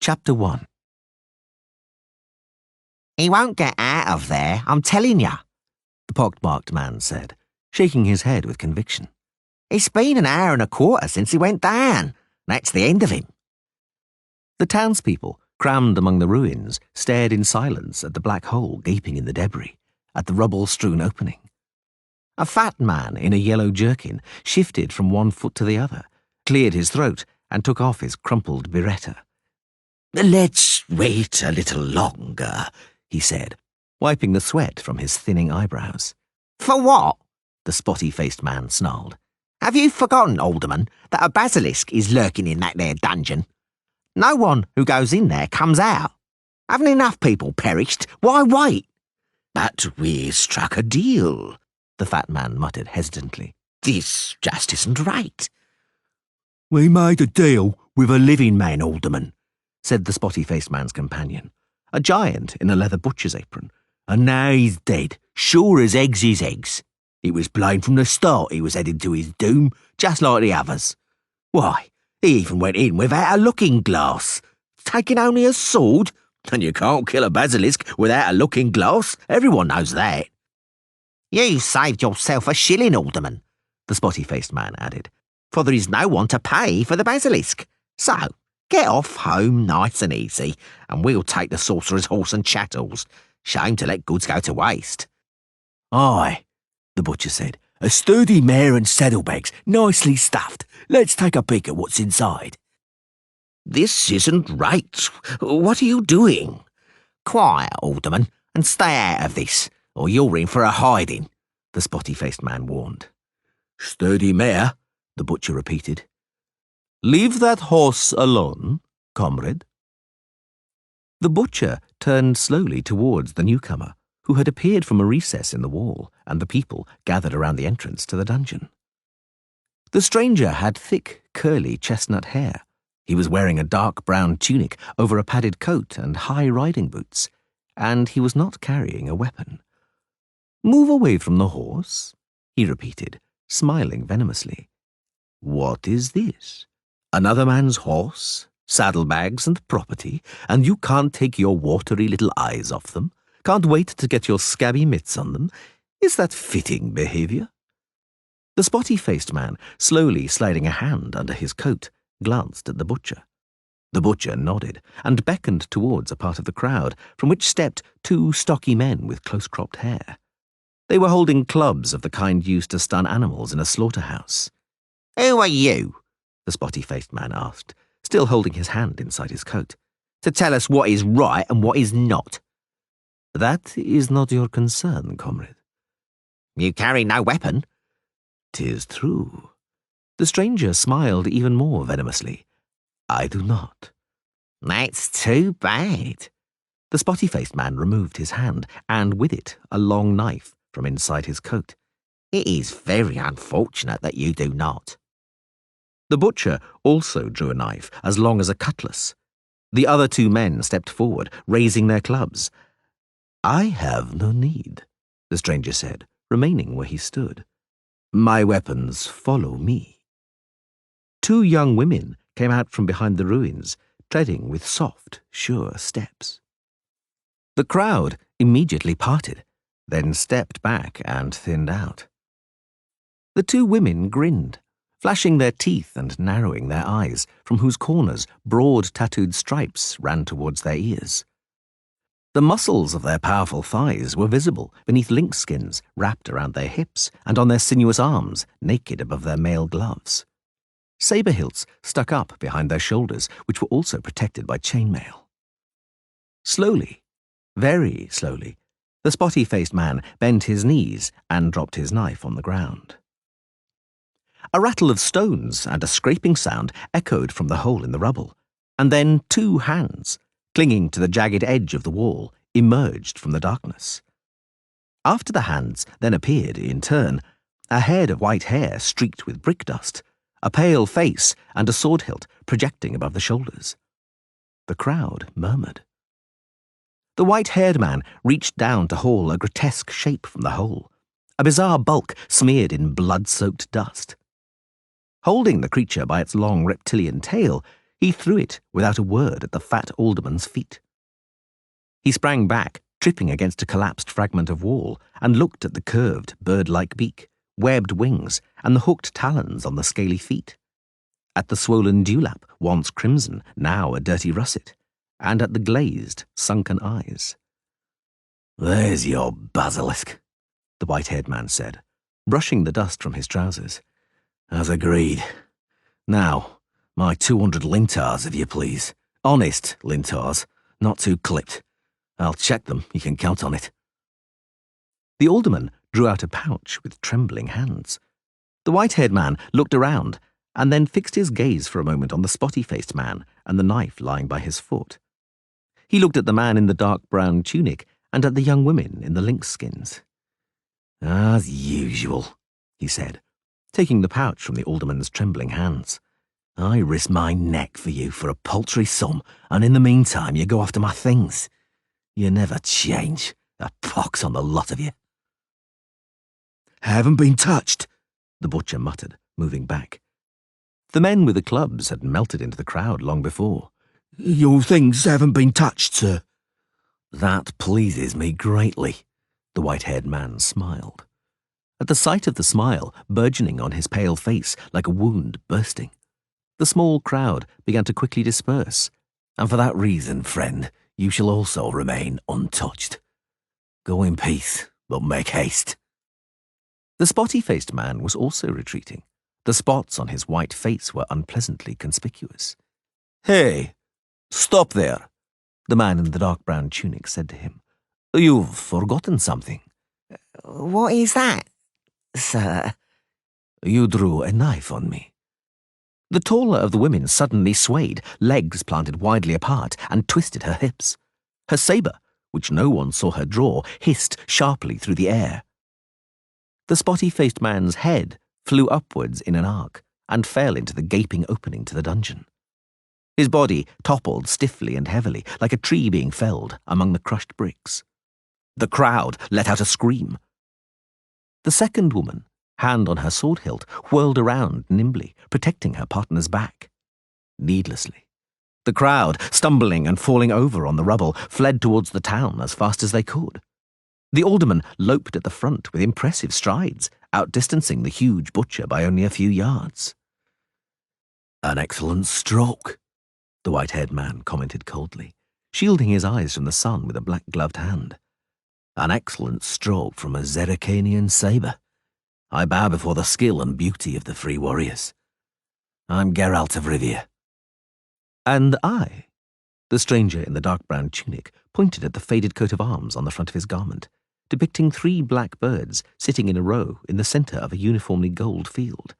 Chapter 1. "He won't get out of there, I'm telling ya," the pockmarked man said, shaking his head with conviction. "It's been an hour and a quarter since he went down. That's the end of him." The townspeople, crammed among the ruins, stared in silence at the black hole gaping in the debris, at the rubble-strewn opening. A fat man in a yellow jerkin shifted from one foot to the other, cleared his throat, and took off his crumpled biretta. "Let's wait a little longer," he said, wiping the sweat from his thinning eyebrows. "For what?" the spotty-faced man snarled. "Have you forgotten, Alderman, that a basilisk is lurking in that there dungeon? No one who goes in there comes out. Haven't enough people perished? Why wait?" "But we struck a deal," the fat man muttered hesitantly. "This just isn't right." "We made a deal with a living man, Alderman," said the spotty-faced man's companion, a giant in a leather butcher's apron. "And now he's dead, sure as eggs is eggs. It was plain from the start he was headed to his doom, just like the others. Why, he even went in without a looking-glass, taking only a sword, and you can't kill a basilisk without a looking-glass, everyone knows that." "You saved yourself a shilling, Alderman," the spotty-faced man added, "for there is no one to pay for the basilisk. So, get off home nice and easy, and we'll take the sorcerer's horse and chattels. Shame to let goods go to waste." "Aye," the butcher said. "A sturdy mare and saddlebags, nicely stuffed. Let's take a peek at what's inside." "This isn't right. What are you doing?" "Quiet, Alderman, and stay out of this, or you're in for a hiding," the spotty-faced man warned. "Sturdy mare," the butcher repeated. "Leave that horse alone, comrade." The butcher turned slowly towards the newcomer, who had appeared from a recess in the wall, and the people gathered around the entrance to the dungeon. The stranger had thick, curly chestnut hair. He was wearing a dark brown tunic over a padded coat and high riding boots, and he was not carrying a weapon. "Move away from the horse," he repeated, smiling venomously. "What is this? Another man's horse, saddlebags and property, and you can't take your watery little eyes off them? Can't wait to get your scabby mitts on them? Is that fitting behaviour?" The spotty-faced man, slowly sliding a hand under his coat, glanced at the butcher. The butcher nodded and beckoned towards a part of the crowd from which stepped two stocky men with close-cropped hair. They were holding clubs of the kind used to stun animals in a slaughterhouse. "Who are you?" the spotty-faced man asked, still holding his hand inside his coat, "to tell us what is right and what is not?" "That is not your concern, comrade." "You carry no weapon?" "'Tis true." The stranger smiled even more venomously. "I do not." "That's too bad." The spotty-faced man removed his hand, and with it a long knife from inside his coat. "It is very unfortunate that you do not." The butcher also drew a knife as long as a cutlass. The other two men stepped forward, raising their clubs. "I have no need," the stranger said, remaining where he stood. "My weapons follow me." Two young women came out from behind the ruins, treading with soft, sure steps. The crowd immediately parted, then stepped back and thinned out. The two women grinned, flashing their teeth and narrowing their eyes, from whose corners broad tattooed stripes ran towards their ears. The muscles of their powerful thighs were visible beneath lynx skins wrapped around their hips and on their sinuous arms, naked above their mail gloves. Saber hilts stuck up behind their shoulders, which were also protected by chainmail. Slowly, very slowly, the spotty-faced man bent his knees and dropped his knife on the ground. A rattle of stones and a scraping sound echoed from the hole in the rubble, and then two hands, clinging to the jagged edge of the wall, emerged from the darkness. After the hands then appeared, in turn, a head of white hair streaked with brick dust, a pale face and a sword hilt projecting above the shoulders. The crowd murmured. The white-haired man reached down to haul a grotesque shape from the hole, a bizarre bulk smeared in blood-soaked dust. Holding the creature by its long reptilian tail, He threw it without a word at the fat alderman's feet. He sprang back, tripping against a collapsed fragment of wall, and looked at the curved, bird-like beak, webbed wings, and the hooked talons on the scaly feet. At the swollen dewlap, once crimson, now a dirty russet, and at the glazed, sunken eyes. "There's your basilisk," the white-haired man said, brushing the dust from his trousers. "As agreed. Now, my 200 lintars, if you please. Honest lintars, not too clipped. I'll check them, you can count on it." The alderman drew out a pouch with trembling hands. The white-haired man looked around and then fixed his gaze for a moment on the spotty-faced man and the knife lying by his foot. He looked at the man in the dark brown tunic and at the young women in the lynx skins. "As usual," he said, taking the pouch from the alderman's trembling hands. "I risk my neck for you for a paltry sum, and in the meantime you go after my things. You never change. A pox on the lot of you." "Haven't been touched," the butcher muttered, moving back. The men with the clubs had melted into the crowd long before. "Your things haven't been touched, sir." "That pleases me greatly," the white-haired man smiled. At the sight of the smile burgeoning on his pale face like a wound bursting, the small crowd began to quickly disperse. "And for that reason, friend, you shall also remain untouched. Go in peace, but make haste." The spotty-faced man was also retreating. The spots on his white face were unpleasantly conspicuous. "Hey, stop there," the man in the dark brown tunic said to him. "You've forgotten something." "What is that, sir?" "You drew a knife on me." The taller of the women suddenly swayed, legs planted widely apart, and twisted her hips. Her sabre, which no one saw her draw, hissed sharply through the air. The spotty-faced man's head flew upwards in an arc and fell into the gaping opening to the dungeon. His body toppled stiffly and heavily, like a tree being felled among the crushed bricks. The crowd let out a scream. The second woman, hand on her sword hilt, whirled around nimbly, protecting her partner's back. Needlessly. The crowd, stumbling and falling over on the rubble, fled towards the town as fast as they could. The alderman loped at the front with impressive strides, outdistancing the huge butcher by only a few yards. "An excellent stroke," the white-haired man commented coldly, shielding his eyes from the sun with a black-gloved hand. "An excellent stroke from a Zerricanian sabre. I bow before the skill and beauty of the free warriors. I'm Geralt of Rivia." "And I," the stranger in the dark brown tunic pointed at the faded coat of arms on the front of his garment, depicting 3 black birds sitting in a row in the centre of a uniformly gold field.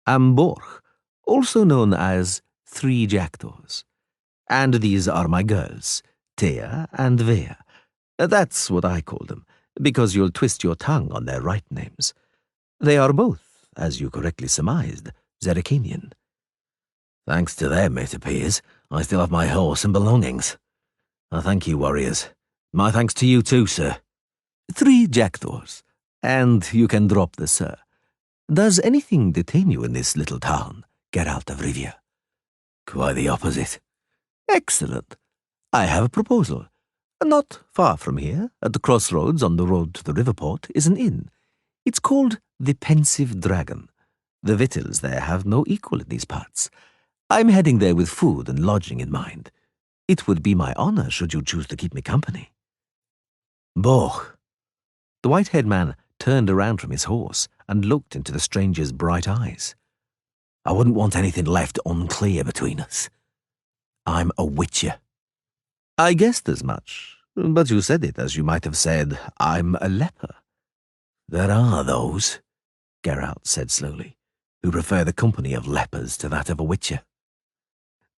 "Am Borch, also known as 3 Jackdaws. And these are my girls, Thea and Vea. That's what I call them, because you'll twist your tongue on their right names. They are both, as you correctly surmised, Zerricanian." "Thanks to them, it appears, I still have my horse and belongings. I thank you, warriors. My thanks to you too, sir." 3 Jackdaws, and you can drop the sir. Does anything detain you in this little town, Geralt of Rivia?" "Quite the opposite." "Excellent. I have a proposal. Not far from here, at the crossroads on the road to the riverport, is an inn. It's called the Pensive Dragon. The victuals there have no equal in these parts. I'm heading there with food and lodging in mind. It would be my honor should you choose to keep me company." "Boch." The white-haired man turned around from his horse and looked into the stranger's bright eyes. "I wouldn't want anything left unclear between us. I'm a witcher." "I guessed as much, but you said it as you might have said, I'm a leper." "There are those," Geralt said slowly, "who prefer the company of lepers to that of a witcher."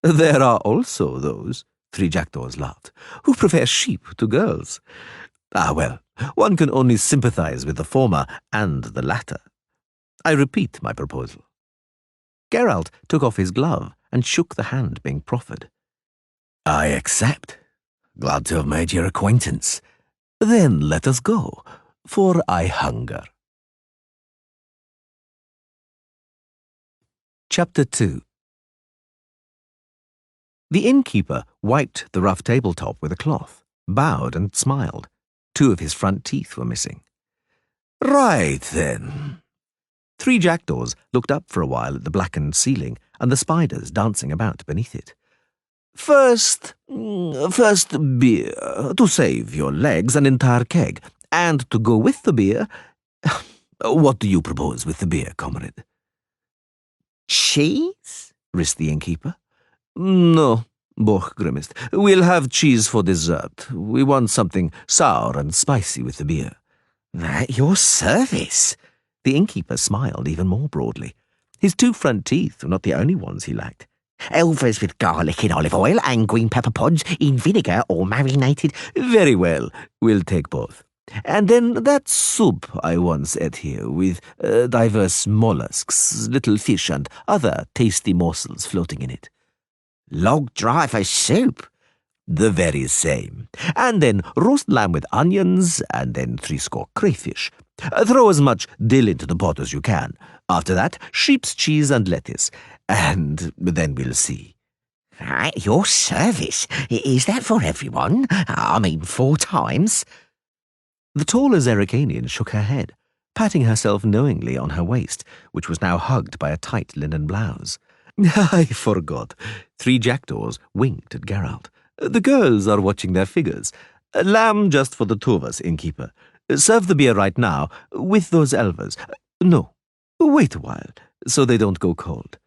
"There are also those," 3 Jackdaws laughed, "who prefer sheep to girls. Ah, well, one can only sympathize with the former and the latter. I repeat my proposal." Geralt took off his glove and shook the hand being proffered. "I accept. Glad to have made your acquaintance. Then let us go, for I hunger." Chapter 2 The innkeeper wiped the rough tabletop with a cloth, bowed and smiled. 2 of his front teeth were missing. "Right, then." 3 jackdaws looked up for a while at the blackened ceiling and the spiders dancing about beneath it. First beer, to save your legs, an entire keg, and to go with the beer, what do you propose with the beer, comrade?" Cheese? risked the innkeeper. "No," Borch grimaced. "We'll have cheese for dessert. We want something sour and spicy with the beer." "At your service." The innkeeper smiled even more broadly. His 2 front teeth were not the only ones he lacked. "Elvers with garlic in olive oil and green pepper pods in vinegar or marinated." "Very well, we'll take both. And then that soup I once ate here, with diverse mollusks, little fish, and other tasty morsels floating in it." "Log driver soup?" "The very same. And then roast lamb with onions, and then 3 crayfish. Throw as much dill into the pot as you can. After that, sheep's cheese and lettuce. And then we'll see." "At your service. Is that for everyone? I mean, 4 times?" The taller Zerricanian shook her head, patting herself knowingly on her waist, which was now hugged by a tight linen blouse. "I forgot." 3 jackdaws winked at Geralt. "The girls are watching their figures. Lamb just for the 2 of us, innkeeper. Serve the beer right now, with those elvers. No, wait a while, so they don't go cold.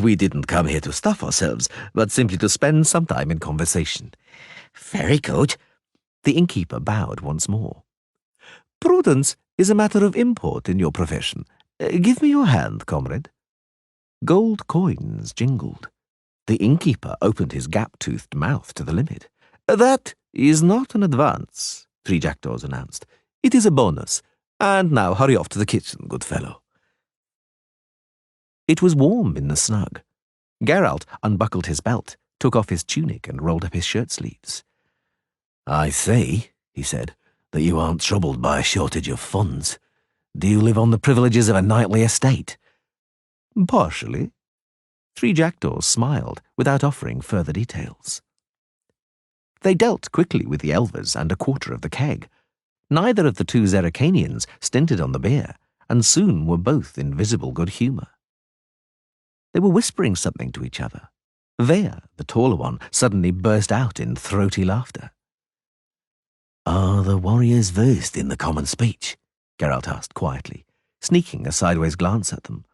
We didn't come here to stuff ourselves, but simply to spend some time in conversation." "Very good." The innkeeper bowed once more. "Prudence is a matter of import in your profession. Give me your hand, comrade." Gold coins jingled. The innkeeper opened his gap-toothed mouth to the limit. "That is not an advance," 3 jackdaws announced. "It is a bonus. And now hurry off to the kitchen, good fellow." It was warm in the snug. Geralt unbuckled his belt, took off his tunic, and rolled up his shirt sleeves. "I see," he said, "that you aren't troubled by a shortage of funds. Do you live on the privileges of a knightly estate?" "Partially." 3 jackdaws smiled without offering further details. They dealt quickly with the elvers and a quarter of the keg. Neither of the 2 Zerricanians stinted on the beer, and soon were both in visible good humour. They were whispering something to each other. Vea, the taller one, suddenly burst out in throaty laughter. "Are the warriors versed in the common speech?" Geralt asked quietly, sneaking a sideways glance at them.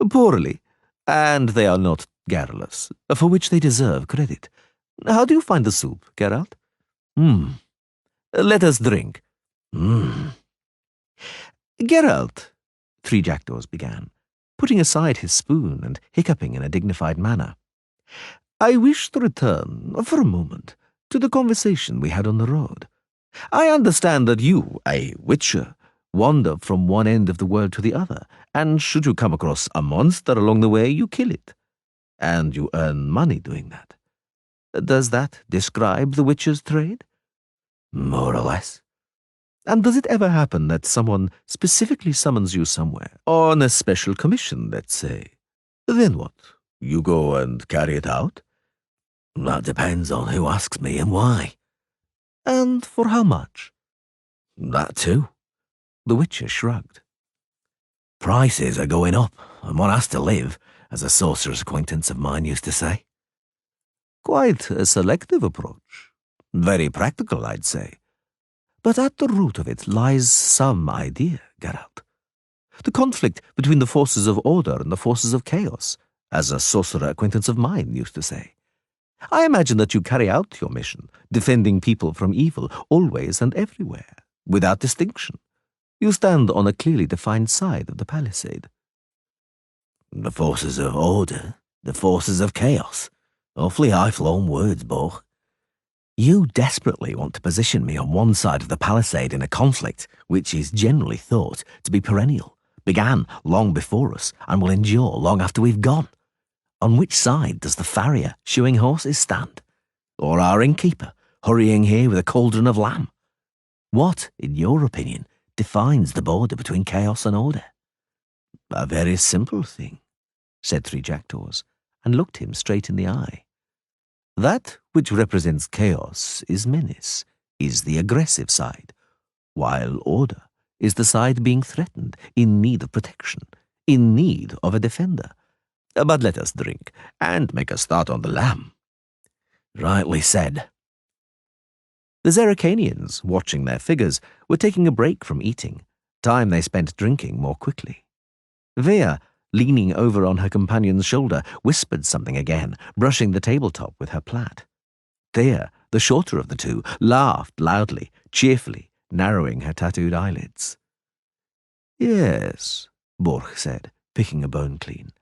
"Poorly, and they are not garrulous, for which they deserve credit. How do you find the soup, Geralt?" Let us drink." "Geralt," 3 jackdaws began, putting aside his spoon and hiccuping in a dignified manner. "I wish to return, for a moment, to the conversation we had on the road. I understand that you, a witcher, wander from one end of the world to the other, and should you come across a monster along the way, you kill it. And you earn money doing that. Does that describe the witcher's trade?" "More or less." "And does it ever happen that someone specifically summons you somewhere, on a special commission, let's say? Then what? You go and carry it out?" "That depends on who asks me and why." "And for how much?" "That too." The witcher shrugged. "Prices are going up, and one has to live, as a sorcerer's acquaintance of mine used to say." "Quite a selective approach. Very practical, I'd say. But at the root of it lies some idea, Geralt. The conflict between the forces of order and the forces of chaos, as a sorcerer acquaintance of mine used to say. I imagine that you carry out your mission, defending people from evil, always and everywhere, without distinction. You stand on a clearly defined side of the palisade." "The forces of order, the forces of chaos. Awfully high-flown words, Bo." You desperately want to position me on one side of the palisade in a conflict which is generally thought to be perennial, began long before us, and will endure long after we've gone. On which side does the farrier shoeing horses stand? Or our innkeeper, hurrying here with a cauldron of lamb? What, in your opinion, defines the border between chaos and order?" "A very simple thing," said 3 jackdaws, and looked him straight in the eye. That which represents chaos is menace, is the aggressive side, while order is the side being threatened, in need of protection, in need of a defender. But let us drink, and make a start on the lamb. Rightly said. The Zeracanians, watching their figures, were taking a break from eating, time they spent drinking more quickly. Vea, leaning over on her companion's shoulder, whispered something again, brushing the tabletop with her plait. Thea, the shorter of the two, laughed loudly, cheerfully, narrowing her tattooed eyelids. Yes, Borch said, picking a bone clean.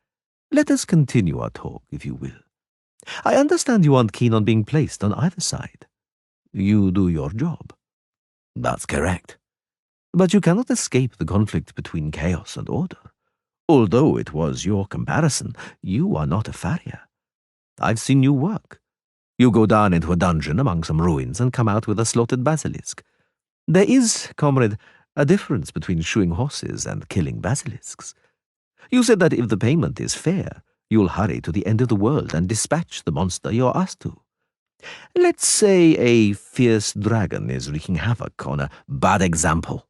Let us continue our talk, if you will. I understand you aren't keen on being placed on either side. You do your job. That's correct. But you cannot escape the conflict between chaos and order. Although it was your comparison, you are not a farrier. I've seen you work. You go down into a dungeon among some ruins and come out with a slaughtered basilisk. There is, comrade, a difference between shoeing horses and killing basilisks. You said that if the payment is fair, you'll hurry to the end of the world and dispatch the monster you're asked to. Let's say a fierce dragon is wreaking havoc on a bad example,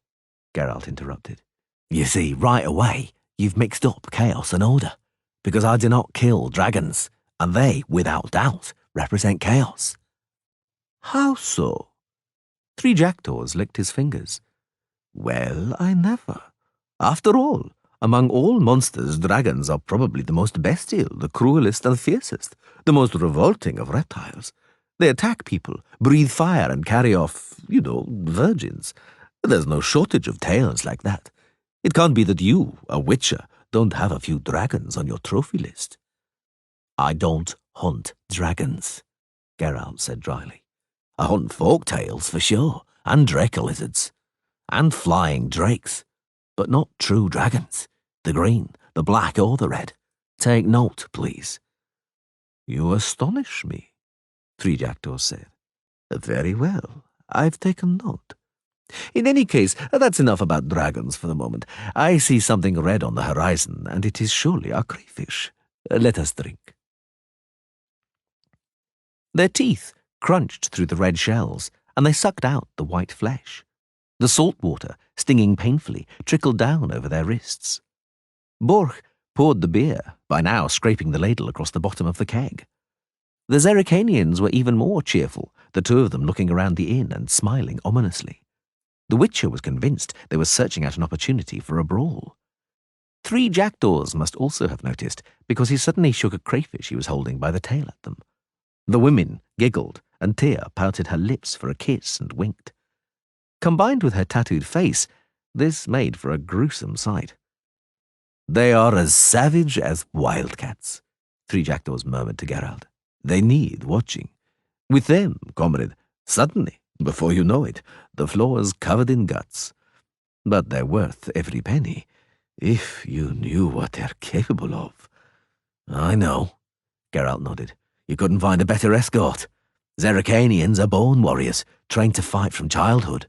Geralt interrupted. You see, right away, you've mixed up chaos and order, because I do not kill dragons, and they, without doubt, represent chaos. How so? Three Jackdaws licked his fingers. Well, I never. After all, among all monsters, dragons are probably the most bestial, the cruelest and fiercest, the most revolting of reptiles. They attack people, breathe fire, and carry off, virgins. There's no shortage of tales like that. It can't be that you, a witcher, don't have a few dragons on your trophy list. I don't hunt dragons, Geralt said dryly. I hunt folk tales for sure, and draco lizards, and flying drakes, but not true dragons, the green, the black, or the red. Take note, please. You astonish me, Three Jackdaws said. Very well, I've taken note. In any case, that's enough about dragons for the moment. I see something red on the horizon, and it is surely a crayfish. Let us drink. Their teeth crunched through the red shells, and they sucked out the white flesh. The salt water, stinging painfully, trickled down over their wrists. Borch poured the beer, by now scraping the ladle across the bottom of the keg. The Zeracanians were even more cheerful, the two of them looking around the inn and smiling ominously. The Witcher was convinced they were searching out an opportunity for a brawl. Three Jackdaws must also have noticed, because he suddenly shook a crayfish he was holding by the tail at them. The women giggled, and Tia pouted her lips for a kiss and winked. Combined with her tattooed face, this made for a gruesome sight. They are as savage as wildcats, Three Jackdaws murmured to Geralt. They need watching. With them, comrade, suddenly, before you know it, the floor's covered in guts. But they're worth every penny, if you knew what they're capable of. I know, Geralt nodded. You couldn't find a better escort. Zeracanians are born warriors, trained to fight from childhood.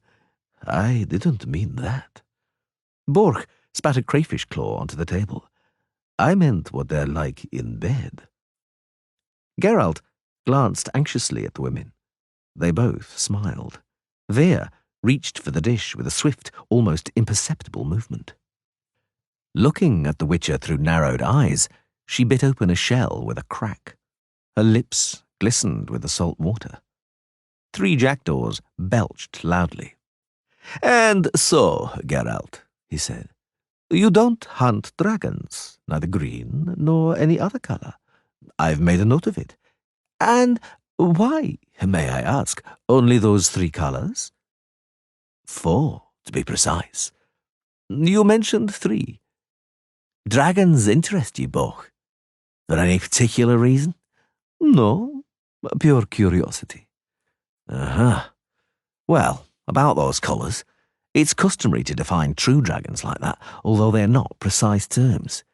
I didn't mean that. Borch spat a crayfish claw onto the table. I meant what they're like in bed. Geralt glanced anxiously at the women. They both smiled. Vea reached for the dish with a swift, almost imperceptible movement. Looking at the Witcher through narrowed eyes, she bit open a shell with a crack. Her lips glistened with the salt water. Three Jackdaws belched loudly. And so, Geralt, he said, you don't hunt dragons, neither green nor any other color. I've made a note of it. And why, may I ask, only those three colors? 4, to be precise. You mentioned 3. Dragons interest you, Borch. For any particular reason? No, pure curiosity. Well, about those colours, it's customary to define true dragons like that, although they're not precise terms.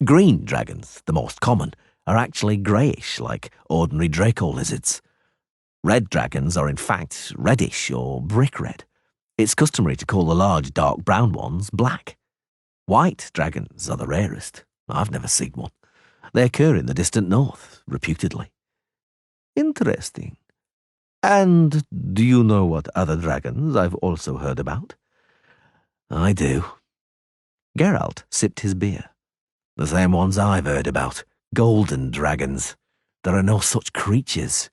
Green dragons, the most common, are actually greyish, like ordinary draco lizards. Red dragons are in fact reddish or brick red. It's customary to call the large dark brown ones black. White dragons are the rarest. I've never seen one. They occur in the distant north, reputedly. Interesting. And do you know what other dragons I've also heard about? I do. Geralt sipped his beer. The same ones I've heard about. Golden dragons. There are no such creatures.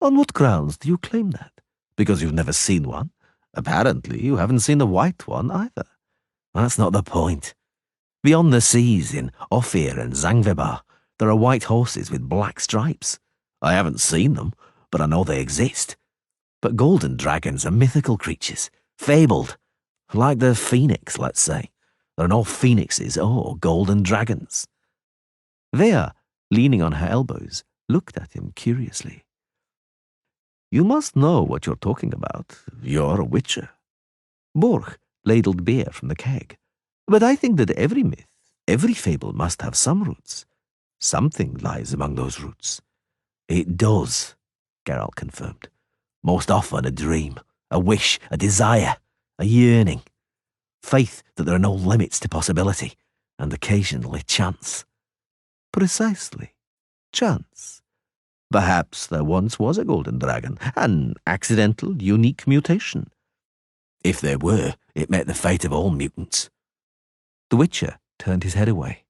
On what grounds do you claim that? Because you've never seen one? Apparently you haven't seen a white one either. That's not the point. Beyond the seas in Ophir and Zangvebar, there are white horses with black stripes. I haven't seen them, but I know they exist. But golden dragons are mythical creatures, fabled. Like the phoenix, let's say. There are no phoenixes or golden dragons. Vea, leaning on her elbows, looked at him curiously. You must know what you're talking about. You're a witcher. Borch ladled beer from the keg. But I think that every myth, every fable must have some roots. Something lies among those roots. It does, Geralt confirmed. Most often a dream, a wish, a desire, a yearning. Faith that there are no limits to possibility, and occasionally chance. Precisely. Chance. Perhaps there once was a golden dragon, an accidental, unique mutation. If there were, it met the fate of all mutants. The Witcher turned his head away.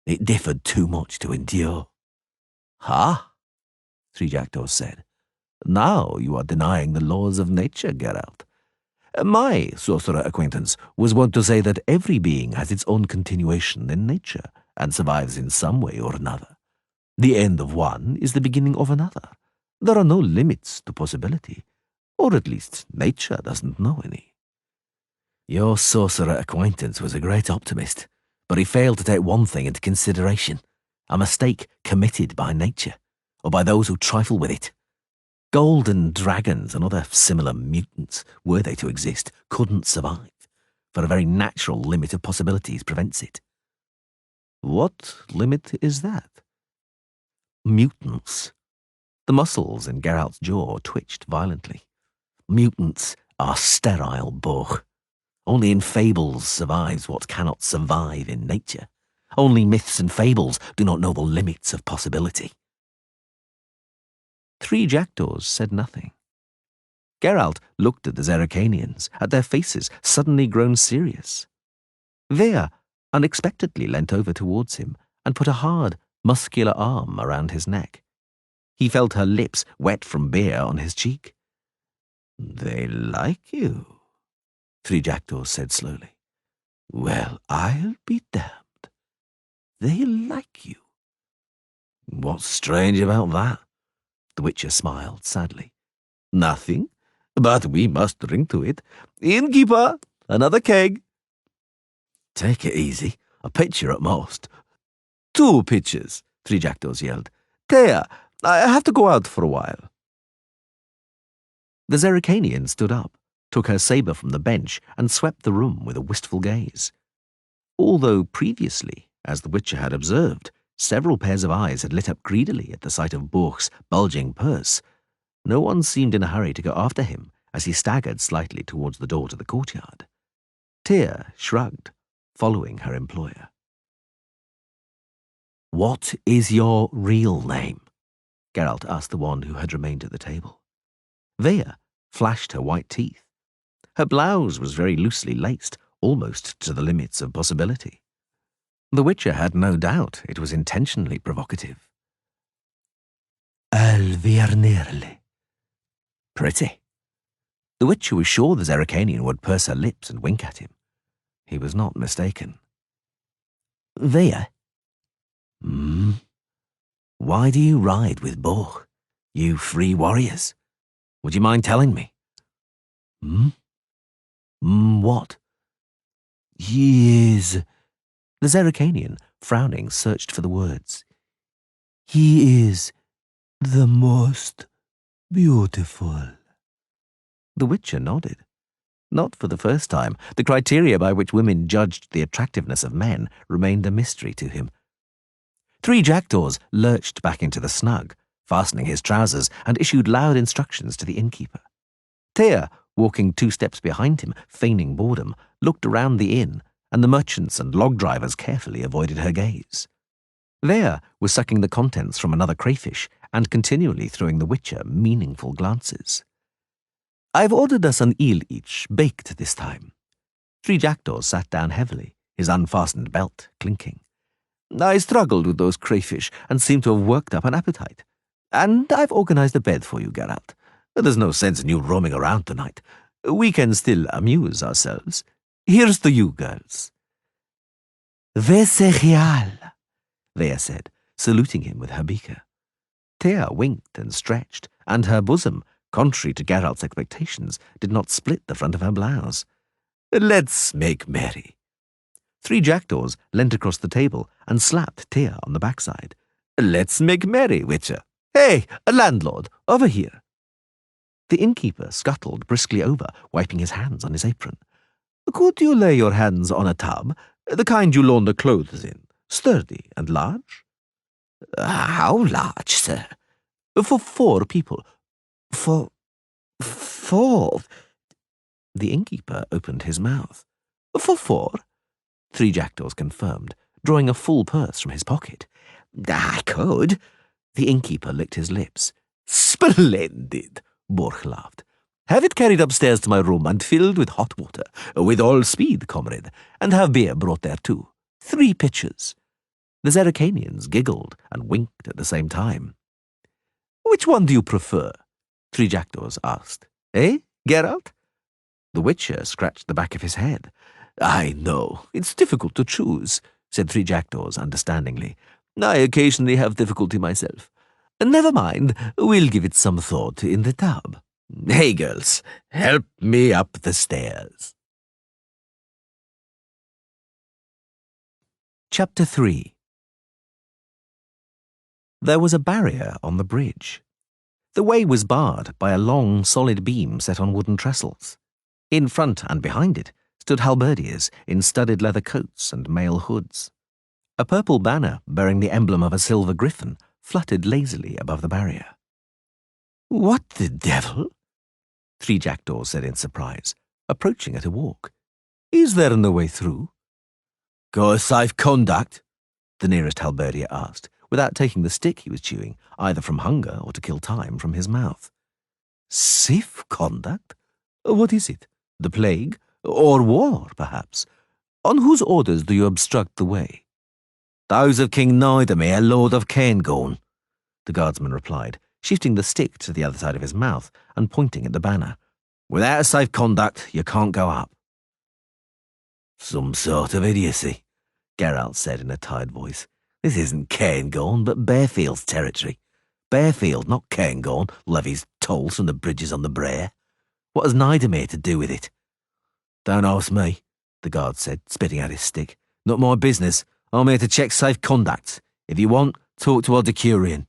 It differed too much to endure. Ha! Three Jackdaws said. Now you are denying the laws of nature, Geralt. My sorcerer acquaintance was wont to say that every being has its own continuation in nature and survives in some way or another. The end of one is the beginning of another. There are no limits to possibility, or at least nature doesn't know any. Your sorcerer acquaintance was a great optimist, but he failed to take one thing into consideration, a mistake committed by nature, or by those who trifle with it. Golden dragons and other similar mutants, were they to exist, couldn't survive, for a very natural limit of possibilities prevents it. What limit is that? Mutants. The muscles in Geralt's jaw twitched violently. Mutants are sterile, Borch. Only in fables survives what cannot survive in nature. Only myths and fables do not know the limits of possibility. Three Jackdaws said nothing. Geralt looked at the Zerrikanians, at their faces suddenly grown serious. Vea unexpectedly leant over towards him and put a hard, muscular arm around his neck. He felt her lips wet from beer on his cheek. They like you, Three Jackdaws said slowly. Well, I'll be damned. They like you. What's strange about that? The Witcher smiled sadly. Nothing, but we must drink to it. Innkeeper, another keg. Take it easy. A pitcher at most. 2 pitchers, Three Jackdaws yelled. Thea, I have to go out for a while. The Zerrikanian stood up, took her sabre from the bench, and swept the room with a wistful gaze. Although previously, as the Witcher had observed, several pairs of eyes had lit up greedily at the sight of Borch's bulging purse, no one seemed in a hurry to go after him as he staggered slightly towards the door to the courtyard. Tyr shrugged, following her employer. What is your real name? Geralt asked the one who had remained at the table. Vea flashed her white teeth. Her blouse was very loosely laced, almost to the limits of possibility. The Witcher had no doubt it was intentionally provocative. Alvirnirli. Pretty. The Witcher was sure the Zerrikanian would purse her lips and wink at him. He was not mistaken. Vea? Why do you ride with Borch, you free warriors? Would you mind telling me? What? He is... The Zerrikanian, frowning, searched for the words. He is the most beautiful. The Witcher nodded. Not for the first time, the criteria by which women judged the attractiveness of men remained a mystery to him. Three Jackdaws lurched back into the snug, fastening his trousers, and issued loud instructions to the innkeeper. Tyr, walking 2 steps behind him, feigning boredom, looked around the inn, and the merchants and log drivers carefully avoided her gaze. Vea was sucking the contents from another crayfish and continually throwing the Witcher meaningful glances. "I've ordered us an eel each, baked this time." Three Jackdaws sat down heavily, his unfastened belt clinking. "I struggled with those crayfish and seem to have worked up an appetite. And I've organized a bed for you, Geralt. There's no sense in you roaming around tonight. We can still amuse ourselves. Here's to you, girls." "Vesechial," Thea said, saluting him with her beaker. Thea winked and stretched, and her bosom, contrary to Geralt's expectations, did not split the front of her blouse. "Let's make merry." Three Jackdaws leant across the table and slapped Thea on the backside. "Let's make merry, Witcher. Hey, a landlord, over here." The innkeeper scuttled briskly over, wiping his hands on his apron. "Could you lay your hands on a tub, the kind you launder clothes in, sturdy and large?" "How large, sir?" "For 4 people." "For 4? The innkeeper opened his mouth. "For 4?" Three Jackdaws confirmed, drawing a full purse from his pocket. "I could." The innkeeper licked his lips. "Splendid," Borch laughed. "Have it carried upstairs to my room and filled with hot water. With all speed, comrade. And have beer brought there too. 3 pitchers." The Zeracanians giggled and winked at the same time. "Which one do you prefer?" Three Jackdaws asked. "Eh, Geralt?" The Witcher scratched the back of his head. "I know, it's difficult to choose," said Three Jackdaws understandingly. "I occasionally have difficulty myself. Never mind, we'll give it some thought in the tub. Hey, girls, help me up the stairs." Chapter 3. There was a barrier on the bridge. The way was barred by a long, solid beam set on wooden trestles. In front and behind it stood halberdiers in studded leather coats and mail hoods. A purple banner bearing the emblem of a silver griffin fluttered lazily above the barrier. "What the devil?" Three Jackdaws said in surprise, approaching at a walk. "Is there no way through?" "Got a safe conduct?" the nearest halberdier asked, without taking the stick he was chewing, either from hunger or to kill time, from his mouth. "Safe conduct? What is it? The plague? Or war, perhaps? On whose orders do you obstruct the way?" "Those of King Nidamir, Lord of Cairngorm," the guardsman replied, shifting the stick to the other side of his mouth and pointing at the banner. "Without a safe conduct, you can't go up." "Some sort of idiocy," Geralt said in a tired voice. "This isn't Cairngorm, but Bearfield's territory. Bearfield, not Cairngorm, levies tolls from the bridges on the Brae. What has Nidamir to do with it?" "Don't ask me," the guard said, spitting out his stick. "Not my business. I'm here to check safe conducts. If you want, talk to our decurion."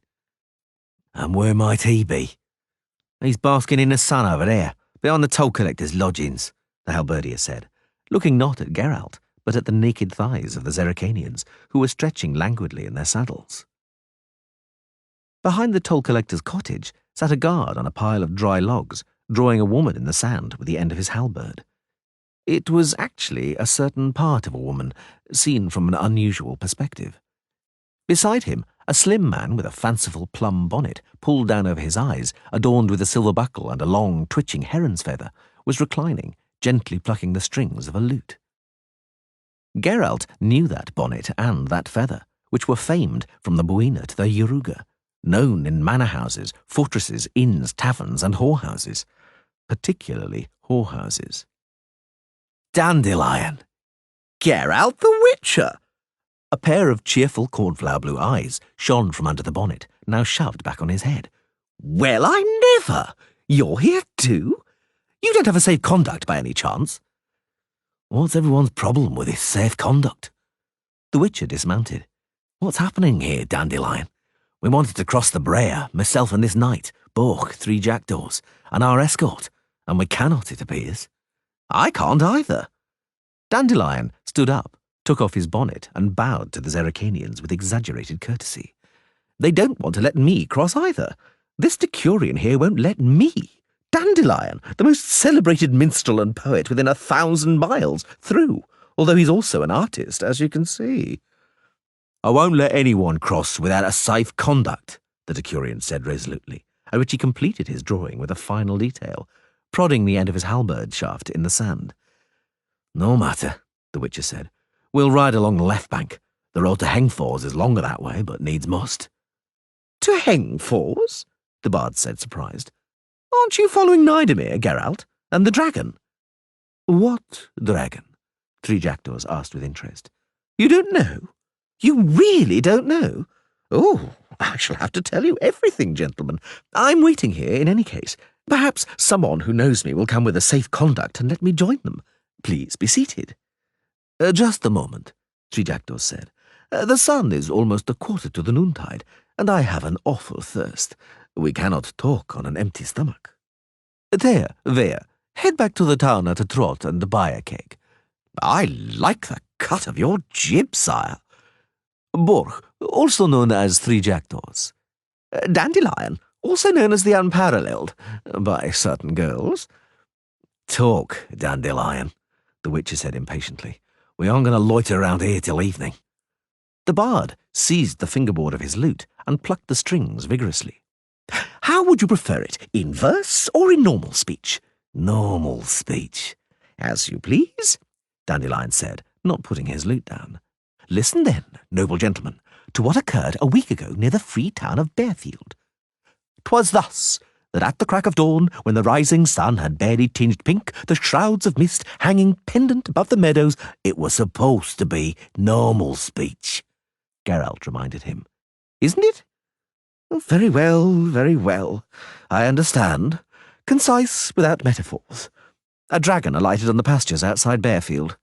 "And where might he be?" "He's basking in the sun over there, behind the toll collector's lodgings," the halberdier said, looking not at Geralt, but at the naked thighs of the Zeracanians, who were stretching languidly in their saddles. Behind the toll collector's cottage sat a guard on a pile of dry logs, drawing a woman in the sand with the end of his halberd. It was actually a certain part of a woman, seen from an unusual perspective. Beside him, a slim man with a fanciful plum bonnet pulled down over his eyes, adorned with a silver buckle and a long, twitching heron's feather, was reclining, gently plucking the strings of a lute. Geralt knew that bonnet and that feather, which were famed from the Buina to the Yaruga, known in manor houses, fortresses, inns, taverns, and whorehouses, particularly whorehouses. "Dandelion! Geralt the Witcher!" A pair of cheerful cornflower blue eyes shone from under the bonnet, now shoved back on his head. "Well, I never! You're here too? You don't have a safe conduct by any chance?" "What's everyone's problem with this safe conduct?" The Witcher dismounted. "What's happening here, Dandelion? We wanted to cross the Brae, myself and this knight, Borch, Three Jackdaws, and our escort, and we cannot, it appears." "I can't either." Dandelion stood up, took off his bonnet, and bowed to the Zeracanians with exaggerated courtesy. "They don't want to let me cross either. This decurion here won't let me, Dandelion, the most celebrated minstrel and poet within 1,000 miles, through, although he's also an artist, as you can see." "I won't let anyone cross without a safe conduct," the Decurion said resolutely, at which he completed his drawing with a final detail, prodding the end of his halberd shaft in the sand. No matter, the Witcher said. We'll ride along the left bank. The road to Hengfors is longer that way, but needs must. To Hengfors? The bard said, surprised. Aren't you following Nidemir, Geralt, and the dragon? What dragon? Three Jackdaws asked with interest. You don't know? You really don't know? Oh, I shall have to tell you everything, gentlemen. I'm waiting here in any case. Perhaps someone who knows me will come with a safe conduct and let me join them. Please be seated. Just a moment, Three Jackdaws said. The sun is almost a quarter to the noontide, and I have an awful thirst. We cannot talk on an empty stomach. There, head back to the town at a trot and buy a cake. I like the cut of your jib, sire. Borch, also known as Three Jackdaws. Dandelion, also known as the Unparalleled, by certain girls. Talk, Dandelion, the Witcher said impatiently. We aren't going to loiter around here till evening. The bard seized the fingerboard of his lute and plucked the strings vigorously. How would you prefer it, in verse or in normal speech? Normal speech. As you please, Dandelion said, not putting his lute down. Listen then, noble gentlemen, to what occurred a week ago near the free town of Bearfield. 'Twas thus that at the crack of dawn, when the rising sun had barely tinged pink the shrouds of mist hanging pendant above the meadows, it was supposed to be normal speech, Geralt reminded him. Isn't it? Oh, very well, very well. I understand. Concise, without metaphors. A dragon alighted on the pastures outside Bearfield.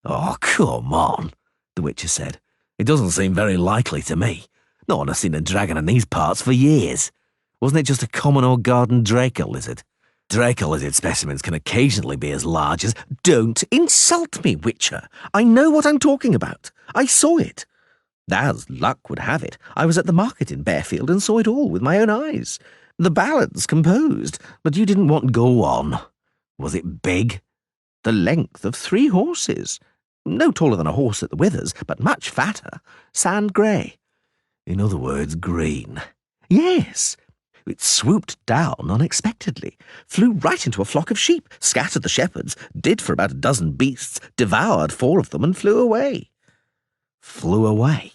Oh, come on, the Witcher said. It doesn't seem very likely to me. No one has seen a dragon in these parts for years. Wasn't it just a common old garden Draco lizard? Draco lizard specimens can occasionally be as large as... Don't insult me, Witcher. I know what I'm talking about. I saw it. As luck would have it, I was at the market in Bearfield and saw it all with my own eyes. The ballads composed, but you didn't want go on. Was it big? The length of 3 horses. No taller than a horse at the withers, but much fatter. Sand grey. In other words, green. Yes. It swooped down unexpectedly, flew right into a flock of sheep, scattered the shepherds, did for about a dozen beasts, devoured 4 of them and flew away. Flew away?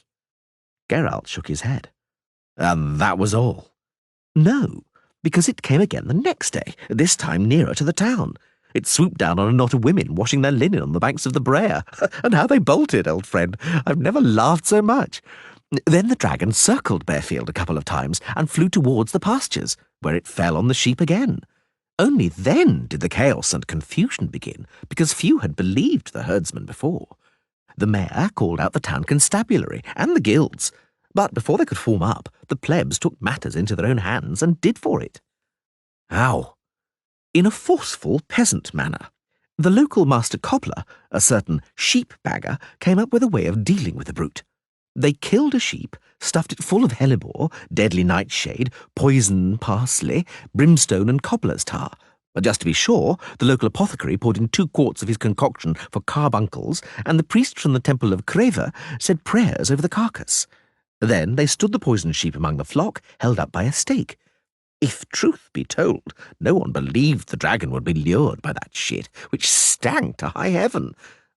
Geralt shook his head. And that was all? No, because it came again the next day, this time nearer to the town. It swooped down on a knot of women washing their linen on the banks of the Brea. And how they bolted, old friend. I've never laughed so much. Then the dragon circled Bearfield a couple of times and flew towards the pastures, where it fell on the sheep again. Only then did the chaos and confusion begin, because few had believed the herdsman before. The mayor called out the town constabulary and the guilds, but before they could form up, the plebs took matters into their own hands and did for it. How? In a forceful peasant manner. The local master cobbler, a certain sheep bagger, came up with a way of dealing with the brute. They killed a sheep, stuffed it full of hellebore, deadly nightshade, poison parsley, brimstone and cobbler's tar. Just to be sure, the local apothecary poured in 2 quarts of his concoction for carbuncles, and the priest from the temple of Creva said prayers over the carcass. Then they stood the poisoned sheep among the flock, held up by a stake. If truth be told, no one believed the dragon would be lured by that shit, which stank to high heaven.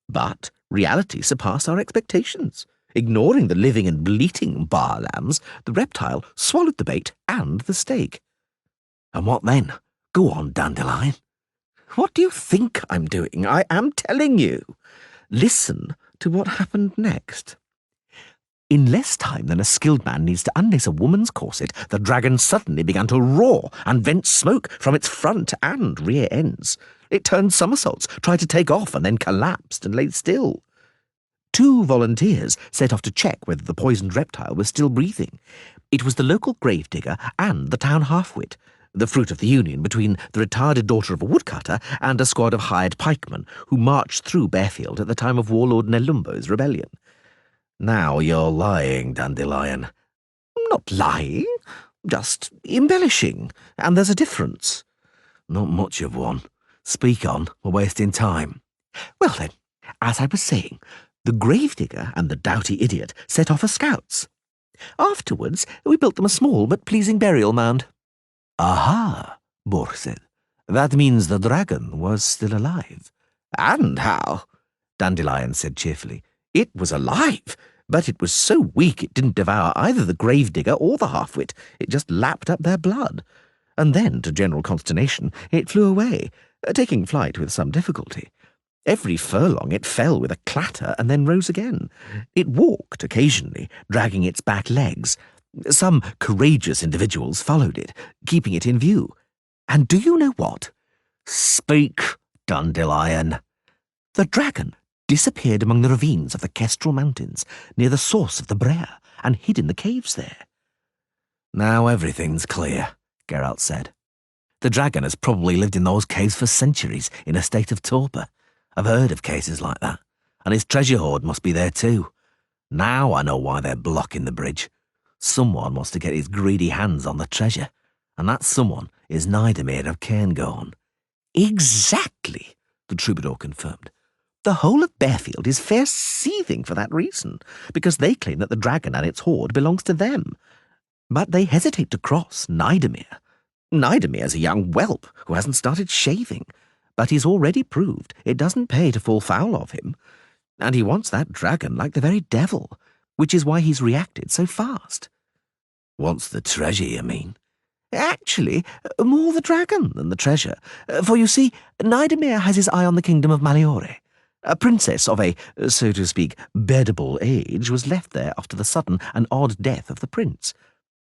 But reality surpassed our expectations. Ignoring the living and bleating bar lambs, the reptile swallowed the bait and the stake. And what then? Go on, Dandelion. What do you think I'm doing? I am telling you. Listen to what happened next. In less time than a skilled man needs to unlace a woman's corset, the dragon suddenly began to roar and vent smoke from its front and rear ends. It turned somersaults, tried to take off, and then collapsed and lay still. 2 volunteers set off to check whether the poisoned reptile was still breathing. It was the local gravedigger and the town half-wit, the fruit of the union between the retarded daughter of a woodcutter and a squad of hired pikemen who marched through Bearfield at the time of Warlord Nelumbo's rebellion. Now you're lying, Dandelion. Not lying, just embellishing, and there's a difference. Not much of one. Speak on, we're wasting time. Well then, as I was saying, the gravedigger and the doughty idiot set off as scouts. Afterwards, we built them a small but pleasing burial mound. Aha, Borch said. That means the dragon was still alive. And how? Dandelion said cheerfully. It was alive, but it was so weak it didn't devour either the gravedigger or the half-wit. It just lapped up their blood. And then, to general consternation, it flew away, taking flight with some difficulty. Every furlong it fell with a clatter and then rose again. It walked occasionally, dragging its back legs. Some courageous individuals followed it, keeping it in view. And do you know what? Speak, Dandelion. The dragon disappeared among the ravines of the Kestrel Mountains, near the source of the Brea, and hid in the caves there. Now everything's clear, Geralt said. The dragon has probably lived in those caves for centuries, in a state of torpor. I've heard of cases like that, and his treasure hoard must be there too. Now I know why they're blocking the bridge. Someone wants to get his greedy hands on the treasure, and that someone is Nidemir of Cairngorm. Exactly, the troubadour confirmed. The whole of Bearfield is fair seething for that reason, because they claim that the dragon and its hoard belongs to them. But they hesitate to cross Nidemir. Nidemir's a young whelp who hasn't started shaving, but he's already proved it doesn't pay to fall foul of him, and he wants that dragon like the very devil, which is why he's reacted so fast. Wants the treasure, you mean? Actually, more the dragon than the treasure, for you see, Nidemir has his eye on the kingdom of Maliore. A princess of a, so to speak, beddable age was left there after the sudden and odd death of the prince.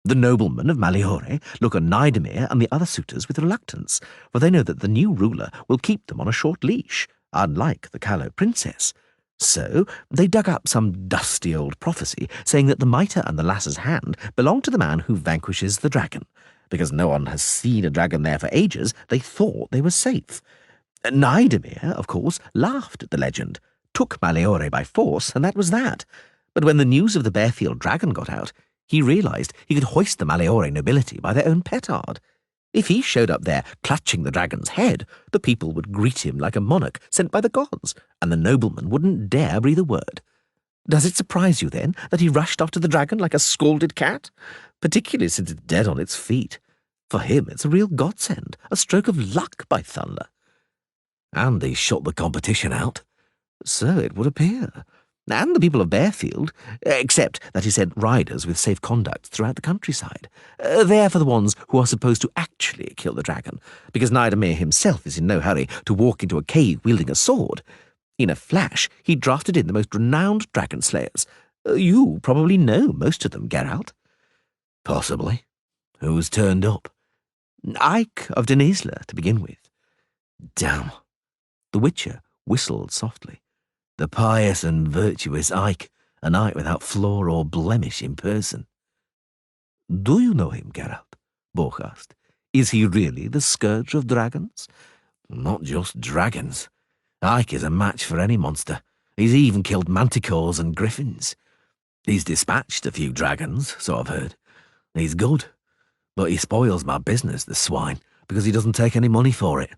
The noblemen of Maliore look on Nidemir and the other suitors with reluctance, for they know that the new ruler will keep them on a short leash, unlike the callow princess. So they dug up some dusty old prophecy saying that the mitre and the lass's hand belong to the man who vanquishes the dragon. Because no one has seen a dragon there for ages, they thought they were safe. Nidemir, of course, laughed at the legend, took Maliore by force, and that was that. But when the news of the Bearfield dragon got out, he realised he could hoist the Maliore nobility by their own petard. If he showed up there clutching the dragon's head, the people would greet him like a monarch sent by the gods, and the nobleman wouldn't dare breathe a word. Does it surprise you, then, that he rushed after the dragon like a scalded cat? Particularly since it's dead on its feet. For him, it's a real godsend, a stroke of luck, by thunder. And he shut the competition out. So it would appear. And the people of Bearfield, except that he sent riders with safe conduct throughout the countryside. They're for the ones who are supposed to actually kill the dragon, because Nidemir himself is in no hurry to walk into a cave wielding a sword. In a flash, he drafted in the most renowned dragon slayers. You probably know most of them, Geralt. Possibly. Who's turned up? Ike of Denisla, to begin with. Damn. The Witcher whistled softly. The pious and virtuous Ike, an Ike without flaw or blemish in person. Do you know him, Geralt? Borch asked. Is he really the scourge of dragons? Not just dragons. Ike is a match for any monster. He's even killed manticores and griffins. He's dispatched a few dragons, so I've heard. He's good, but he spoils my business, the swine, because he doesn't take any money for it.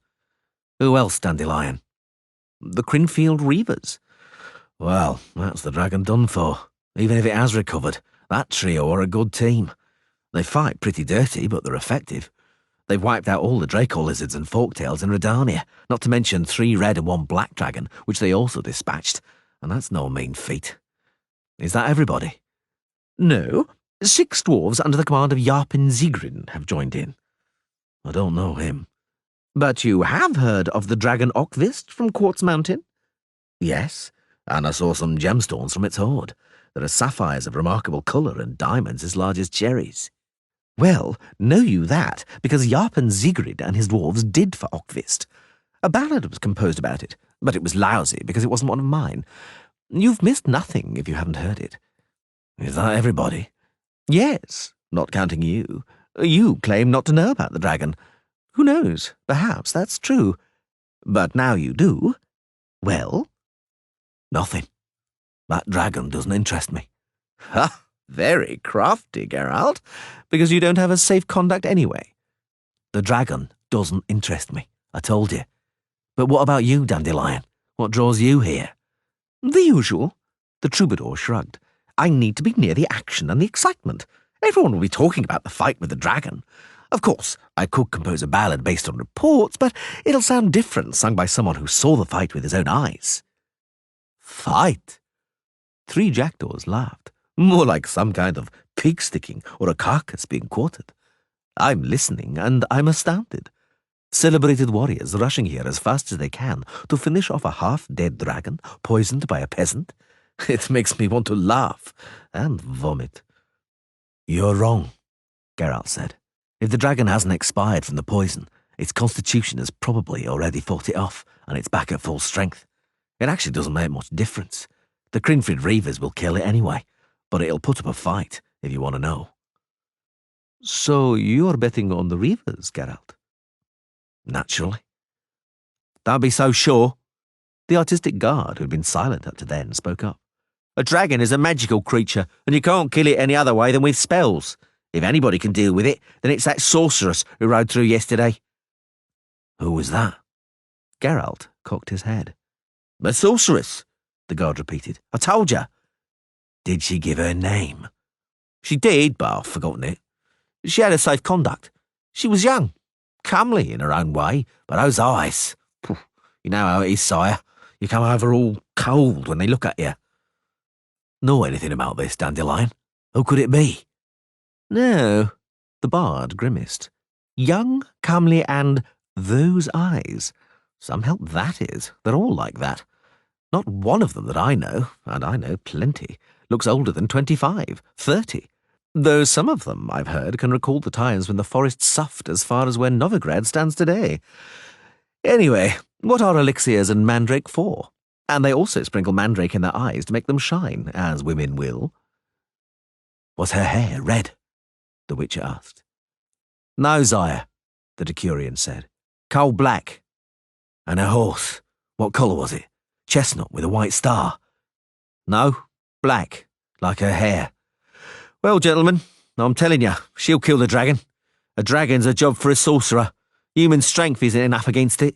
Who else, Dandelion? The Crinfield Reavers. Well, that's the dragon done for. Even if it has recovered, that trio are a good team. They fight pretty dirty, but they're effective. They've wiped out all the Draco lizards and forktails in Redania, not to mention 3 red and 1 black dragon, which they also dispatched, and that's no mean feat. Is that everybody? No, 6 dwarves under the command of Yarpin Zigrin have joined in. I don't know him. But you have heard of the dragon Okvist from Quartz Mountain? Yes, and I saw some gemstones from its hoard. There are sapphires of remarkable colour and diamonds as large as cherries. Well, know you that, because Yarpen Zigrid and his dwarves did for Okvist. A ballad was composed about it, but it was lousy because it wasn't one of mine. You've missed nothing if you haven't heard it. Is that everybody? Yes, not counting you. You claim not to know about the dragon. Who knows? Perhaps that's true. But now you do. Well? Nothing. That dragon doesn't interest me. Ha! Very crafty, Geralt, because you don't have a safe conduct anyway. The dragon doesn't interest me, I told you. But what about you, Dandelion? What draws you here? The usual. The troubadour shrugged. I need to be near the action and the excitement. Everyone will be talking about the fight with the dragon. Of course, I could compose a ballad based on reports, but it'll sound different sung by someone who saw the fight with his own eyes. Fight? 3 jackdaws laughed, more like some kind of pig sticking or a carcass being quartered. I'm listening, and I'm astounded. Celebrated warriors rushing here as fast as they can to finish off a half-dead dragon poisoned by a peasant. It makes me want to laugh and vomit. You're wrong, Geralt said. If the dragon hasn't expired from the poison, its constitution has probably already fought it off, and it's back at full strength. It actually doesn't make much difference. The Crinfrid Reavers will kill it anyway, but it'll put up a fight, if you want to know. So you're betting on the Reavers, Geralt? Naturally. Don't be so sure. The artistic guard, who'd been silent up to then, spoke up. A dragon is a magical creature, and you can't kill it any other way than with spells. If anybody can deal with it, then it's that sorceress who rode through yesterday. Who was that? Geralt cocked his head. The sorceress, the guard repeated. I told you. Did she give her name? She did, but I've forgotten it. She had a safe conduct. She was young, comely in her own way, but those eyes. You know how it is, sire. You come over all cold when they look at you. Know anything about this, Dandelion? Who could it be? No, the bard grimaced. Young, comely, and those eyes. Some help that is. They're all like that. Not one of them that I know, and I know plenty, looks older than 25, 30. Though some of them, I've heard, can recall the times when the forest soughed as far as where Novigrad stands today. Anyway, what are elixirs and mandrake for? And they also sprinkle mandrake in their eyes to make them shine, as women will. Was her hair red? The Witcher asked. No, sire, the Decurion said. Coal black. And her horse, what colour was it? Chestnut with a white star. No, black, like her hair. Well, gentlemen, I'm telling you, she'll kill the dragon. A dragon's a job for a sorcerer. Human strength isn't enough against it.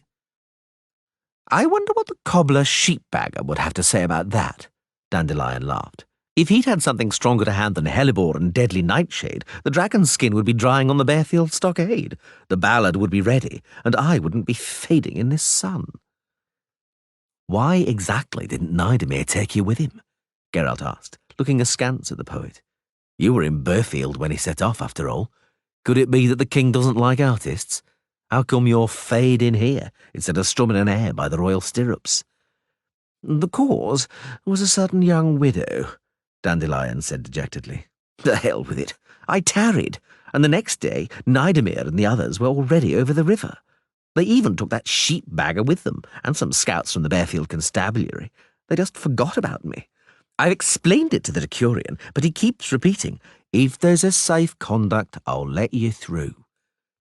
I wonder what the cobbler sheepbagger would have to say about that, Dandelion laughed. If he'd had something stronger to hand than hellebore and deadly nightshade, the dragon's skin would be drying on the Bearfield stockade, the ballad would be ready, and I wouldn't be fading in this sun. Why exactly didn't Nidemir take you with him? Geralt asked, looking askance at the poet. You were in Bearfield when he set off, after all. Could it be that the king doesn't like artists? How come you're fading here instead of strumming an air by the royal stirrups? The cause was a certain young widow, Dandelion said dejectedly. The hell with it. I tarried, and the next day Nidemir and the others were already over the river. They even took that sheep-bagger with them, and some scouts from the Bearfield Constabulary. They just forgot about me. I've explained it to the Decurion, but he keeps repeating, if there's a safe conduct, I'll let you through,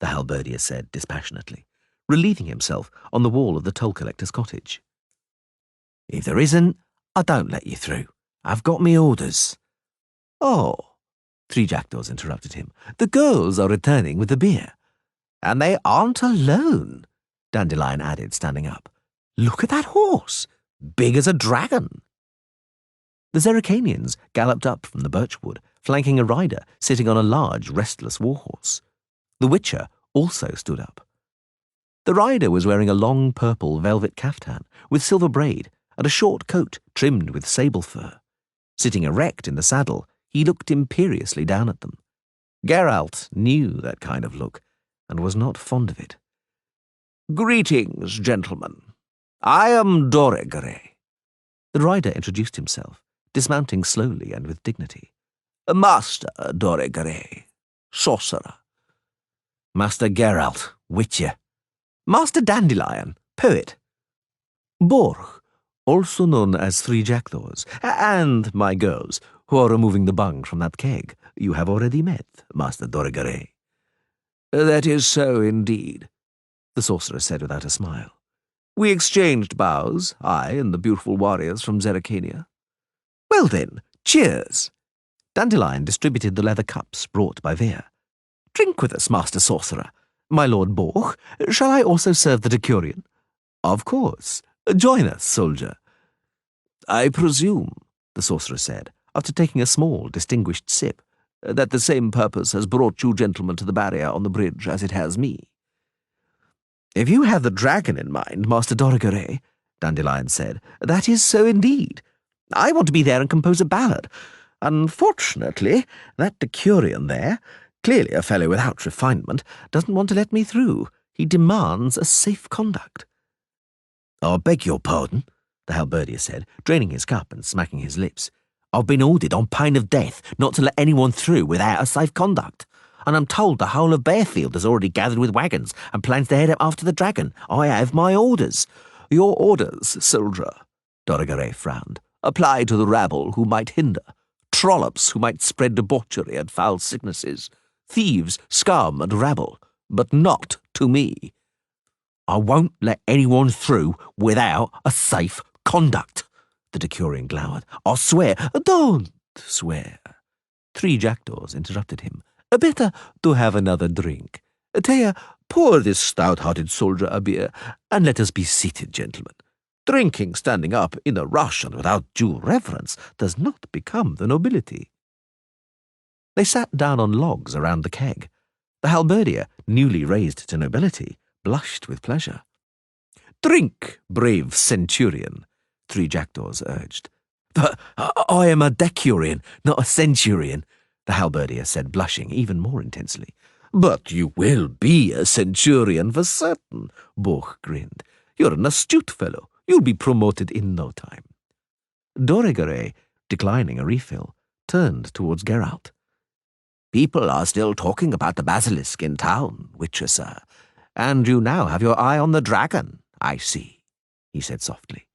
the halberdier said dispassionately, relieving himself on the wall of the toll-collector's cottage. If there isn't, I don't let you through. I've got me orders. Oh, 3 jackdaws interrupted him. The girls are returning with the beer. And they aren't alone, Dandelion added, standing up. Look at that horse, big as a dragon. The Zerrikanians galloped up from the birchwood, flanking a rider sitting on a large, restless warhorse. The Witcher also stood up. The rider was wearing a long purple velvet caftan with silver braid and a short coat trimmed with sable fur. Sitting erect in the saddle, he looked imperiously down at them. Geralt knew that kind of look, and was not fond of it. Greetings, gentlemen. I am Doregre. The rider introduced himself, dismounting slowly and with dignity. Master Doregre, sorcerer. Master Geralt, Witcher. Master Dandelion, poet. Borch, also known as 3 jackdaws, and my girls, who are removing the bung from that keg. You have already met, Master Doregre. That is so indeed, the sorcerer said without a smile. We exchanged bows, I and the beautiful warriors from Zerrikania. Well then, cheers. Dandelion distributed the leather cups brought by Veer. Drink with us, Master Sorcerer. My Lord Borch, shall I also serve the Decurion? Of course. Join us, soldier. I presume, the sorcerer said, after taking a small, distinguished sip, "that the same purpose has brought you gentlemen to the barrier on the bridge as it has me." "If you have the dragon in mind, Master Dorigere," Dandelion said, "that is so indeed. I want to be there and compose a ballad. Unfortunately, that Decurion there, clearly a fellow without refinement, doesn't want to let me through. He demands a safe conduct." "I beg your pardon," the halberdier said, draining his cup and smacking his lips. "I've been ordered on pain of death not to let anyone through without a safe conduct. And I'm told the whole of Bearfield has already gathered with wagons and plans to head up after the dragon. I have my orders." "Your orders, soldier," Dorigere frowned, "apply to the rabble who might hinder, trollops who might spread debauchery and foul sicknesses, thieves, scum, and rabble, but not to me." "I won't let anyone through without a safe conduct," the Decurion glowered. "I swear—" "Don't swear," 3 jackdaws interrupted him. "Better to have another drink. Thea, pour this stout-hearted soldier a beer, and let us be seated, gentlemen. Drinking standing up in a rush and without due reverence does not become the nobility." They sat down on logs around the keg. The halberdier, newly raised to nobility, blushed with pleasure. "Drink, brave centurion," 3 jackdaws urged. "But I am a decurion, not a centurion," the halberdier said, blushing even more intensely. "But you will be a centurion for certain," Borch grinned. "You're an astute fellow. You'll be promoted in no time." Dorigere, declining a refill, turned towards Geralt. "People are still talking about the basilisk in town, Witcher, sir. And you now have your eye on the dragon, I see," he said softly.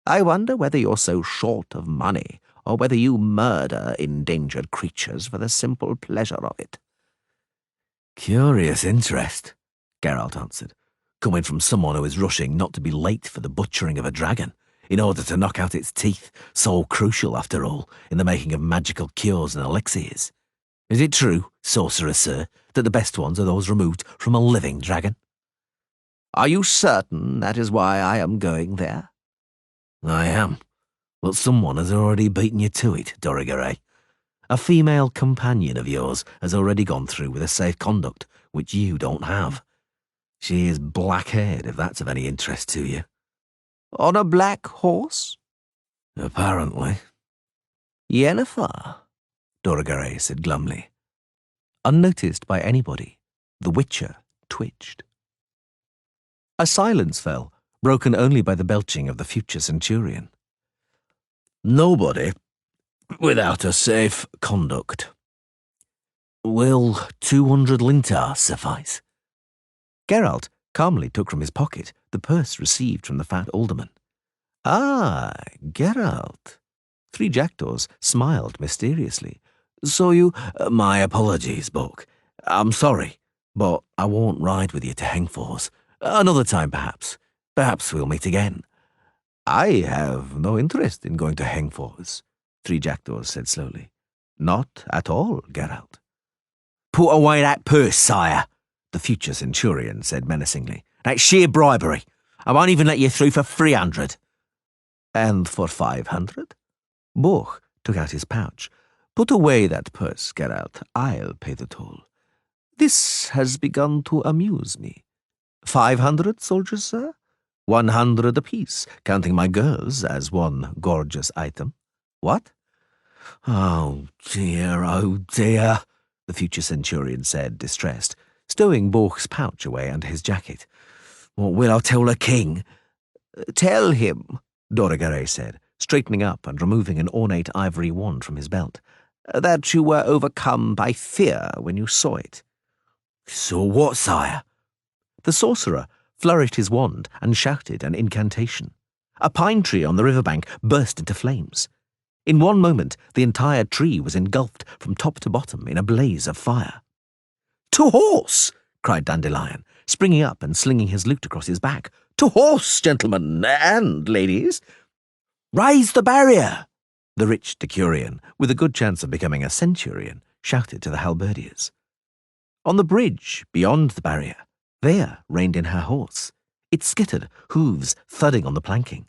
"I wonder whether you're so short of money, or whether you murder endangered creatures for the simple pleasure of it." "Curious interest," Geralt answered, "coming from someone who is rushing not to be late for the butchering of a dragon, in order to knock out its teeth, so crucial, after all, in the making of magical cures and elixirs. Is it true, sorcerer sir, that the best ones are those removed from a living dragon?" "Are you certain that is why I am going there?" "I am. But someone has already beaten you to it, Dorigere. A female companion of yours has already gone through with a safe conduct, which you don't have. She is black-haired, if that's of any interest to you." "On a black horse?" "Apparently." "Yennefer," Dorigere said glumly. Unnoticed by anybody, the Witcher twitched. A silence fell, broken only by the belching of the future centurion. "Nobody without a safe conduct. Will 200 lintar suffice?" Geralt calmly took from his pocket the purse received from the fat alderman. "Ah, Geralt." 3 jackdaws smiled mysteriously. "So you—" "My apologies, Buck. I'm sorry, but I won't ride with you to Hengfors. Another time, perhaps. Perhaps we'll meet again." "I have no interest in going to Hengfors," 3 jackdaws said slowly. "Not at all, Geralt." "Put away that purse, sire," the future centurion said menacingly. "That's sheer bribery. I won't even let you through for 300. "And for 500? Borch took out his pouch. "Put away that purse, Geralt. I'll pay the toll. This has begun to amuse me. 500 soldiers, sir? 100 apiece, counting my girls as one gorgeous item. What?" Oh dear, the future centurion said, distressed, stowing Borch's pouch away under his jacket. "What will I tell the king?" "Tell him," Dorigere said, straightening up and removing an ornate ivory wand from his belt, "that you were overcome by fear when you saw it." "Saw what, sire?" The sorcerer flourished his wand and shouted an incantation. A pine tree on the riverbank burst into flames. In one moment, the entire tree was engulfed from top to bottom in a blaze of fire. "To horse!" cried Dandelion, springing up and slinging his lute across his back. "To horse, gentlemen and ladies! Raise the barrier!" The rich decurion, with a good chance of becoming a centurion, shouted to the halberdiers. On the bridge, beyond the barrier, Vea reined in her horse. It skittered, hooves thudding on the planking.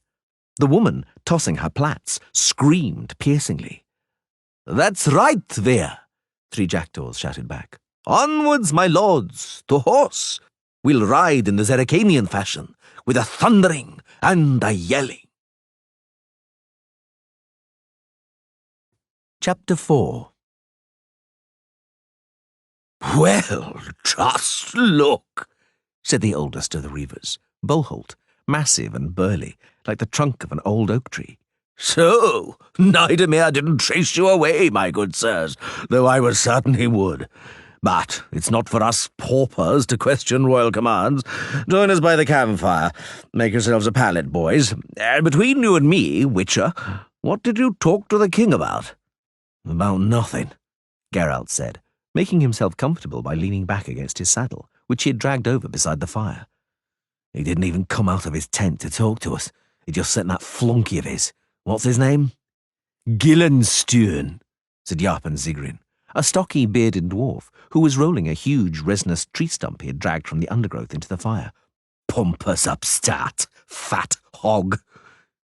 The woman, tossing her plaits, screamed piercingly. That's right there, 3 jackdaws shouted back. Onwards, my lords, to horse. We'll ride in the Zeracanian fashion, with a thundering and a yelling. Chapter 4. Well, just look, said the oldest of the reavers, Boholt, massive and burly, like the trunk of an old oak tree. So, Nidomir didn't chase you away, my good sirs, though I was certain he would. But it's not for us paupers to question royal commands. Join us by the campfire. Make yourselves a pallet, boys. And between you and me, Witcher, what did you talk to the king about? About nothing, Geralt said, making himself comfortable by leaning back against his saddle, which he had dragged over beside the fire. He didn't even come out of his tent to talk to us. He just sent that flunky of his. What's his name? Gillenstern, said Jarpen Zigrin, a stocky, bearded dwarf who was rolling a huge resinous tree stump he had dragged from the undergrowth into the fire. Pompous upstart, fat hog.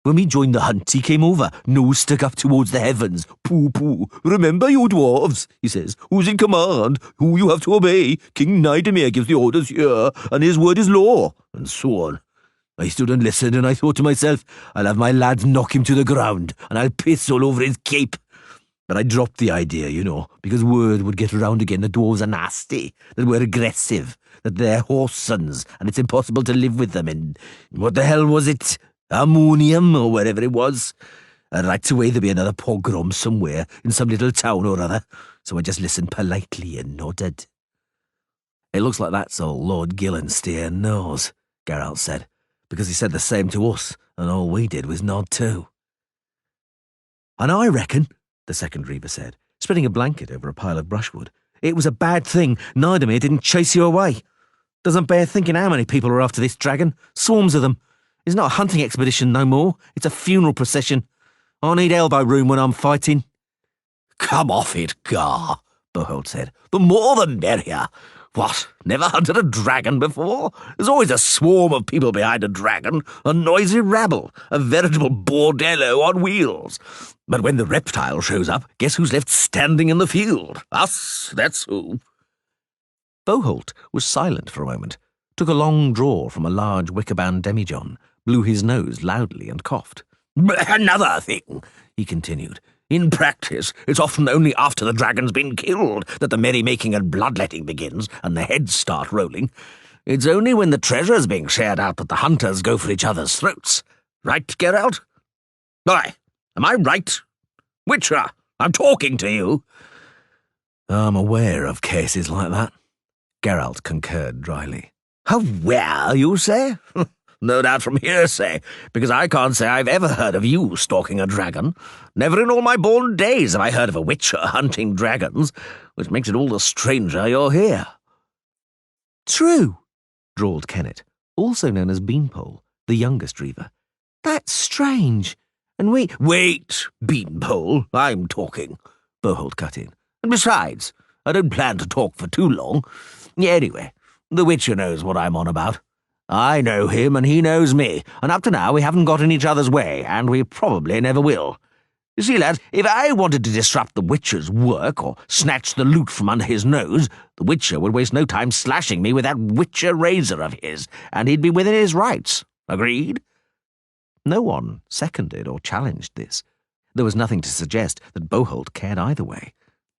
When we joined the hunt, he came over, nose stuck up towards the heavens. Pooh. Remember, you dwarves, he says. Who's in command? Who you have to obey? King Nidomir gives the orders here, and his word is law, and so on. I stood and listened, and I thought to myself, I'll have my lads knock him to the ground, and I'll piss all over his cape. But I dropped the idea, because word would get around again the dwarves are nasty, that we're aggressive, that they're horse sons, and it's impossible to live with them in, what the hell was it? Ammonium, or wherever it was. And right away there'd be another pogrom somewhere, in some little town or other, so I just listened politely and nodded. It looks like that's all Lord Gillenstern knows, Geralt said, because he said the same to us, and all we did was nod too. And I reckon, the second reaver said, spreading a blanket over a pile of brushwood, it was a bad thing Nidomir didn't chase you away. Doesn't bear thinking how many people are after this dragon. Swarms of them. It's not a hunting expedition no more. It's a funeral procession. I need elbow room when I'm fighting. Come off it, Gar, Boholt said. The more the merrier. What, never hunted a dragon before? There's always a swarm of people behind a dragon, a noisy rabble, a veritable bordello on wheels. But when the reptile shows up, guess who's left standing in the field? Us, that's who. Boholt was silent for a moment, took a long draw from a large wicker-bound demijohn, blew his nose loudly and coughed. Another thing, he continued. In practice, it's often only after the dragon's been killed that the merrymaking and bloodletting begins and the heads start rolling. It's only when the treasure's being shared out that the hunters go for each other's throats. Right, Geralt? Aye, am I right? Witcher, I'm talking to you. I'm aware of cases like that, Geralt concurred dryly. Aware, you say? No doubt from hearsay, because I can't say I've ever heard of you stalking a dragon. Never in all my born days have I heard of a witcher hunting dragons, which makes it all the stranger you're here. True, drawled Kennet, also known as Beanpole, the youngest reaver. That's strange. And Wait, Beanpole, I'm talking, Boholt cut in. And besides, I don't plan to talk for too long. Anyway, the Witcher knows what I'm on about. I know him and he knows me, and up to now we haven't got in each other's way, and we probably never will. You see, lads, if I wanted to disrupt the Witcher's work or snatch the loot from under his nose, the Witcher would waste no time slashing me with that Witcher razor of his, and he'd be within his rights. Agreed? No one seconded or challenged this. There was nothing to suggest that Boholt cared either way.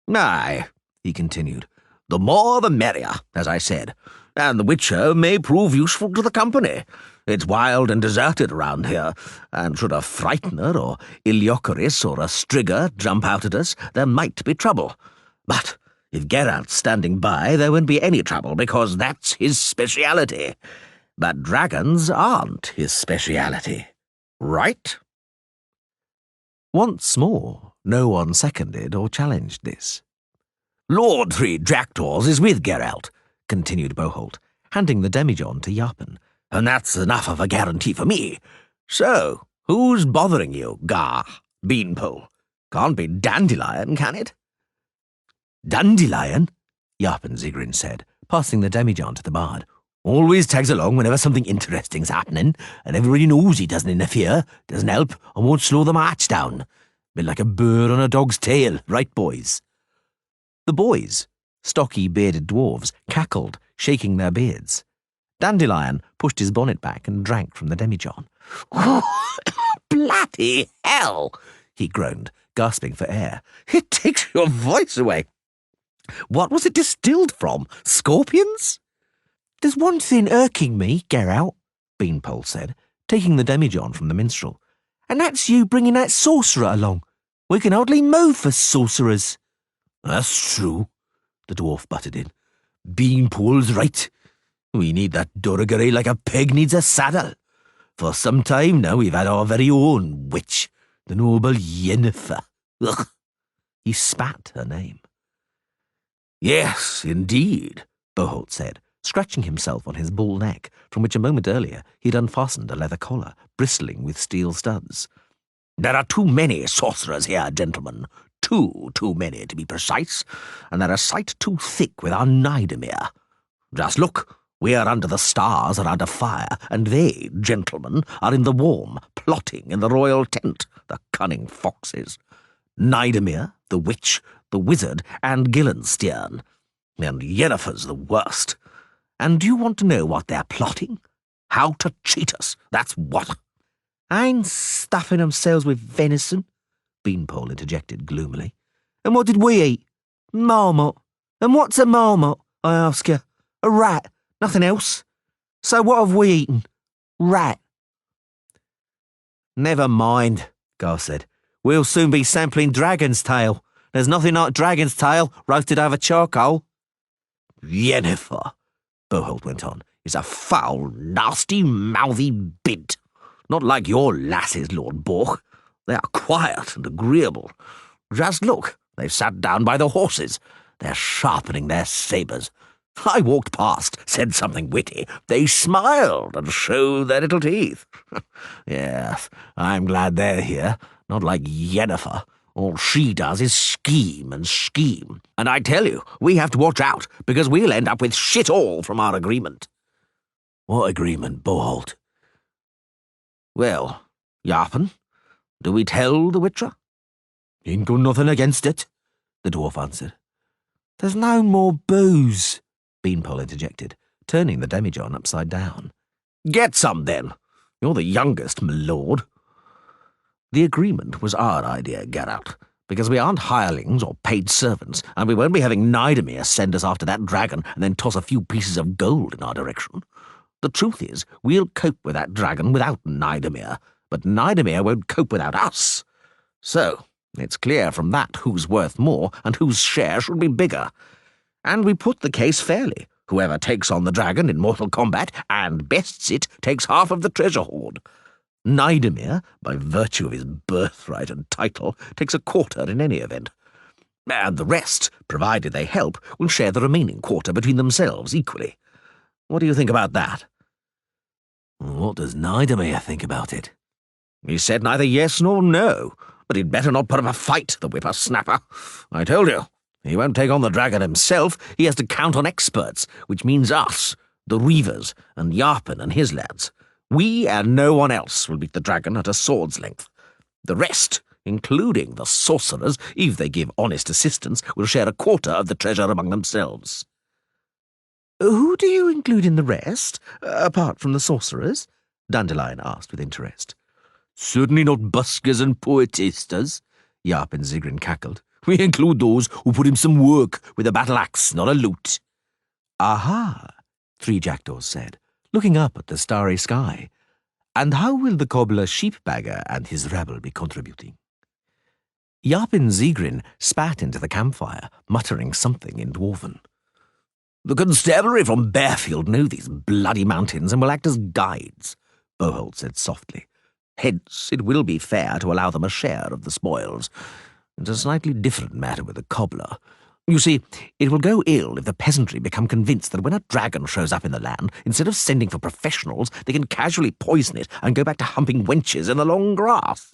Aye, he continued, the more the merrier, as I said, and the Witcher may prove useful to the company. It's wild and deserted around here, and should a Frightener or Iliocoris or a Strigger jump out at us, there might be trouble. But if Geralt's standing by, there won't be any trouble, because that's his speciality. But dragons aren't his speciality. Right? Once more, no one seconded or challenged this. Lord Three Jackdaws is with Geralt, continued Boholt, handing the demijohn to Jarpen, and that's enough of a guarantee for me. So, who's bothering you, Gar, Beanpole? Can't be Dandelion, can it? Dandelion? Jarpen Zigrin said, passing the demijohn to the bard. Always tags along whenever something interesting's happening, and everybody knows he doesn't interfere, doesn't help, and won't slow the march down. Bit like a bird on a dog's tail, right, boys? The boys, stocky bearded dwarves, cackled, shaking their beards. Dandelion pushed his bonnet back and drank from the demijohn. Oh, bloody hell, he groaned, gasping for air. It takes your voice away. What was it distilled from? Scorpions? There's one thing irking me, Geralt, Beanpole said, taking the demijohn from the minstrel, and that's you bringing that sorcerer along. We can hardly move for sorcerers. That's true, the dwarf butted in. Beanpole's right. We need that Dorogary like a pig needs a saddle. For some time now we've had our very own witch, the noble Yennefer. Ugh. He spat her name. Yes, indeed, Boholt said, scratching himself on his bull neck, from which a moment earlier he'd unfastened a leather collar, bristling with steel studs. There are too many sorcerers here, gentlemen. Too many to be precise, and they're a sight too thick with our Nidemere. Just look. We are under the stars and under fire, and they, gentlemen, are in the warm, plotting in the royal tent, the cunning foxes. Nidemere, the witch, the wizard, and Gillenstern. And Yennefer's the worst. And do you want to know what they're plotting? How to cheat us, that's what. Ain't stuffing themselves with venison, Beanpole interjected gloomily. And what did we eat? Marmot. And what's a marmot, I ask you? A rat. Nothing else. So what have we eaten? Rat. Never mind, Gar said. We'll soon be sampling dragon's tail. There's nothing like dragon's tail roasted over charcoal. Yennefer, Boholt went on, is a foul, nasty, mouthy bint. Not like your lasses, Lord Bork. They are quiet and agreeable. Just look, they've sat down by the horses. They're sharpening their sabres. I walked past, said something witty. They smiled and showed their little teeth. Yes, I'm glad they're here, not like Yennefer. All she does is scheme and scheme. And I tell you, we have to watch out, because we'll end up with shit all from our agreement. What agreement, Boholt? Well, Yarpen, do we tell the Witcher? Ain't got nothing against it, the dwarf answered. There's no more booze, Beanpole interjected, turning the demijohn upside down. Get some, then. You're the youngest, my lord. The agreement was our idea, Geralt, because we aren't hirelings or paid servants, and we won't be having Nidemere send us after that dragon and then toss a few pieces of gold in our direction. The truth is, we'll cope with that dragon without Nidemere, but Nidemere won't cope without us. So, it's clear from that who's worth more and whose share should be bigger. And we put the case fairly. Whoever takes on the dragon in mortal combat and bests it takes half of the treasure hoard. Nidemere, by virtue of his birthright and title, takes a quarter in any event. And the rest, provided they help, will share the remaining quarter between themselves equally. What do you think about that? What does Nidemere think about it? He said neither yes nor no, but he'd better not put up a fight, the whippersnapper. I told you. He won't take on the dragon himself. He has to count on experts, which means us, the Reavers, and Yarpen and his lads. We and no one else will beat the dragon at a sword's length. The rest, including the sorcerers, if they give honest assistance, will share a quarter of the treasure among themselves. Who do you include in the rest, apart from the sorcerers? Dandelion asked with interest. Certainly not buskers and poetistas, Yarp and Zigrin cackled. We include those who put in some work with a battle-axe, not a lute. Aha, Three Jackdaws said, looking up at the starry sky. And how will the cobbler Sheepbagger and his rabble be contributing? Yarpin Zigrin spat into the campfire, muttering something in Dwarven. The constabulary from Bearfield know these bloody mountains and will act as guides, Boholt said softly. Hence, it will be fair to allow them a share of the spoils. It's a slightly different matter with the cobbler. You see, it will go ill if the peasantry become convinced that when a dragon shows up in the land, instead of sending for professionals, they can casually poison it and go back to humping wenches in the long grass.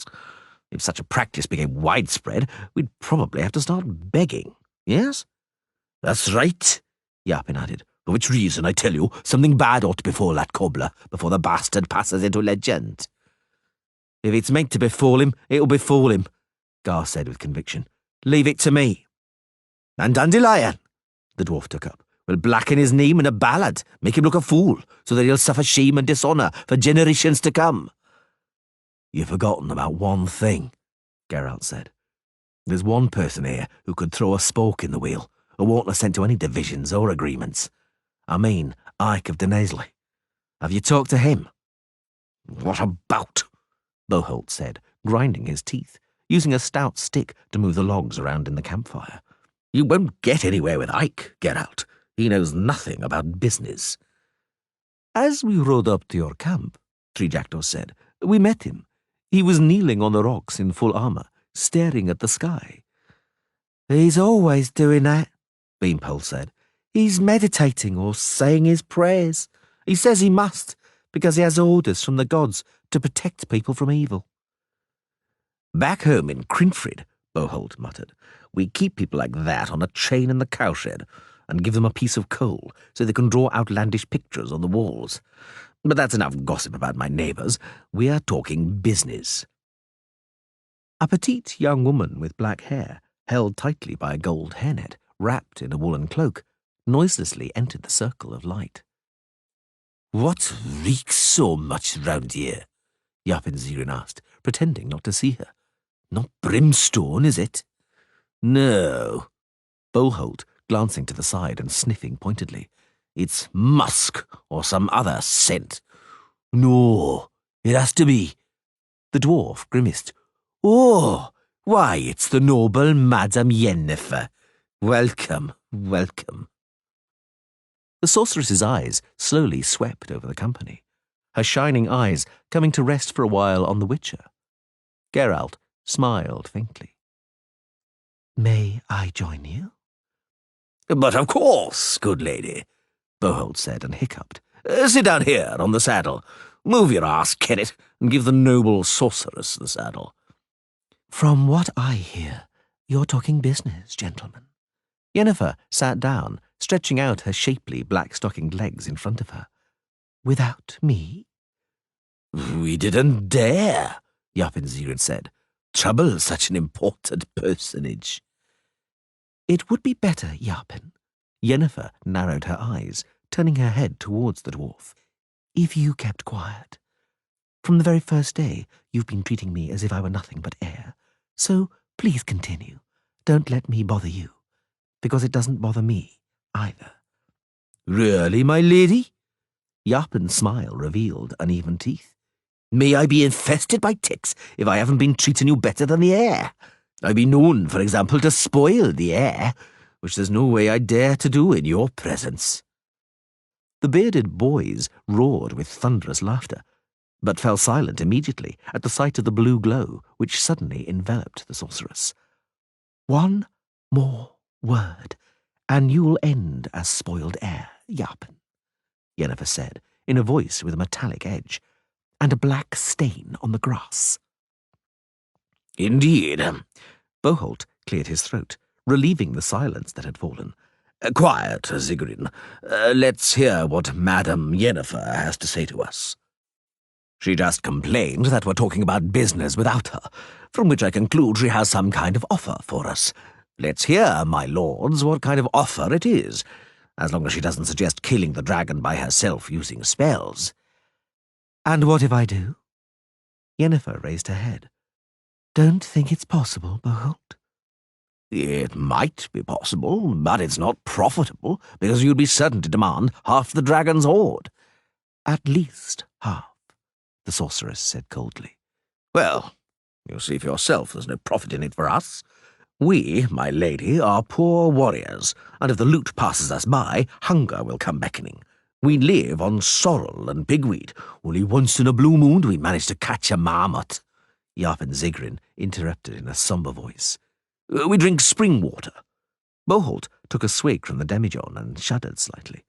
If such a practice became widespread, we'd probably have to start begging, yes? That's right, Yarpin added, for which reason, I tell you, something bad ought to befall that cobbler before the bastard passes into legend. If it's meant to befall him, it'll befall him, Gar said with conviction. Leave it to me. And Dandelion, the dwarf took up, will blacken his name in a ballad, make him look a fool, so that he'll suffer shame and dishonour for generations to come. You've forgotten about one thing, Geralt said. There's one person here who could throw a spoke in the wheel, who won't assent to any divisions or agreements. I mean, Ike of Denesley. Have you talked to him? What about? Boholt said, grinding his teeth, using a stout stick to move the logs around in the campfire. You won't get anywhere with Ike, Geralt. He knows nothing about business. As we rode up to your camp, Three Jackdaws said, we met him. He was kneeling on the rocks in full armour, staring at the sky. He's always doing that, Beanpole said. He's meditating or saying his prayers. He says he must, because he has orders from the gods to protect people from evil. Back home in Crinfrid, Boholt muttered, we keep people like that on a chain in the cowshed and give them a piece of coal so they can draw outlandish pictures on the walls. But that's enough gossip about my neighbours. We are talking business. A petite young woman with black hair, held tightly by a gold hairnet, wrapped in a woolen cloak, noiselessly entered the circle of light. What reeks so much round here? Yapinzirin asked, pretending not to see her. Not brimstone, is it? No. Boholt, glancing to the side and sniffing pointedly. It's musk or some other scent. No, it has to be. The dwarf grimaced. Oh, why, it's the noble Madame Yennefer. Welcome, welcome. The sorceress's eyes slowly swept over the company, her shining eyes coming to rest for a while on the Witcher. Geralt smiled faintly. May I join you? But of course, good lady, Boholt said and hiccuped. Sit down here on the saddle. Move your ass, Kennet, and give the noble sorceress the saddle. From what I hear, you're talking business, gentlemen. Yennefer sat down, stretching out her shapely black-stockinged legs in front of her. Without me? We didn't dare, Yapinzirin said. Trouble such an important personage. It would be better, Yapin. Yennefer narrowed her eyes, turning her head towards the dwarf. If you kept quiet. From the very first day, you've been treating me as if I were nothing but air. So please continue. Don't let me bother you, because it doesn't bother me either. Really, my lady? Yapin's smile revealed uneven teeth. May I be infested by ticks if I haven't been treating you better than the air? I've been known, for example, to spoil the air, which there's no way I dare to do in your presence. The bearded boys roared with thunderous laughter, but fell silent immediately at the sight of the blue glow which suddenly enveloped the sorceress. One more word, and you'll end as spoiled air, Yapin, Yennefer said, in a voice with a metallic edge, and a black stain on the grass. Indeed. Boholt cleared his throat, relieving the silence that had fallen. Quiet, Zigrin. Let's hear what Madame Yennefer has to say to us. She just complained that we're talking about business without her, from which I conclude she has some kind of offer for us. Let's hear, my lords, what kind of offer it is, as long as she doesn't suggest killing the dragon by herself using spells. And what if I do? Yennefer raised her head. Don't think it's possible, Boholt. It might be possible, but it's not profitable, because you'd be certain to demand half the dragon's hoard. At least half, the sorceress said coldly. Well, you see for yourself there's no profit in it for us. We, my lady, are poor warriors, and if the loot passes us by, hunger will come beckoning. We live on sorrel and pigweed. Only once in a blue moon do we manage to catch a marmot. Yapinzigrin interrupted in a sombre voice. We drink spring water. Boholt took a swig from the demijohn and shuddered slightly.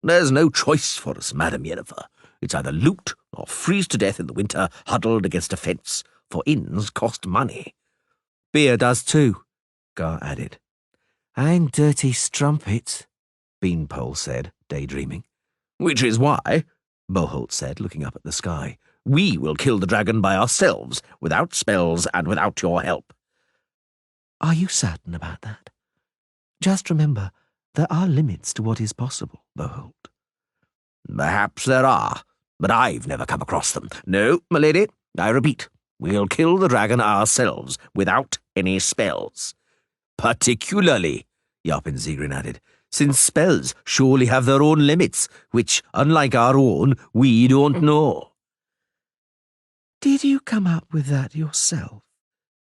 There's no choice for us, Madame Yennefer. It's either loot or freeze to death in the winter huddled against a fence, for inns cost money. Beer does too, Gar added. And dirty strumpets, Beanpole said, daydreaming. Which is why, Boholt said, looking up at the sky, we will kill the dragon by ourselves, without spells and without your help. Are you certain about that? Just remember, there are limits to what is possible, Boholt. Perhaps there are, but I've never come across them. No, my lady, I repeat, we'll kill the dragon ourselves without any spells. Particularly, Yapin Zigrin added, since spells surely have their own limits, which, unlike our own, we don't know. Did you come up with that yourself?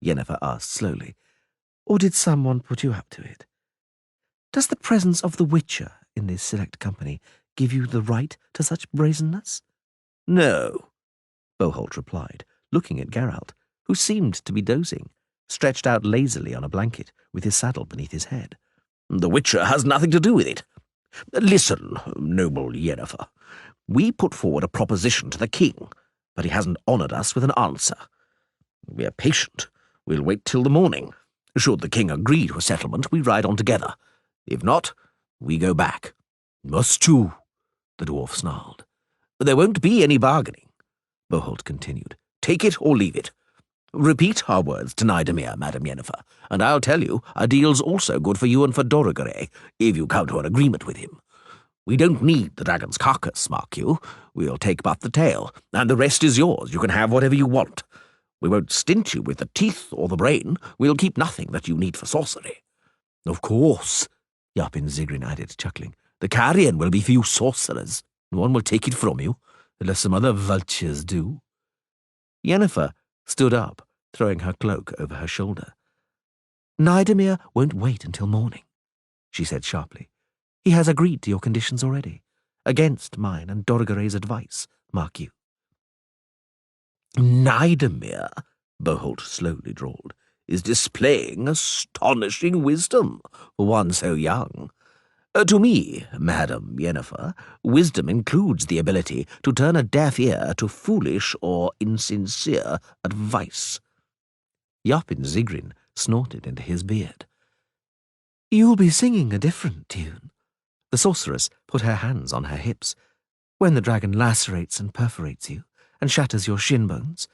Yennefer asked slowly. Or did someone put you up to it? Does the presence of the Witcher in this select company give you the right to such brazenness? No, Boholt replied, looking at Geralt, who seemed to be dozing, stretched out lazily on a blanket with his saddle beneath his head. The Witcher has nothing to do with it. Listen, noble Yennefer, we put forward a proposition to the king, but he hasn't honoured us with an answer. We're patient. We'll wait till the morning. Should the king agree to a settlement, we ride on together. If not, we go back. Must you? The dwarf snarled. There won't be any bargaining, Boholt continued. Take it or leave it. Repeat our words to Nidomir, Madam Yennefer, and I'll tell you a deal's also good for you and for Dorogere, if you come to an agreement with him. We don't need the dragon's carcass, mark you. We'll take but the tail, and the rest is yours. You can have whatever you want. We won't stint you with the teeth or the brain. We'll keep nothing that you need for sorcery. Of course, Yapin Zigrin added, chuckling. The carrion will be for you sorcerers. No one will take it from you, unless some other vultures do. Yennefer stood up, throwing her cloak over her shoulder. Nidomir won't wait until morning, she said sharply. He has agreed to your conditions already, against mine and Dorogere's advice, mark you. Nidomir, Boholt slowly drawled, is displaying astonishing wisdom for one so young. To me, Madam Yennefer, wisdom includes the ability to turn a deaf ear to foolish or insincere advice. Yapin Zigrin snorted into his beard. You'll be singing a different tune. The sorceress put her hands on her hips. When the dragon lacerates and perforates you and shatters your shin bones,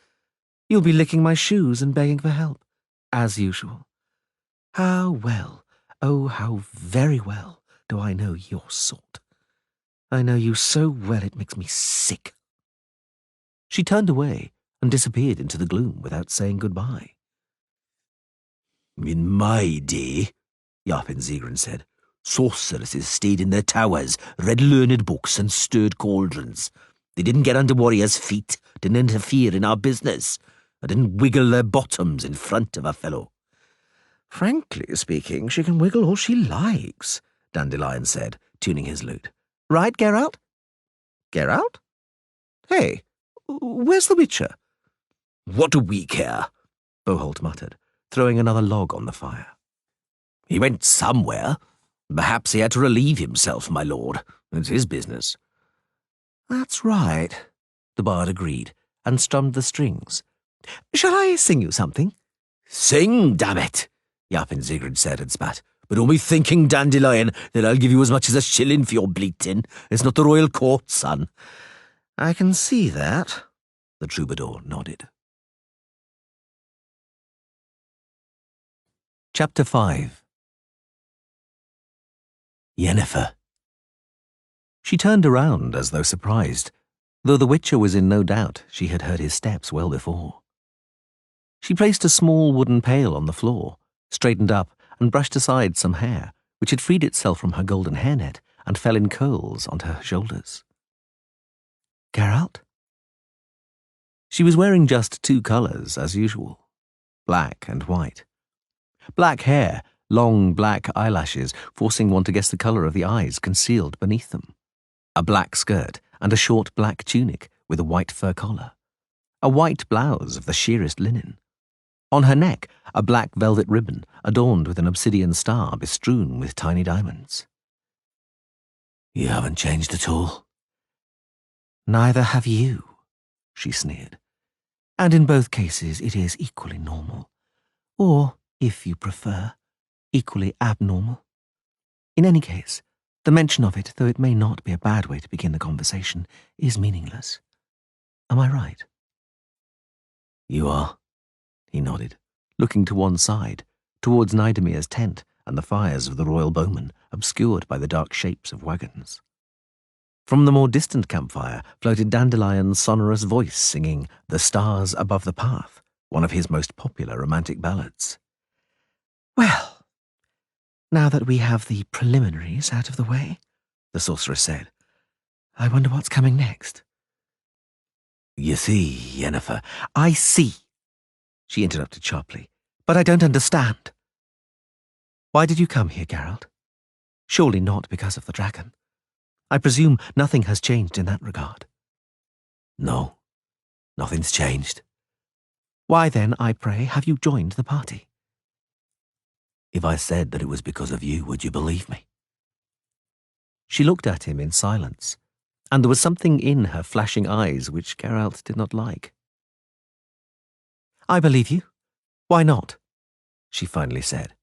you'll be licking my shoes and begging for help, as usual. How well, oh, how very well, do I know your sort. I know you so well it makes me sick. She turned away and disappeared into the gloom without saying goodbye. In my day, Yapin Zigrin said, sorceresses stayed in their towers, read learned books and stirred cauldrons. They didn't get under warriors' feet, didn't interfere in our business, and didn't wiggle their bottoms in front of a fellow. Frankly speaking, she can wiggle all she likes, Dandelion said, tuning his lute. Right, Geralt? Geralt? Hey, where's the Witcher? What do we care? Boholt muttered, throwing another log on the fire. He went somewhere. Perhaps he had to relieve himself, my lord. It's his business. That's right, the bard agreed, and strummed the strings. Shall I sing you something? Sing, damn it, Yapin Zigrin said and spat. But don't be thinking, Dandelion, that I'll give you as much as a shilling for your bleating. It's not the royal court, son. I can see that, the troubadour nodded. Chapter 5. Yennefer. She turned around as though surprised, though the Witcher was in no doubt she had heard his steps well before. She placed a small wooden pail on the floor, straightened up and brushed aside some hair, which had freed itself from her golden hairnet and fell in curls onto her shoulders. Geralt? She was wearing just two colours, as usual, black and white. Black hair, long black eyelashes forcing one to guess the colour of the eyes concealed beneath them. A black skirt and a short black tunic with a white fur collar. A white blouse of the sheerest linen. On her neck, a black velvet ribbon adorned with an obsidian star bestrewn with tiny diamonds. You haven't changed at all. Neither have you, she sneered. And in both cases it is equally normal. Or, if you prefer, equally abnormal. In any case, the mention of it, though it may not be a bad way to begin the conversation, is meaningless. Am I right? You are, he nodded, looking to one side, towards Nidemir's tent and the fires of the royal bowmen, obscured by the dark shapes of wagons. From the more distant campfire floated Dandelion's sonorous voice singing "The Stars Above the Path," one of his most popular romantic ballads. "Well, now that we have the preliminaries out of the way," the sorceress said, "I wonder what's coming next." "You see, Yennefer—" "I see," she interrupted sharply, "but I don't understand. Why did you come here, Geralt? Surely not because of the dragon. I presume nothing has changed in that regard." "No, nothing's changed." "Why then, I pray, have you joined the party?" "If I said that it was because of you, would you believe me?" She looked at him in silence, and there was something in her flashing eyes which Geralt did not like. "I believe you. Why not?" she finally said.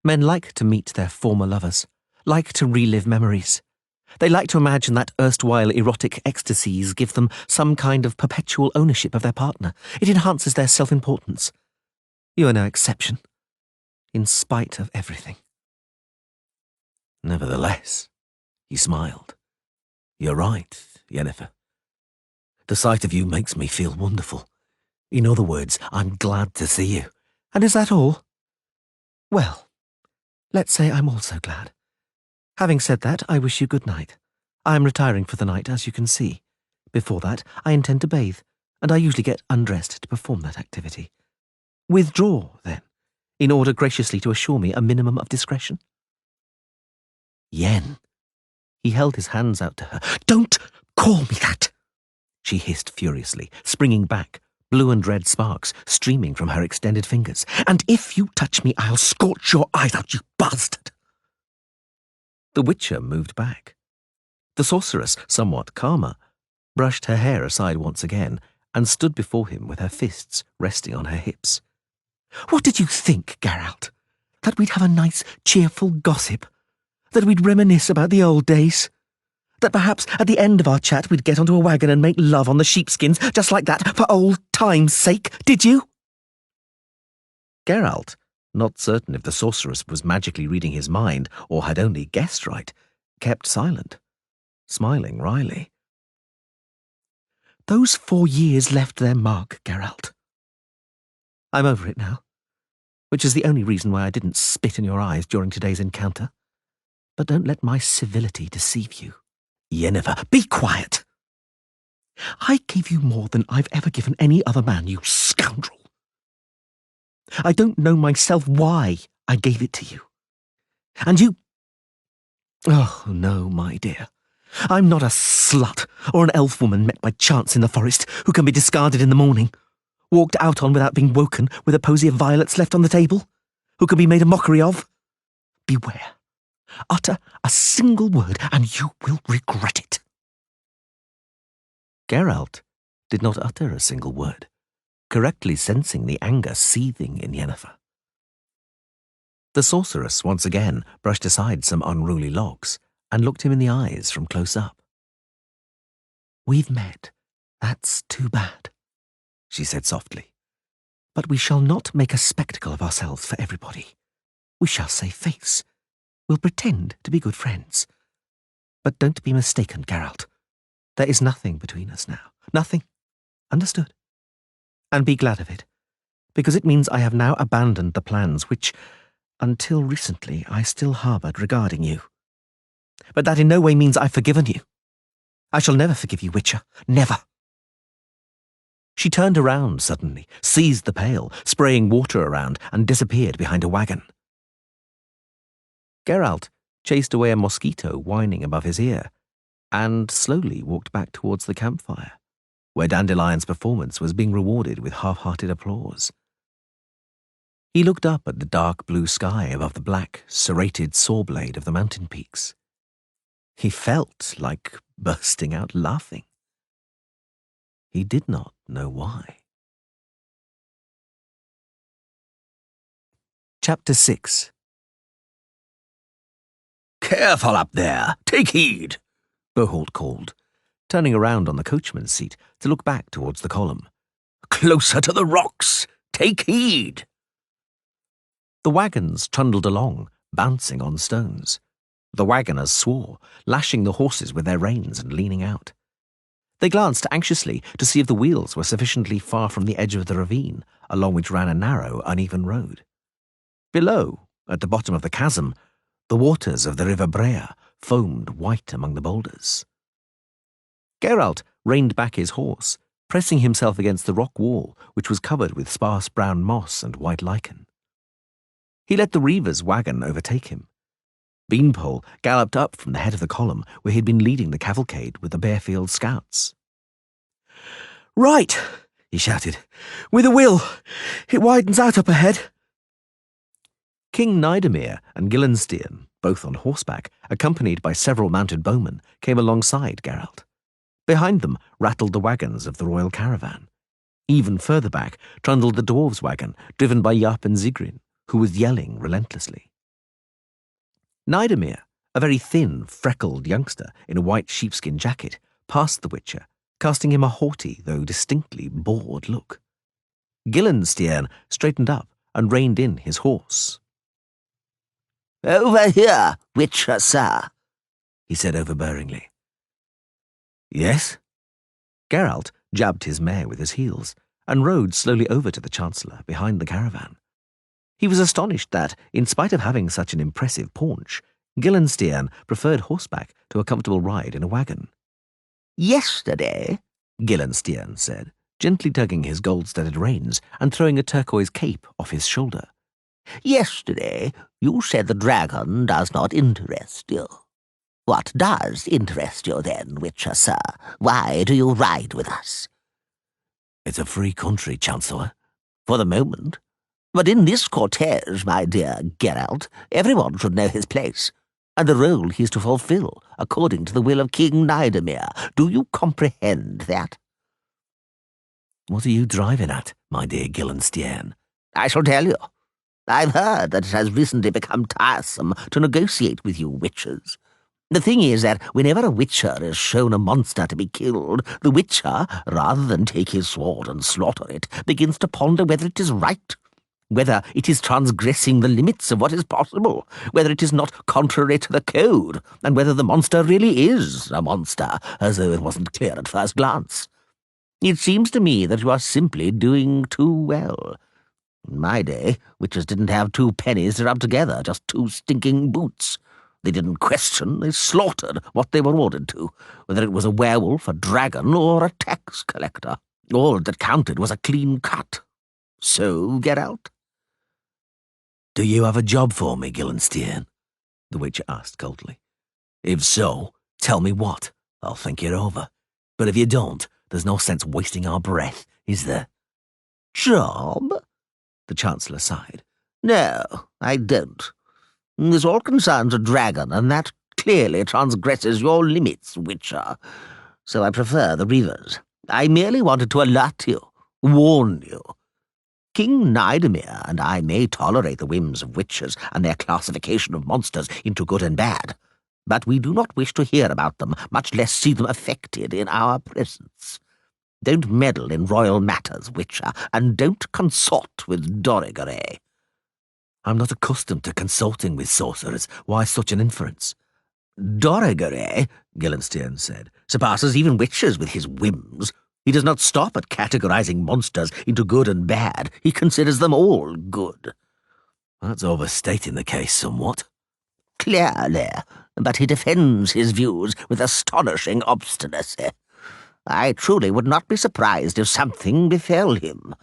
"Men like to meet their former lovers, like to relive memories. They like to imagine that erstwhile erotic ecstasies give them some kind of perpetual ownership of their partner. It enhances their self-importance. You are no exception, in spite of everything." "Nevertheless," he smiled, "you're right, Yennefer. The sight of you makes me feel wonderful. In other words, I'm glad to see you." "And is that all? Well, let's say I'm also glad. Having said that, I wish you good night. I am retiring for the night, as you can see. Before that, I intend to bathe, and I usually get undressed to perform that activity. Withdraw, then, in order graciously to assure me a minimum of discretion." "Yen." He held his hands out to her. "Don't call me that!" she hissed furiously, springing back, blue and red sparks streaming from her extended fingers. "And if you touch me, I'll scorch your eyes out, you bastard!" The Witcher moved back. The sorceress, somewhat calmer, brushed her hair aside once again and stood before him with her fists resting on her hips. "What did you think, Geralt? That we'd have a nice, cheerful gossip? That we'd reminisce about the old days? That perhaps at the end of our chat we'd get onto a wagon and make love on the sheepskins, just like that, for old time's sake, did you?" Geralt, not certain if the sorceress was magically reading his mind or had only guessed right, kept silent, smiling wryly. "Those 4 years left their mark, Geralt. I'm over it now, which is the only reason why I didn't spit in your eyes during today's encounter. But don't let my civility deceive you." "Yennefer, be quiet! I gave you more than I've ever given any other man, you scoundrel. I don't know myself why I gave it to you. And you... Oh, no, my dear. I'm not a slut or an elf woman met by chance in the forest who can be discarded in the morning, walked out on without being woken with a posy of violets left on the table, who can be made a mockery of. Beware. Utter a single word and you will regret it." Geralt did not utter a single word, correctly sensing the anger seething in Yennefer. The sorceress once again brushed aside some unruly locks and looked him in the eyes from close up. "We've met. That's too bad," she said softly. "But we shall not make a spectacle of ourselves for everybody. We shall save face. We'll pretend to be good friends. But don't be mistaken, Geralt. There is nothing between us now. Nothing. Understood? And be glad of it, because it means I have now abandoned the plans which, until recently, I still harboured regarding you. But that in no way means I've forgiven you. I shall never forgive you, Witcher. Never." She turned around suddenly, seized the pail, spraying water around, and disappeared behind a wagon. Geralt chased away a mosquito whining above his ear, and slowly walked back towards the campfire, where Dandelion's performance was being rewarded with half-hearted applause. He looked up at the dark blue sky above the black, serrated saw blade of the mountain peaks. He felt like bursting out laughing. He did not know why. Chapter 6. "Careful up there! Take heed!" Berholt called, turning around on the coachman's seat to look back towards the column. "Closer to the rocks! Take heed!" The wagons trundled along, bouncing on stones. The wagoners swore, lashing the horses with their reins and leaning out. They glanced anxiously to see if the wheels were sufficiently far from the edge of the ravine, along which ran a narrow, uneven road. Below, at the bottom of the chasm, the waters of the River Brea foamed white among the boulders. Geralt reined back his horse, pressing himself against the rock wall, which was covered with sparse brown moss and white lichen. He let the Reaver's wagon overtake him. Beanpole galloped up from the head of the column where he'd been leading the cavalcade with the Bearfield scouts. "Right," he shouted. "With a will! It widens out up ahead." King Nidemir and Gillenstein, both on horseback, accompanied by several mounted bowmen, came alongside Geralt. Behind them rattled the wagons of the royal caravan. Even further back trundled the dwarves' wagon, driven by Japp and Zigrin, who was yelling relentlessly. Nidemir, a very thin, freckled youngster in a white sheepskin jacket, passed the Witcher, casting him a haughty, though distinctly bored look. Gillenstein straightened up and reined in his horse. "Over here, Witcher, sir," he said overbearingly. "Yes?" Geralt jabbed his mare with his heels and rode slowly over to the Chancellor behind the caravan. He was astonished that, in spite of having such an impressive paunch, Gillenstein preferred horseback to a comfortable ride in a wagon. "Yesterday," Gillenstein said, gently tugging his gold-studded reins and throwing a turquoise cape off his shoulder. "Yesterday you said the dragon does not interest you. What does interest you then, Witcher, sir? Why do you ride with us?" "It's a free country, Chancellor." "For the moment. But in this cortege, my dear Geralt, everyone should know his place, and the role he's to fulfill, according to the will of King Nidemir. Do you comprehend that?" "What are you driving at, my dear Gillenstein?" "I shall tell you. I've heard that it has recently become tiresome to negotiate with you witchers. The thing is that whenever a witcher is shown a monster to be killed, the witcher, rather than take his sword and slaughter it, begins to ponder whether it is right, whether it is transgressing the limits of what is possible, whether it is not contrary to the code, and whether the monster really is a monster, as though it wasn't clear at first glance. It seems to me that you are simply doing too well. In my day, witches didn't have 2 pennies to rub together, just 2 stinking boots. They didn't question, they slaughtered what they were ordered to, whether it was a werewolf, a dragon, or a tax collector. All that counted was a clean cut. So, Geralt?" "Do you have a job for me, Gillenstein?" the Witcher asked coldly. "If so, tell me what. I'll think it over. But if you don't, there's no sense wasting our breath, is there?" "Job?" the Chancellor sighed. "No, I don't. This all concerns a dragon, and that clearly transgresses your limits, Witcher. So I prefer the Reavers. I merely wanted to alert you, warn you. King Nidemir and I may tolerate the whims of witches and their classification of monsters into good and bad, but we do not wish to hear about them, much less see them affected in our presence. Don't meddle in royal matters, Witcher, and don't consort with Dorigere." "I'm not accustomed to consulting with sorcerers. Why such an inference?" "Dorigere," Gillenstein said, "surpasses even witches with his whims. He does not stop at categorizing monsters into good and bad. He considers them all good." "That's overstating the case somewhat." "Clearly, but he defends his views with astonishing obstinacy. I truly would not be surprised if something befell him.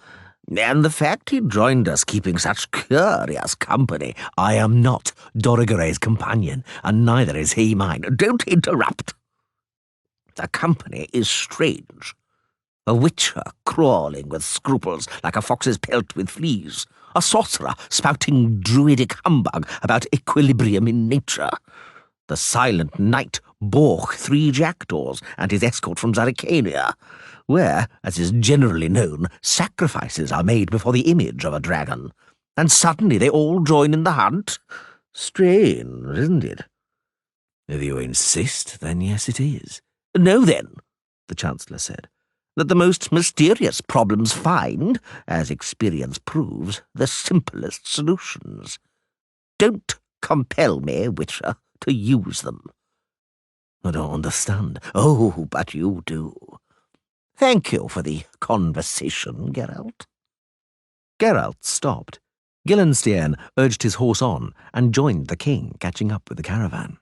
And the fact he joined us keeping such curious company—" "I am not Dorigere's companion, and neither is he mine." "Don't interrupt. The company is strange. A witcher crawling with scruples like a fox's pelt with fleas. A sorcerer spouting druidic humbug about equilibrium in nature. The silent knight balk 3 jackdaws and his escort from Zaricania, where, as is generally known, sacrifices are made before the image of a dragon. And suddenly they all join in the hunt. Strange, isn't it?" "If you insist, then yes, it is." "No, then," the Chancellor said. that the most mysterious problems find, as experience proves, the simplest solutions. Don't compel me, Witcher, to use them. I don't understand. Oh, but you do. Thank you for the conversation, Geralt. Geralt stopped. Gillenstiern urged his horse on and joined the king, catching up with the caravan.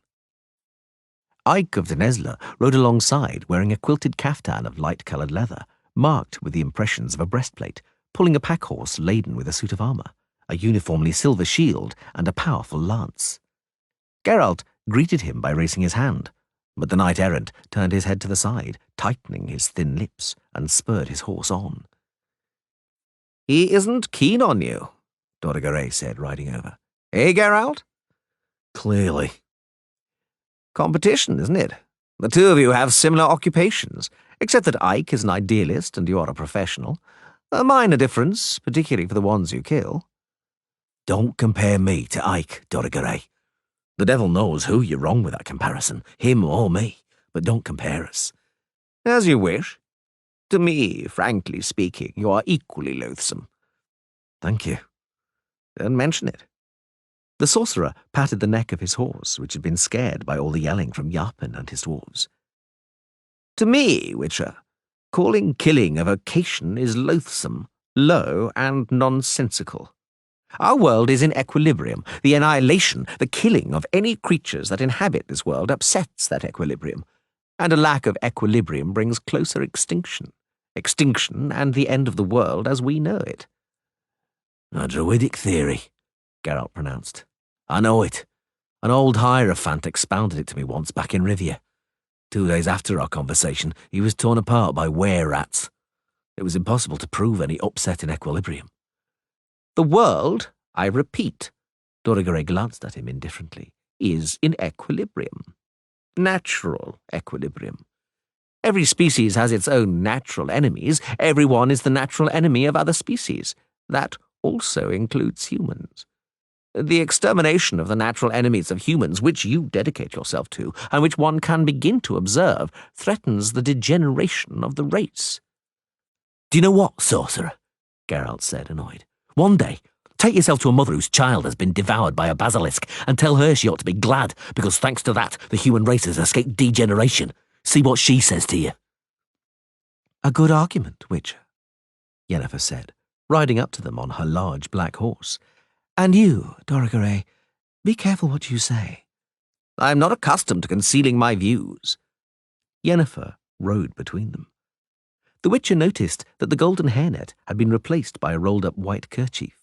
Ike of Denesla rode alongside, wearing a quilted caftan of light-coloured leather, marked with the impressions of a breastplate, pulling a pack-horse laden with a suit of armour, a uniformly silver shield, and a powerful lance. Geralt greeted him by raising his hand, but the knight-errant turned his head to the side, tightening his thin lips, and spurred his horse on. He isn't keen on you, Dorogare said, riding over. Eh, Geralt? Clearly. Competition, isn't it? The two of you have similar occupations, except that Ike is an idealist and you are a professional. A minor difference, particularly for the ones you kill. Don't compare me to Ike, Dorogare. The devil knows who you're wrong with that comparison, him or me, but don't compare us. As you wish. To me, frankly speaking, you are equally loathsome. Thank you. Don't mention it. The sorcerer patted the neck of his horse, which had been scared by all the yelling from Yarpen and his dwarves. To me, Witcher, calling killing a vocation is loathsome, low, and nonsensical. Our world is in equilibrium. The annihilation, the killing of any creatures that inhabit this world upsets that equilibrium, and a lack of equilibrium brings closer extinction. Extinction and the end of the world as we know it. A druidic theory, Geralt pronounced. I know it. An old hierophant expounded it to me once back in Rivia. 2 days after our conversation, he was torn apart by were-rats. It was impossible to prove any upset in equilibrium. The world, I repeat, Dorogare glanced at him indifferently, is in equilibrium. Natural equilibrium. Every species has its own natural enemies. Everyone is the natural enemy of other species. That also includes humans. The extermination of the natural enemies of humans, which you dedicate yourself to, and which one can begin to observe, threatens the degeneration of the race. Do you know what, sorcerer? Geralt said, annoyed. One day, take yourself to a mother whose child has been devoured by a basilisk and tell her she ought to be glad because thanks to that, the human race has escaped degeneration. See what she says to you. A good argument, Witcher, Yennefer said, riding up to them on her large black horse. And you, Dorogare, be careful what you say. I am not accustomed to concealing my views. Yennefer rode between them. The Witcher noticed that the golden hairnet had been replaced by a rolled-up white kerchief.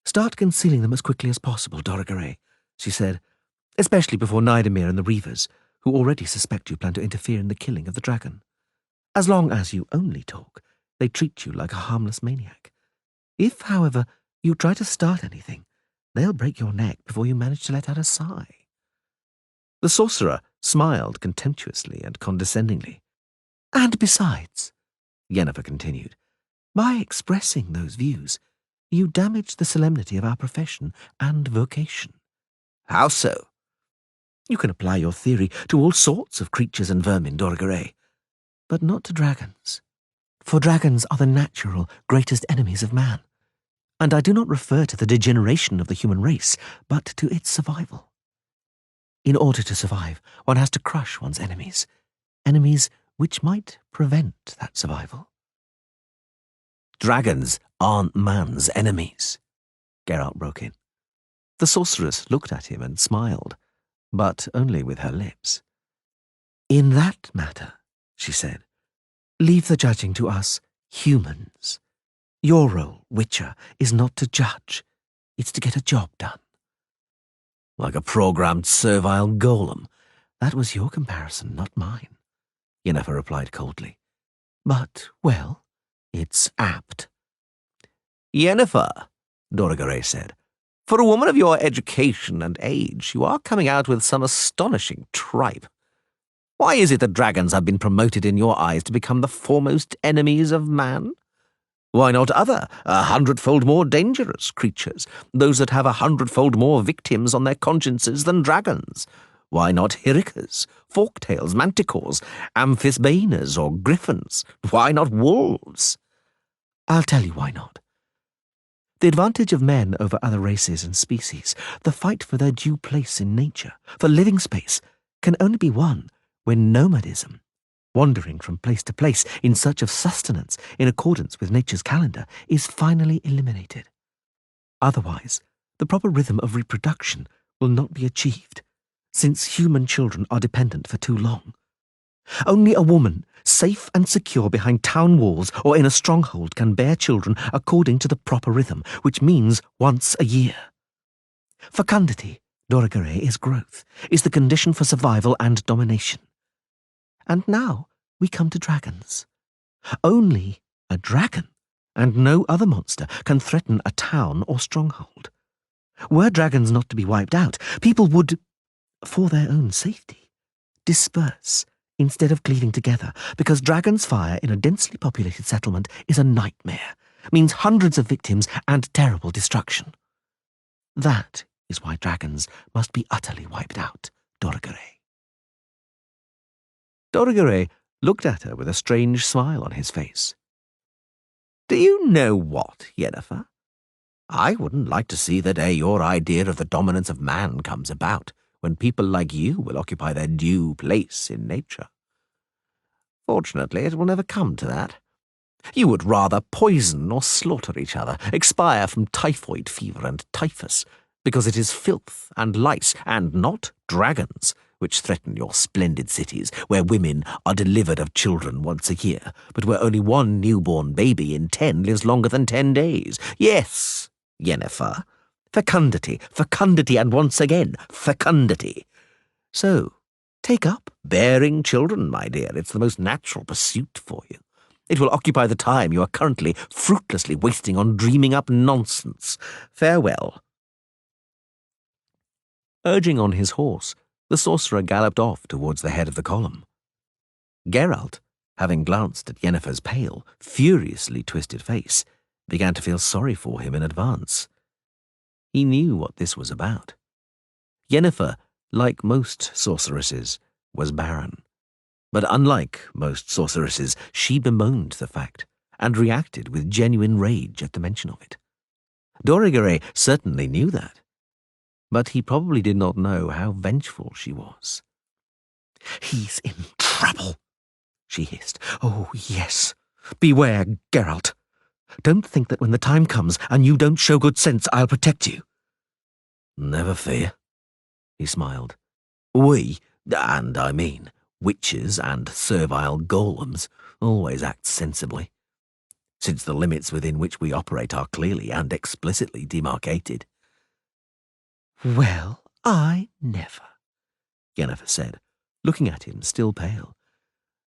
Start concealing them as quickly as possible, Dorogare, she said, especially before Nidemir and the Reavers, who already suspect you plan to interfere in the killing of the dragon. As long as you only talk, they treat you like a harmless maniac. If, however, you try to start anything, they'll break your neck before you manage to let out a sigh. The sorcerer smiled contemptuously and condescendingly. And besides, Yennefer continued, by expressing those views, you damage the solemnity of our profession and vocation. How so? You can apply your theory to all sorts of creatures and vermin, Dorogare, but not to dragons. For dragons are the natural greatest enemies of man. And I do not refer to the degeneration of the human race, but to its survival. In order to survive, one has to crush one's enemies, enemies which might prevent that survival. Dragons aren't man's enemies, Geralt broke in. The sorceress looked at him and smiled, but only with her lips. In that matter, she said, leave the judging to us humans. Your role, Witcher, is not to judge. It's to get a job done. Like a programmed servile golem. That was your comparison, not mine, Yennefer replied coldly. But, well, it's apt. Yennefer, Dorogare said, for a woman of your education and age, you are coming out with some astonishing tripe. Why is it that dragons have been promoted in your eyes to become the foremost enemies of man? Why not other, 100-fold more dangerous creatures, those that have 100-fold more victims on their consciences than dragons? Why not hiricas, forktails, manticores, amphisbaenas, or griffins? Why not wolves? I'll tell you why not. The advantage of men over other races and species, the fight for their due place in nature, for living space, can only be won when nomadism, wandering from place to place in search of sustenance in accordance with nature's calendar, is finally eliminated. Otherwise, the proper rhythm of reproduction will not be achieved, since human children are dependent for too long. Only a woman, safe and secure behind town walls or in a stronghold, can bear children according to the proper rhythm, which means once a year. Fecundity, Dorigere, is growth, is the condition for survival and domination. And now we come to dragons. Only a dragon, and no other monster, can threaten a town or stronghold. Were dragons not to be wiped out, people would, for their own safety, disperse instead of cleaving together, because dragon's fire in a densely populated settlement is a nightmare, means hundreds of victims and terrible destruction. That is why dragons must be utterly wiped out, Dorigere. Dorigere looked at her with a strange smile on his face. Do you know what, Yennefer? I wouldn't like to see the day your idea of the dominance of man comes about, when people like you will occupy their due place in nature. Fortunately, it will never come to that. You would rather poison or slaughter each other, expire from typhoid fever and typhus, because it is filth and lice, and not dragons, which threaten your splendid cities, where women are delivered of children once a year, but where only one newborn baby in 10 lives longer than 10 days. Yes, Yennefer, fecundity, and once again, fecundity. So, take up bearing children, my dear. It's the most natural pursuit for you. It will occupy the time you are currently fruitlessly wasting on dreaming up nonsense. Farewell. Urging on his horse, the sorcerer galloped off towards the head of the column. Geralt, having glanced at Yennefer's pale, furiously twisted face, began to feel sorry for him in advance. He knew what this was about. Yennefer, like most sorceresses, was barren. But unlike most sorceresses, she bemoaned the fact, and reacted with genuine rage at the mention of it. Dorigere certainly knew that, but he probably did not know how vengeful she was. He's in trouble, she hissed. Oh, yes. Beware, Geralt. Don't think that when the time comes and you don't show good sense, I'll protect you. Never fear, he smiled. We, and I mean witches and servile golems, always act sensibly, since the limits within which we operate are clearly and explicitly demarcated. Well, I never, Yennefer said, looking at him, still pale.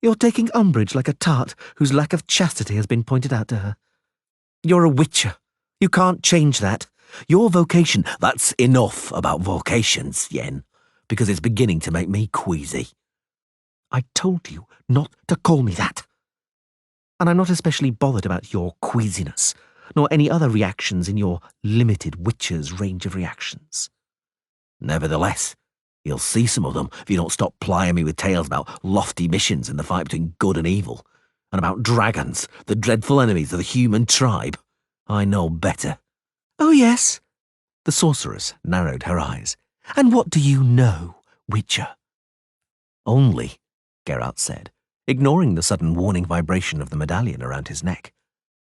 You're taking umbrage like a tart whose lack of chastity has been pointed out to her. You're a witcher. You can't change that. Your vocation, that's enough about vocations, Yen, because it's beginning to make me queasy. I told you not to call me that. And I'm not especially bothered about your queasiness, nor any other reactions in your limited witcher's range of reactions. Nevertheless, you'll see some of them if you don't stop plying me with tales about lofty missions in the fight between good and evil, and about dragons, the dreadful enemies of the human tribe. I know better. Oh, yes. The sorceress narrowed her eyes. And what do you know, Witcher? Only, Geralt said, ignoring the sudden warning vibration of the medallion around his neck,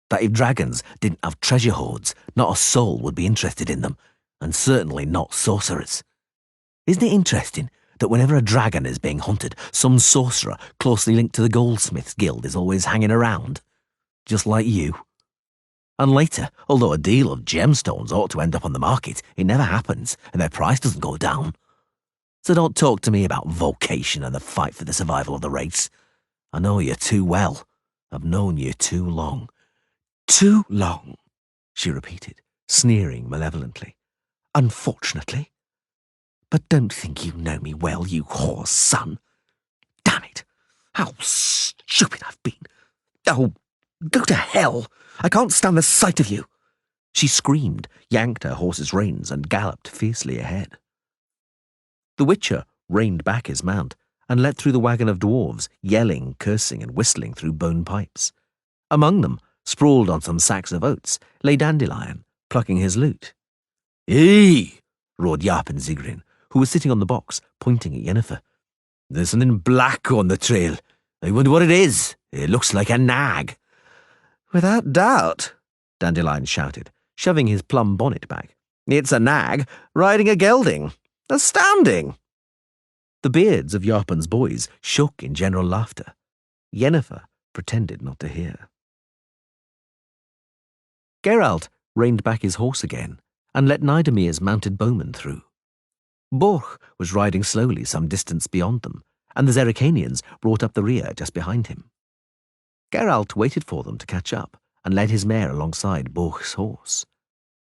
that if dragons didn't have treasure hoards, not a soul would be interested in them, and certainly not sorcerers. Isn't it interesting that whenever a dragon is being hunted, some sorcerer closely linked to the Goldsmiths Guild is always hanging around? Just like you. And later, although a deal of gemstones ought to end up on the market, it never happens, and their price doesn't go down. So don't talk to me about vocation and the fight for the survival of the race. I know you too well. I've known you too long. Too long, she repeated, sneering malevolently. Unfortunately. But don't think you know me well, you whore's son. Damn it, how stupid I've been. Oh, go to hell. I can't stand the sight of you. She screamed, yanked her horse's reins, and galloped fiercely ahead. The Witcher reined back his mount, and let through the wagon of dwarves, yelling, cursing, and whistling through bone pipes. Among them, sprawled on some sacks of oats, lay Dandelion, plucking his lute. "Hey!" roared Yap and Zigrin, who was sitting on the box, pointing at Yennefer. "There's something black on the trail. I wonder what it is. It looks like a nag." "Without doubt," Dandelion shouted, shoving his plum bonnet back. "It's a nag riding a gelding. Astounding!" The beards of Yarpen's boys shook in general laughter. Yennefer pretended not to hear. Geralt reined back his horse again and let Nidamir's mounted bowman through. Borch was riding slowly some distance beyond them, and the Zerrikanians brought up the rear just behind him. Geralt waited for them to catch up and led his mare alongside Borch's horse.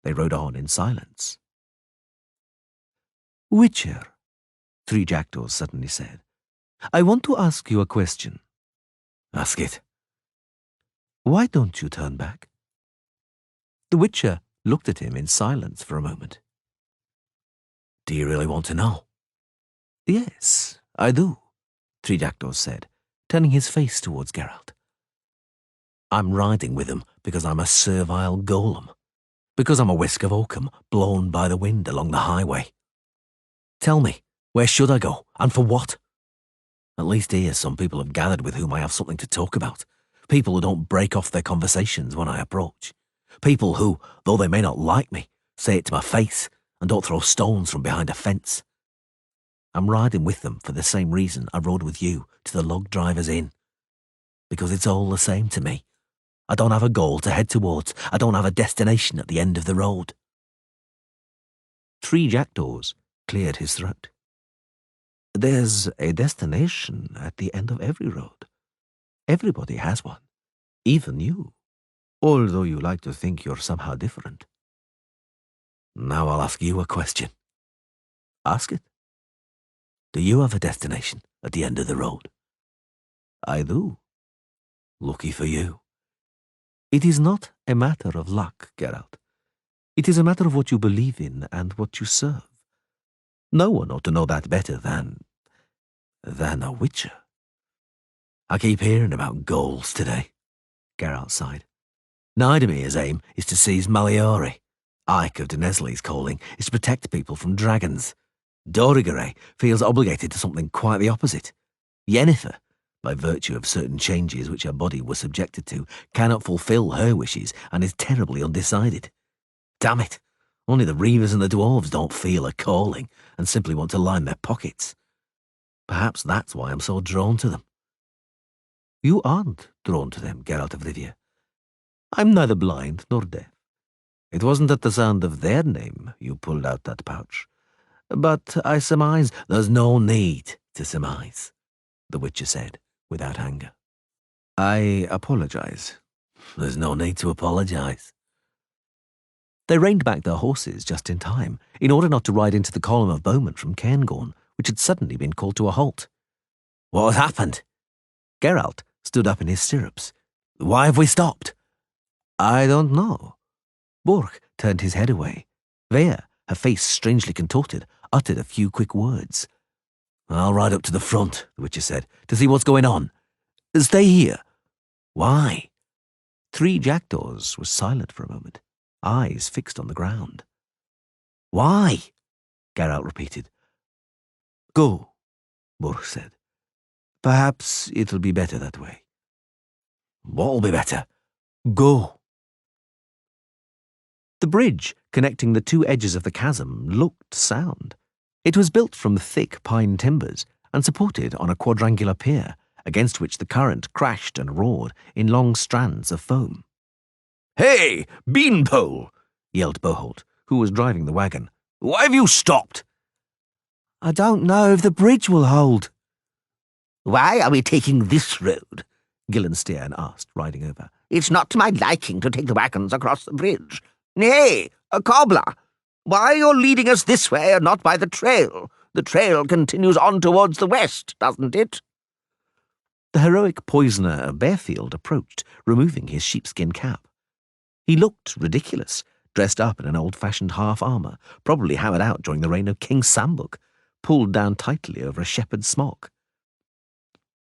They rode on in silence. "Witcher," Three Jackdaws suddenly said, "I want to ask you a question." "Ask it." "Why don't you turn back?" The Witcher looked at him in silence for a moment. "Do you really want to know?" "Yes, I do," Three Jackdaws said, turning his face towards Geralt. "I'm riding with him because I'm a servile golem, because I'm a whisk of oakum blown by the wind along the highway. Tell me, where should I go, and for what? At least here some people have gathered with whom I have something to talk about, people who don't break off their conversations when I approach, people who, though they may not like me, say it to my face and don't throw stones from behind a fence. I'm riding with them for the same reason I rode with you to the Log Driver's Inn, because it's all the same to me. I don't have a goal to head towards. I don't have a destination at the end of the road." Three Jackdaws cleared his throat. "There's a destination at the end of every road. Everybody has one, even you, although you like to think you're somehow different. Now I'll ask you a question." "Ask it." "Do you have a destination at the end of the road?" "I do." "Lucky for you." "It is not a matter of luck, Geralt. It is a matter of what you believe in and what you serve. No one ought to know that better than a Witcher." "I keep hearing about goals today," Geralt sighed. "Nidamir's aim is to seize Maliori. Ike of Dennesley's calling is to protect people from dragons. Dorigeray feels obligated to something quite the opposite. Yennefer, by virtue of certain changes which her body was subjected to, cannot fulfill her wishes and is terribly undecided. Damn it, only the Reavers and the Dwarves don't feel a calling and simply want to line their pockets. Perhaps that's why I'm so drawn to them." "You aren't drawn to them, Geralt of Rivia. I'm neither blind nor deaf. It wasn't at the sound of their name you pulled out that pouch. But I surmise there's no need to surmise," the Witcher said, without anger. "I apologize." "There's no need to apologize." They reined back their horses just in time, in order not to ride into the column of bowmen from Cairngorm, which had suddenly been called to a halt. "What has happened?" Geralt stood up in his stirrups. "Why have we stopped?" "I don't know." Borch turned his head away. Vea, her face strangely contorted, uttered a few quick words. "I'll ride up to the front," the Witcher said, "to see what's going on." "Stay here." "Why?" Three Jackdaws was silent for a moment, eyes fixed on the ground. "Why?" Geralt repeated. "Go," Borch said. "Perhaps it'll be better that way." "What'll be better?" "Go." The bridge connecting the two edges of the chasm looked sound. It was built from thick pine timbers and supported on a quadrangular pier, against which the current crashed and roared in long strands of foam. "Hey, Beanpole!" yelled Boholt, who was driving the wagon. "Why have you stopped?" "I don't know if the bridge will hold." Why are we taking this road? Gillenstein asked, riding over. It's not to my liking to take the wagons across the bridge. Nay, a cobbler! Why you're leading us this way and not by the trail? The trail continues on towards the west, doesn't it?" The heroic poisoner of Bearfield approached, removing his sheepskin cap. He looked ridiculous, dressed up in an old-fashioned half-armour, probably hammered out during the reign of King Sambuk, pulled down tightly over a shepherd's smock.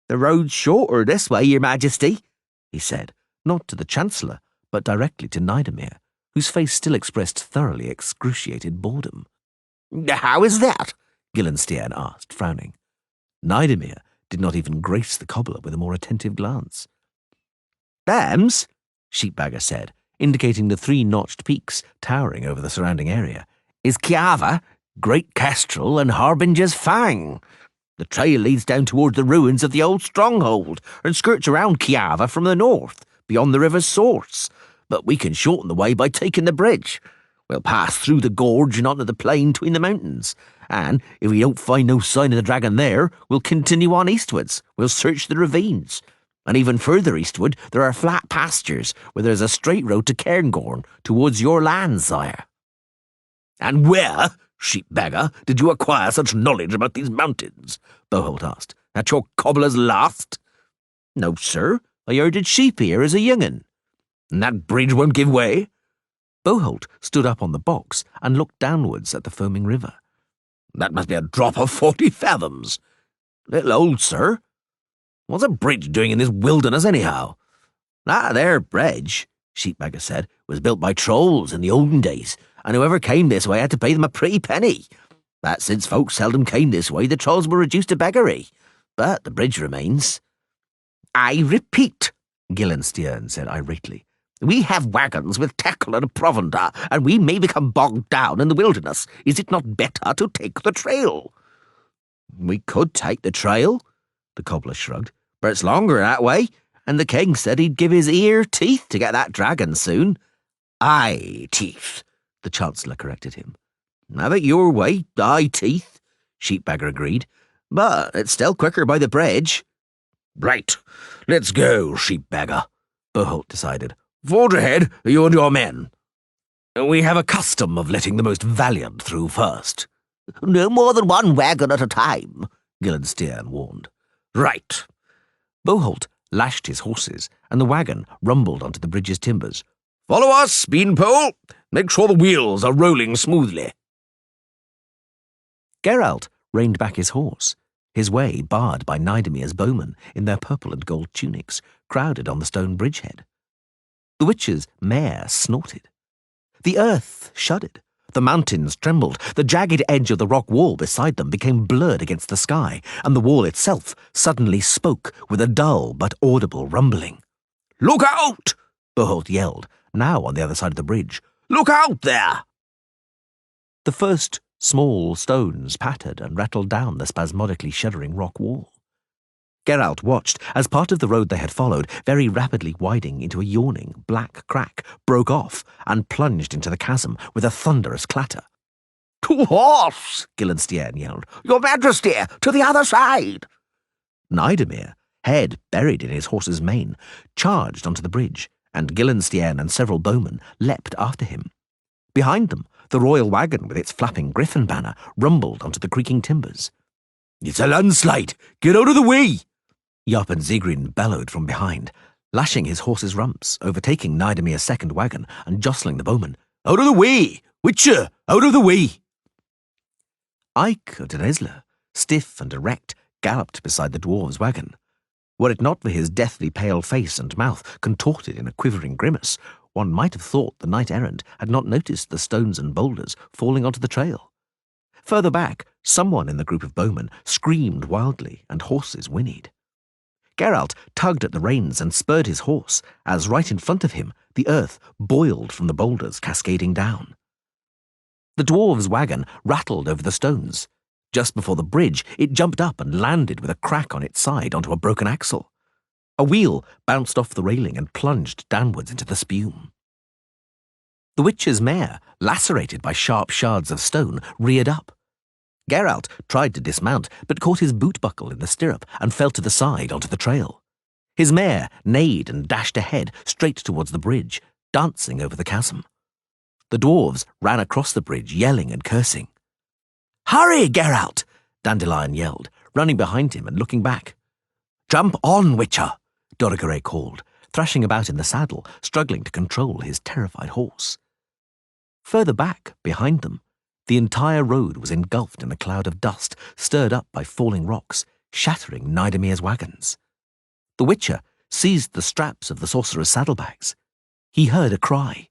"The road's shorter this way, Your Majesty," he said, not to the Chancellor, but directly to Nidomir, whose face still expressed thoroughly excruciated boredom. "How is that?" Gillenstiern asked, frowning. Nidomir did not even grace the cobbler with a more attentive glance. "Them's," Sheepbagger said, indicating the three-notched peaks towering over the surrounding area, "is Kiava, Great Kestrel, and Harbinger's Fang. The trail leads down towards the ruins of the old stronghold and skirts around Kiava from the north, beyond the river's source. But we can shorten the way by taking the bridge. We'll pass through the gorge and onto the plain between the mountains. And if we don't find no sign of the dragon there, we'll continue on eastwards. We'll search the ravines. And even further eastward, there are flat pastures where there's a straight road to Cairngorm towards your land, sire." "And where, Sheepbagger, did you acquire such knowledge about these mountains?" Boholt asked. "At your cobbler's last?" "No, sir. I herded sheep here as a young'un." "And that bridge won't give way?" Boholt stood up on the box and looked downwards at the foaming river. "That must be a drop of 40 fathoms. "Little old, sir." "What's a bridge doing in this wilderness, anyhow?" "That there bridge," Sheepbagger said, "was built by trolls in the olden days, and whoever came this way had to pay them a pretty penny. But since folks seldom came this way, the trolls were reduced to beggary. But the bridge remains." "I repeat," Gillenstiern said irately, "we have wagons with tackle and provender, and we may become bogged down in the wilderness. Is it not better to take the trail?" "We could take the trail," the cobbler shrugged, "but it's longer that way, and the king said he'd give his ear teeth to get that dragon soon." "Eye teeth," the Chancellor corrected him. "Have it your way, eye teeth," Sheepbagger agreed, "but it's still quicker by the bridge." "Right, let's go, Sheepbagger," Boholt decided. "Forge ahead, you and your men. We have a custom of letting the most valiant through first." "No more than one wagon at a time," Gillenstiern warned. "Right." Boholt lashed his horses, and the wagon rumbled onto the bridge's timbers. "Follow us, Beanpole. Make sure the wheels are rolling smoothly." Geralt reined back his horse, his way barred by Nidomir's bowmen in their purple and gold tunics, crowded on the stone bridgehead. The witch's mare snorted. The earth shuddered. The mountains trembled. The jagged edge of the rock wall beside them became blurred against the sky, and the wall itself suddenly spoke with a dull but audible rumbling. "Look out!" Boholt yelled, now on the other side of the bridge. "Look out there!" The first small stones pattered and rattled down the spasmodically shuddering rock wall. Geralt watched as part of the road they had followed, very rapidly widening into a yawning black crack, broke off and plunged into the chasm with a thunderous clatter. "To horse!" Gillenstiern yelled. "Your Majesty, to the other side!" Nidomir, head buried in his horse's mane, charged onto the bridge, and Gillenstiern and several bowmen leapt after him. Behind them, the royal wagon with its flapping griffin banner rumbled onto the creaking timbers. "It's a landslide! Get out of the way!" Yop and Zigrin bellowed from behind, lashing his horse's rumps, overtaking Nidomir's second wagon and jostling the bowmen. "Out of the way! Witcher, out of the way!" Ike of Denesla, stiff and erect, galloped beside the dwarf's wagon. Were it not for his deathly pale face and mouth contorted in a quivering grimace, one might have thought the knight-errant had not noticed the stones and boulders falling onto the trail. Further back, someone in the group of bowmen screamed wildly, and horses whinnied. Geralt tugged at the reins and spurred his horse, as right in front of him the earth boiled from the boulders cascading down. The dwarf's wagon rattled over the stones. Just before the bridge, it jumped up and landed with a crack on its side onto a broken axle. A wheel bounced off the railing and plunged downwards into the spume. The witch's mare, lacerated by sharp shards of stone, reared up. Geralt tried to dismount, but caught his boot buckle in the stirrup and fell to the side onto the trail. His mare neighed and dashed ahead, straight towards the bridge, dancing over the chasm. The dwarves ran across the bridge, yelling and cursing. "Hurry, Geralt!" Dandelion yelled, running behind him and looking back. "Jump on, Witcher!" Dorigeray called, thrashing about in the saddle, struggling to control his terrified horse. Further back, behind them, The entire road was engulfed in a cloud of dust stirred up by falling rocks, shattering Nidemir's wagons. The Witcher seized the straps of the sorcerer's saddlebags. He heard a cry.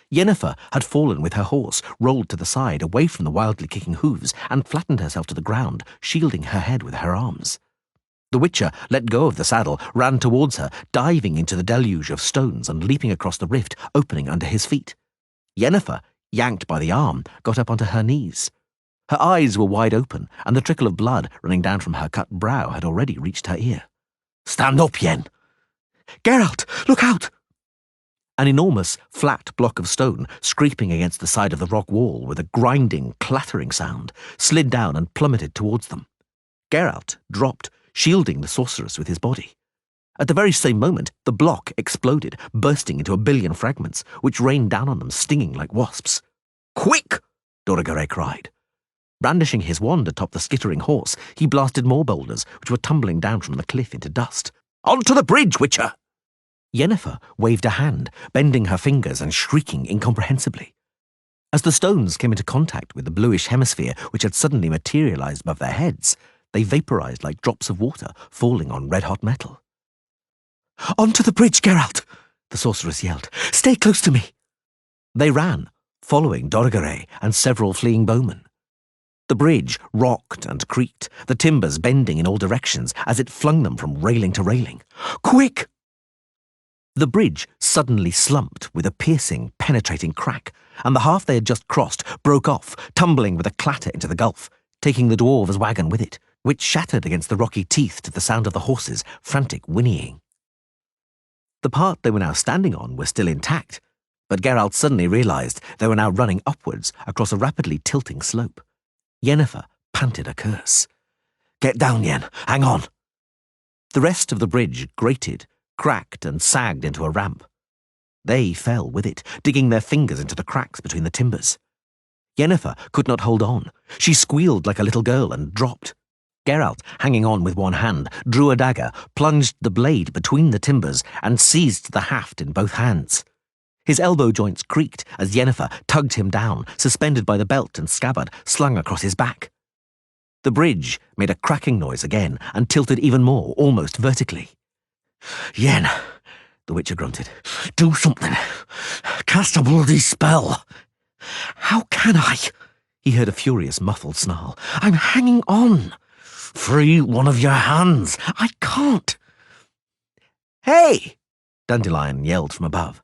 Yennefer had fallen with her horse, rolled to the side, away from the wildly kicking hooves, and flattened herself to the ground, shielding her head with her arms. The Witcher let go of the saddle, ran towards her, diving into the deluge of stones and leaping across the rift opening under his feet. Yennefer, yanked by the arm, got up onto her knees. Her eyes were wide open, and the trickle of blood running down from her cut brow had already reached her ear. "Stand up, Yen!" "Geralt, look out!" An enormous, flat block of stone, scraping against the side of the rock wall with a grinding, clattering sound, slid down and plummeted towards them. Geralt dropped, shielding the sorceress with his body. At the very same moment, the block exploded, bursting into a billion fragments, which rained down on them, stinging like wasps. "Quick!" Dorogare cried. Brandishing his wand atop the skittering horse, he blasted more boulders, which were tumbling down from the cliff into dust. "Onto the bridge, Witcher!" Yennefer waved a hand, bending her fingers and shrieking incomprehensibly. As the stones came into contact with the bluish hemisphere which had suddenly materialized above their heads, they vaporized like drops of water falling on red-hot metal. "Onto the bridge, Geralt!" the sorceress yelled. "Stay close to me!" They ran, following Dorogare and several fleeing bowmen. The bridge rocked and creaked, the timbers bending in all directions as it flung them from railing to railing. "Quick!" The bridge suddenly slumped with a piercing, penetrating crack, and the half they had just crossed broke off, tumbling with a clatter into the gulf, taking the dwarves' wagon with it, which shattered against the rocky teeth to the sound of the horses' frantic whinnying. The part they were now standing on was still intact, but Geralt suddenly realized they were now running upwards across a rapidly tilting slope. Yennefer panted a curse. "Get down, Yen! Hang on!" The rest of the bridge grated, cracked and sagged into a ramp. They fell with it, digging their fingers into the cracks between the timbers. Yennefer could not hold on. She squealed like a little girl and dropped. Geralt, hanging on with one hand, drew a dagger, plunged the blade between the timbers, and seized the haft in both hands. His elbow joints creaked as Yennefer tugged him down, suspended by the belt and scabbard slung across his back. The bridge made a cracking noise again and tilted even more, almost vertically. "Yen," the Witcher grunted, "do something. Cast a bloody spell." "How can I?" He heard a furious, muffled snarl. "I'm hanging on." "Free one of your hands." "I can't." "Hey!" Dandelion yelled from above.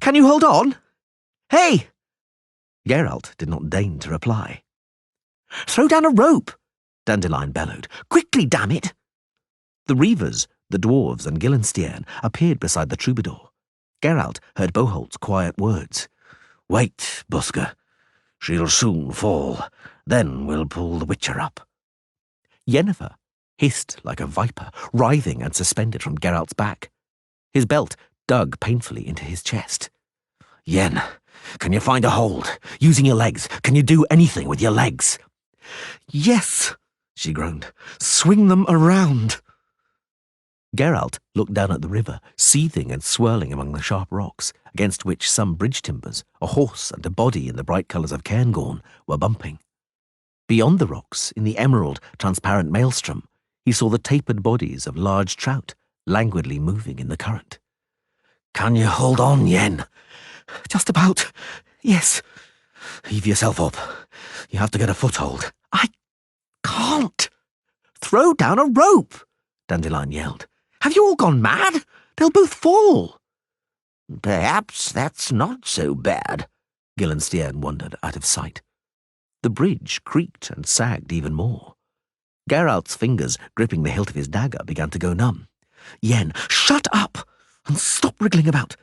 "Can you hold on? Hey!" Geralt did not deign to reply. "Throw down a rope!" Dandelion bellowed. "Quickly, damn it!" The Reavers, the dwarves, and Gillenstiern appeared beside the troubadour. Geralt heard Boholt's quiet words. "Wait, Busker. She'll soon fall. Then we'll pull the Witcher up." Yennefer hissed like a viper, writhing and suspended from Geralt's back. His belt dug painfully into his chest. "Yen, can you find a hold? Using your legs, can you do anything with your legs?" "Yes," she groaned. "Swing them around." Geralt looked down at the river, seething and swirling among the sharp rocks, against which some bridge timbers, a horse and a body in the bright colours of cairngorn, were bumping. Beyond the rocks, in the emerald, transparent maelstrom, he saw the tapered bodies of large trout, languidly moving in the current. "Can you hold on, Yen?" "Just about. Yes." "Heave yourself up. You have to get a foothold." "I can't." "Throw down a rope!" Dandelion yelled. "Have you all gone mad? They'll both fall." "Perhaps that's not so bad," Gillenstiern wondered, out of sight. The bridge creaked and sagged even more. Geralt's fingers, gripping the hilt of his dagger, began to go numb. "Yen, shut up! And stop wriggling about."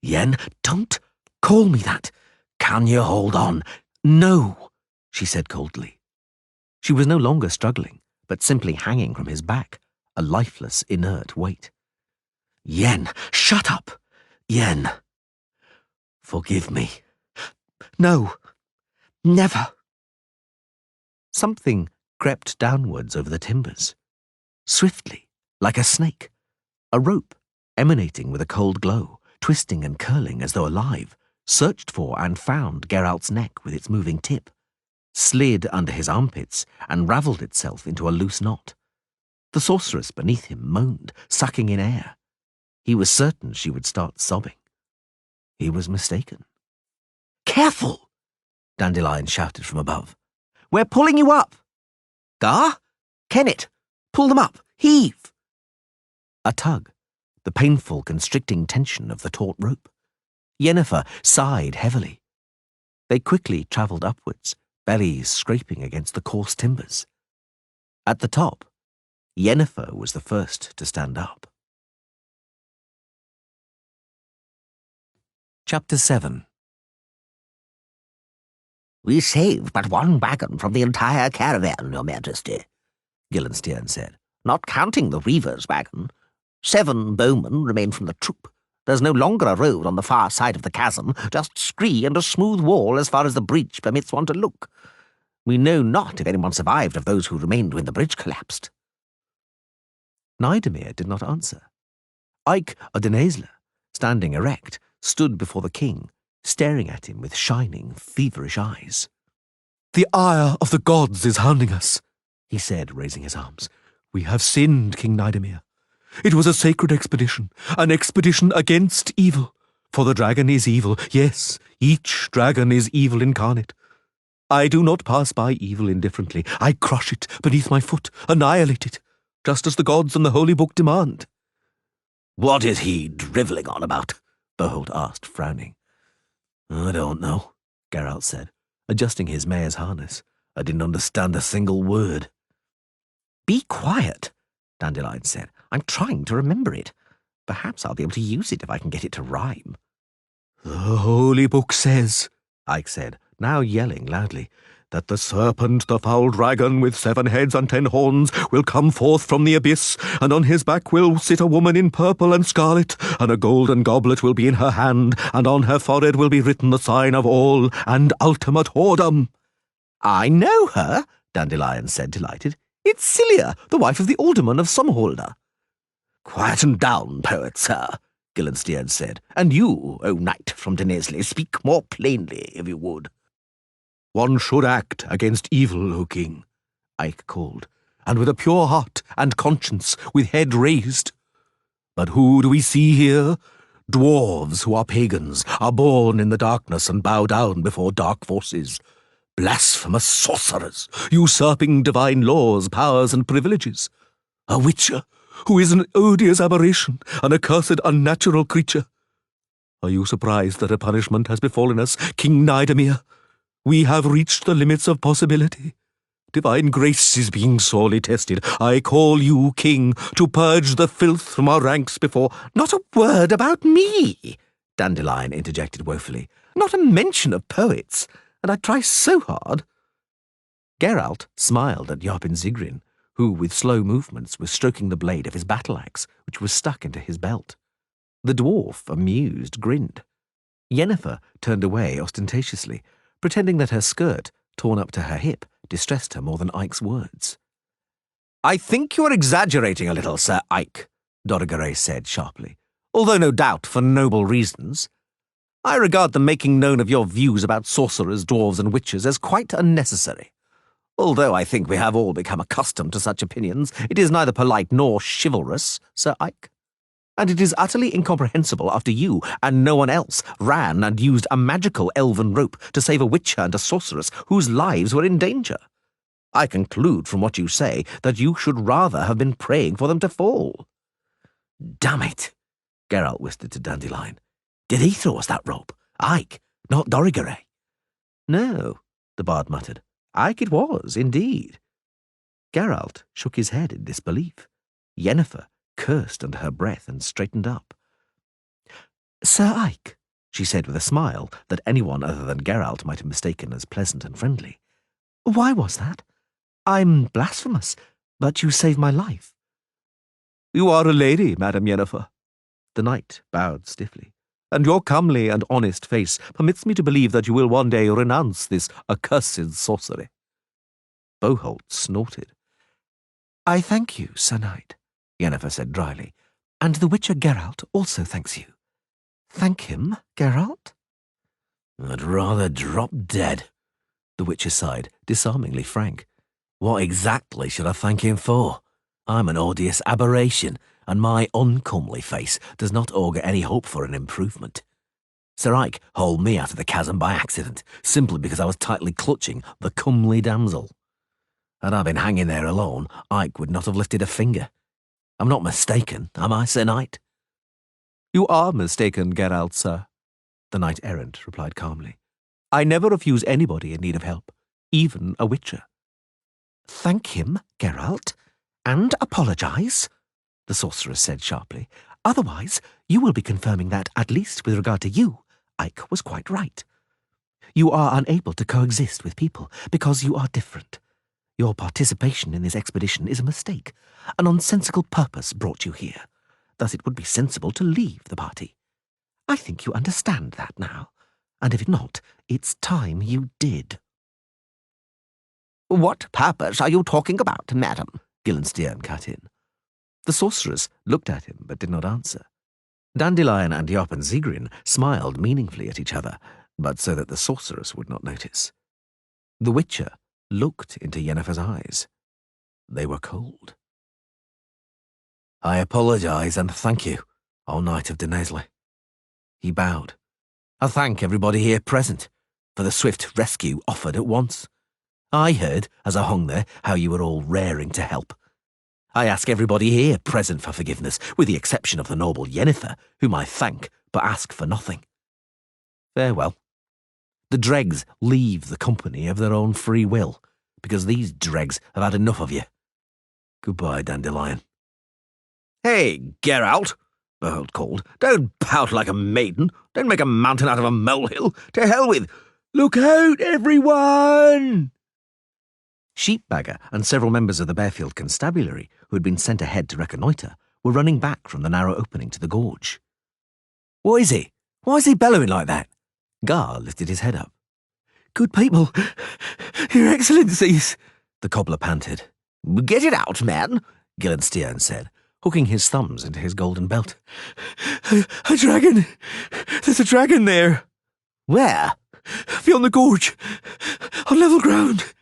"Yen, don't call me that." "Can you hold on?" "No," she said coldly. She was no longer struggling, but simply hanging from his back, a lifeless, inert weight. "Yen, shut up! Yen." "Forgive me." "No, never." Something crept downwards over the timbers. Swiftly, like a snake. A rope, emanating with a cold glow, twisting and curling as though alive, searched for and found Geralt's neck with its moving tip. slid under his armpits and ravelled itself into a loose knot. The sorceress beneath him moaned, sucking in air. He was certain she would start sobbing. He was mistaken. "Careful!" Dandelion shouted from above. "We're pulling you up!" "Gar? Kennet, pull them up! Heave!" A tug, the painful, constricting tension of the taut rope. Yennefer sighed heavily. They quickly travelled upwards, bellies scraping against the coarse timbers. At the top, Yennefer was the first to stand up. Chapter 7. "We saved but one wagon from the entire caravan, Your Majesty," Gillenstiern said, "not counting the Reaver's wagon. 7 bowmen remain from the troop. There's no longer a road on the far side of the chasm, just scree and a smooth wall as far as the bridge permits one to look. We know not if anyone survived of those who remained when the bridge collapsed." Nidomir did not answer. Ike of Denesla, standing erect, stood before the king, staring at him with shining, feverish eyes. "The ire of the gods is hounding us," he said, raising his arms. "We have sinned, King Nidomir. It was a sacred expedition, an expedition against evil. For the dragon is evil. Yes, each dragon is evil incarnate. I do not pass by evil indifferently. I crush it beneath my foot, annihilate it, just as the gods and the holy book demand." "What is he drivelling on about?" Behold asked, frowning. "I don't know," Geralt said, adjusting his mare's harness. "I didn't understand a single word." "Be quiet," Dandelion said. "I'm trying to remember it. Perhaps I'll be able to use it if I can get it to rhyme." "The holy book says," Ike said, now yelling loudly, "that the serpent, the foul dragon with 7 heads and 10 horns, will come forth from the abyss, and on his back will sit a woman in purple and scarlet, and a golden goblet will be in her hand, and on her forehead will be written the sign of all and ultimate whoredom." "I know her," Dandelion said, delighted. "It's Cilia, the wife of the alderman of Somholder." "Quieten down, poet sir," Gillenstiern said. "And you, O knight from Denesli, speak more plainly, if you would." "One should act against evil, O king," Ike called, "and with a pure heart and conscience, with head raised. But who do we see here? Dwarves who are pagans, are born in the darkness and bow down before dark forces. Blasphemous sorcerers, usurping divine laws, powers, and privileges. A witcher, who is an odious aberration, an accursed unnatural creature. Are you surprised that a punishment has befallen us, King Nidomir? We have reached the limits of possibility. Divine grace is being sorely tested. I call you, king, to purge the filth from our ranks before—" "Not a word about me," Dandelion interjected woefully. "Not a mention of poets, and I try so hard." Geralt smiled at Yarpen Zigrin, who, with slow movements, was stroking the blade of his battle-axe, which was stuck into his belt. The dwarf, amused, grinned. Yennefer turned away ostentatiously, pretending that her skirt, torn up to her hip, distressed her more than Ike's words. "I think you are exaggerating a little, Sir Ike," Dorigeray said sharply, "although no doubt for noble reasons. I regard the making known of your views about sorcerers, dwarves, and witches as quite unnecessary. Although I think we have all become accustomed to such opinions, it is neither polite nor chivalrous, Sir Ike. And it is utterly incomprehensible after you and no one else ran and used a magical elven rope to save a witcher and a sorceress whose lives were in danger. I conclude from what you say that you should rather have been praying for them to fall." "Damn it," Geralt whispered to Dandelion. "Did he throw us that rope? Ike, not Dorigeray?" "No," the bard muttered. "Ike it was, indeed." Geralt shook his head in disbelief. Yennefer cursed under her breath and straightened up. "Sir Ike," she said with a smile that anyone other than Geralt might have mistaken as pleasant and friendly, "why was that? I'm blasphemous, but you saved my life." "You are a lady, Madam Yennefer." The knight bowed stiffly. "And your comely and honest face permits me to believe that you will one day renounce this accursed sorcery." Boholt snorted. "I thank you, Sir Knight," Yennefer said dryly, "and the Witcher Geralt also thanks you. Thank him, Geralt?" "I'd rather drop dead," The Witcher sighed, disarmingly frank. What exactly should I thank him for? I'm an odious aberration, and my uncomely face does not augur any hope for an improvement. Sir Ike hauled me out of the chasm by accident, simply because I was tightly clutching the comely damsel. Had I been hanging there alone, Ike would not have lifted a finger. I'm not mistaken, am I, Sir Knight? You are mistaken, Geralt, sir, the knight-errant replied calmly. I never refuse anybody in need of help, even a witcher. Thank him, Geralt, and apologise, the sorceress said sharply. Otherwise, you will be confirming that, at least with regard to you, Ike was quite right. You are unable to coexist with people because you are different. Your participation in this expedition is a mistake. A nonsensical purpose brought you here. Thus it would be sensible to leave the party. I think you understand that now, and if not, it's time you did. What purpose are you talking about, madam? Gillenstiern cut in. The sorceress looked at him but did not answer. Dandelion and Joppen Sigrin smiled meaningfully at each other, but so that the sorceress would not notice. The Witcher looked into Yennefer's eyes. They were cold. I apologise and thank you, O Knight of Denaisley. He bowed. I thank everybody here present for the swift rescue offered at once. I heard, as I hung there, how you were all raring to help. I ask everybody here present for forgiveness, with the exception of the noble Yennefer, whom I thank but ask for nothing. Farewell. The dregs leave the company of their own free will, because these dregs have had enough of you. Goodbye, Dandelion. Hey, Geralt, Berhold called. Don't pout like a maiden. Don't make a mountain out of a molehill. To hell with... Look out, everyone! Sheepbagger and several members of the Bearfield Constabulary, who had been sent ahead to reconnoitre, were running back from the narrow opening to the gorge. What is he? Why is he bellowing like that? Gar lifted his head up. Good people, Your Excellencies, the cobbler panted. Get it out, man, Gillenstiern said, hooking his thumbs into his golden belt. A dragon! There's a dragon there! Where? Beyond the gorge, on level ground.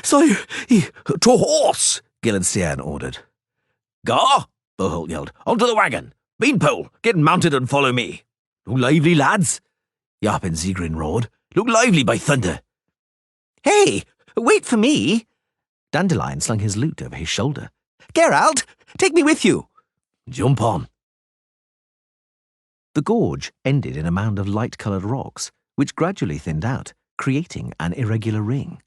Sire, to horse! Gillenstiern ordered. Gar, Berhold yelled, onto the wagon! Beanpole, get mounted and follow me! Look lively, lads! Joppen Sigrin roared. Look lively, by thunder! Hey, wait for me! Dandelion slung his lute over his shoulder. Geralt, take me with you! Jump on! The gorge ended in a mound of light-coloured rocks, which gradually thinned out, creating an irregular ring.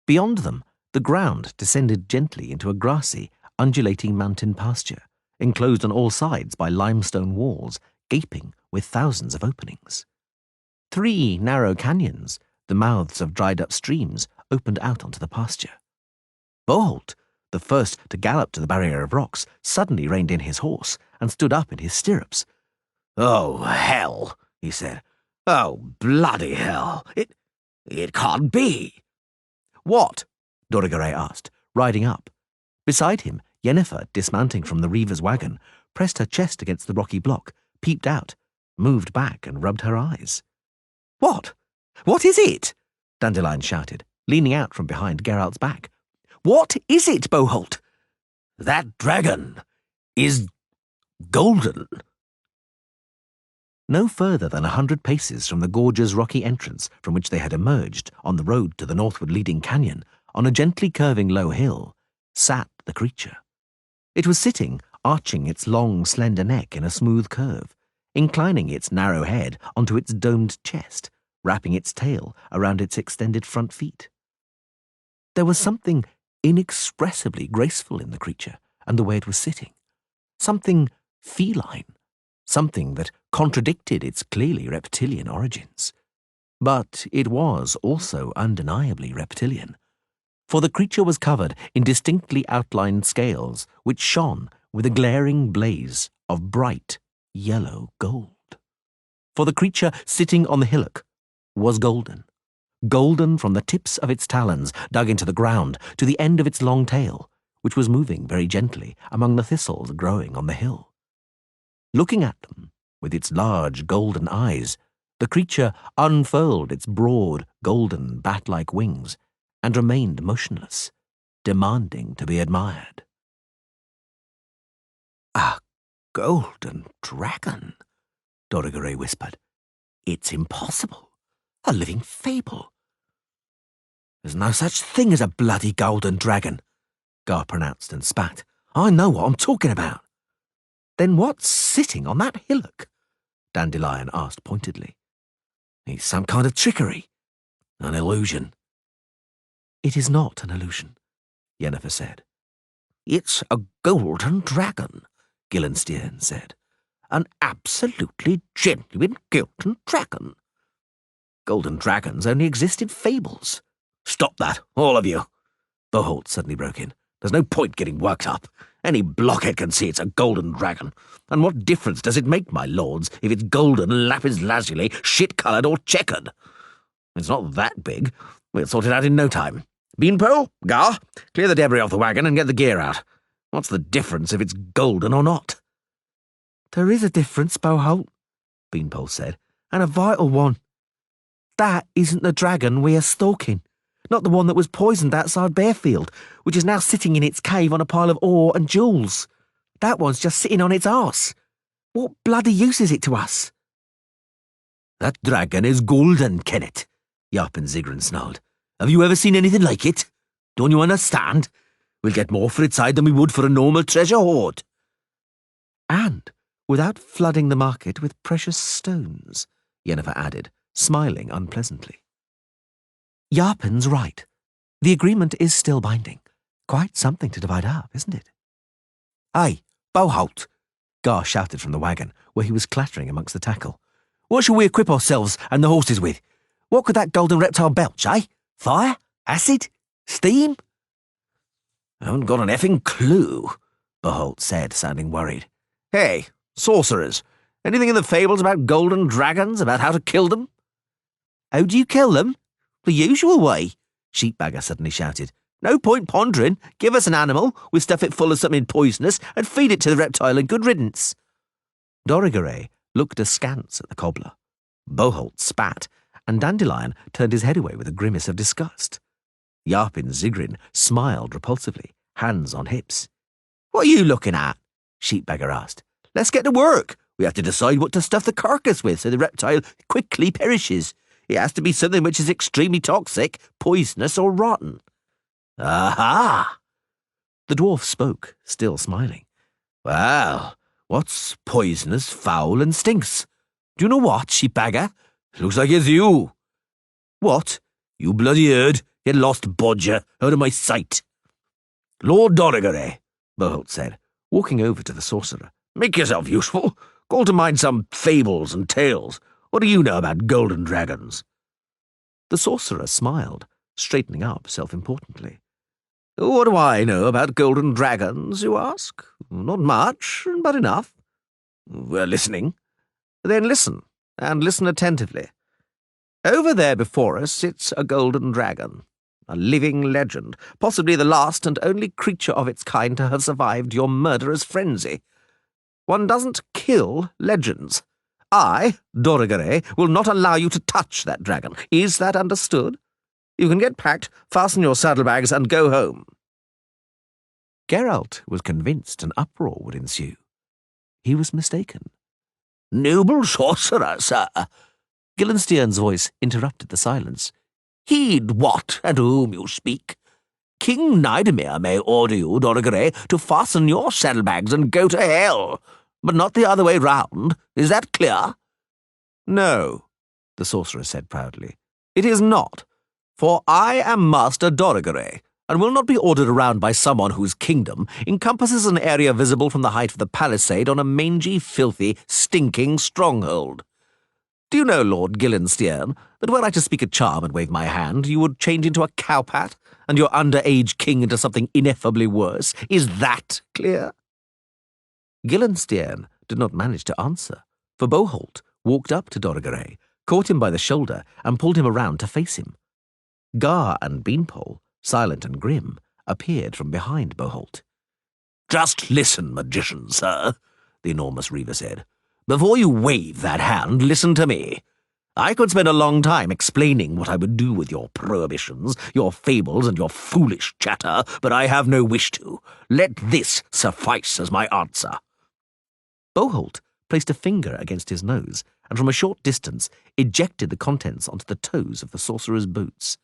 Beyond them, the ground descended gently into a grassy, undulating mountain pasture, enclosed on all sides by limestone walls, gaping with thousands of openings. 3 narrow canyons, the mouths of dried-up streams, opened out onto the pasture. Bolt, the first to gallop to the barrier of rocks, suddenly reined in his horse and stood up in his stirrups. Oh, hell, he said. Oh, bloody hell. It can't be. What? Dorigare asked, riding up. Beside him, Yennefer, dismounting from the Reaver's wagon, pressed her chest against the rocky block, peeped out, moved back and rubbed her eyes. What? What is it? Dandelion shouted, leaning out from behind Geralt's back. What is it, Boholt? That dragon is golden. No further than 100 paces from the gorge's rocky entrance from which they had emerged on the road to the northward leading canyon, on a gently curving low hill, sat the creature. It was sitting, arching its long, slender neck in a smooth curve, inclining its narrow head onto its domed chest, wrapping its tail around its extended front feet. There was something inexpressibly graceful in the creature and the way it was sitting, something feline, something that contradicted its clearly reptilian origins. But it was also undeniably reptilian, for the creature was covered in distinctly outlined scales which shone with a glaring blaze of bright yellow gold. For the creature sitting on the hillock was golden, golden from the tips of its talons dug into the ground to the end of its long tail, which was moving very gently among the thistles growing on the hill. Looking at them, with its large golden eyes, The creature unfurled its broad, golden, bat-like wings and remained motionless, demanding to be admired. A golden dragon, Dorigere whispered. It's impossible. A living fable. There's no such thing as a bloody golden dragon, Gar pronounced and spat. I know what I'm talking about. Then what's sitting on that hillock? Dandelion asked pointedly. It's some kind of trickery. An illusion. It is not an illusion, Yennefer said. It's a golden dragon, Gillenstiern said. An absolutely genuine golden dragon. Golden dragons only exist in fables. Stop that, all of you, Boholt suddenly broke in. There's no point getting worked up. Any blockhead can see it's a golden dragon. And what difference does it make, my lords, if it's golden, lapis lazuli, shit-coloured or checkered? It's not that big. We'll sort it out in no time. Beanpole, Gar, clear the debris off the wagon and get the gear out. What's the difference if it's golden or not? There is a difference, Boholt, Beanpole said, and a vital one. That isn't the dragon we are stalking. Not the one that was poisoned outside Bearfield, which is now sitting in its cave on a pile of ore and jewels. That one's just sitting on its arse. What bloody use is it to us? That dragon is golden, Kenneth, Yarp and Zigrin snarled. Have you ever seen anything like it? Don't you understand? We'll get more for its hide than we would for a normal treasure hoard. And without flooding the market with precious stones, Yennefer added, smiling unpleasantly. Yarpen's right. The agreement is still binding. Quite something to divide up, isn't it? Hey, Boholt, Gar shouted from the wagon, where he was clattering amongst the tackle. What shall we equip ourselves and the horses with? What could that golden reptile belch, eh? Fire? Acid? Steam? I haven't got an effing clue, Boholt said, sounding worried. Hey, sorcerers, anything in the fables about golden dragons, about how to kill them? How do you kill them? The usual way, Sheepbagger suddenly shouted. No point pondering. Give us an animal, we'll stuff it full of something poisonous, and feed it to the reptile and good riddance. Dorigere looked askance at the cobbler. Boholt spat, and Dandelion turned his head away with a grimace of disgust. Yarpin Zigrin smiled repulsively, hands on hips. What are you looking at? Sheepbagger asked. Let's get to work. We have to decide what to stuff the carcass with so the reptile quickly perishes. It has to be something which is extremely toxic, poisonous, or rotten. Aha! The dwarf spoke, still smiling. Well, what's poisonous, foul, and stinks? Do you know what, Sheepbagger? Looks like it's you. What? You bloody herd? Get lost, bodger, out of my sight. Lord Dorigere, Boholt said, walking over to the sorcerer. Make yourself useful. Call to mind some fables and tales. What do you know about golden dragons? The sorcerer smiled, straightening up self-importantly. What do I know about golden dragons, you ask? Not much, but enough. We're listening. Then listen, and listen attentively. Over there before us sits a golden dragon, a living legend, possibly the last and only creature of its kind to have survived your murderous frenzy. One doesn't kill legends. I, Dorigere, will not allow you to touch that dragon. Is that understood? You can get packed, fasten your saddlebags, and go home. Geralt was convinced an uproar would ensue. He was mistaken. Noble sorcerer, sir, Gillenstiern's voice interrupted the silence. Heed what and whom you speak. King Nidemir may order you, Dorigere, to fasten your saddlebags and go to hell, but not the other way round. Is that clear? No, the sorcerer said proudly. It is not, for I am Master Dorigere, and will not be ordered around by someone whose kingdom encompasses an area visible from the height of the palisade on a mangy, filthy, stinking stronghold. Do you know, Lord Gillenstiern, that were I to speak a charm and wave my hand, you would change into a cowpat, and your underage king into something ineffably worse? Is that clear? Gillenstiern did not manage to answer, for Boholt walked up to Dorigere, caught him by the shoulder, and pulled him around to face him. Gar and Beanpole, silent and grim, appeared from behind Boholt. Just listen, magician, sir, the enormous Reaver said. Before you wave that hand, listen to me. I could spend a long time explaining what I would do with your prohibitions, your fables, and your foolish chatter, but I have no wish to. Let this suffice as my answer." Boholt placed a finger against his nose and from a short distance ejected the contents onto the toes of the sorcerer's boots.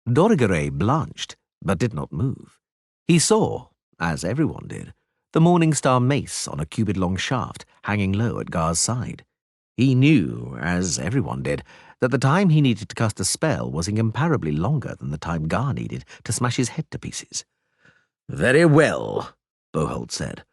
Dorigere blanched, but did not move. He saw, as everyone did, the Morning Star mace on a cubit-long shaft hanging low at Gar's side. He knew, as everyone did, that the time he needed to cast a spell was incomparably longer than the time Gar needed to smash his head to pieces. "Very well," Boholt said.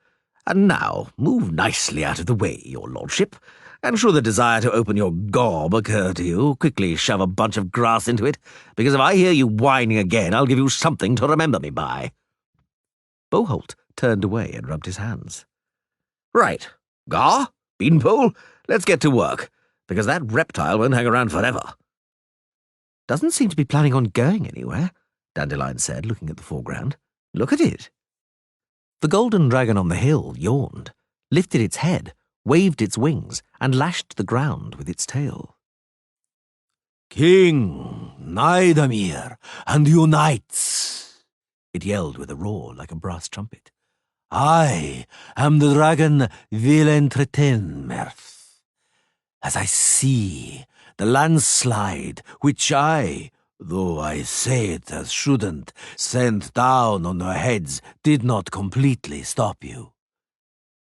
"And now, move nicely out of the way, your lordship, and should the desire to open your gob occur to you, quickly shove a bunch of grass into it, because if I hear you whining again, I'll give you something to remember me by." Boholt turned away and rubbed his hands. "Right. Gar? Beanpole? Let's get to work, because that reptile won't hang around forever." "Doesn't seem to be planning on going anywhere," Dandelion said, looking at the foreground. "Look at it." The golden dragon on the hill yawned, lifted its head, waved its wings, and lashed the ground with its tail. "King Naidamir and you knights," it yelled with a roar like a brass trumpet. "I am the dragon Vilentretenmerth. As I see the landslide which I, though I say it as shouldn't, sent down on your heads did not completely stop you.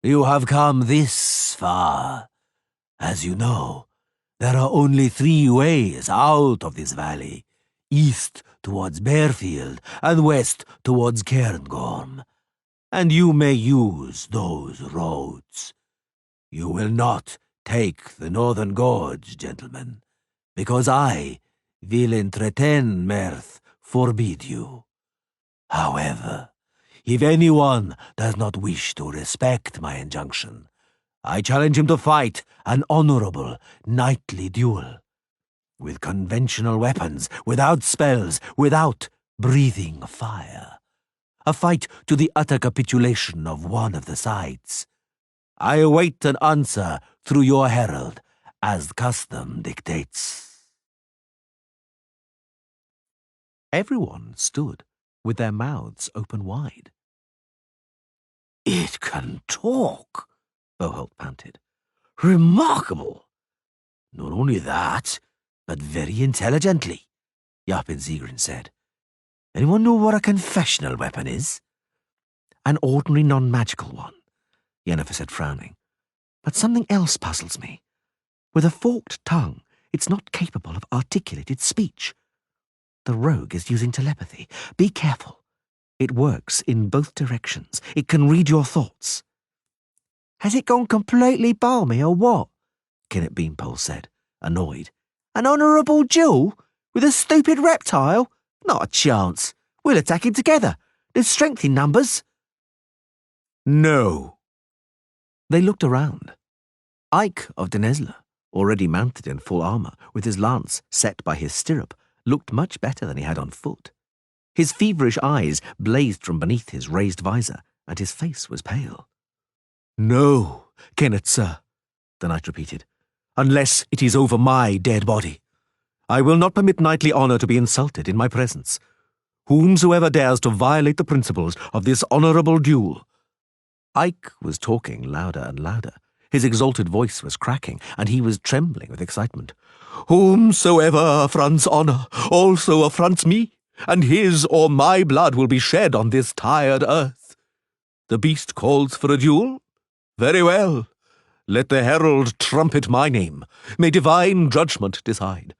You have come this far. As you know, there are only 3 ways out of this valley: east towards Bearfield and west towards Cairngorm. And you may use those roads. You will not take the northern gorge, gentlemen, because I, Vilentretenmerth, forbid you. However, if anyone does not wish to respect my injunction, I challenge him to fight an honorable knightly duel, with conventional weapons, without spells, without breathing fire. A fight to the utter capitulation of one of the sides. I await an answer through your herald, as custom dictates." Everyone stood with their mouths open wide. "It can talk," Boholt panted. "Remarkable! Not only that, but very intelligently," Yapin Zegrin said. "Anyone know what a confessional weapon is?" "An ordinary non-magical one," Yennefer said, frowning. "But something else puzzles me. With a forked tongue, it's not capable of articulated speech. The rogue is using telepathy. Be careful. It works in both directions. It can read your thoughts." "Has it gone completely balmy or what?" Kenneth Beanpole said, annoyed. "An honourable duel? With a stupid reptile? Not a chance. We'll attack him together. There's strength in numbers." "No." They looked around. Ike of Denesla, already mounted in full armour, with his lance set by his stirrup, looked much better than he had on foot. His feverish eyes blazed from beneath his raised visor, and his face was pale. "No, Kenneth, sir," the knight repeated, "unless it is over my dead body. I will not permit knightly honour to be insulted in my presence. Whomsoever dares to violate the principles of this honourable duel—" Ike was talking louder and louder. His exalted voice was cracking, and he was trembling with excitement. "Whomsoever affronts honour also affronts me, and his or my blood will be shed on this tired earth. The beast calls for a duel? Very well. Let the herald trumpet my name. May divine judgment decide.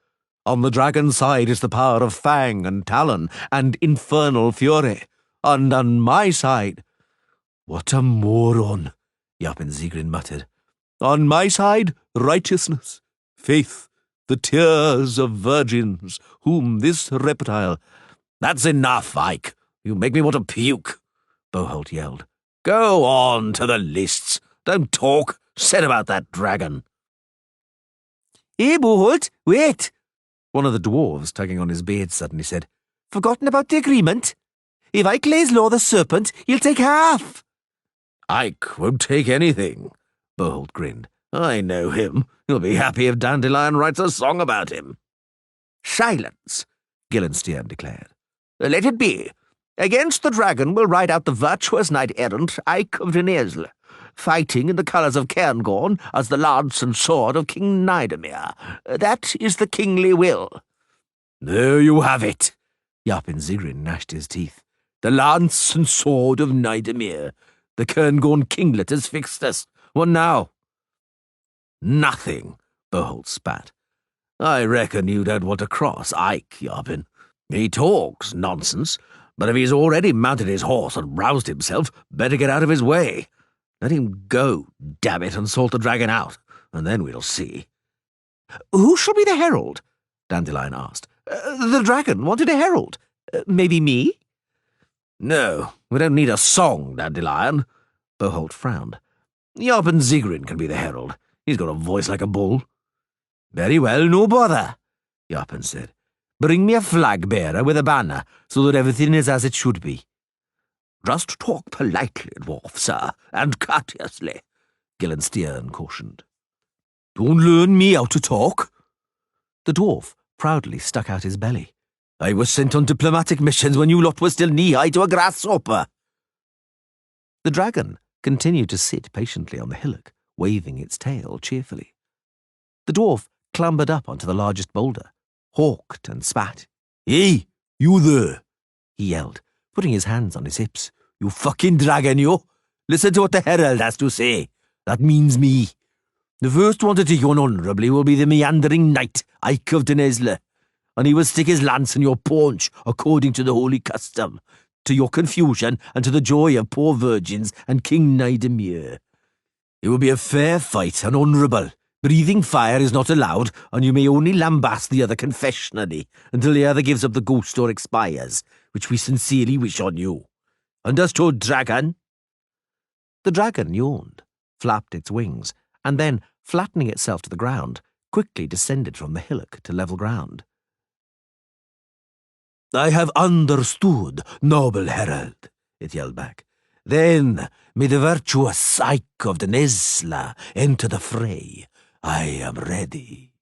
On the dragon's side is the power of fang and talon and infernal fury, and on my side—" "What a moron," Yapin Zegrin muttered. "On my side, righteousness, faith, the tears of virgins, whom this reptile—" "That's enough, Ike. You make me want to puke," Boholt yelled. "Go on to the lists. Don't talk. Set about that dragon." "Here, Boholt, wait!" One of the dwarves, tugging on his beard, suddenly said, "Forgotten about the agreement? If Ike lays low the serpent, he'll take half." "Ike won't take anything," Boholt grinned. I know him. He'll be happy if Dandelion writes a song about him. Silence, Gillenstiern declared. Let it be. Against the dragon will ride out the virtuous knight-errant Ike of Denesle, fighting in the colours of Cairngorm as the lance and sword of King Nidemir. That is the kingly will. There you have it. Yapin Zigrin gnashed his teeth. The lance and sword of Nidemir. The Cairngorm kinglet has fixed us. What now? Nothing, Behold spat. I reckon you don't want to cross Ike, Yapin. He talks nonsense, but if he's already mounted his horse and roused himself, better get out of his way. Let him go, damn it, and sort the dragon out, and then we'll see. Who shall be the herald? Dandelion asked. The dragon wanted a herald. Maybe me? No, we don't need a song, Dandelion. Behold frowned. Yapin Zigrin can be the herald. He's got a voice like a bull. Very well, no bother, Yapin said. Bring me a flag-bearer with a banner, so that everything is as it should be. Just talk politely, dwarf, sir, and courteously, Gillenstiern cautioned. Don't learn me how to talk. The dwarf proudly stuck out his belly. I was sent on diplomatic missions when you lot were still knee-high to a grasshopper. The dragon continued to sit patiently on the hillock, waving its tail cheerfully. The dwarf clambered up onto the largest boulder, hawked and spat. Hey, you there, he yelled, putting his hands on his hips. You fucking dragon, you. Listen to what the herald has to say. That means me. The first one to take on honourably will be the meandering knight, Ike of Denesle, and he will stick his lance in your paunch according to the holy custom, to your confusion and to the joy of poor virgins and King Nidemir. It will be a fair fight and honourable. Breathing fire is not allowed, and you may only lambast the other confessionally until the other gives up the ghost or expires, which we sincerely wish on you. Understood, dragon? The dragon yawned, flapped its wings, and then, flattening itself to the ground, quickly descended from the hillock to level ground. I have understood, noble herald, it yelled back. Then may the virtuous Ike of Denesle enter the fray. I am ready.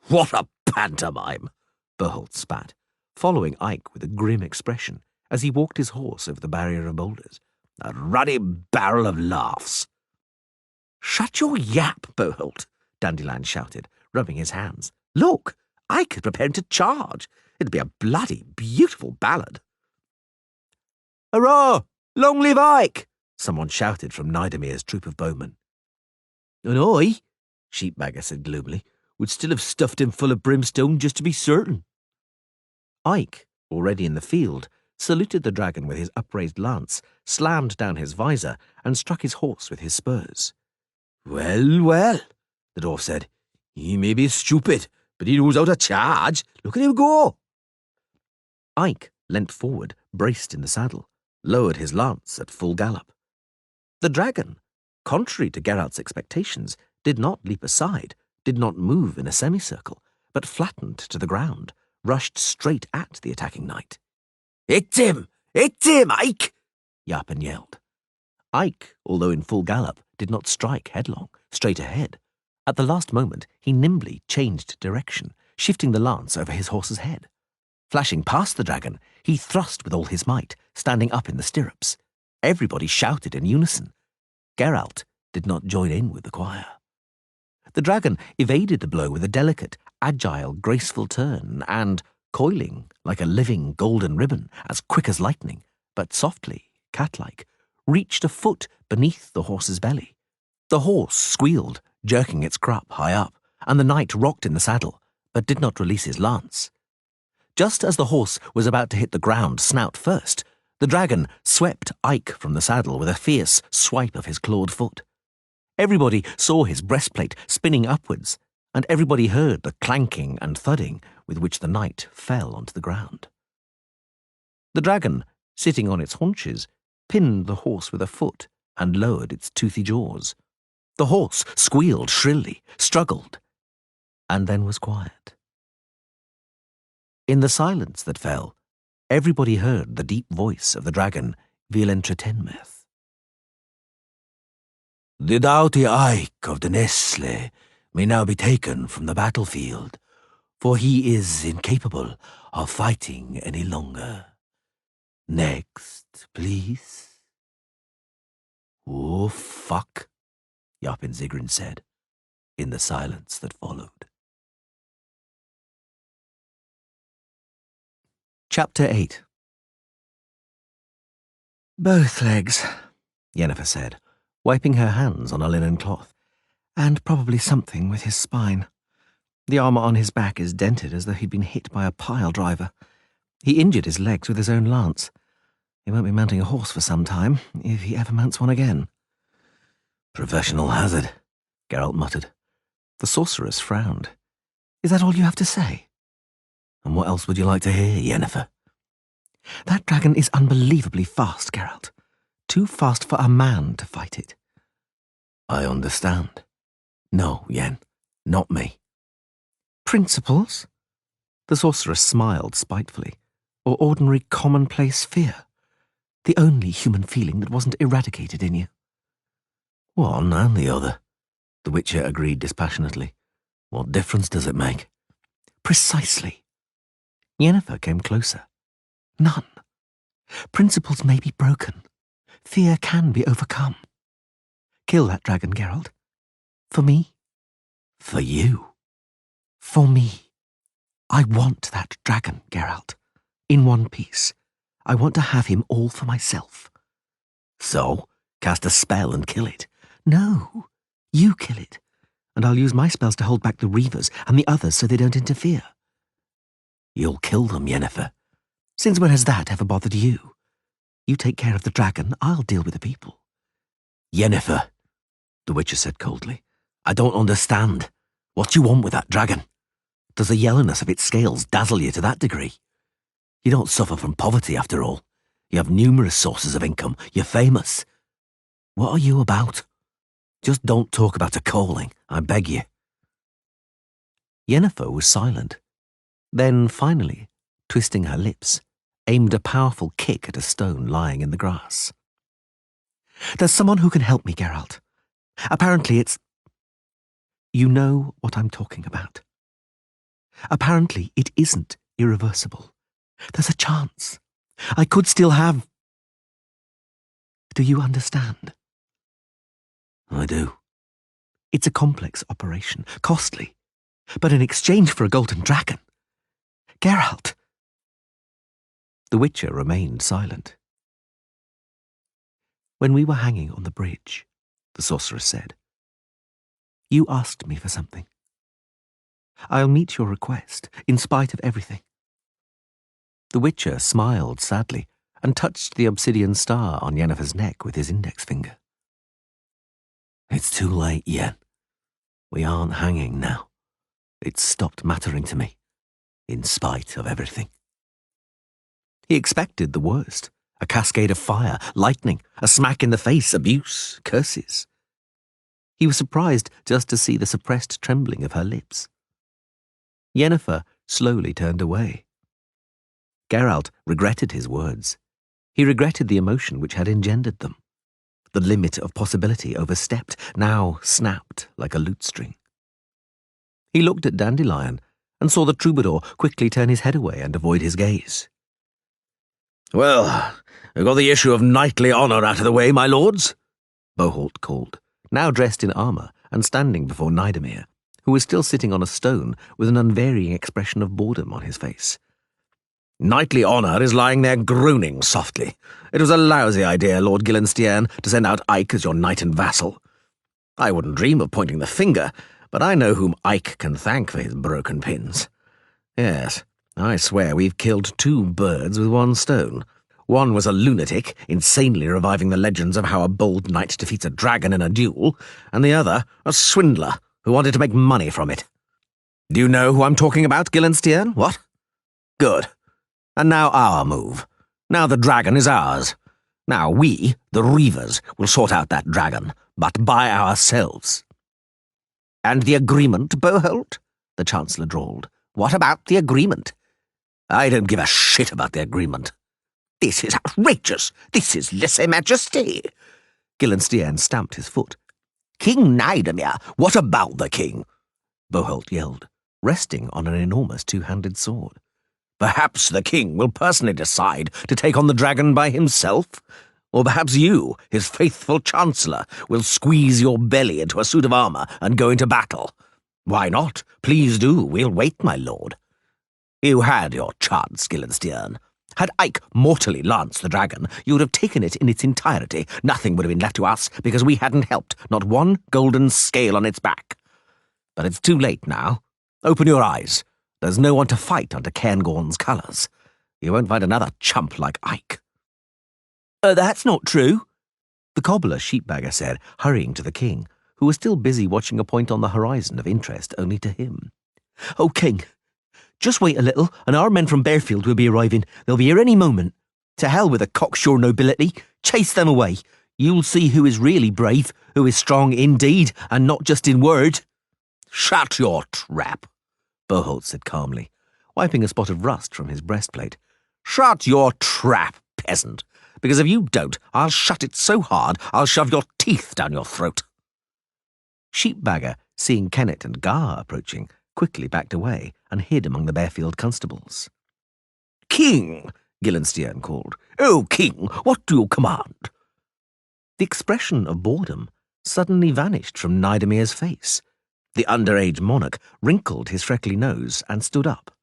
What a pantomime, Behold spat, following Ike with a grim expression as he walked his horse over the barrier of boulders. A ruddy barrel of laughs. Shut your yap, Behold, Dandelion shouted, rubbing his hands. Look, Ike is preparing to charge. It'd be a bloody beautiful ballad. Hurrah! Long live Ike! Someone shouted from Nidemir's troop of bowmen. And I, Sheepbagger said gloomily, would still have stuffed him full of brimstone just to be certain. Ike, already in the field, saluted the dragon with his upraised lance, slammed down his visor, and struck his horse with his spurs. Well, well, the dwarf said. He may be stupid, but he knows how to charge. Look at him go. Ike leant forward, braced in the saddle, lowered his lance at full gallop. The dragon, contrary to Geralt's expectations, did not leap aside, did not move in a semicircle, but flattened to the ground, rushed straight at the attacking knight. Hit him! Hit him, Ike! Yapin yelled. Ike, although in full gallop, did not strike headlong, straight ahead. At the last moment, he nimbly changed direction, shifting the lance over his horse's head. Flashing past the dragon, he thrust with all his might, standing up in the stirrups. Everybody shouted in unison. Geralt did not join in with the choir. The dragon evaded the blow with a delicate, agile, graceful turn and, coiling like a living golden ribbon, as quick as lightning, but softly, cat-like, reached a foot beneath the horse's belly. The horse squealed, jerking its crup high up, and the knight rocked in the saddle, but did not release his lance. Just as the horse was about to hit the ground snout first, the dragon swept Ike from the saddle with a fierce swipe of his clawed foot. Everybody saw his breastplate spinning upwards, and everybody heard the clanking and thudding with which the knight fell onto the ground. The dragon, sitting on its haunches, pinned the horse with a foot and lowered its toothy jaws. The horse squealed shrilly, struggled, and then was quiet. In the silence that fell, everybody heard the deep voice of the dragon, Vilentratenmeth. The doughty Ike of the Nestle may now be taken from the battlefield, for he is incapable of fighting any longer. Next, please. Oh, fuck, Yapin Zigrin said, in the silence that followed. Chapter 8. Both legs, Yennefer said, wiping her hands on a linen cloth, and probably something with his spine. The armour on his back is dented as though he'd been hit by a pile driver. He injured his legs with his own lance. He won't be mounting a horse for some time, if he ever mounts one again. Professional hazard, Geralt muttered. The sorceress frowned. Is that all you have to say? And what else would you like to hear, Yennefer? That dragon is unbelievably fast, Geralt. Too fast for a man to fight it. I understand. No, Yen, not me. Principles? The sorceress smiled spitefully. Or ordinary commonplace fear? The only human feeling that wasn't eradicated in you. One and the other, the Witcher agreed dispassionately. What difference does it make? Precisely. Yennefer came closer. None. Principles may be broken. Fear can be overcome. Kill that dragon, Geralt. For me. For you. For me. I want that dragon, Geralt. In one piece. I want to have him all for myself. So, cast a spell and kill it. No. You kill it. And I'll use my spells to hold back the Reavers and the others so they don't interfere. You'll kill them, Yennefer. Since when has that ever bothered you? You take care of the dragon, I'll deal with the people. Yennefer, the Witcher said coldly, I don't understand. What do you want with that dragon? Does the yellowness of its scales dazzle you to that degree? You don't suffer from poverty, after all. You have numerous sources of income. You're famous. What are you about? Just don't talk about a calling, I beg you. Yennefer was silent. Then, finally, twisting her lips, aimed a powerful kick at a stone lying in the grass. There's someone who can help me, Geralt. Apparently it's... You know what I'm talking about. Apparently it isn't irreversible. There's a chance. I could still have... Do you understand? I do. It's a complex operation, costly, but in exchange for a golden dragon. Geralt! The Witcher remained silent. When we were hanging on the bridge, the sorceress said, you asked me for something. I'll meet your request, in spite of everything. The Witcher smiled sadly and touched the obsidian star on Yennefer's neck with his index finger. It's too late, Yen. We aren't hanging now. It's stopped mattering to me, in spite of everything. He expected the worst. A cascade of fire, lightning, a smack in the face, abuse, curses. He was surprised just to see the suppressed trembling of her lips. Yennefer slowly turned away. Geralt regretted his words. He regretted the emotion which had engendered them. The limit of possibility overstepped, now snapped like a lute string. He looked at Dandelion and saw the troubadour quickly turn his head away and avoid his gaze. Well, we've got the issue of knightly honour out of the way, my lords, Boholt called, now dressed in armour and standing before Nidomir, who was still sitting on a stone with an unvarying expression of boredom on his face. Knightly honour is lying there groaning softly. It was a lousy idea, Lord Gillenstiern, to send out Ike as your knight and vassal. I wouldn't dream of pointing the finger, but I know whom Ike can thank for his broken pins. Yes, I swear we've killed 2 birds with 1 stone. One was a lunatic, insanely reviving the legends of how a bold knight defeats a dragon in a duel, and the other, a swindler, who wanted to make money from it. Do you know who I'm talking about, Gillenstiern? What? Good. And now our move. Now the dragon is ours. Now we, the Reavers, will sort out that dragon, but by ourselves. And the agreement, Boholt? The Chancellor drawled. What about the agreement? I don't give a shit about the agreement. This is outrageous. This is lese-majesty. Gillenstiern stamped his foot. King Nidomir, what about the king? Boholt yelled, resting on an enormous two-handed sword. Perhaps the king will personally decide to take on the dragon by himself? Or perhaps you, his faithful chancellor, will squeeze your belly into a suit of armour and go into battle. Why not? Please do. We'll wait, my lord. You had your chance, Gillenstiern. Had Ike mortally lanced the dragon, you would have taken it in its entirety. Nothing would have been left to us, because we hadn't helped, not one golden scale on its back. But it's too late now. Open your eyes. There's no one to fight under Cairngorm's colours. You won't find another chump like Ike. That's not true, the cobbler sheepbagger said, hurrying to the king, who was still busy watching a point on the horizon of interest only to him. Oh, king, just wait a little, and our men from Bearfield will be arriving. They'll be here any moment. To hell with the cocksure nobility. Chase them away. You'll see who is really brave, who is strong indeed, and not just in word. Shut your trap, Boholt said calmly, wiping a spot of rust from his breastplate. Shut your trap, peasant, because if you don't, I'll shut it so hard I'll shove your teeth down your throat. Sheepbagger, seeing Kennet and Gar approaching, quickly backed away and hid among the Bearfield constables. King, Gillenstiern called. Oh, king, what do you command? The expression of boredom suddenly vanished from Nidomir's face. The underage monarch wrinkled his freckly nose and stood up.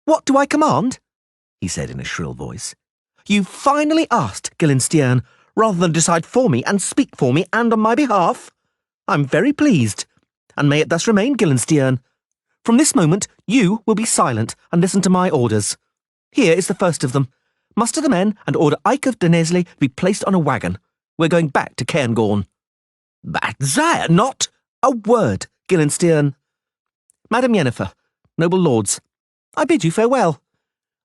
What do I command? He said in a shrill voice. You finally asked, Gillenstiern, rather than decide for me and speak for me and on my behalf. I'm very pleased, and may it thus remain, Gillenstiern. From this moment, you will be silent and listen to my orders. Here is the first of them. Muster the men and order Ike of Denesley to be placed on a wagon. We're going back to Cairngorm. But, sire, not a word, Gillenstiern. Madam Yennefer, noble lords, I bid you farewell.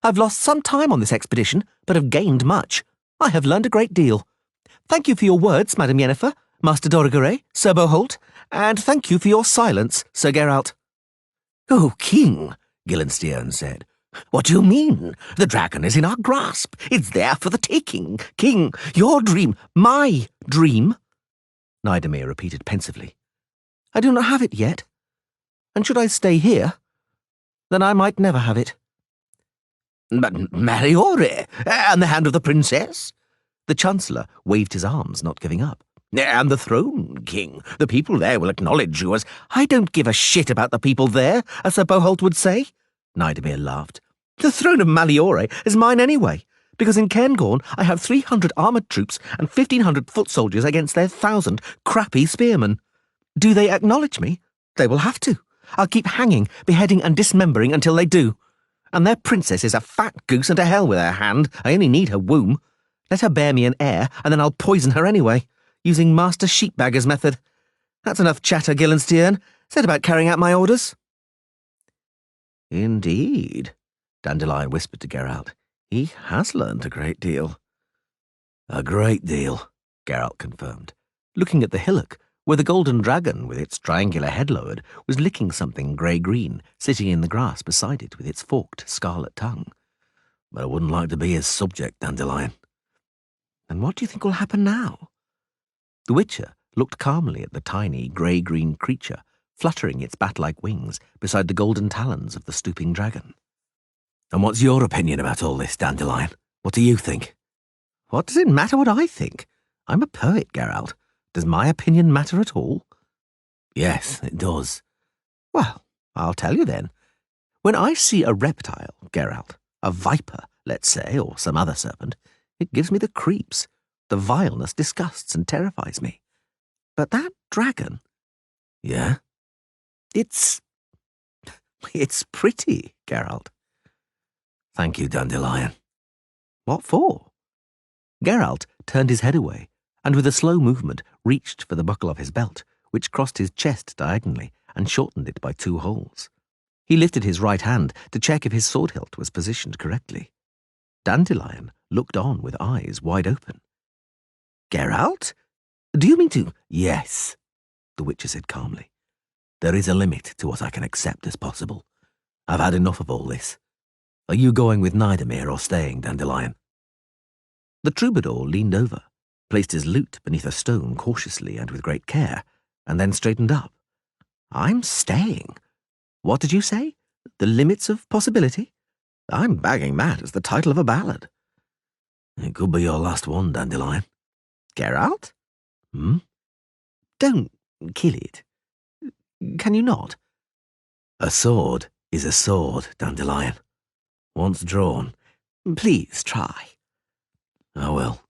I've lost some time on this expedition, but have gained much. I have learned a great deal. Thank you for your words, Madam Yennefer, Master Dorigere, Sir Boholt, and thank you for your silence, Sir Geralt. Oh, king, Gillenstiern said. What do you mean? The dragon is in our grasp. It's there for the taking. King, your dream, my dream. Nidomir repeated pensively. I do not have it yet. And should I stay here, then I might never have it. But Mariore, and the hand of the princess? The Chancellor waved his arms, not giving up. And the throne, king. The people there will acknowledge you as... I don't give a shit about the people there, as Sir Boholt would say. Nidomir laughed. The throne of Maliore is mine anyway, because in Cairngorm I have 300 armoured troops and 1,500 foot soldiers against their 1,000 crappy spearmen. Do they acknowledge me? They will have to. I'll keep hanging, beheading and dismembering until they do. And their princess is a fat goose and to hell with her hand. I only need her womb. Let her bear me an heir, and then I'll poison her anyway, using Master Sheepbagger's method. That's enough chatter, Gillenstiern. Said about carrying out my orders. Indeed, Dandelion whispered to Geralt. He has learnt a great deal. A great deal, Geralt confirmed, looking at the hillock, where the golden dragon, with its triangular head lowered, was licking something grey-green, sitting in the grass beside it with its forked scarlet tongue. But I wouldn't like to be his subject, Dandelion. And what do you think will happen now? The Witcher looked calmly at the tiny grey-green creature, fluttering its bat-like wings beside the golden talons of the stooping dragon. And what's your opinion about all this, Dandelion? What do you think? What does it matter what I think? I'm a poet, Geralt. Does my opinion matter at all? Yes, it does. Well, I'll tell you then. When I see a reptile, Geralt, a viper, let's say, or some other serpent, it gives me the creeps. The vileness disgusts and terrifies me. But that dragon... Yeah? It's pretty, Geralt. Thank you, Dandelion. What for? Geralt turned his head away, and with a slow movement reached for the buckle of his belt, which crossed his chest diagonally and shortened it by 2 holes. He lifted his right hand to check if his sword hilt was positioned correctly. Dandelion looked on with eyes wide open. Geralt? Do you mean to... Yes, the Witcher said calmly. There is a limit to what I can accept as possible. I've had enough of all this. Are you going with Nidomir or staying, Dandelion? The troubadour leaned over, placed his lute beneath a stone cautiously and with great care, and then straightened up. I'm staying. What did you say? The limits of possibility? I'm bagging that as the title of a ballad. It could be your last one, Dandelion. Geralt? Don't kill it. Can you not? A sword is a sword, Dandelion. Once drawn. Please try. I will.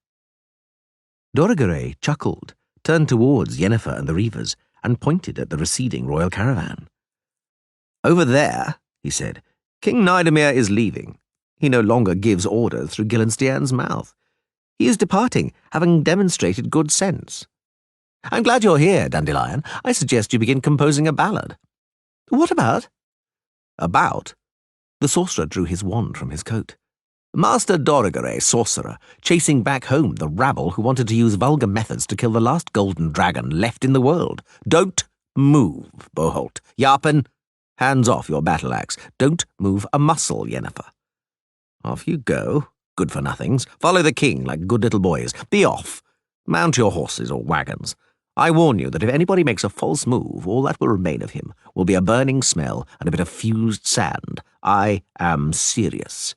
Dorigere chuckled, turned towards Yennefer and the Reavers, and pointed at the receding royal caravan. Over there, he said, King Nidemir is leaving. He no longer gives orders through Gillenstiern's mouth. He is departing, having demonstrated good sense. I'm glad you're here, Dandelion. I suggest you begin composing a ballad. What about? About? The sorcerer drew his wand from his coat. Master Dorigere, sorcerer, chasing back home the rabble who wanted to use vulgar methods to kill the last golden dragon left in the world. Don't move, Boholt. Yarpen, hands off your battle-axe. Don't move a muscle, Yennefer. Off you go, good-for-nothings. Follow the king like good little boys. Be off. Mount your horses or wagons. I warn you that if anybody makes a false move, all that will remain of him will be a burning smell and a bit of fused sand. I am serious.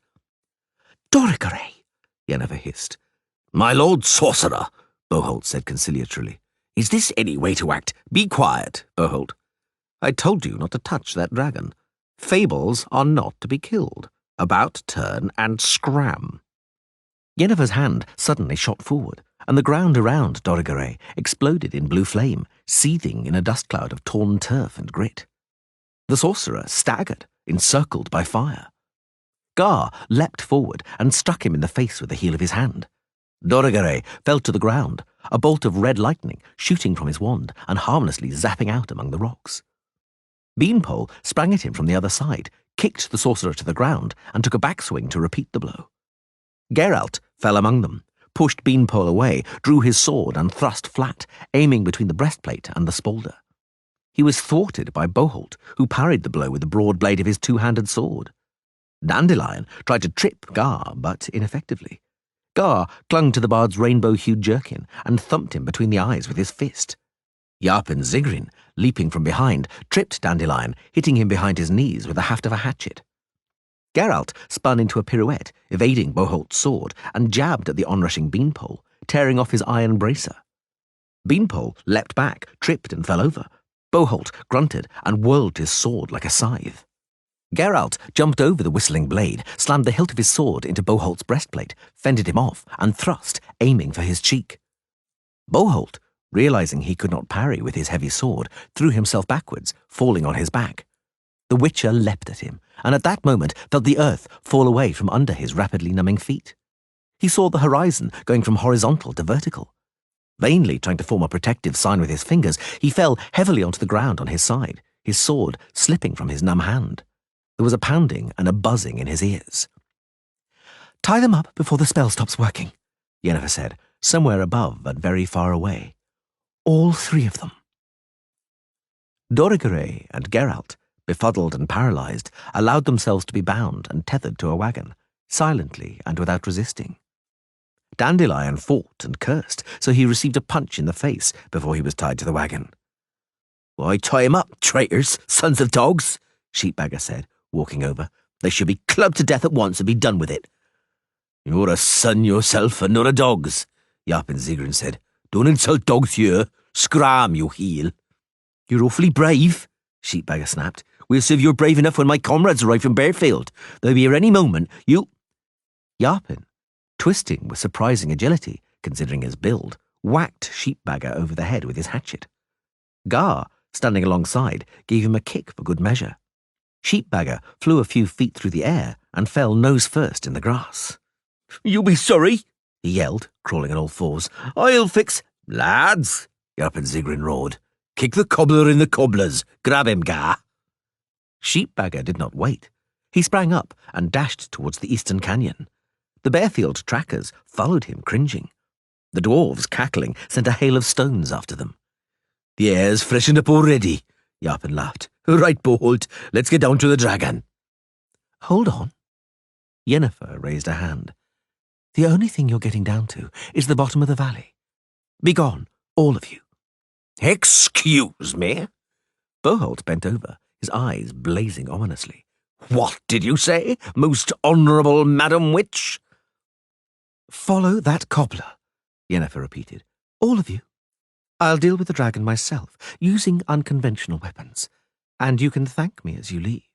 Dorigere, Yennefer hissed. My lord sorcerer, Boholt said conciliatorily. Is this any way to act? Be quiet, Boholt. I told you not to touch that dragon. Fables are not to be killed. About turn and scram. Yennefer's hand suddenly shot forward, and the ground around Dorigere exploded in blue flame, seething in a dust cloud of torn turf and grit. The sorcerer staggered, encircled by fire. Gar leapt forward and struck him in the face with the heel of his hand. Dorigere fell to the ground, a bolt of red lightning shooting from his wand and harmlessly zapping out among the rocks. Beanpole sprang at him from the other side, kicked the sorcerer to the ground, and took a backswing to repeat the blow. Geralt fell among them, pushed Beanpole away, drew his sword and thrust flat, aiming between the breastplate and the spalder. He was thwarted by Boholt, who parried the blow with the broad blade of his two-handed sword. Dandelion tried to trip Gar, but ineffectively. Gar clung to the bard's rainbow-hued jerkin and thumped him between the eyes with his fist. Yarpen Zigrin, leaping from behind, tripped Dandelion, hitting him behind his knees with the haft of a hatchet. Geralt spun into a pirouette, evading Boholt's sword, and jabbed at the onrushing Beanpole, tearing off his iron bracer. Beanpole leapt back, tripped and fell over. Boholt grunted and whirled his sword like a scythe. Geralt jumped over the whistling blade, slammed the hilt of his sword into Boholt's breastplate, fended him off, and thrust, aiming for his cheek. Boholt, realizing he could not parry with his heavy sword, threw himself backwards, falling on his back. The Witcher leapt at him, and at that moment felt the earth fall away from under his rapidly numbing feet. He saw the horizon going from horizontal to vertical. Vainly trying to form a protective sign with his fingers, he fell heavily onto the ground on his side, his sword slipping from his numb hand. There was a pounding and a buzzing in his ears. Tie them up before the spell stops working, Yennefer said, somewhere above but very far away. All three of them. Dorigere and Geralt, befuddled and paralyzed, allowed themselves to be bound and tethered to a wagon, silently and without resisting. Dandelion fought and cursed, so he received a punch in the face before he was tied to the wagon. Why tie him up, traitors, sons of dogs, Sheepbagger said, walking over. They should be clubbed to death at once and be done with it. You're a son yourself and not a dog's, Yarpen Zigrin said. Don't insult dogs here. Scram, you heel. You're awfully brave, Sheepbagger snapped. We'll see if you're brave enough when my comrades arrive from Bearfield. They'll be here any moment. Yarpen, twisting with surprising agility, considering his build, whacked Sheepbagger over the head with his hatchet. Gar, standing alongside, gave him a kick for good measure. Sheepbagger flew a few feet through the air and fell nose first in the grass. You'll be sorry, he yelled, crawling on all fours. I'll fix... Lads, Yarpen Zigrin roared. Kick the cobbler in the cobblers. Grab him, Gar. Sheepbagger did not wait. He sprang up and dashed towards the eastern canyon. The Bearfield trackers followed him, cringing. The dwarves, cackling, sent a hail of stones after them. The air's freshened up already, Yarpen laughed. Right, Boholt, let's get down to the dragon. Hold on. Yennefer raised a hand. The only thing you're getting down to is the bottom of the valley. Begone, all of you." Excuse me? Boholt bent over, his eyes blazing ominously. What did you say, most honourable Madam Witch? "Follow that cobbler," Yennefer repeated. "All of you. I'll deal with the dragon myself, using unconventional weapons, and you can thank me as you leave.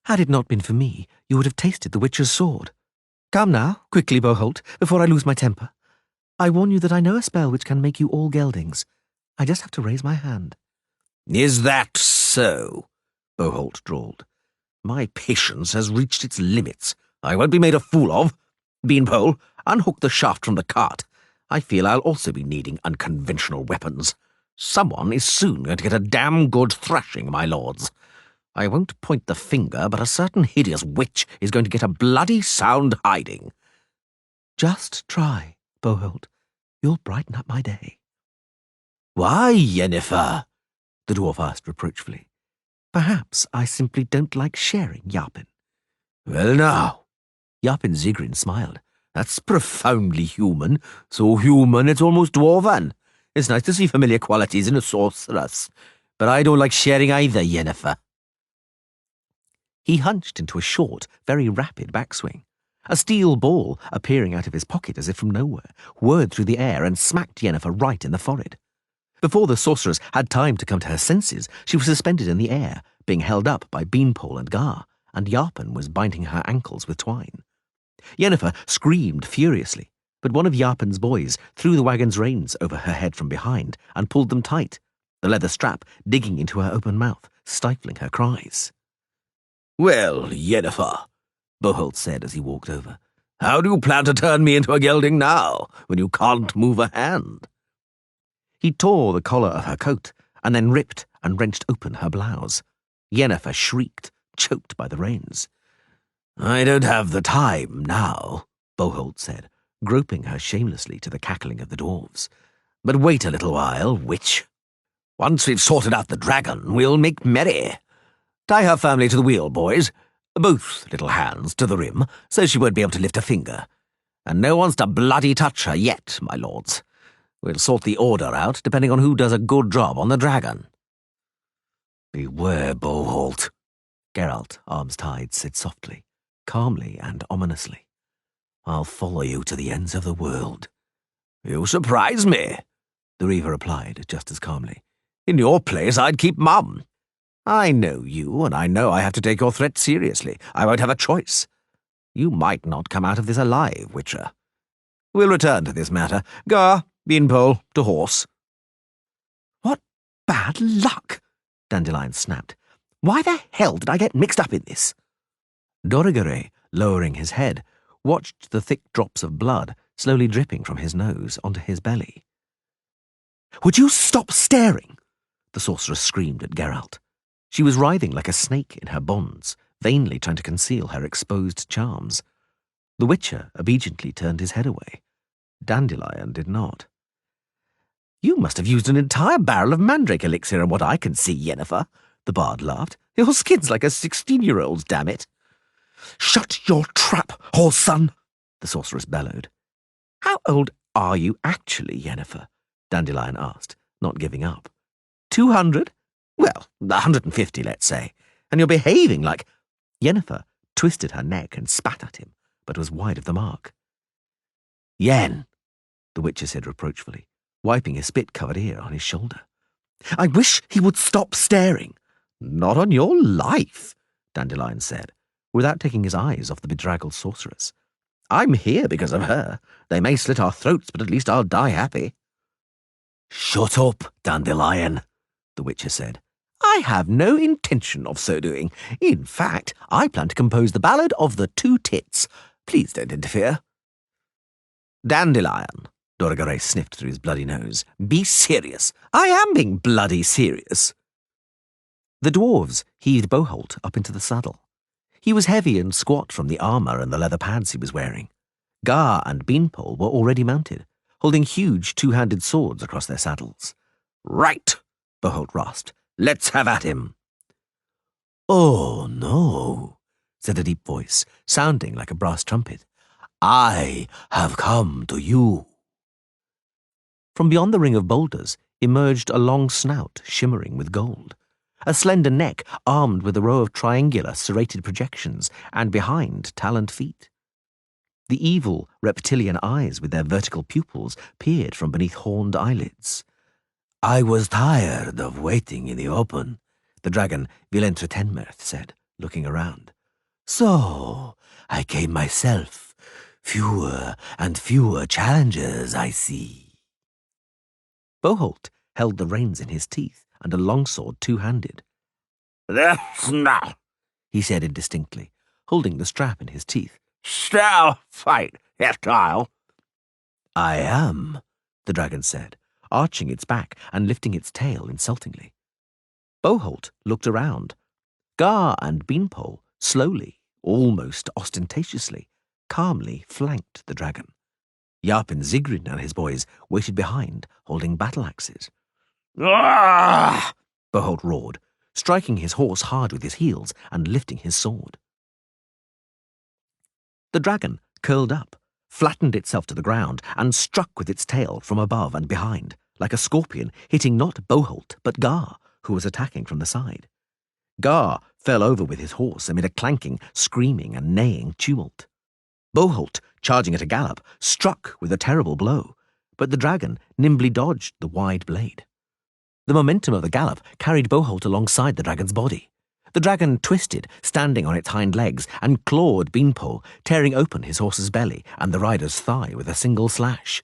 Had it not been for me, you would have tasted the witch's sword. Come now, quickly, Boholt, before I lose my temper. I warn you that I know a spell which can make you all geldings. I just have to raise my hand." Is that so? Boholt drawled. My patience has reached its limits. I won't be made a fool of. Beanpole, unhook the shaft from the cart. I feel I'll also be needing unconventional weapons. Someone is soon going to get a damn good thrashing, my lords. I won't point the finger, but a certain hideous witch is going to get a bloody sound hiding. Just try, Boholt. You'll brighten up my day. Why, Yennefer? The dwarf asked reproachfully. Perhaps I simply don't like sharing, Yarpin. Well now, Yarpin Zigrin smiled. That's profoundly human. So human it's almost dwarven. It's nice to see familiar qualities in a sorceress. But I don't like sharing either, Yennefer. He hunched into a short, very rapid backswing. A steel ball, appearing out of his pocket as if from nowhere, whirred through the air and smacked Yennefer right in the forehead. Before the sorceress had time to come to her senses, she was suspended in the air, being held up by Beanpole and Gar, and Yarpin was binding her ankles with twine. Yennefer screamed furiously, but one of Yarpin's boys threw the wagon's reins over her head from behind and pulled them tight, the leather strap digging into her open mouth, stifling her cries. Well, Yennefer, Boholt said as he walked over, how do you plan to turn me into a gelding now, when you can't move a hand? He tore the collar of her coat, and then ripped and wrenched open her blouse. Yennefer shrieked, choked by the reins. I don't have the time now, Boholt said, groping her shamelessly to the cackling of the dwarves. But wait a little while, witch. Once we've sorted out the dragon, we'll make merry. Tie her firmly to the wheel, boys. Both little hands to the rim, so she won't be able to lift a finger. And no one's to bloody touch her yet, my lords. We'll sort the order out, depending on who does a good job on the dragon. Beware, Boholt, Geralt, arms tied, said softly, calmly and ominously. I'll follow you to the ends of the world. You surprise me, the Reaver replied, just as calmly. In your place, I'd keep mum. I know you, and I know I have to take your threat seriously. I won't have a choice. You might not come out of this alive, Witcher. We'll return to this matter. Gar, Beanpole, to horse. What bad luck, Dandelion snapped. Why the hell did I get mixed up in this? Dorigere, lowering his head, watched the thick drops of blood slowly dripping from his nose onto his belly. Would you stop staring? The sorceress screamed at Geralt. She was writhing like a snake in her bonds, vainly trying to conceal her exposed charms. The Witcher obediently turned his head away. Dandelion did not. You must have used an entire barrel of mandrake elixir on what I can see, Yennefer, the bard laughed. Your skin's like a 16-year-old's, damn it. Shut your trap, whore son, the sorceress bellowed. How old are you actually, Yennefer? Dandelion asked, not giving up. 200? Well, 150, let's say. And you're behaving like... Yennefer twisted her neck and spat at him, but was wide of the mark. Yen, the Witcher said reproachfully, wiping his spit-covered ear on his shoulder. I wish he would stop staring. Not on your life, Dandelion said, without taking his eyes off the bedraggled sorceress. I'm here because of her. They may slit our throats, but at least I'll die happy. Shut up, Dandelion, the Witcher said. I have no intention of so doing. In fact, I plan to compose the ballad of the two tits. Please don't interfere. Dandelion, Dorigere sniffed through his bloody nose. Be serious. I am being bloody serious. The dwarves heaved Boholt up into the saddle. He was heavy and squat from the armour and the leather pads he was wearing. Gar and Beanpole were already mounted, holding huge two-handed swords across their saddles. Right, Boholt rasped. Let's have at him. Oh, no, said a deep voice, sounding like a brass trumpet. I have come to you. From beyond the ring of boulders emerged a long snout shimmering with gold, a slender neck armed with a row of triangular serrated projections, and behind taloned feet. The evil reptilian eyes with their vertical pupils peered from beneath horned eyelids. I was tired of waiting in the open, the dragon Vilentretenmerth said, looking around. So I came myself. Fewer and fewer challenges, I see. Boholt held the reins in his teeth and a longsword two-handed. That's not, he said indistinctly, holding the strap in his teeth. Still fight, reptile. I am, the dragon said, arching its back and lifting its tail insultingly. Boholt looked around. Gar and Beanpole slowly, almost ostentatiously, calmly flanked the dragon. Yarpin Zigrin and his boys waited behind, holding battle-axes. Ah! Boholt roared, striking his horse hard with his heels and lifting his sword. The dragon curled up, flattened itself to the ground, and struck with its tail from above and behind, like a scorpion, hitting not Boholt but Gar, who was attacking from the side. Gar fell over with his horse amid a clanking, screaming, and neighing tumult. Boholt, charging at a gallop, struck with a terrible blow, but the dragon nimbly dodged the wide blade. The momentum of the gallop carried Boholt alongside the dragon's body. The dragon twisted, standing on its hind legs, and clawed Beanpole, tearing open his horse's belly and the rider's thigh with a single slash.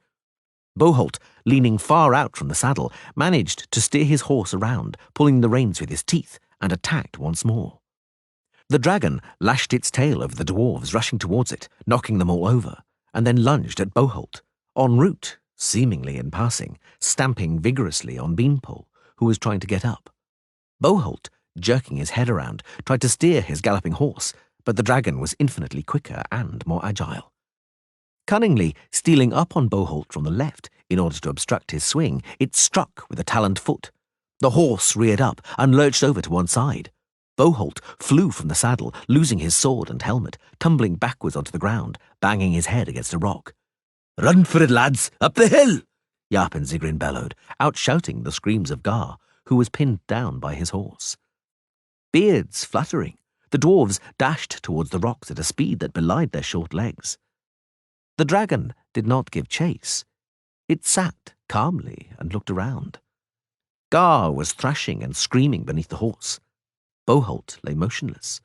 Boholt, leaning far out from the saddle, managed to steer his horse around, pulling the reins with his teeth, and attacked once more. The dragon lashed its tail over the dwarves rushing towards it, knocking them all over, and then lunged at Boholt, en route, seemingly in passing, stamping vigorously on Beanpole, who was trying to get up. Boholt, jerking his head around, tried to steer his galloping horse, but the dragon was infinitely quicker and more agile. Cunningly stealing up on Boholt from the left in order to obstruct his swing, it struck with a taloned foot. The horse reared up and lurched over to one side. Boholt flew from the saddle, losing his sword and helmet, tumbling backwards onto the ground, banging his head against a rock. Run for it, lads! Up the hill! Yarpin Zigrin bellowed, outshouting the screams of Gar, who was pinned down by his horse. Beards fluttering, the dwarves dashed towards the rocks at a speed that belied their short legs. The dragon did not give chase. It sat calmly and looked around. Gar was thrashing and screaming beneath the horse. Boholt lay motionless.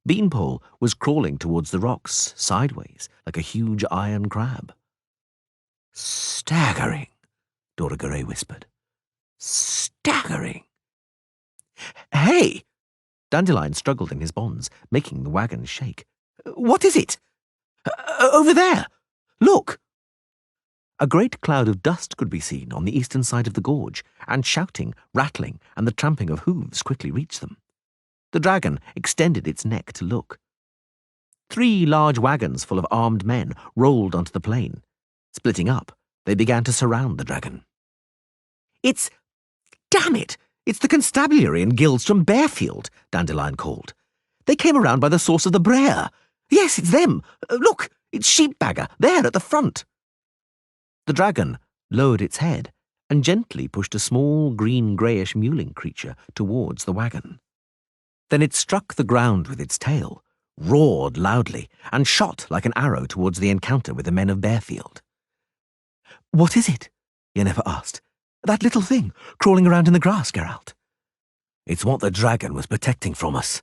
Beanpole was crawling towards the rocks, sideways, like a huge iron crab. Staggering, Doragore whispered. Staggering. Hey! Dandelion struggled in his bonds, making the wagon shake. What is it? Over there! Look! A great cloud of dust could be seen on the eastern side of the gorge, and shouting, rattling, and the tramping of hooves quickly reached them. The dragon extended its neck to look. 3 large wagons full of armed men rolled onto the plain. Splitting up, they began to surround the dragon. Damn it! It's the constabulary and guilds from Bearfield, Dandelion called. They came around by the source of the Brer. Yes, it's them. Look, it's Sheepbagger, there at the front. The dragon lowered its head and gently pushed a small green-greyish mewling creature towards the wagon. Then it struck the ground with its tail, roared loudly, and shot like an arrow towards the encounter with the men of Bearfield. What is it? Yennefer asked. That little thing crawling around in the grass, Geralt. It's what the dragon was protecting from us,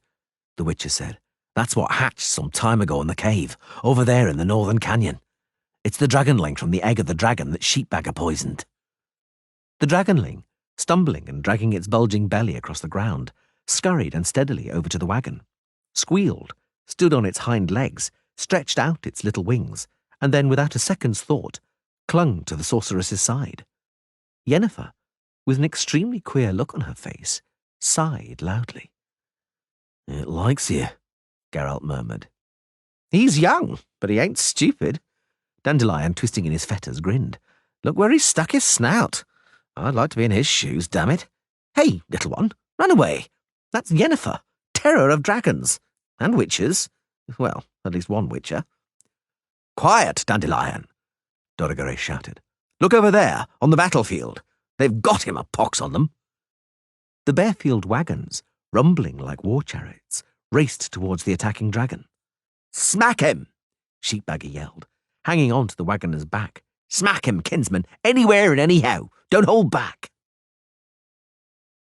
the Witcher said. That's what hatched some time ago in the cave, over there in the northern canyon. It's the dragonling from the egg of the dragon that Sheepbagger poisoned. The dragonling, stumbling and dragging its bulging belly across the ground, scurried unsteadily over to the wagon, squealed, stood on its hind legs, stretched out its little wings, and then, without a second's thought, clung to the sorceress's side. Yennefer, with an extremely queer look on her face, sighed loudly. It likes you, Geralt murmured. He's young, but he ain't stupid. Dandelion, twisting in his fetters, grinned. Look where he's stuck his snout. I'd like to be in his shoes, damn it. Hey, little one, run away. That's Yennefer, terror of dragons. And witches. Well, at least one witcher. Quiet, Dandelion, Doragore shouted. Look over there, on the battlefield. They've got him, a pox on them. The Bearfield wagons, rumbling like war chariots, raced towards the attacking dragon. Smack him! Sheepbagger yelled, hanging on to the wagoner's back. Smack him, kinsman, anywhere and anyhow. Don't hold back.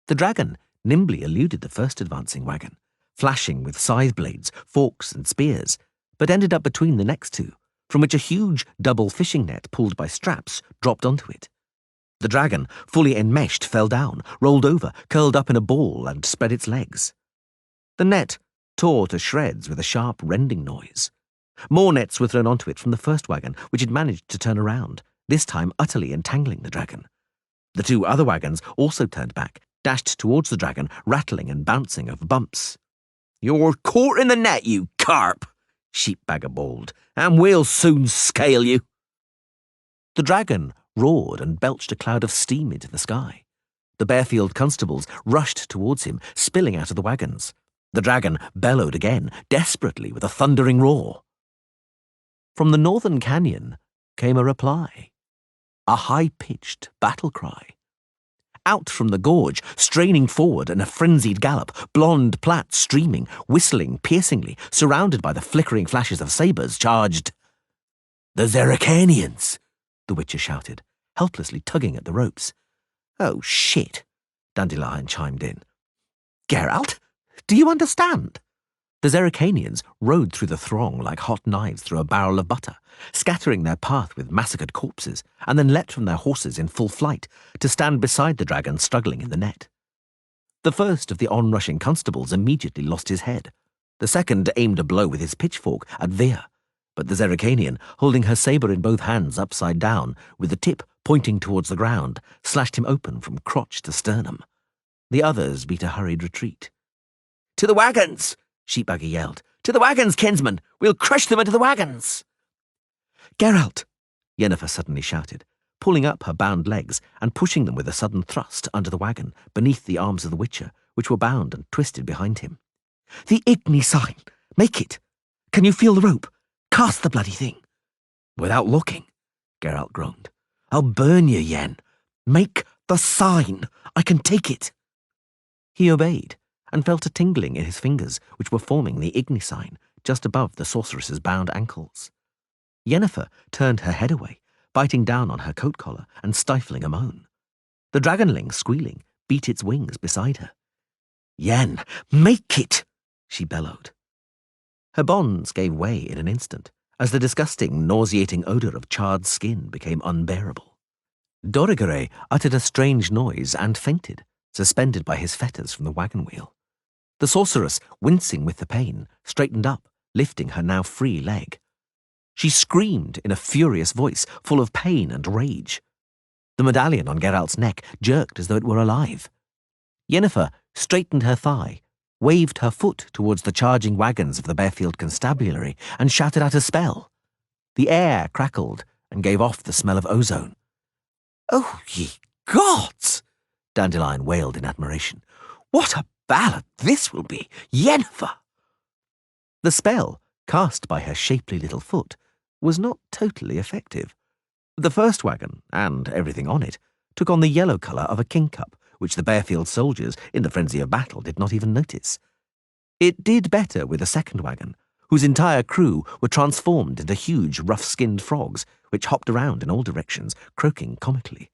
The dragon nimbly eluded the first advancing wagon, flashing with scythe blades, forks and spears, but ended up between the next two, from which a huge double fishing net pulled by straps dropped onto it. The dragon, fully enmeshed, fell down, rolled over, curled up in a ball and spread its legs. The net tore to shreds with a sharp rending noise. More nets were thrown onto it from the first wagon, which had managed to turn around, this time utterly entangling the dragon. The two other wagons also turned back, dashed towards the dragon, rattling and bouncing over bumps. You're caught in the net, you carp, Sheepbagger bawled, and we'll soon scale you. The dragon roared and belched a cloud of steam into the sky. The Bearfield constables rushed towards him, spilling out of the wagons. The dragon bellowed again, desperately, with a thundering roar. From the northern canyon came a reply, a high-pitched battle cry. Out from the gorge, straining forward in a frenzied gallop, blonde plaits streaming, whistling piercingly, surrounded by the flickering flashes of sabres, charged the Zerricanians, the Witcher shouted, helplessly tugging at the ropes. Oh, shit, Dandelion chimed in. Geralt, do you understand? The Zerricanians rode through the throng like hot knives through a barrel of butter, scattering their path with massacred corpses, and then leapt from their horses in full flight to stand beside the dragon struggling in the net. The first of the onrushing constables immediately lost his head. The second aimed a blow with his pitchfork at Via, but the Zerricanian, holding her sabre in both hands upside down, with the tip pointing towards the ground, slashed him open from crotch to sternum. The others beat a hurried retreat. To the wagons! Sheepbagger yelled. To the wagons, kinsman! We'll crush them into the wagons! Geralt! Yennefer suddenly shouted, pulling up her bound legs and pushing them with a sudden thrust under the wagon, beneath the arms of the Witcher, which were bound and twisted behind him. The Igni sign! Make it! Can you feel the rope? Cast the bloody thing! Without looking, Geralt groaned. I'll burn you, Yen. Make the sign! I can take it! He obeyed, and felt a tingling in his fingers, which were forming the Igni sign just above the sorceress's bound ankles. Yennefer turned her head away, biting down on her coat collar and stifling a moan. The dragonling, squealing, beat its wings beside her. Yen, make it! She bellowed. Her bonds gave way in an instant, as the disgusting, nauseating odour of charred skin became unbearable. Dorigere uttered a strange noise and fainted, suspended by his fetters from the wagon wheel. The sorceress, wincing with the pain, straightened up, lifting her now free leg. She screamed in a furious voice, full of pain and rage. The medallion on Geralt's neck jerked as though it were alive. Yennefer straightened her thigh, waved her foot towards the charging wagons of the Bearfield Constabulary, and shouted out a spell. The air crackled and gave off the smell of ozone. Oh, ye gods! Dandelion wailed in admiration. What a ballad this will be, Yennefer! The spell, cast by her shapely little foot, was not totally effective. The first wagon, and everything on it, took on the yellow colour of a kingcup, which the Bearfield soldiers, in the frenzy of battle, did not even notice. It did better with the second wagon, whose entire crew were transformed into huge, rough-skinned frogs, which hopped around in all directions, croaking comically.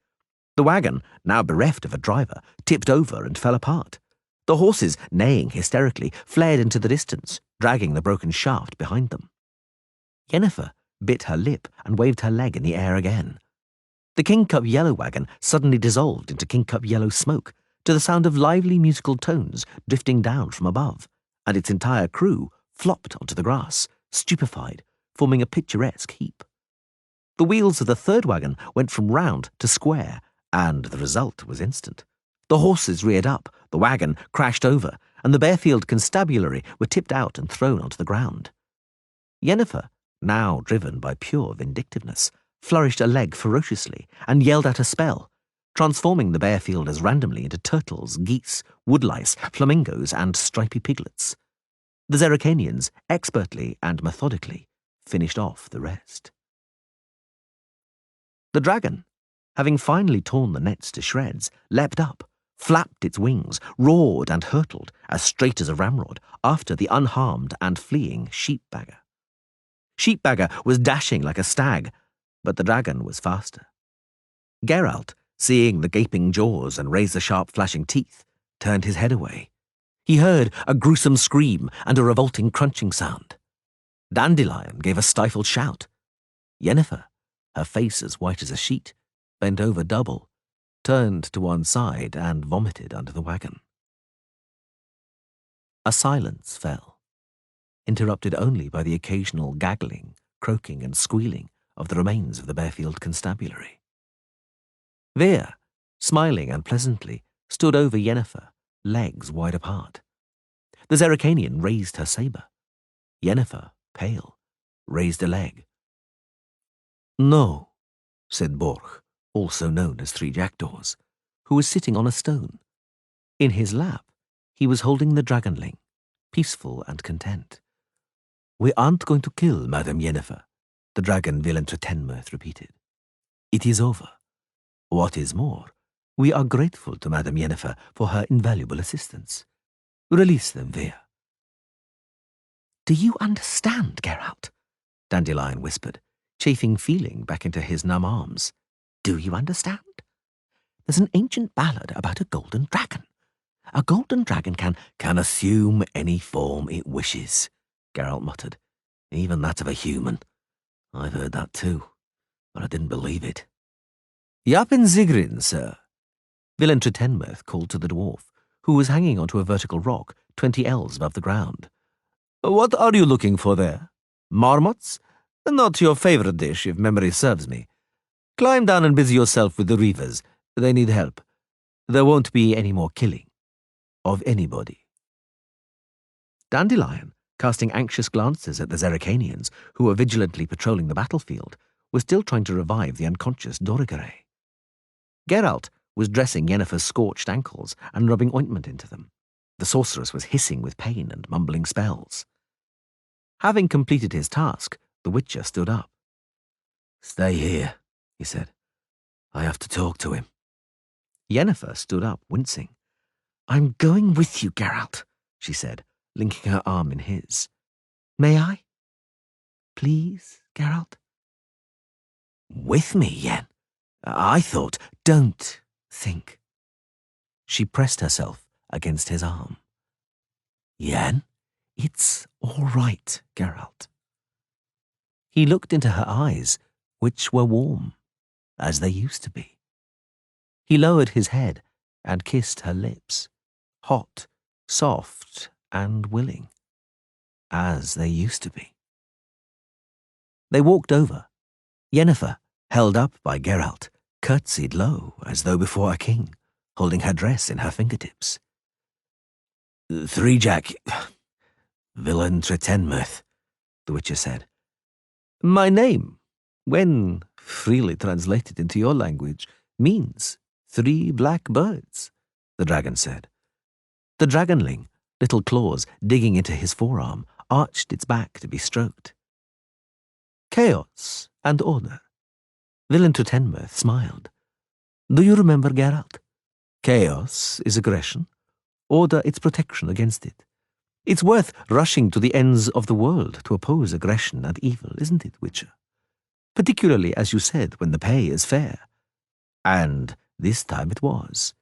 The wagon, now bereft of a driver, tipped over and fell apart. The horses, neighing hysterically, fled into the distance, dragging the broken shaft behind them. Yennefer bit her lip and waved her leg in the air again. The Kingcup Yellow wagon suddenly dissolved into Kingcup Yellow smoke, to the sound of lively musical tones drifting down from above, and its entire crew flopped onto the grass, stupefied, forming a picturesque heap. The wheels of the third wagon went from round to square, and the result was instant. The horses reared up, the wagon crashed over, and the Bearfield Constabulary were tipped out and thrown onto the ground. Yennefer, now driven by pure vindictiveness, flourished a leg ferociously and yelled out a spell, transforming the Bearfielders randomly into turtles, geese, woodlice, flamingos, and stripy piglets. The Zerricanians, expertly and methodically, finished off the rest. The dragon, having finally torn the nets to shreds, leapt up, flapped its wings, roared and hurtled, as straight as a ramrod, after the unharmed and fleeing sheep-bagger. Sheep-bagger was dashing like a stag, but the dragon was faster. Geralt, seeing the gaping jaws and razor-sharp flashing teeth, turned his head away. He heard a gruesome scream and a revolting crunching sound. Dandelion gave a stifled shout. Yennefer, her face as white as a sheet, bent over double, turned to one side and vomited under the wagon. A silence fell, interrupted only by the occasional gaggling, croaking and squealing of the remains of the Bearfield constabulary. Vere, smiling unpleasantly, stood over Yennefer, legs wide apart. The Zerrikanian raised her sabre. Yennefer, pale, raised a leg. "No," said Borch, also known as Three Jackdaws, who was sitting on a stone. In his lap, he was holding the dragonling, peaceful and content. "We aren't going to kill Madame Yennefer," the dragon Villantre Tenmirth repeated. "It is over. What is more, we are grateful to Madame Yennefer for her invaluable assistance. Release them, Vere." "Do you understand, Geralt?" Dandelion whispered, chafing feeling back into his numb arms. "Do you understand? There's an ancient ballad about a golden dragon. A golden dragon can assume any form it wishes," Geralt muttered. "Even that of a human. I've heard that too, but I didn't believe it." "Yapin Zigrin, sir," Villantre Tenmirth called to the dwarf, who was hanging onto a vertical rock 20 ells above the ground. "What are you looking for there? Marmots? Not your favourite dish, if memory serves me. Climb down and busy yourself with the reavers. They need help. There won't be any more killing. Of anybody." Dandelion, casting anxious glances at the Zerrikanians, who were vigilantly patrolling the battlefield, was still trying to revive the unconscious Dorigere. Geralt was dressing Yennefer's scorched ankles and rubbing ointment into them. The sorceress was hissing with pain and mumbling spells. Having completed his task, the Witcher stood up. "Stay here," he said. "I have to talk to him." Yennefer stood up, wincing. "I'm going with you, Geralt," she said, linking her arm in his. "May I? Please, Geralt?" "With me, Yen? I thought—" "Don't think." She pressed herself against his arm. "Yen? It's all right, Geralt." He looked into her eyes, which were warm, as they used to be. He lowered his head and kissed her lips, hot, soft, and willing, as they used to be. They walked over. Yennefer, held up by Geralt, curtsied low as though before a king, holding her dress in her fingertips. "Three Jack... Villantre Tenmirth," the Witcher said. "My name, when freely translated into your language, means 3 black birds," the dragon said. The dragonling, little claws digging into his forearm, arched its back to be stroked. "Chaos and order." Villantre Tenmirth smiled. "Do you remember, Geralt? Chaos is aggression, order its protection against it. It's worth rushing to the ends of the world to oppose aggression and evil, isn't it, Witcher? Particularly, as you said, when the pay is fair. And this time it was.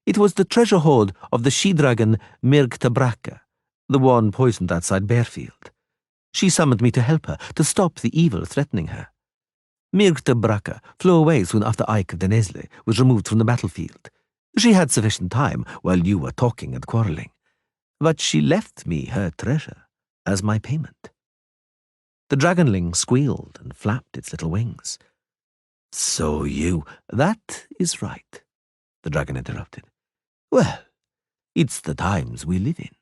It was the treasure hoard of the she-dragon Mirgta Bracca, the one poisoned outside Bearfield. She summoned me to help her, to stop the evil threatening her. Mirgta Bracca flew away soon after Ike of Denesle was removed from the battlefield. She had sufficient time while you were talking and quarrelling. But she left me her treasure as my payment." The dragonling squealed and flapped its little wings. "So you—" "That is right," the dragon interrupted. "Well, it's the times we live in.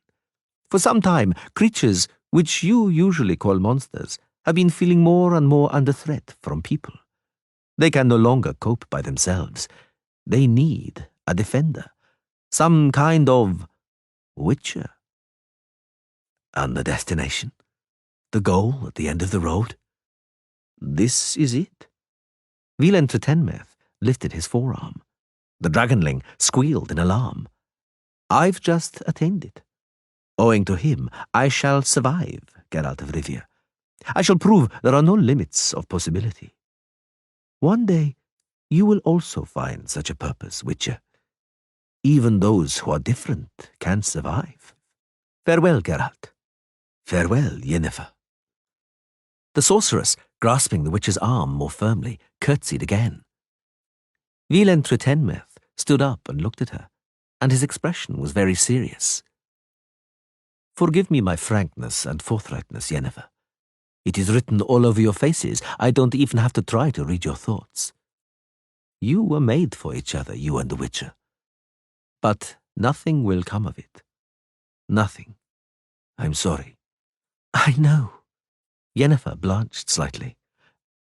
For some time, creatures, which you usually call monsters, have been feeling more and more under threat from people. They can no longer cope by themselves. They need a defender, some kind of Witcher." "And the destination? The goal at the end of the road?" "This is it." Villantre Tenmirth lifted his forearm. The dragonling squealed in alarm. "I've just attained it. Owing to him, I shall survive, Geralt of Rivia. I shall prove there are no limits of possibility. One day, you will also find such a purpose, Witcher. Even those who are different can survive. Farewell, Geralt. Farewell, Yennefer." The sorceress, grasping the witch's arm more firmly, curtsied again. Wieland Tretenmeth stood up and looked at her, and his expression was very serious. "Forgive me my frankness and forthrightness, Yennefer. It is written all over your faces. I don't even have to try to read your thoughts. You were made for each other, you and the Witcher. But nothing will come of it. Nothing. I'm sorry." "I know." Yennefer blanched slightly.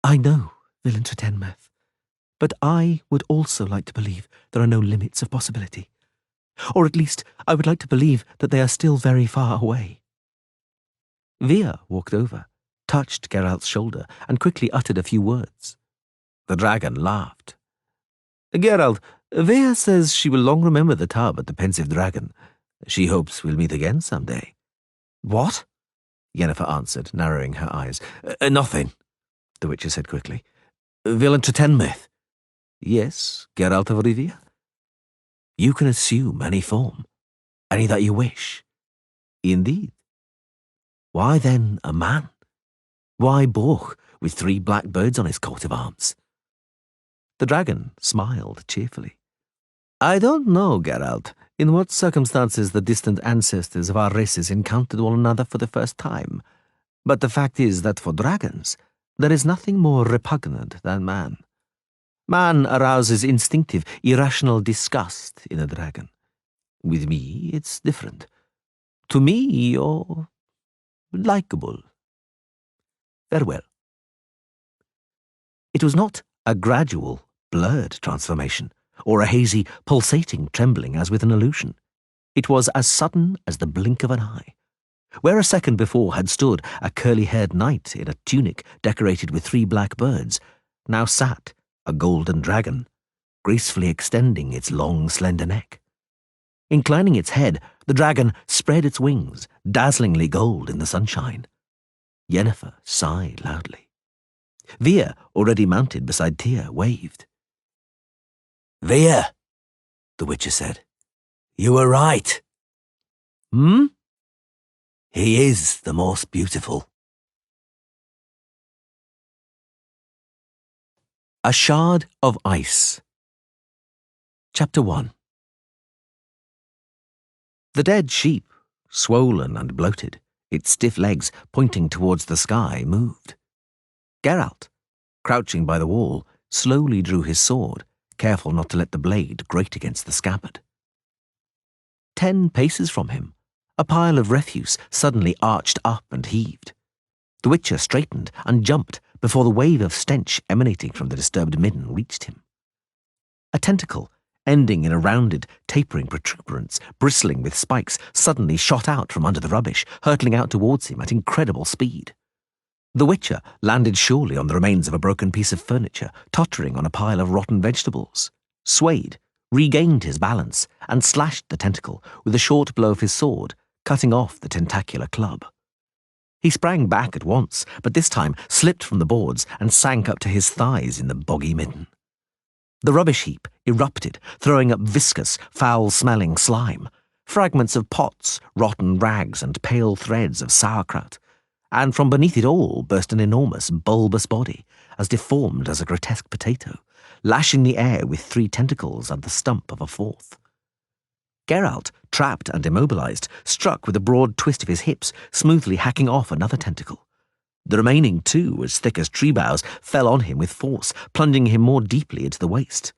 "I know, Wieland Tretenmeth. But I would also like to believe there are no limits of possibility. Or at least, I would like to believe that they are still very far away." Via walked over, touched Geralt's shoulder, and quickly uttered a few words. The dragon laughed. "Geralt, Via says she will long remember the tub at the Pensive Dragon. She hopes we'll meet again some day." "What?" Yennefer answered, narrowing her eyes. "Nothing," the Witcher said quickly. "Wieland Tretenmeth." "Yes, Geralt of Rivia? You can assume any form, any that you wish." "Indeed. Why then a man? Why Borch with 3 black birds on his coat of arms?" The dragon smiled cheerfully. "I don't know, Geralt, in what circumstances the distant ancestors of our races encountered one another for the first time, but the fact is that for dragons, there is nothing more repugnant than man. Man arouses instinctive, irrational disgust in a dragon. With me, it's different. To me, you're likable. Farewell." It was not a gradual, blurred transformation, or a hazy, pulsating trembling as with an illusion. It was as sudden as the blink of an eye. Where a second before had stood a curly-haired knight in a tunic decorated with 3 black birds, now sat a golden dragon, gracefully extending its long, slender neck. Inclining its head, the dragon spread its wings, dazzlingly gold in the sunshine. Yennefer sighed loudly. Via, already mounted beside Tyr, waved. "Via," the Witcher said, "you were right." "Hmm? He is the most beautiful." A Shard of Ice. Chapter 1. The dead sheep, swollen and bloated, its stiff legs pointing towards the sky, moved. Geralt, crouching by the wall, slowly drew his sword, careful not to let the blade grate against the scabbard. 10 paces from him, a pile of refuse suddenly arched up and heaved. The Witcher straightened and jumped before the wave of stench emanating from the disturbed midden reached him. A tentacle, ending in a rounded, tapering protuberance, bristling with spikes, suddenly shot out from under the rubbish, hurtling out towards him at incredible speed. The Witcher landed surely on the remains of a broken piece of furniture, tottering on a pile of rotten vegetables, swayed, regained his balance, and slashed the tentacle with a short blow of his sword, cutting off the tentacular club. He sprang back at once, but this time slipped from the boards and sank up to his thighs in the boggy midden. The rubbish heap erupted, throwing up viscous, foul-smelling slime, fragments of pots, rotten rags, and pale threads of sauerkraut, and from beneath it all burst an enormous, bulbous body, as deformed as a grotesque potato, lashing the air with 3 tentacles and the stump of a 4th. Geralt, trapped and immobilized, struck with a broad twist of his hips, smoothly hacking off another tentacle. The remaining 2, as thick as tree boughs, fell on him with force, plunging him more deeply into the waist.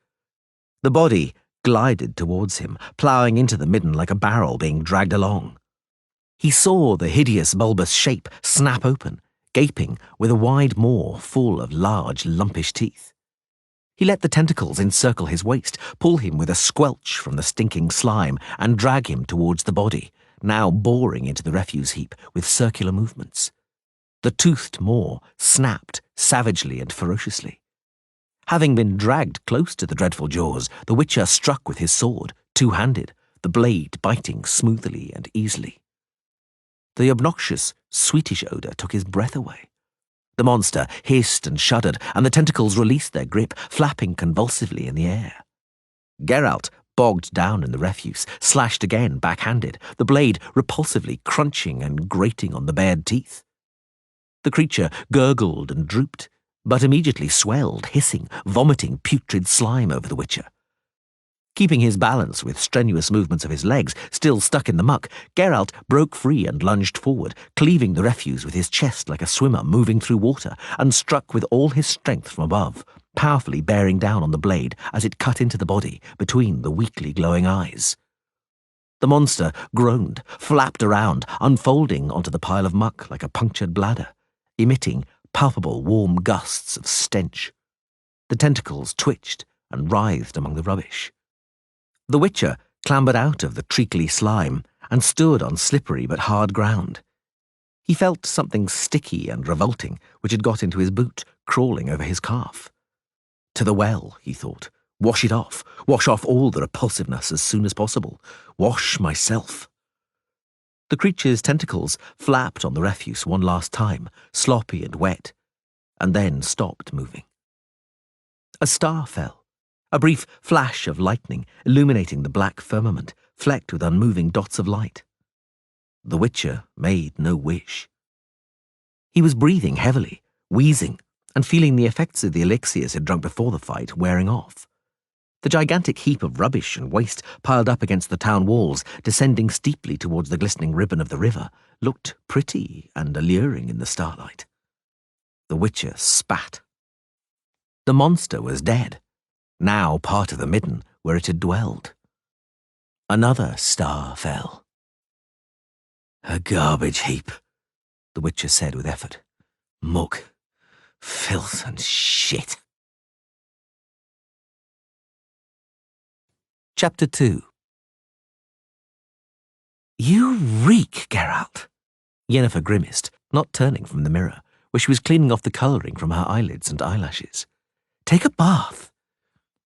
The body glided towards him, ploughing into the midden like a barrel being dragged along. He saw the hideous bulbous shape snap open, gaping with a wide maw full of large, lumpish teeth. He let the tentacles encircle his waist, pull him with a squelch from the stinking slime, and drag him towards the body, now boring into the refuse heap with circular movements. The toothed maw snapped savagely and ferociously. Having been dragged close to the dreadful jaws, the Witcher struck with his sword, two-handed, the blade biting smoothly and easily. The obnoxious, sweetish odour took his breath away. The monster hissed and shuddered, and the tentacles released their grip, flapping convulsively in the air. Geralt, bogged down in the refuse, slashed again backhanded, the blade repulsively crunching and grating on the bared teeth. The creature gurgled and drooped, but immediately swelled, hissing, vomiting putrid slime over the Witcher. Keeping his balance with strenuous movements of his legs still stuck in the muck, Geralt broke free and lunged forward, cleaving the refuse with his chest like a swimmer moving through water, and struck with all his strength from above, powerfully bearing down on the blade as it cut into the body between the weakly glowing eyes. The monster groaned, flapped around, unfolding onto the pile of muck like a punctured bladder, emitting palpable warm gusts of stench. The tentacles twitched and writhed among the rubbish. The Witcher clambered out of the treacly slime and stood on slippery but hard ground. He felt something sticky and revolting which had got into his boot, crawling over his calf. To the well, he thought. Wash it off. Wash off all the repulsiveness as soon as possible. Wash myself. The creature's tentacles flapped on the refuse one last time, sloppy and wet, and then stopped moving. A star fell. A brief flash of lightning illuminating the black firmament, flecked with unmoving dots of light. The Witcher made no wish. He was breathing heavily, wheezing, and feeling the effects of the elixirs he had drunk before the fight wearing off. The gigantic heap of rubbish and waste piled up against the town walls, descending steeply towards the glistening ribbon of the river, looked pretty and alluring in the starlight. The Witcher spat. The monster was dead, now part of the midden where it had dwelled. Another star fell. "A garbage heap," the Witcher said with effort. "Muck, filth and shit." Chapter 2. "You reek, Geralt," Yennefer grimaced, not turning from the mirror, where she was cleaning off the colouring from her eyelids and eyelashes. "Take a bath."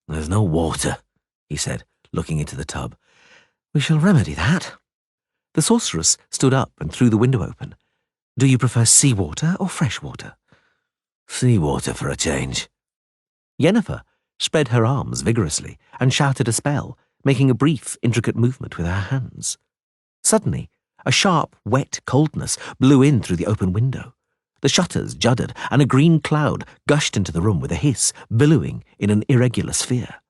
"There's no water," he said, looking into the tub. "We shall remedy that." The sorceress stood up and threw the window open. "Do you prefer seawater or fresh water?" "Seawater for a change." Yennefer spread her arms vigorously and shouted a spell, making a brief, intricate movement with her hands. Suddenly, a sharp, wet coldness blew in through the open window. The shutters juddered, and a green cloud gushed into the room with a hiss, billowing in an irregular sphere.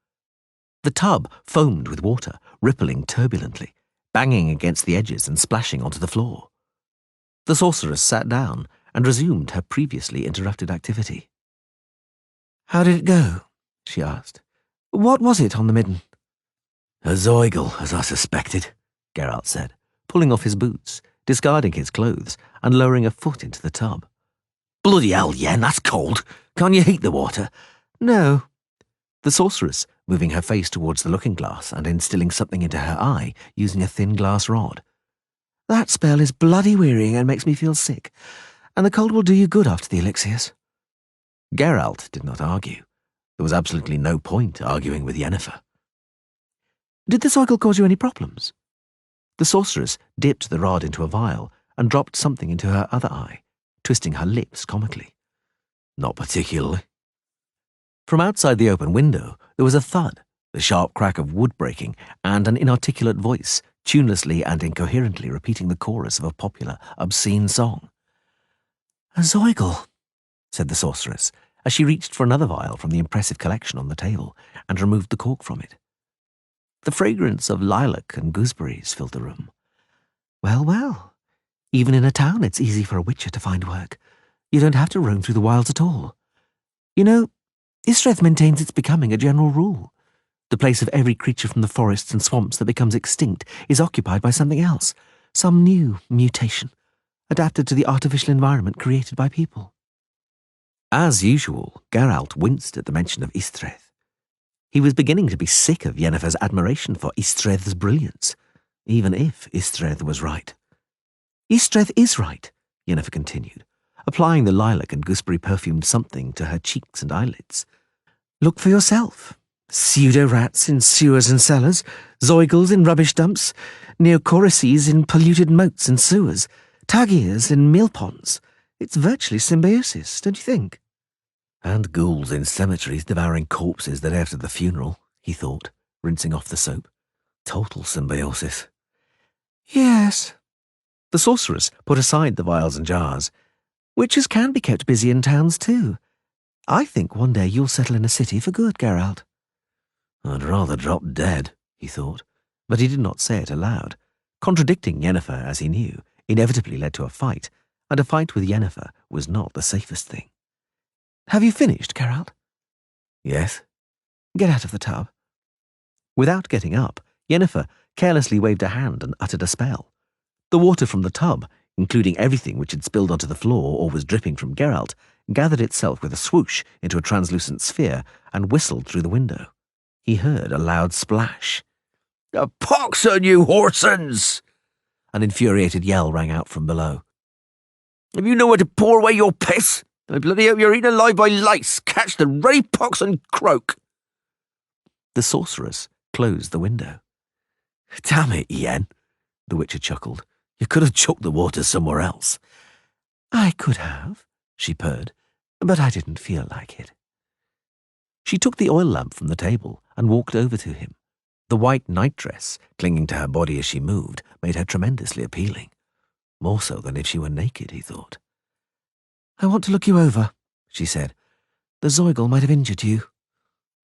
The tub foamed with water, rippling turbulently, banging against the edges and splashing onto the floor. The sorceress sat down and resumed her previously interrupted activity. "How did it go?" she asked. "What was it on the midden?" "A Zeugl, as I suspected," Geralt said, pulling off his boots, discarding his clothes, and lowering a foot into the tub. "Bloody hell, Yen, that's cold. Can't you heat the water?" "No." The sorceress, moving her face towards the looking-glass and instilling something into her eye using a thin glass rod. "That spell is bloody wearying and makes me feel sick, and the cold will do you good after the elixirs." Geralt did not argue. There was absolutely no point arguing with Yennefer. "Did the Zeugl cause you any problems?" The sorceress dipped the rod into a vial and dropped something into her other eye, twisting her lips comically. "Not particularly." From outside the open window, there was a thud, the sharp crack of wood breaking, and an inarticulate voice, tunelessly and incoherently repeating the chorus of a popular, obscene song. "A Zeugl," said the sorceress, as she reached for another vial from the impressive collection on the table and removed the cork from it. The fragrance of lilac and gooseberries filled the room. "Well, well. Even in a town it's easy for a witcher to find work. You don't have to roam through the wilds at all. You know, Istredd maintains its becoming a general rule. The place of every creature from the forests and swamps that becomes extinct is occupied by something else, some new mutation, adapted to the artificial environment created by people." As usual, Geralt winced at the mention of Istredd. He was beginning to be sick of Yennefer's admiration for Istredd's brilliance, even if Istredd was right. "Istredd is right," Yennefer continued, applying the lilac and gooseberry-perfumed something to her cheeks and eyelids. Look for yourself. Pseudo-rats in sewers and cellars, zoigles in rubbish dumps, neocoryces in polluted moats and sewers, tagirs in mill ponds. It's virtually symbiosis, don't you think? And ghouls in cemeteries devouring corpses the day after the funeral, he thought, rinsing off the soap. Total symbiosis. Yes. The sorceress put aside the vials and jars. Witches can be kept busy in towns too. I think one day you'll settle in a city for good, Geralt. I'd rather drop dead, he thought, but he did not say it aloud. Contradicting Yennefer, as he knew, inevitably led to a fight, and a fight with Yennefer was not the safest thing. Have you finished, Geralt? Yes. Get out of the tub. Without getting up, Yennefer carelessly waved a hand and uttered a spell. The water from the tub, including everything which had spilled onto the floor or was dripping from Geralt, gathered itself with a swoosh into a translucent sphere and whistled through the window. He heard a loud splash. "A pox on you, horsens!" An infuriated yell rang out from below. "If you know where to pour away your piss, I bloody hope you're eaten alive by lice. Catch the ruddy pox and croak." The sorceress closed the window. Damn it, Yen, the Witcher chuckled. You could have chucked the water somewhere else. I could have, she purred, but I didn't feel like it. She took the oil lamp from the table and walked over to him. The white nightdress, clinging to her body as she moved, made her tremendously appealing. More so than if she were naked, he thought. I want to look you over, she said. The zoigle might have injured you.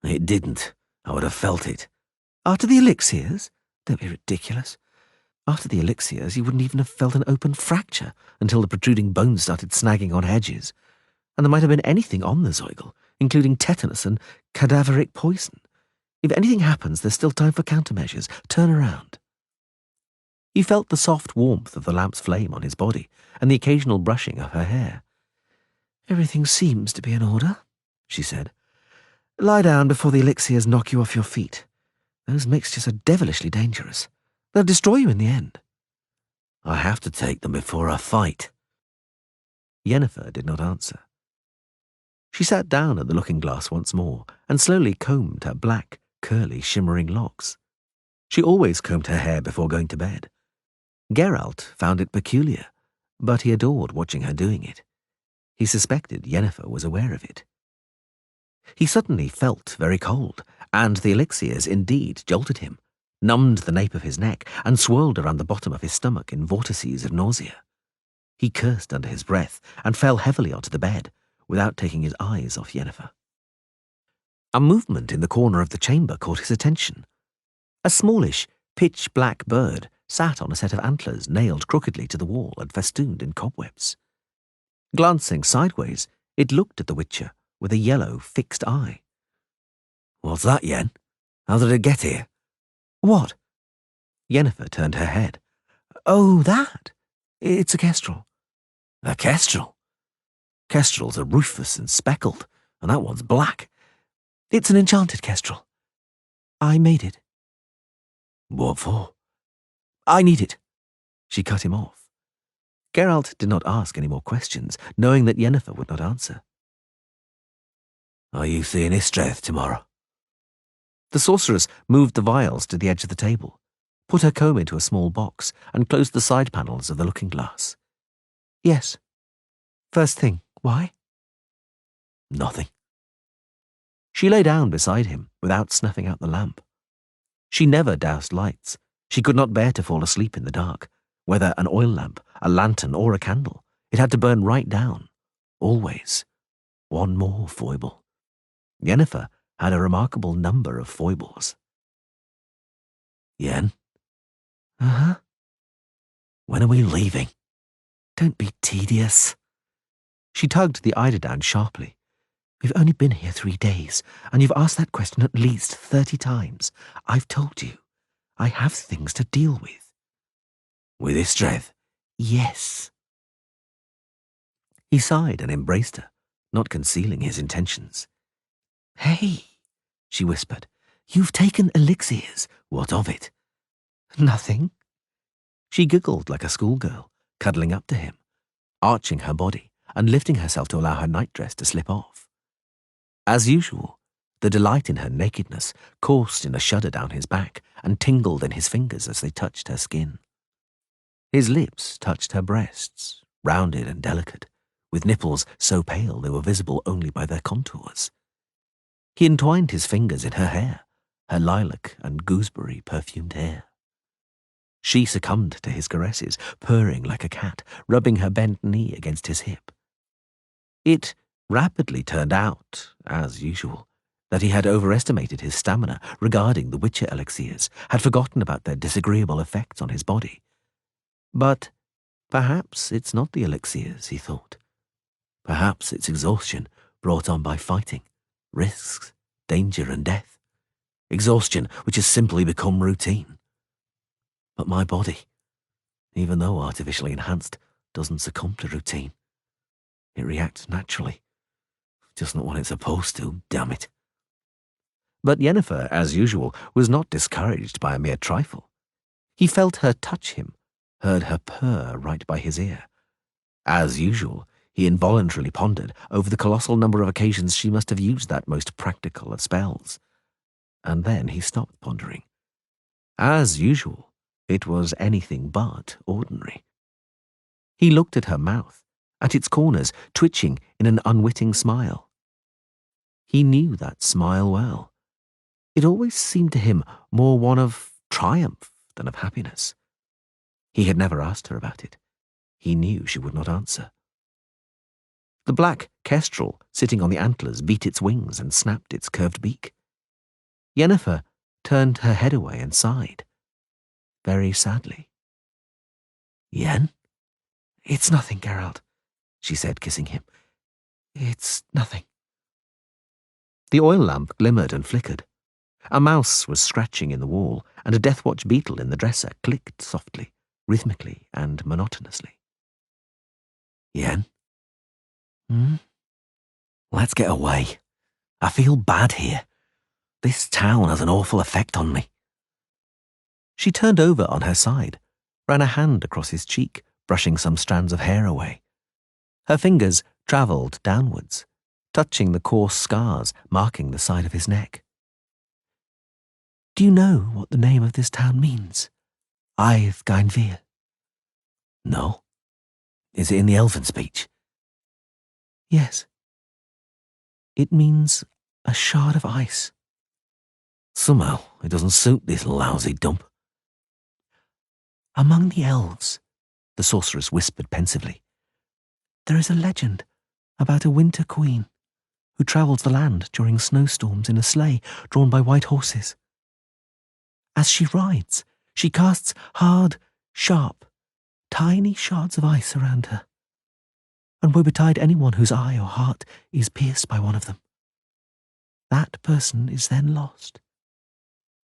It didn't. I would have felt it. After the elixirs? Don't be ridiculous. After the elixirs, you wouldn't even have felt an open fracture until the protruding bones started snagging on hedges. And there might have been anything on the zoigle, including tetanus and cadaveric poison. If anything happens, there's still time for countermeasures. Turn around. He felt the soft warmth of the lamp's flame on his body and the occasional brushing of her hair. Everything seems to be in order, she said. Lie down before the elixirs knock you off your feet. Those mixtures are devilishly dangerous. They'll destroy you in the end. I have to take them before I fight. Yennefer did not answer. She sat down at the looking-glass once more and slowly combed her black, curly, shimmering locks. She always combed her hair before going to bed. Geralt found it peculiar, but he adored watching her doing it. He suspected Yennefer was aware of it. He suddenly felt very cold, and the elixirs indeed jolted him, numbed the nape of his neck, and swirled around the bottom of his stomach in vortices of nausea. He cursed under his breath and fell heavily onto the bed, without taking his eyes off Yennefer. A movement in the corner of the chamber caught his attention. A smallish, pitch-black bird sat on a set of antlers nailed crookedly to the wall and festooned in cobwebs. Glancing sideways, it looked at the Witcher with a yellow, fixed eye. What's that, Yen? How did it get here? What? Yennefer turned her head. Oh, that? It's a kestrel. A kestrel? Kestrels are rufous and speckled, and that one's black. It's an enchanted kestrel. I made it. What for? I need it. She cut him off. Geralt did not ask any more questions, knowing that Yennefer would not answer. Are you seeing Istreth tomorrow? The sorceress moved the vials to the edge of the table, put her comb into a small box, and closed the side panels of the looking-glass. Yes. First thing. Why? Nothing. She lay down beside him without snuffing out the lamp. She never doused lights. She could not bear to fall asleep in the dark. Whether an oil lamp, a lantern, or a candle, it had to burn right down. Always. One more foible. Yennefer had a remarkable number of foibles. Yen? Uh-huh. When are we leaving? Don't be tedious. She tugged the eiderdown sharply. We've only been here 3 days, and you've asked that question at least 30 times. I've told you. I have things to deal with. With Istreth? Yes. He sighed and embraced her, not concealing his intentions. Hey, she whispered. You've taken elixirs. What of it? Nothing. She giggled like a schoolgirl, cuddling up to him, arching her body and lifting herself to allow her nightdress to slip off. As usual, The delight in her nakedness coursed in a shudder down his back and tingled in his fingers as they touched her skin. His lips touched her breasts, rounded and delicate, with nipples so pale they were visible only by their contours. He entwined his fingers in her hair, her lilac and gooseberry perfumed hair. She succumbed to his caresses, purring like a cat, rubbing her bent knee against his hip. It rapidly turned out, as usual, that he had overestimated his stamina regarding the Witcher elixirs, had forgotten about their disagreeable effects on his body. But perhaps it's not the elixirs, he thought. Perhaps it's exhaustion brought on by fighting, risks, danger and death. Exhaustion which has simply become routine. But my body, even though artificially enhanced, doesn't succumb to routine. It reacts naturally. Just not when it's supposed to, damn it. But Yennefer, as usual, was not discouraged by a mere trifle. He felt her touch him, heard her purr right by his ear. As usual, he involuntarily pondered over the colossal number of occasions she must have used that most practical of spells. And then he stopped pondering. As usual, it was anything but ordinary. He looked at her mouth, at its corners twitching in an unwitting smile. He knew that smile well. It always seemed to him more one of triumph than of happiness. He had never asked her about it. He knew she would not answer. The black kestrel sitting on the antlers beat its wings and snapped its curved beak. Yennefer turned her head away and sighed, very sadly. Yen? It's nothing, Geralt, she said, kissing him. It's nothing. The oil lamp glimmered and flickered. A mouse was scratching in the wall, and a deathwatch beetle in the dresser clicked softly, rhythmically and monotonously. Yen? Let's get away. I feel bad here. This town has an awful effect on me. She turned over on her side, ran a hand across his cheek, brushing some strands of hair away. Her fingers travelled downwards, touching the coarse scars marking the side of his neck. Do you know what the name of this town means? Aidh Gainvir. No. Is it in the elven speech? Yes. It means a shard of ice. Somehow it doesn't suit this lousy dump. Among the elves, the sorceress whispered pensively, there is a legend about a winter queen who travels the land during snowstorms in a sleigh drawn by white horses. As she rides, she casts hard, sharp, tiny shards of ice around her, and woe betide anyone whose eye or heart is pierced by one of them. That person is then lost.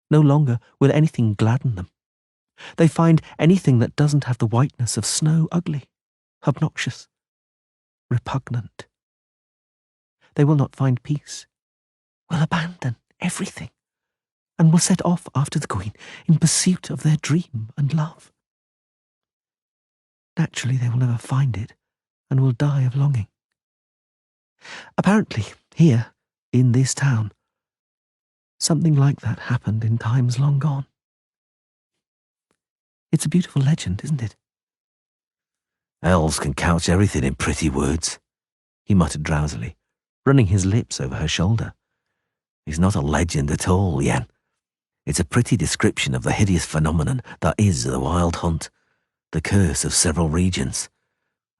No longer will anything gladden them. They find anything that doesn't have the whiteness of snow ugly, obnoxious, repugnant. They will not find peace, will abandon everything, and will set off after the queen in pursuit of their dream and love. Naturally, they will never find it, and will die of longing. Apparently, here, in this town, something like that happened in times long gone. It's a beautiful legend, isn't it? Elves can couch everything in pretty words, he muttered drowsily, running his lips over her shoulder. It's not a legend at all, Yen. It's a pretty description of the hideous phenomenon that is the Wild Hunt, the curse of several regions,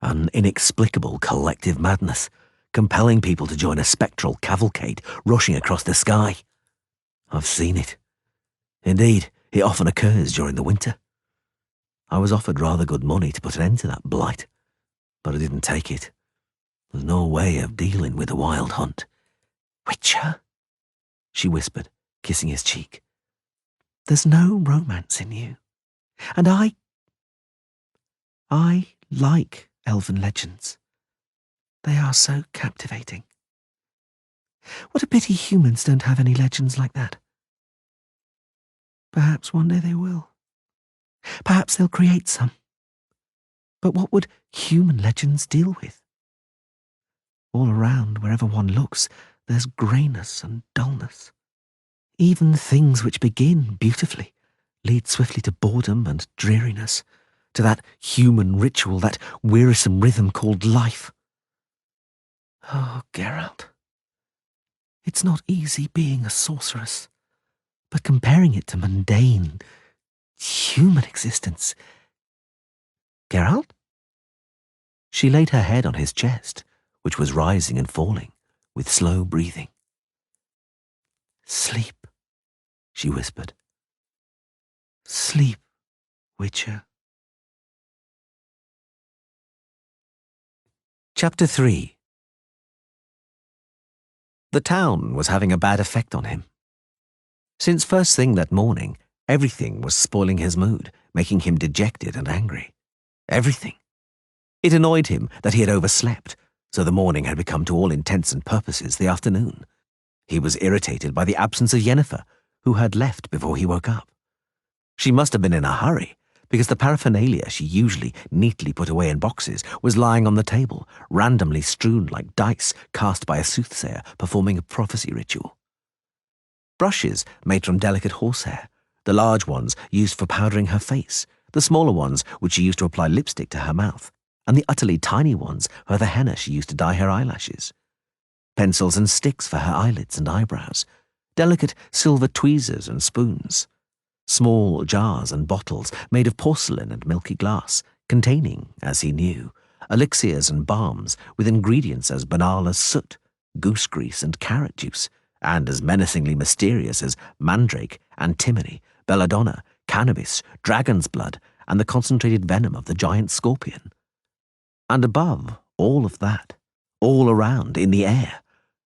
an inexplicable collective madness, compelling people to join a spectral cavalcade rushing across the sky. I've seen it. Indeed, it often occurs during the winter. I was offered rather good money to put an end to that blight, but I didn't take it. There's no way of dealing with the Wild Hunt. Witcher, she whispered, kissing his cheek. There's no romance in you, and I like elven legends. They are so captivating. What a pity humans don't have any legends like that. Perhaps one day they will. Perhaps they'll create some. But what would human legends deal with? All around, wherever one looks, there's greyness and dullness. Even things which begin beautifully lead swiftly to boredom and dreariness, to that human ritual, that wearisome rhythm called life. Oh, Geralt, it's not easy being a sorceress, but comparing it to mundane, human existence. Geralt? She laid her head on his chest, which was rising and falling, with slow breathing. Sleep, she whispered. Sleep, Witcher. Chapter 3. The town was having a bad effect on him. Since first thing that morning, everything was spoiling his mood, making him dejected and angry. Everything. It annoyed him that he had overslept, so the morning had become to all intents and purposes the afternoon. He was irritated by the absence of Yennefer, who had left before he woke up. She must have been in a hurry, because the paraphernalia she usually neatly put away in boxes was lying on the table, randomly strewn like dice cast by a soothsayer performing a prophecy ritual. Brushes made from delicate horsehair, the large ones used for powdering her face, the smaller ones which she used to apply lipstick to her mouth, and the utterly tiny ones for the henna she used to dye her eyelashes. Pencils and sticks for her eyelids and eyebrows, delicate silver tweezers and spoons. Small jars and bottles made of porcelain and milky glass, containing, as he knew, elixirs and balms with ingredients as banal as soot, goose grease and carrot juice, and as menacingly mysterious as mandrake, antimony, belladonna, cannabis, dragon's blood, and the concentrated venom of the giant scorpion. And above all of that, all around in the air,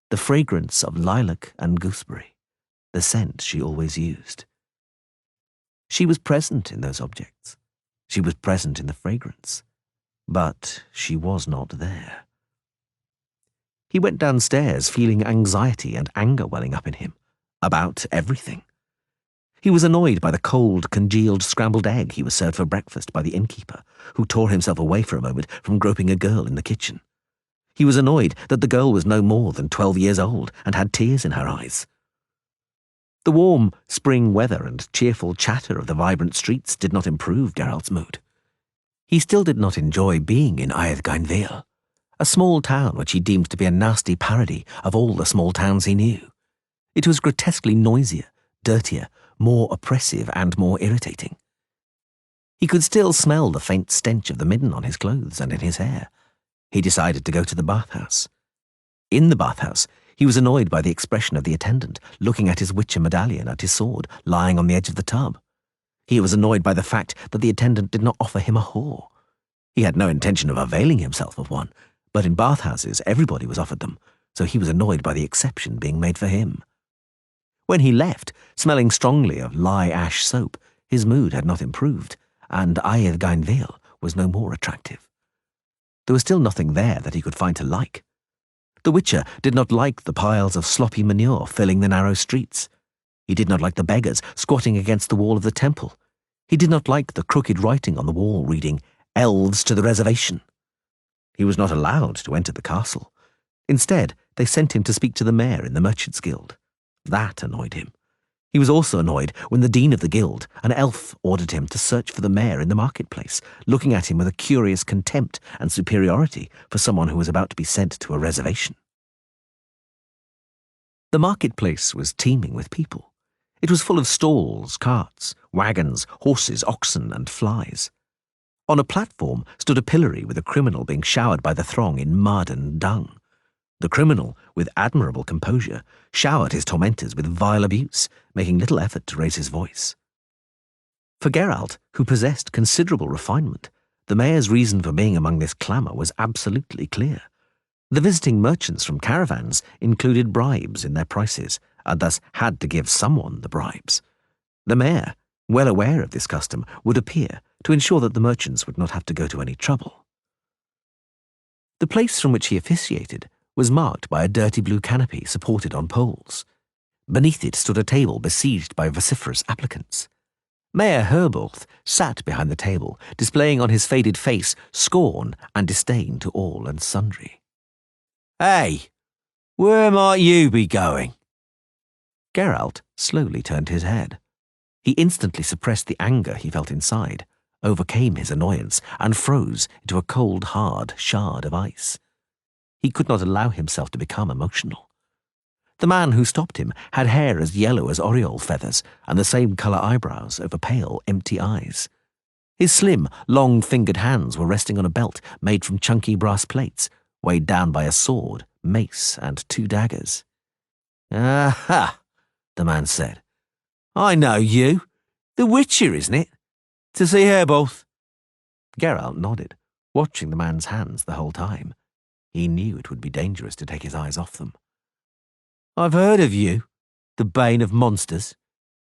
the fragrance of lilac and gooseberry, the scent she always used. She was present in those objects. She was present in the fragrance. But she was not there. He went downstairs feeling anxiety and anger welling up in him, about everything. He was annoyed by the cold, congealed scrambled egg he was served for breakfast by the innkeeper, who tore himself away for a moment from groping a girl in the kitchen. He was annoyed that the girl was no more than 12 years old and had tears in her eyes. The warm spring weather and cheerful chatter of the vibrant streets did not improve Geralt's mood. He still did not enjoy being in Aedhgainville, a small town which he deemed to be a nasty parody of all the small towns he knew. It was grotesquely noisier, dirtier, more oppressive and more irritating. He could still smell the faint stench of the midden on his clothes and in his hair. He decided to go to the bathhouse. In the bathhouse, he was annoyed by the expression of the attendant looking at his Witcher medallion and his sword lying on the edge of the tub. He was annoyed by the fact that the attendant did not offer him a whore. He had no intention of availing himself of one, but in bathhouses everybody was offered them, so he was annoyed by the exception being made for him. When he left, smelling strongly of lye ash soap, his mood had not improved, and Aedhgainville was no more attractive. There was still nothing there that he could find to like. The Witcher did not like the piles of sloppy manure filling the narrow streets. He did not like the beggars squatting against the wall of the temple. He did not like the crooked writing on the wall reading, "Elves to the reservation." He was not allowed to enter the castle. Instead, they sent him to speak to the mayor in the Merchants' Guild. That annoyed him. He was also annoyed when the dean of the guild, an elf, ordered him to search for the mayor in the marketplace, looking at him with a curious contempt and superiority for someone who was about to be sent to a reservation. The marketplace was teeming with people. It was full of stalls, carts, wagons, horses, oxen, and flies. On a platform stood a pillory with a criminal being showered by the throng in mud and dung. The criminal, with admirable composure, showered his tormentors with vile abuse, making little effort to raise his voice. For Geralt, who possessed considerable refinement, the mayor's reason for being among this clamour was absolutely clear. The visiting merchants from caravans included bribes in their prices, and thus had to give someone the bribes. The mayor, well aware of this custom, would appear to ensure that the merchants would not have to go to any trouble. The place from which he officiated was marked by a dirty blue canopy supported on poles. Beneath it stood a table besieged by vociferous applicants. Mayor Herbolth sat behind the table, displaying on his faded face scorn and disdain to all and sundry. "Hey, Where might you be going?" Geralt slowly turned his head. He instantly suppressed the anger he felt inside, overcame his annoyance, and froze into a cold, hard shard of ice. He could not allow himself to become emotional. The man who stopped him had hair as yellow as oriole feathers and the same colour eyebrows over pale, empty eyes. His slim, long-fingered hands were resting on a belt made from chunky brass plates, weighed down by a sword, mace, and 2 daggers. "Aha," the man said. "I know you. The Witcher, isn't it? To see her both." Geralt nodded, watching the man's hands the whole time. He knew it would be dangerous to take his eyes off them. "I've heard of you, the bane of monsters,"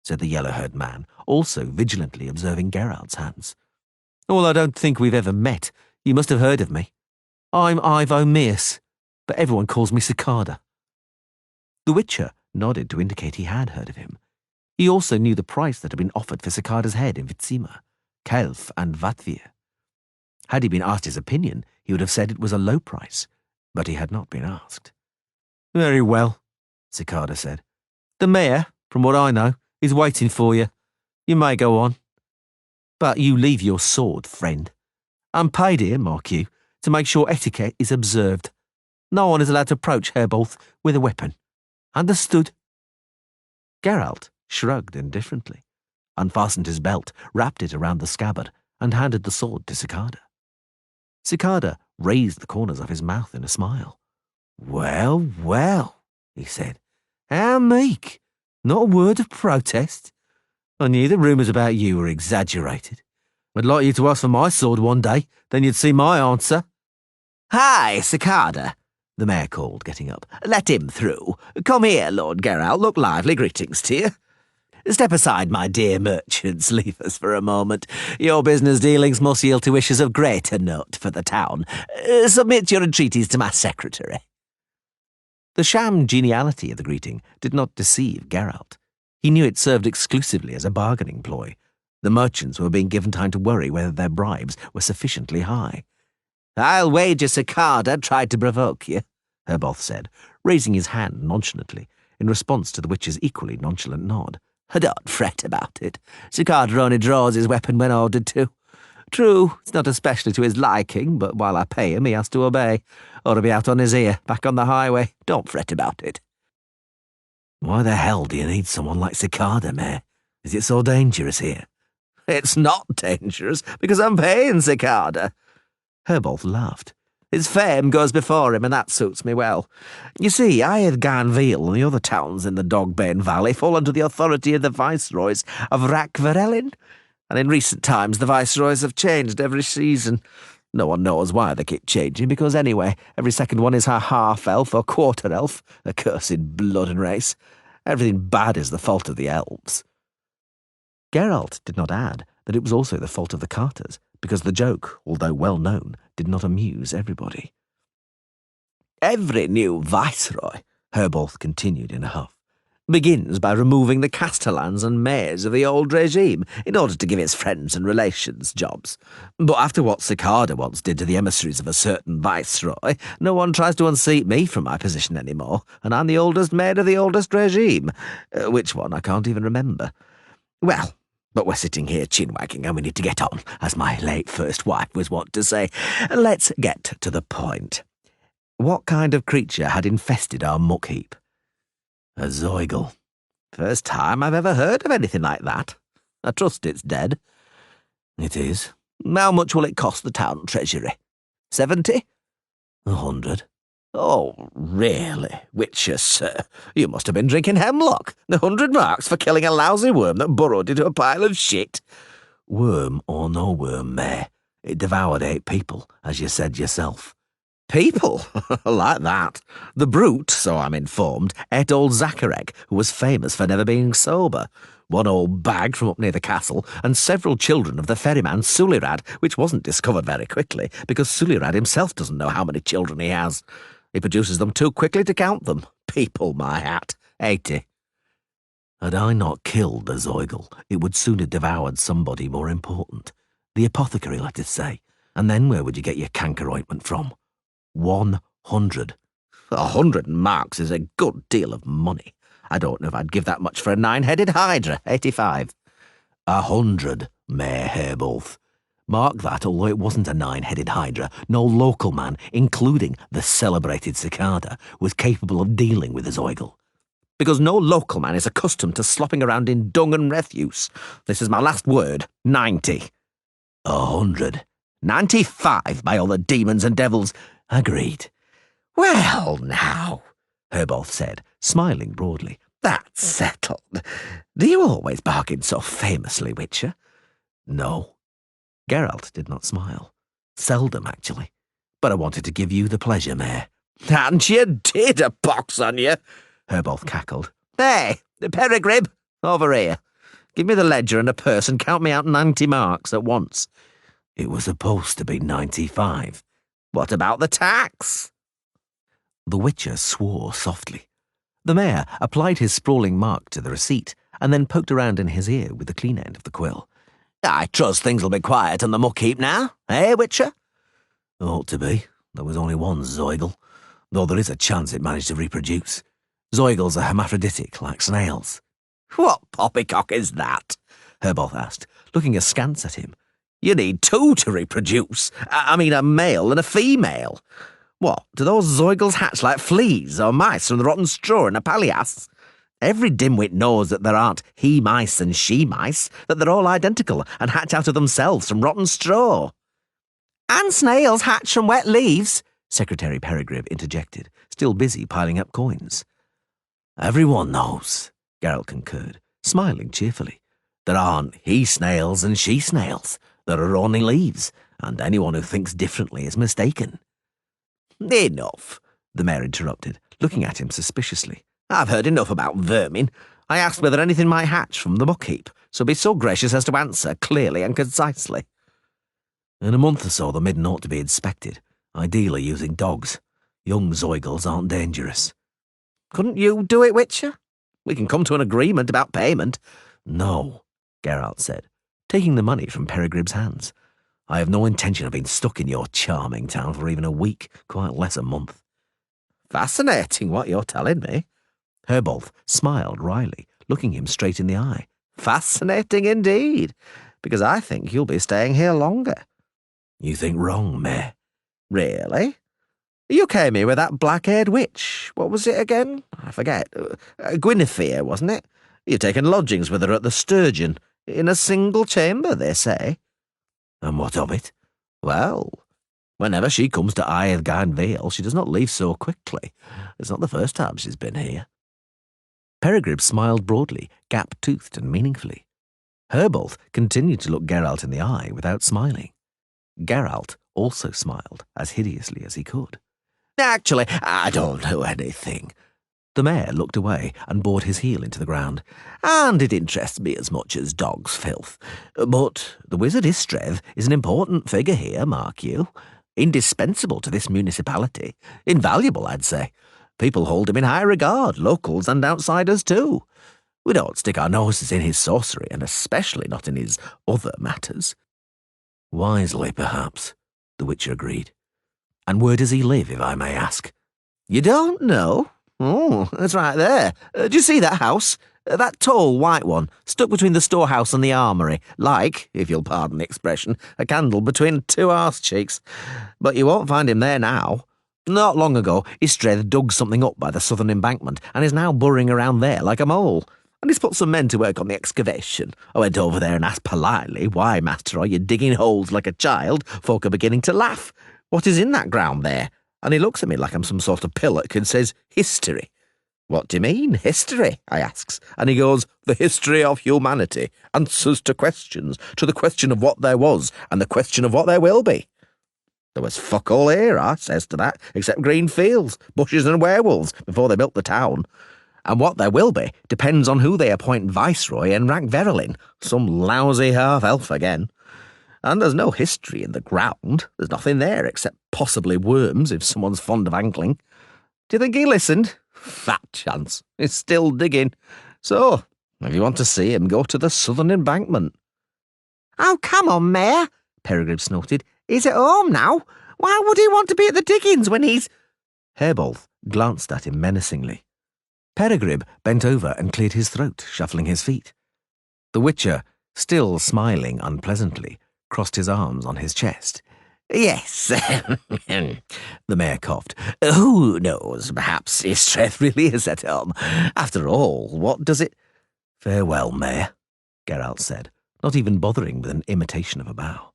said the yellow-haired man, also vigilantly observing Geralt's hands. "Well, I don't think we've ever met. You must have heard of me. I'm Ivo Meus, but everyone calls me Cicada." The Witcher nodded to indicate he had heard of him. He also knew the price that had been offered for Cicada's head in Vitsima, Kelf and Vatvir. Had he been asked his opinion, he would have said it was a low price, but he had not been asked. "Very well," Cicada said. "The mayor, from what I know, is waiting for you. You may go on. But you leave your sword, friend. I'm paid here, mark you, to make sure etiquette is observed. No one is allowed to approach Herbolth with a weapon. Understood?" Geralt shrugged indifferently, unfastened his belt, wrapped it around the scabbard, and handed the sword to Cicada. Cicada raised the corners of his mouth in a smile. "Well, well," he said. "How meek. Not a word of protest. I knew the rumours about you were exaggerated. I'd like you to ask for my sword one day, then you'd see my answer." "Hi, Cicada," the mayor called, getting up. "Let him through. Come here, Lord Geralt. Look lively. Greetings to you. Step aside, my dear merchants. Leave us for a moment. Your business dealings must yield to wishes of greater note for the town. Submit your entreaties to my secretary." The sham geniality of the greeting did not deceive Geralt. He knew it served exclusively as a bargaining ploy. The merchants were being given time to worry whether their bribes were sufficiently high. "I'll wager Cicada tried to provoke you," Herbolth said, raising his hand nonchalantly in response to the witch's equally nonchalant nod. "Don't fret about it. Cicada only draws his weapon when ordered to. True, it's not especially to his liking, but while I pay him, he has to obey, or to be out on his ear, back on the highway. Don't fret about it." "Why the hell do you need someone like Cicada, Mayor? Is it so dangerous here?" "It's not dangerous, because I'm paying Cicada." Herbolth laughed. "His fame goes before him, and that suits me well. You see, Garnveal and the other towns in the Dogbane Valley fall under the authority of the viceroys of Rakvarelin, and in recent times the viceroys have changed every season. No one knows why they keep changing, because anyway, every second one is a half-elf or quarter-elf, a cursed blood and race. Everything bad is the fault of the elves." Geralt did not add that it was also the fault of the Carters, because the joke, although well known, did not amuse everybody. "Every new viceroy," Herbolth continued in a huff, "begins by removing the castellans and mayors of the old regime in order to give his friends and relations jobs. But after what Cicada once did to the emissaries of a certain viceroy, no one tries to unseat me from my position anymore, and I'm the oldest mayor of the oldest regime. Which one, I can't even remember. Well, but we're sitting here chin-wagging and we need to get on, as my late first wife was wont to say. Let's get to the point. What kind of creature had infested our muck heap?" "A Zoigle." "First time I've ever heard of anything like that. I trust it's dead." "It is." "How much will it cost the town treasury? 70? 100. "Oh, really, Witcher, sir? You must have been drinking hemlock. 100 marks for killing a lousy worm that burrowed into a pile of shit." "Worm or no worm, Mayor, it devoured 8 people, as you said yourself." "People? Like that? The brute, so I'm informed, ate old Zacharek, who was famous for never being sober. One old bag from up near the castle, and several children of the ferryman Sulirad, which wasn't discovered very quickly, because Sulirad himself doesn't know how many children he has. He produces them too quickly to count them. People, my hat. 80. Had I not killed the Zoigle, it would soon have devoured somebody more important. The apothecary, let us say. And then where would you get your canker ointment from? 100. 100 marks is a good deal of money. I don't know if I'd give that much for a 9-headed hydra, 85. 100, Mayor Hairboth. Mark that, although it wasn't a 9-headed hydra, no local man, including the celebrated cicada, was capable of dealing with a Zoigle. Because no local man is accustomed to slopping around in dung and refuse. This is my last word, 90. 100. 95, by all the demons and devils. Agreed. Well, now, Hairboth said, smiling broadly, that's settled. Do you always bargain so famously, Witcher? No. Geralt did not smile. Seldom, actually. But I wanted to give you the pleasure, Mayor. And you did, a pox on you, Hairboth cackled. Hey, Peregrine, over here. Give me the ledger and a purse and count me out 90 marks at once. It was supposed to be 95. What about the tax? The Witcher swore softly. The Mayor applied his sprawling mark to the receipt and then poked around in his ear with the clean end of the quill. I trust things will be quiet on the muck heap now, eh, Witcher? Ought to be. There was only one Zoigle, though there is a chance it managed to reproduce. Zoigles are hermaphroditic, like snails. What poppycock is that? Hairboth asked, looking askance at him. You need 2 to reproduce. I mean, a male and a female. What, do those Zoigles hatch like fleas or mice from the rotten straw in a palliasse? Every dimwit knows that there aren't he-mice and she-mice, that they're all identical and hatch out of themselves from rotten straw. And snails hatch from wet leaves, Secretary Peregrine interjected, still busy piling up coins. Everyone knows, Geralt concurred, smiling cheerfully. There aren't he-snails and she-snails. There are only leaves, and anyone who thinks differently is mistaken. Enough, the Mayor interrupted, looking at him suspiciously. I've heard enough about vermin. I asked whether anything might hatch from the muck heap, so be so gracious as to answer clearly and concisely. In a month or so, the midden ought to be inspected, ideally using dogs. Young Zoigles aren't dangerous. Couldn't you do it, Witcher? We can come to an agreement about payment. No, Geralt said, taking the money from Peregrine's hands. I have no intention of being stuck in your charming town for even a week, quite less a month. Fascinating what you're telling me. Hairboth smiled wryly, looking him straight in the eye. Fascinating indeed, because I think you'll be staying here longer. You think wrong, Mayor. Really? You came here with that black-haired witch. What was it again? I forget. Guinevere, wasn't it? You've taken lodgings with her at the Sturgeon, in a single chamber, they say. And what of it? Well, whenever she comes to Eilgarn Vale, she does not leave so quickly. It's not the first time she's been here. Peregrine smiled broadly, gap-toothed and meaningfully. Hairboth continued to look Geralt in the eye without smiling. Geralt also smiled as hideously as he could. Actually, I don't know anything. The Mayor looked away and bored his heel into the ground. And it interests me as much as dog's filth. But the wizard Istreth is an important figure here, mark you. Indispensable to this municipality. Invaluable, I'd say. People hold him in high regard, locals and outsiders too. We don't stick our noses in his sorcery, and especially not in his other matters. Wisely, perhaps, the Witcher agreed. And where does he live, if I may ask? You don't know? Oh, that's right there. Do you see that house? That tall white one, stuck between the storehouse and the armoury, like, if you'll pardon the expression, a candle between 2 arse cheeks. But you won't find him there now. Not long ago, Istreth dug something up by the southern embankment and is now burrowing around there like a mole. And he's put some men to work on the excavation. I went over there and asked politely, why, master, are you digging holes like a child? Folk are beginning to laugh. What is in that ground there? And he looks at me like I'm some sort of pillock and says, history. What do you mean, history? I asks. And he goes, the history of humanity. Answers to questions, to the question of what there was and the question of what there will be. There was fuck all here, I says to that, except green fields, bushes and werewolves before they built the town. And what there will be depends on who they appoint Viceroy and rank Verolin, some lousy half-elf again. And there's no history in the ground. There's nothing there except possibly worms if someone's fond of angling. Do you think he listened? Fat chance. He's still digging. So, if you want to see him, go to the southern embankment. Oh, come on, Mayor, Peregrine snorted. He's at home now. Why would he want to be at the diggings when he's... Hairbolth glanced at him menacingly. Peregrine bent over and cleared his throat, shuffling his feet. The Witcher, still smiling unpleasantly, crossed his arms on his chest. Yes, the mayor coughed. Who knows, perhaps his strength really is at home. After all, what does it— Farewell, Mayor, Geralt said, not even bothering with an imitation of a bow.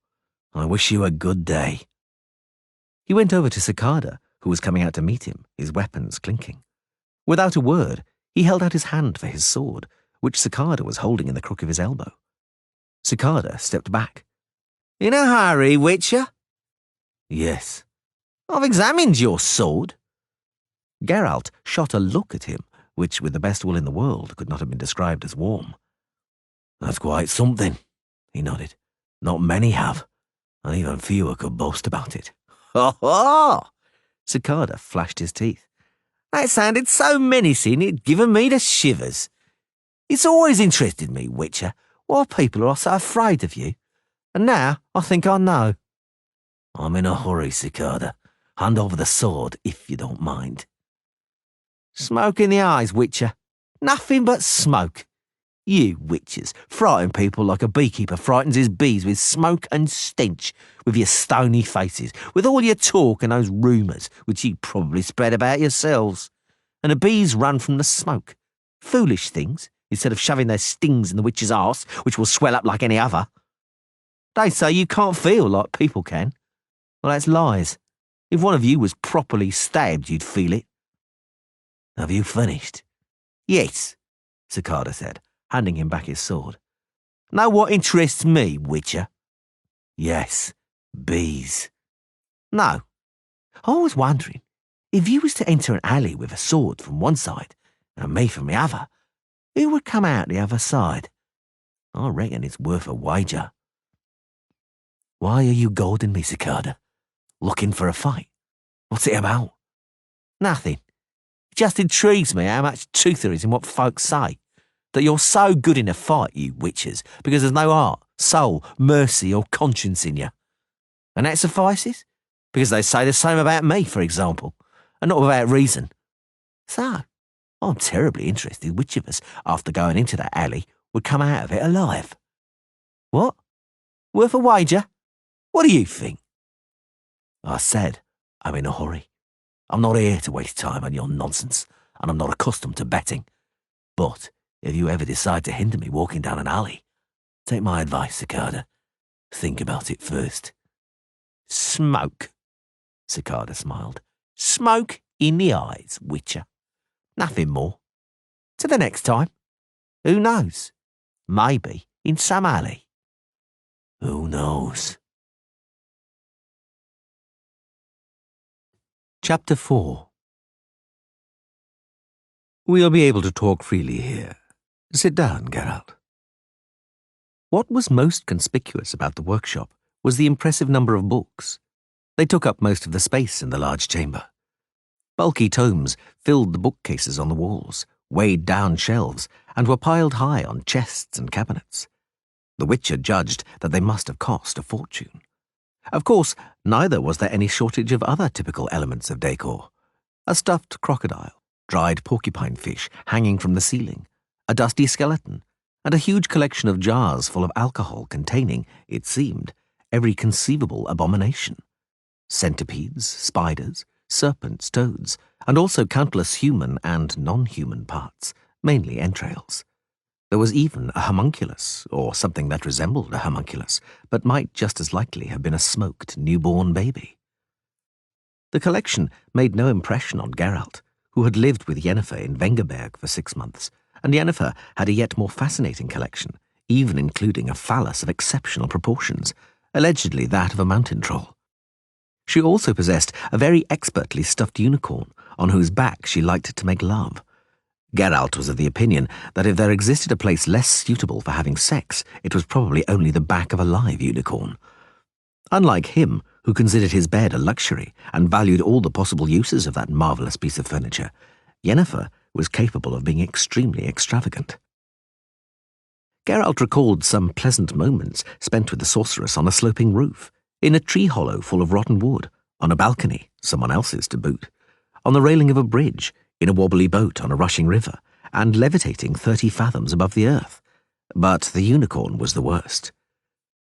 I wish you a good day. He went over to Cicada, who was coming out to meet him, his weapons clinking. Without a word, he held out his hand for his sword, which Cicada was holding in the crook of his elbow. Cicada stepped back. In a hurry, Witcher? Yes. I've examined your sword. Geralt shot a look at him, which, with the best will in the world, could not have been described as warm. That's quite something, he nodded. Not many have, and even fewer could boast about it. Ho ho! Cicada flashed his teeth. That sounded so menacing it'd given me the shivers. It's always interested me, Witcher, why people are so afraid of you. And now I think I know. I'm in a hurry, Cicada. Hand over the sword, if you don't mind. Smoke in the eyes, Witcher. Nothing but smoke. You witchers frighten people like a beekeeper frightens his bees with smoke and stench, with your stony faces, with all your talk and those rumours which you probably spread about yourselves. And the bees run from the smoke. Foolish things, instead of shoving their stings in the witch's arse, which will swell up like any other. They say you can't feel like people can. Well, that's lies. If one of you was properly stabbed, you'd feel it. Have you finished? Yes, Cicada said, handing him back his sword. Know what interests me, Witcher? Yes, bees. No. I was wondering, if you was to enter an alley with a sword from one side and me from the other, who would come out the other side? I reckon it's worth a wager. Why are you goading me, Cicada? Looking for a fight? What's it about? Nothing. It just intrigues me how much truth there is in what folks say. That you're so good in a fight, you witches, because there's no heart, soul, mercy or conscience in you. And that suffices? Because they say the same about me, for example, and not without reason. So, I'm terribly interested which of us, after going into that alley, would come out of it alive. What? Worth a wager? What do you think? I said I'm in a hurry. I'm not here to waste time on your nonsense, and I'm not accustomed to betting. But if you ever decide to hinder me walking down an alley, take my advice, Cicada. Think about it first. Smoke, Cicada smiled. Smoke in the eyes, Witcher. Nothing more. Till the next time. Who knows? Maybe in some alley. Who knows? Chapter 4. We'll be able to talk freely here. Sit down, Geralt. What was most conspicuous about the workshop was the impressive number of books. They took up most of the space in the large chamber. Bulky tomes filled the bookcases on the walls, weighed down shelves, and were piled high on chests and cabinets. The Witcher judged that they must have cost a fortune. Of course, neither was there any shortage of other typical elements of decor. A stuffed crocodile, dried porcupine fish hanging from the ceiling, a dusty skeleton, and a huge collection of jars full of alcohol containing, it seemed, every conceivable abomination. Centipedes, spiders, serpents, toads, and also countless human and non-human parts, mainly entrails. There was even a homunculus, or something that resembled a homunculus, but might just as likely have been a smoked newborn baby. The collection made no impression on Geralt, who had lived with Yennefer in Vengerberg for 6 months, and Yennefer had a yet more fascinating collection, even including a phallus of exceptional proportions, allegedly that of a mountain troll. She also possessed a very expertly stuffed unicorn, on whose back she liked to make love. Geralt was of the opinion that if there existed a place less suitable for having sex, it was probably only the back of a live unicorn. Unlike him, who considered his bed a luxury and valued all the possible uses of that marvellous piece of furniture, Yennefer was capable of being extremely extravagant. Geralt recalled some pleasant moments spent with the sorceress on a sloping roof, in a tree hollow full of rotten wood, on a balcony, someone else's to boot, on the railing of a bridge, in a wobbly boat on a rushing river, and levitating 30 fathoms above the earth. But the unicorn was the worst.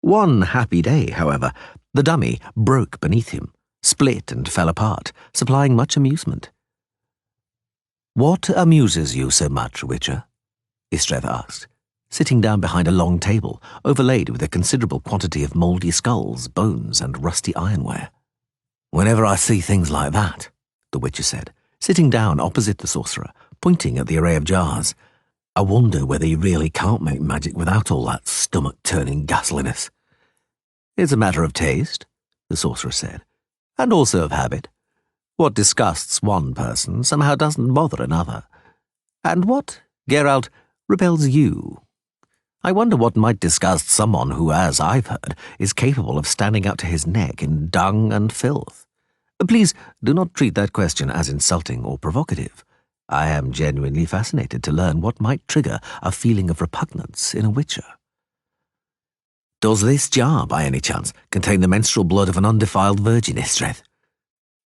One happy day, however, the dummy broke beneath him, split and fell apart, supplying much amusement. "What amuses you so much, Witcher?" Istreth asked, sitting down behind a long table, overlaid with a considerable quantity of mouldy skulls, bones, and rusty ironware. "Whenever I see things like that," the Witcher said, sitting down opposite the sorcerer, pointing at the array of jars, "I wonder whether you really can't make magic without all that stomach-turning ghastliness." "It's a matter of taste," the sorcerer said, "and also of habit. What disgusts one person somehow doesn't bother another. And what, Geralt, repels you? I wonder what might disgust someone who, as I've heard, is capable of standing up to his neck in dung and filth. Please do not treat that question as insulting or provocative. I am genuinely fascinated to learn what might trigger a feeling of repugnance in a Witcher." "Does this jar, by any chance, contain the menstrual blood of an undefiled virgin, Istreth?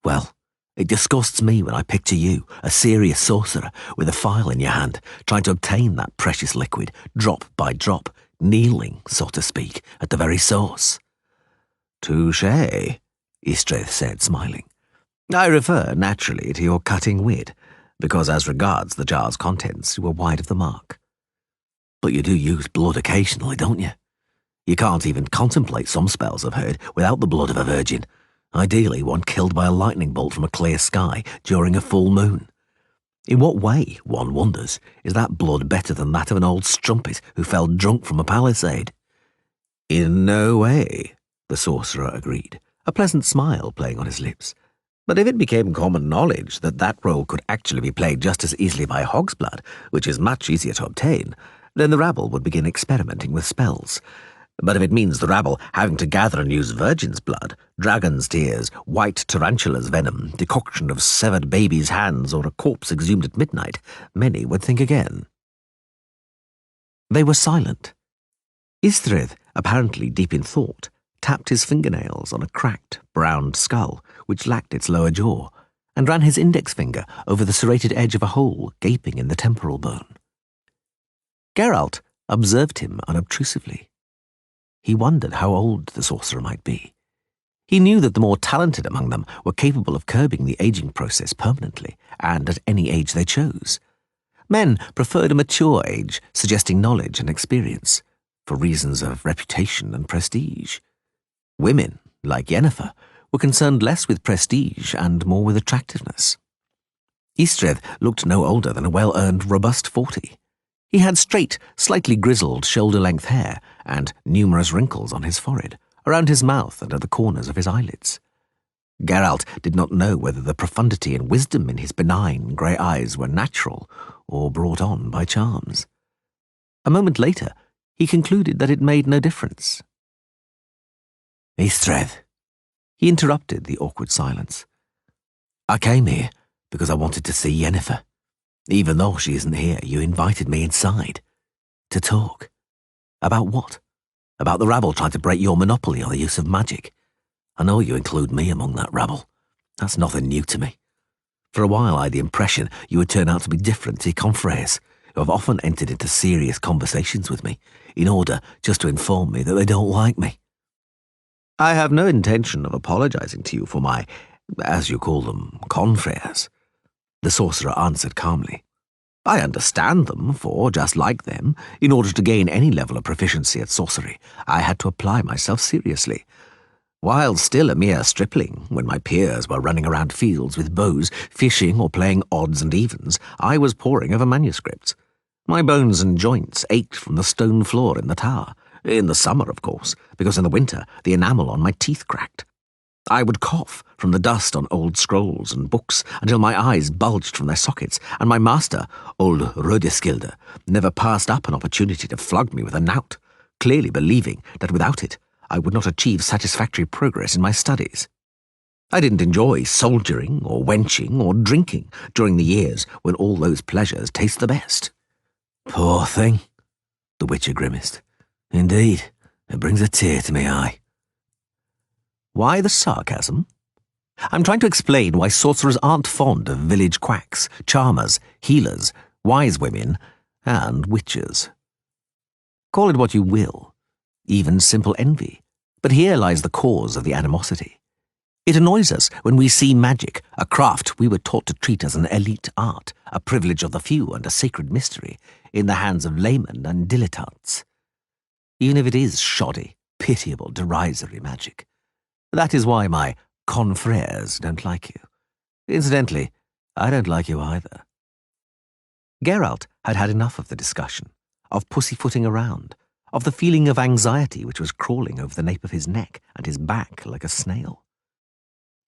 Well, it disgusts me when I picture you, a serious sorcerer, with a phial in your hand, trying to obtain that precious liquid, drop by drop, kneeling, so to speak, at the very source." "Touché," Istreth said, smiling. "I refer, naturally, to your cutting wit, because as regards the jar's contents, you were wide of the mark. But you do use blood occasionally, don't you? You can't even contemplate some spells, I've heard, without the blood of a virgin. Ideally, one killed by a lightning bolt from a clear sky during a full moon. In what way, one wonders, is that blood better than that of an old strumpet who fell drunk from a palisade?" "In no way," the sorcerer agreed, a pleasant smile playing on his lips. "But if it became common knowledge that that role could actually be played just as easily by hog's blood, which is much easier to obtain, then the rabble would begin experimenting with spells. But if it means the rabble having to gather and use virgin's blood, dragon's tears, white tarantula's venom, decoction of severed baby's hands, or a corpse exhumed at midnight, many would think again." They were silent. Istreth, apparently deep in thought, tapped his fingernails on a cracked, browned skull which lacked its lower jaw, and ran his index finger over the serrated edge of a hole gaping in the temporal bone. Geralt observed him unobtrusively. He wondered how old the sorcerer might be. He knew that the more talented among them were capable of curbing the aging process permanently, and at any age they chose. Men preferred a mature age, suggesting knowledge and experience, for reasons of reputation and prestige. Women, like Yennefer, were concerned less with prestige and more with attractiveness. Istreth looked no older than a well-earned, robust 40. He had straight, slightly grizzled, shoulder-length hair and numerous wrinkles on his forehead, around his mouth and at the corners of his eyelids. Geralt did not know whether the profundity and wisdom in his benign grey eyes were natural or brought on by charms. A moment later, he concluded that it made no difference. "Istreth," he interrupted the awkward silence. "I came here because I wanted to see Yennefer. Even though she isn't here, you invited me inside. To talk. About what? About the rabble trying to break your monopoly on the use of magic. I know you include me among that rabble. That's nothing new to me. For a while I had the impression you would turn out to be different to your confreres, who have often entered into serious conversations with me, in order just to inform me that they don't like me. I have no intention of apologizing to you for my, as you call them, confreres," the sorcerer answered calmly. "I understand them, for, just like them, in order to gain any level of proficiency at sorcery, I had to apply myself seriously. While still a mere stripling, when my peers were running around fields with bows, fishing or playing odds and evens, I was poring over manuscripts. My bones and joints ached from the stone floor in the tower, in the summer, of course, because in the winter the enamel on my teeth cracked. I would cough from the dust on old scrolls and books until my eyes bulged from their sockets, and my master, old Rödeskilde, never passed up an opportunity to flog me with a knout, clearly believing that without it I would not achieve satisfactory progress in my studies. I didn't enjoy soldiering or wenching or drinking during the years when all those pleasures taste the best." "Poor thing," the Witcher grimaced. "Indeed, it brings a tear to my eye." "Why the sarcasm?" I'm trying to explain why sorcerers aren't fond of village quacks, charmers, healers, wise women, and witches. Call it what you will, even simple envy, but here lies the cause of the animosity. It annoys us when we see magic, a craft we were taught to treat as an elite art, a privilege of the few and a sacred mystery, in the hands of laymen and dilettantes. Even if it is shoddy, pitiable, derisory magic. That is why my confrères don't like you. Incidentally, I don't like you either. Geralt had had enough of the discussion, of pussyfooting around, of the feeling of anxiety which was crawling over the nape of his neck and his back like a snail.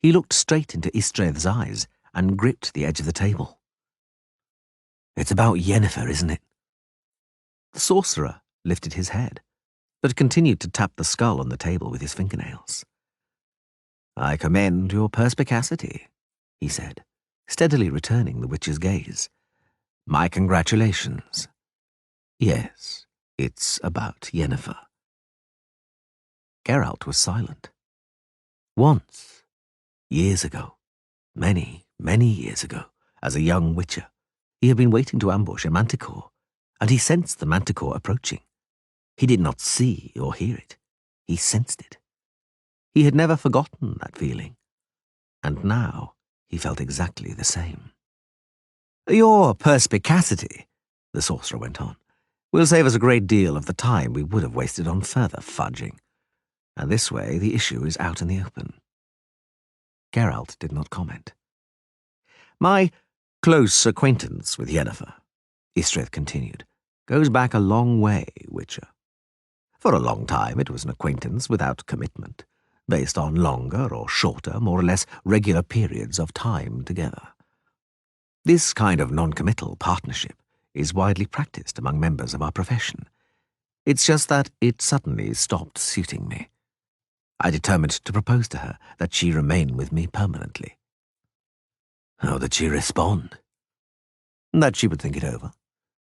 He looked straight into Istreth's eyes and gripped the edge of the table. It's about Yennefer, isn't it? The sorcerer lifted his head, but continued to tap the skull on the table with his fingernails. I commend your perspicacity, he said, steadily returning the witch's gaze. My congratulations. Yes, it's about Yennefer. Geralt was silent. Once, years ago, many, many years ago, as a young witcher, he had been waiting to ambush a manticore, and he sensed the manticore approaching. He did not see or hear it. He sensed it. He had never forgotten that feeling, and now he felt exactly the same. Your perspicacity, the sorcerer went on, will save us a great deal of the time we would have wasted on further fudging, and this way the issue is out in the open. Geralt did not comment. My close acquaintance with Yennefer, Istreth continued, goes back a long way, Witcher. For a long time it was an acquaintance without commitment, based on longer or shorter, more or less regular periods of time together. This kind of non-committal partnership is widely practiced among members of our profession. It's just that it suddenly stopped suiting me. I determined to propose to her that she remain with me permanently. How did she respond? That she would think it over.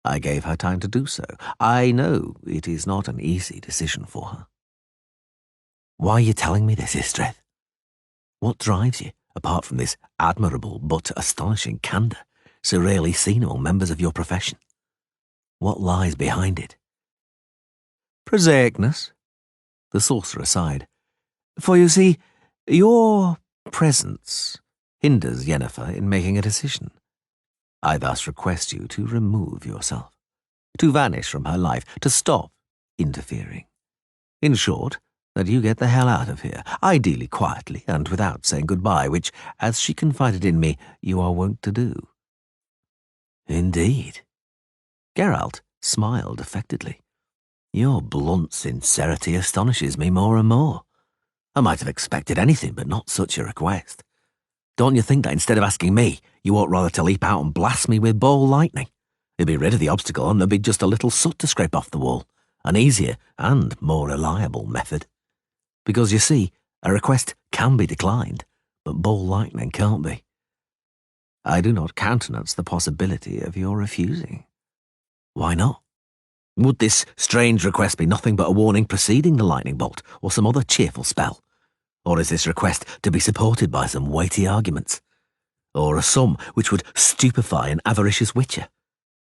I gave her time to do so. I know it is not an easy decision for her. Why are you telling me this, Istreth? What drives you, apart from this admirable but astonishing candour, so rarely seen among members of your profession? What lies behind it? Prosaicness, the sorcerer sighed. For you see, your presence hinders Yennefer in making a decision. I thus request you to remove yourself, to vanish from her life, to stop interfering. In short, that you get the hell out of here, ideally quietly and without saying goodbye, which, as she confided in me, you are wont to do. Indeed. Geralt smiled affectedly. Your blunt sincerity astonishes me more and more. I might have expected anything but not such a request. Don't you think that instead of asking me, you ought rather to leap out and blast me with ball lightning? It'd be rid of the obstacle and there'd be just a little soot to scrape off the wall. An easier and more reliable method. Because you see, a request can be declined, but ball lightning can't be. I do not countenance the possibility of your refusing. Why not? Would this strange request be nothing but a warning preceding the lightning bolt, or some other cheerful spell? Or is this request to be supported by some weighty arguments? Or a sum which would stupefy an avaricious witcher?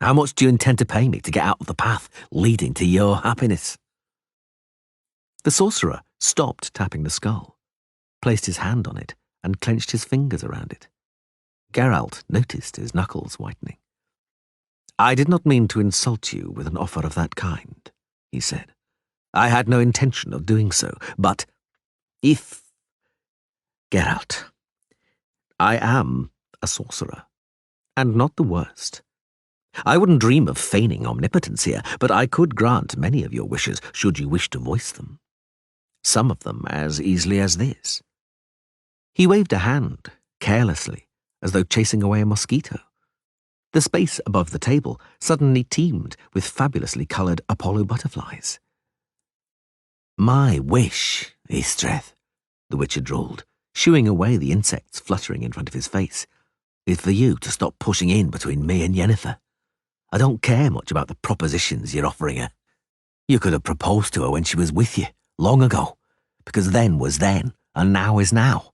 How much do you intend to pay me to get out of the path leading to your happiness? The sorcerer stopped tapping the skull, placed his hand on it, and clenched his fingers around it. Geralt noticed his knuckles whitening. I did not mean to insult you with an offer of that kind, he said. I had no intention of doing so, but if... Geralt, I am a sorcerer, and not the worst. I wouldn't dream of feigning omnipotence here, but I could grant many of your wishes should you wish to voice them. Some of them as easily as this. He waved a hand, carelessly, as though chasing away a mosquito. The space above the table suddenly teemed with fabulously coloured Apollo butterflies. My wish, Istreth, the witcher drawled, shooing away the insects fluttering in front of his face, is for you to stop pushing in between me and Yennefer. I don't care much about the propositions you're offering her. You could have proposed to her when she was with you, long ago, because then was then, and now is now.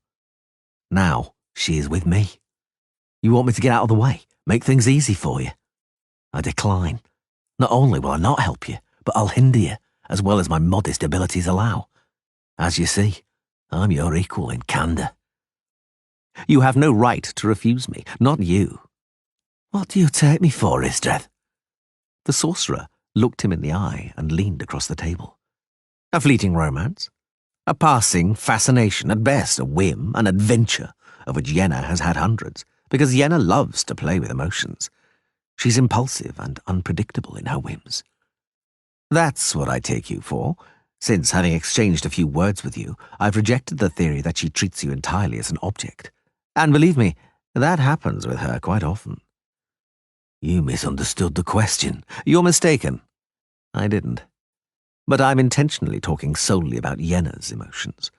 Now she is with me. You want me to get out of the way, make things easy for you? I decline. Not only will I not help you, but I'll hinder you, as well as my modest abilities allow. As you see, I'm your equal in candour. You have no right to refuse me, not you. What do you take me for, Istredd? The sorcerer looked him in the eye and leaned across the table. A fleeting romance? A passing fascination, at best a whim, an adventure, of which Yenna has had hundreds, because Yenna loves to play with emotions. She's impulsive and unpredictable in her whims. That's what I take you for, since, having exchanged a few words with you, I've rejected the theory that she treats you entirely as an object. And believe me, that happens with her quite often. You misunderstood the question. You're mistaken. I didn't. But I'm intentionally talking solely about Yenna's emotions.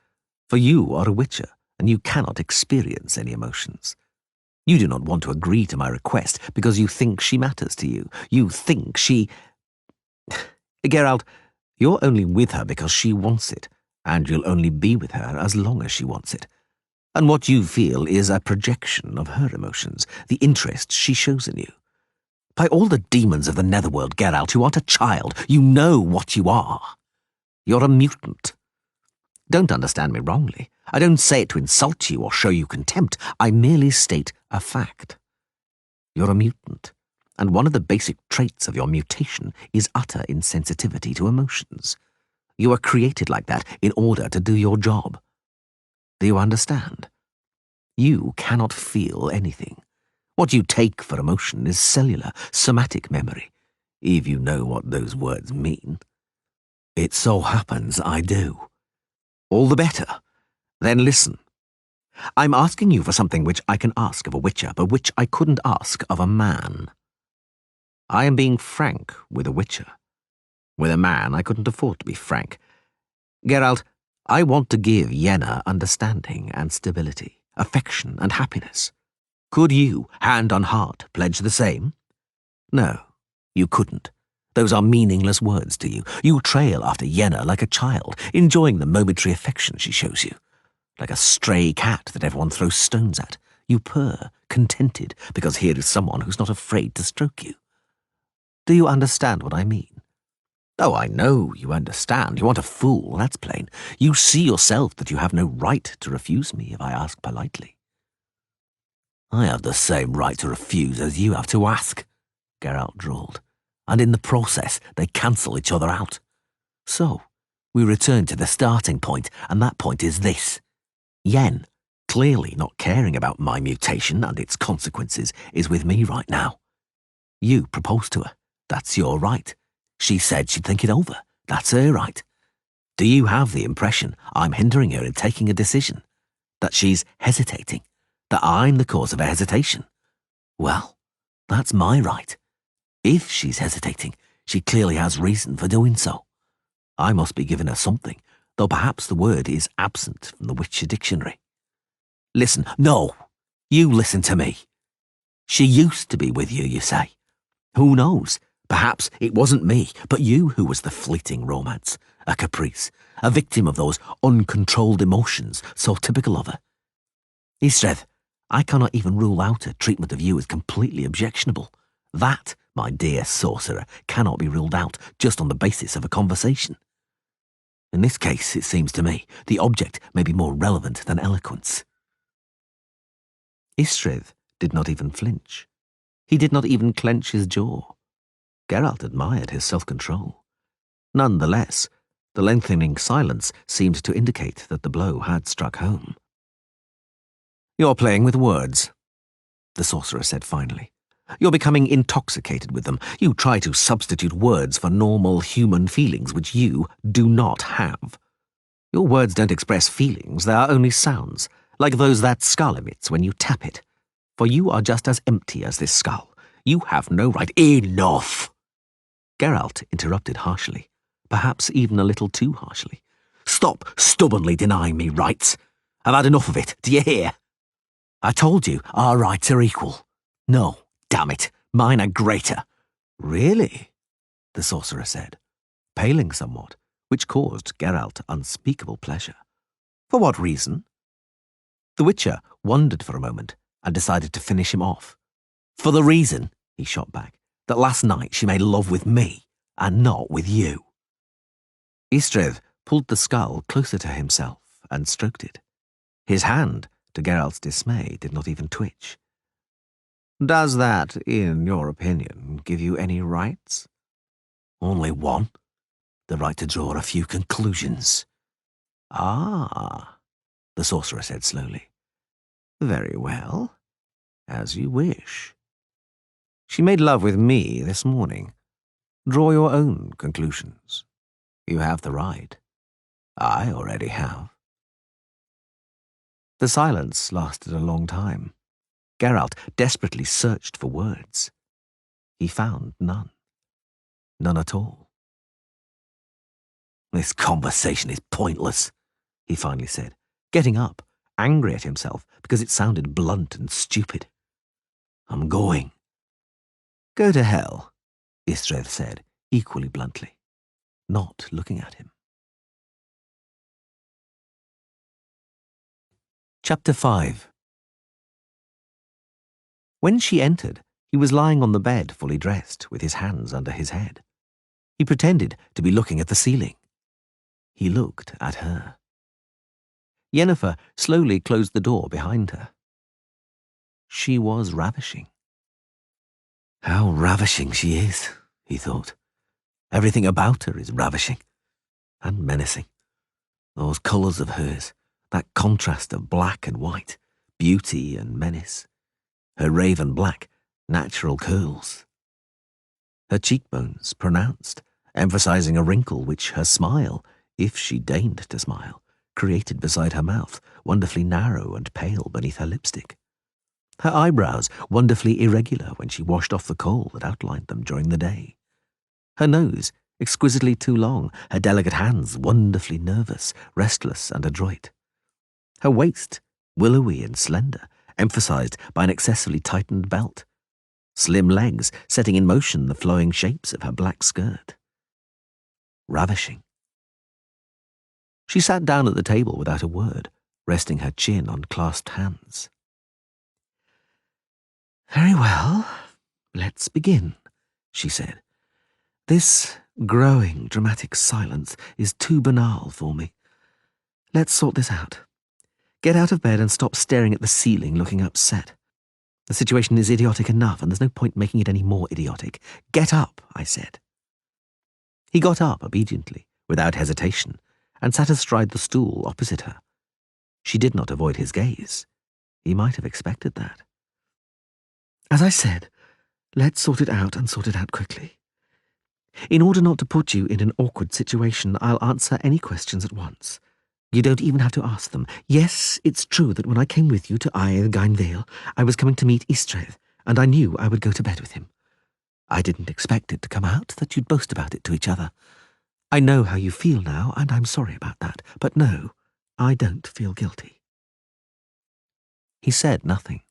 For you are a witcher, and you cannot experience any emotions. You do not want to agree to my request because you think she matters to you. You think she... Geralt, you're only with her because she wants it, and you'll only be with her as long as she wants it. And what you feel is a projection of her emotions, the interest she shows in you. By all the demons of the netherworld, Geralt, you aren't a child. You know what you are. You're a mutant. Don't understand me wrongly. I don't say it to insult you or show you contempt. I merely state a fact. You're a mutant, and one of the basic traits of your mutation is utter insensitivity to emotions. You were created like that in order to do your job. Do you understand? You cannot feel anything. What you take for emotion is cellular, somatic memory, if you know what those words mean. It so happens I do. All the better. Then listen. I'm asking you for something which I can ask of a witcher, but which I couldn't ask of a man. I am being frank with a witcher. With a man, I couldn't afford to be frank. Geralt, I want to give Yenna understanding and stability, affection and happiness. Could you, hand on heart, pledge the same? No, you couldn't. Those are meaningless words to you. You trail after Yenna like a child, enjoying the momentary affection she shows you. Like a stray cat that everyone throws stones at. You purr, contented, because here is someone who's not afraid to stroke you. Do you understand what I mean? Oh, I know you understand. You aren't a fool, that's plain. You see yourself that you have no right to refuse me if I ask politely. I have the same right to refuse as you have to ask, Geralt drawled, and in the process they cancel each other out. So, we return to the starting point, and that point is this. Yen, clearly not caring about my mutation and its consequences, is with me right now. You proposed to her. That's your right. She said she'd think it over. That's her right. Do you have the impression I'm hindering her in taking a decision? That she's hesitating? That I'm the cause of her hesitation? Well, that's my right. If she's hesitating, she clearly has reason for doing so. I must be giving her something, though perhaps the word is absent from the Witcher dictionary. Listen, no, you listen to me. She used to be with you, you say. Who knows? Perhaps it wasn't me, but you who was the fleeting romance, a caprice, a victim of those uncontrolled emotions so typical of her. Istredd, I cannot even rule out her treatment of you as completely objectionable. That, my dear sorcerer, cannot be ruled out just on the basis of a conversation. In this case, it seems to me, the object may be more relevant than eloquence. Istredd did not even flinch. He did not even clench his jaw. Geralt admired his self-control. None the less, the lengthening silence seemed to indicate that the blow had struck home. You're playing with words, the sorcerer said finally. You're becoming intoxicated with them. You try to substitute words for normal human feelings which you do not have. Your words don't express feelings, they are only sounds, like those that skull emits when you tap it. For you are just as empty as this skull. You have no right— Enough! Geralt interrupted harshly, perhaps even a little too harshly. Stop stubbornly denying me rights. I've had enough of it, do you hear? I told you our rights are equal. No, damn it, mine are greater. Really? The sorcerer said, paling somewhat, which caused Geralt unspeakable pleasure. For what reason? The Witcher wondered for a moment and decided to finish him off. For the reason, he shot back, that last night she made love with me and not with you. Istredd pulled the skull closer to himself and stroked it. His hand, to Geralt's dismay, did not even twitch. Does that, in your opinion, give you any rights? Only one. The right to draw a few conclusions. Ah, the sorcerer said slowly. Very well. As you wish. She made love with me this morning. Draw your own conclusions. You have the right. I already have. The silence lasted a long time. Geralt desperately searched for words. He found none. None at all. This conversation is pointless, he finally said, getting up, angry at himself because it sounded blunt and stupid. I'm going. Go to hell, Istredd said, equally bluntly, not looking at him. Chapter 5. When she entered, he was lying on the bed, fully dressed, with his hands under his head. He pretended to be looking at the ceiling. He looked at her. Yennefer slowly closed the door behind her. She was ravishing. How ravishing she is, he thought. Everything about her is ravishing and menacing. Those colours of hers, that contrast of black and white, beauty and menace. Her raven black, natural curls. Her cheekbones pronounced, emphasizing a wrinkle which her smile, if she deigned to smile, created beside her mouth, wonderfully narrow and pale beneath her lipstick. Her eyebrows wonderfully irregular when she washed off the kohl that outlined them during the day. Her nose exquisitely too long, her delicate hands wonderfully nervous, restless and adroit. Her waist, willowy and slender, emphasized by an excessively tightened belt. Slim legs setting in motion the flowing shapes of her black skirt. Ravishing. She sat down at the table without a word, resting her chin on clasped hands. Very well, let's begin, she said. This growing dramatic silence is too banal for me. Let's sort this out. Get out of bed and stop staring at the ceiling looking upset. The situation is idiotic enough, and there's no point making it any more idiotic. Get up, I said. He got up obediently, without hesitation, and sat astride the stool opposite her. She did not avoid his gaze. He might have expected that. As I said, let's sort it out and sort it out quickly. In order not to put you in an awkward situation, I'll answer any questions at once. You don't even have to ask them. Yes, it's true that when I came with you to Gainvale, I was coming to meet Istredd, and I knew I would go to bed with him. I didn't expect it to come out that you'd boast about it to each other. I know how you feel now, and I'm sorry about that, but no, I don't feel guilty. He said nothing.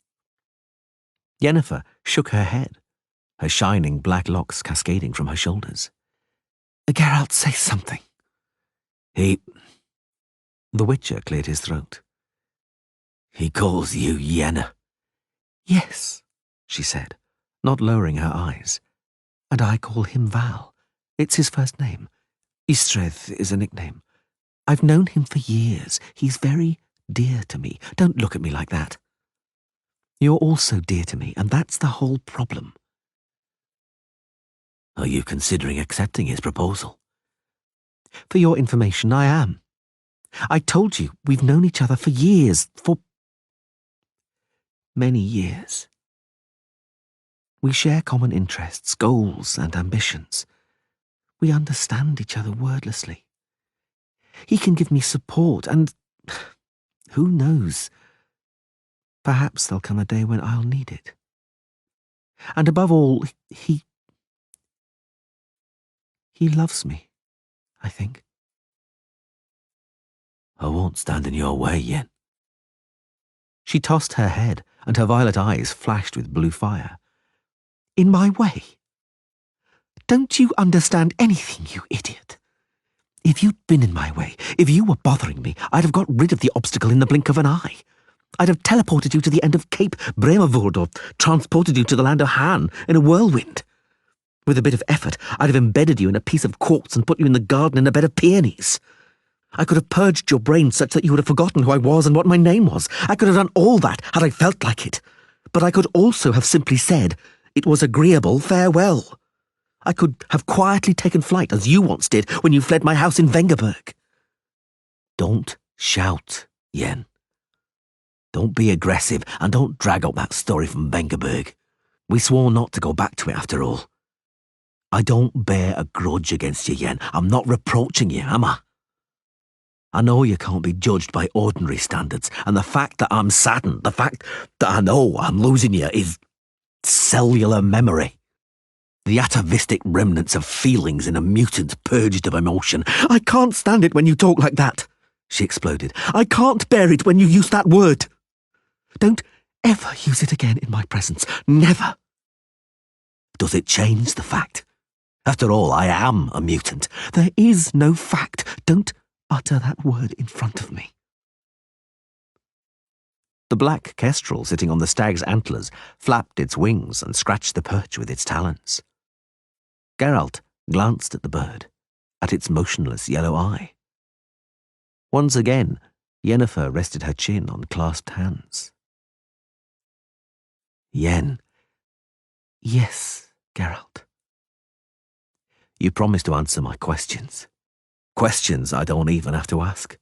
Yennefer shook her head, her shining black locks cascading from her shoulders. Geralt, say something. The Witcher cleared his throat. He calls you Yenna. Yes, she said, not lowering her eyes. And I call him Val. It's his first name. Istredd is a nickname. I've known him for years. He's very dear to me. Don't look at me like that. You're also dear to me, and that's the whole problem. Are you considering accepting his proposal? For your information, I am. I told you we've known each other for years, for many years. We share common interests, goals, and ambitions. We understand each other wordlessly. He can give me support, and who knows, perhaps there'll come a day when I'll need it. And above all, he loves me, I think. I won't stand in your way, Yen. She tossed her head, and her violet eyes flashed with blue fire. In my way? Don't you understand anything, you idiot? If you'd been in my way, if you were bothering me, I'd have got rid of the obstacle in the blink of an eye. I'd have teleported you to the end of Cape Bremervoort or transported you to the land of Han in a whirlwind. With a bit of effort, I'd have embedded you in a piece of quartz and put you in the garden in a bed of peonies. I could have purged your brain such that you would have forgotten who I was and what my name was. I could have done all that had I felt like it. But I could also have simply said, it was agreeable, farewell. I could have quietly taken flight, as you once did when you fled my house in Vengerberg. Don't shout, Yen. Don't be aggressive, and don't drag up that story from Vengerberg. We swore not to go back to it after all. I don't bear a grudge against you, Yen. I'm not reproaching you, am I? I know you can't be judged by ordinary standards, and the fact that I'm saddened, the fact that I know I'm losing you is cellular memory. The atavistic remnants of feelings in a mutant purged of emotion. I can't stand it when you talk like that, she exploded. I can't bear it when you use that word. Don't ever use it again in my presence. Never. Does it change the fact? After all, I am a mutant. There is no fact. Don't utter that word in front of me. The black kestrel sitting on the stag's antlers flapped its wings and scratched the perch with its talons. Geralt glanced at the bird, at its motionless yellow eye. Once again, Yennefer rested her chin on clasped hands. Yen. Yes, Geralt. You promised to answer my questions. Questions I don't even have to ask.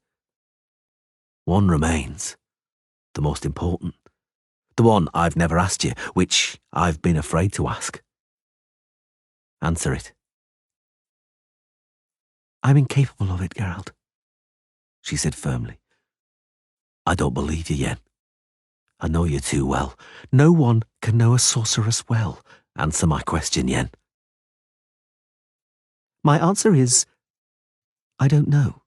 One remains, the most important, the one I've never asked you, which I've been afraid to ask. Answer it. I'm incapable of it, Geralt, she said firmly. I don't believe you, Yen. I know you too well. No one can know a sorceress well. Answer my question, Yen. My answer is, I don't know.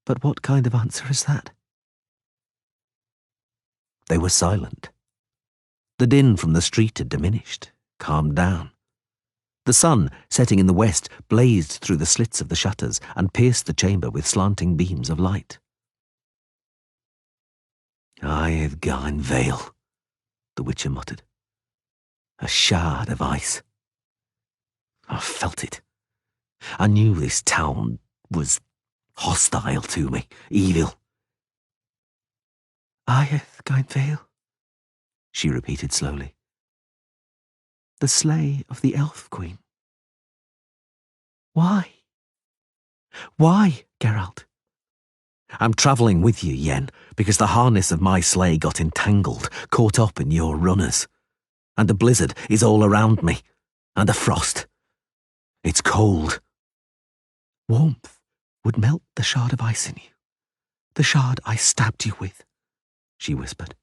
But what kind of answer is that? They were silent. The din from the street had diminished, calmed down. The sun, setting in the west, blazed through the slits of the shutters and pierced the chamber with slanting beams of light. I've gone Vale, the Witcher muttered. A shard of ice. I felt it. I knew this town was hostile to me, evil. I've gone Vale, she repeated slowly. The sleigh of the Elf Queen. Why? Why, Geralt? I'm travelling with you, Yen, because the harness of my sleigh got entangled, caught up in your runners. And the blizzard is all around me, and the frost. It's cold. Warmth would melt the shard of ice in you, the shard I stabbed you with, she whispered.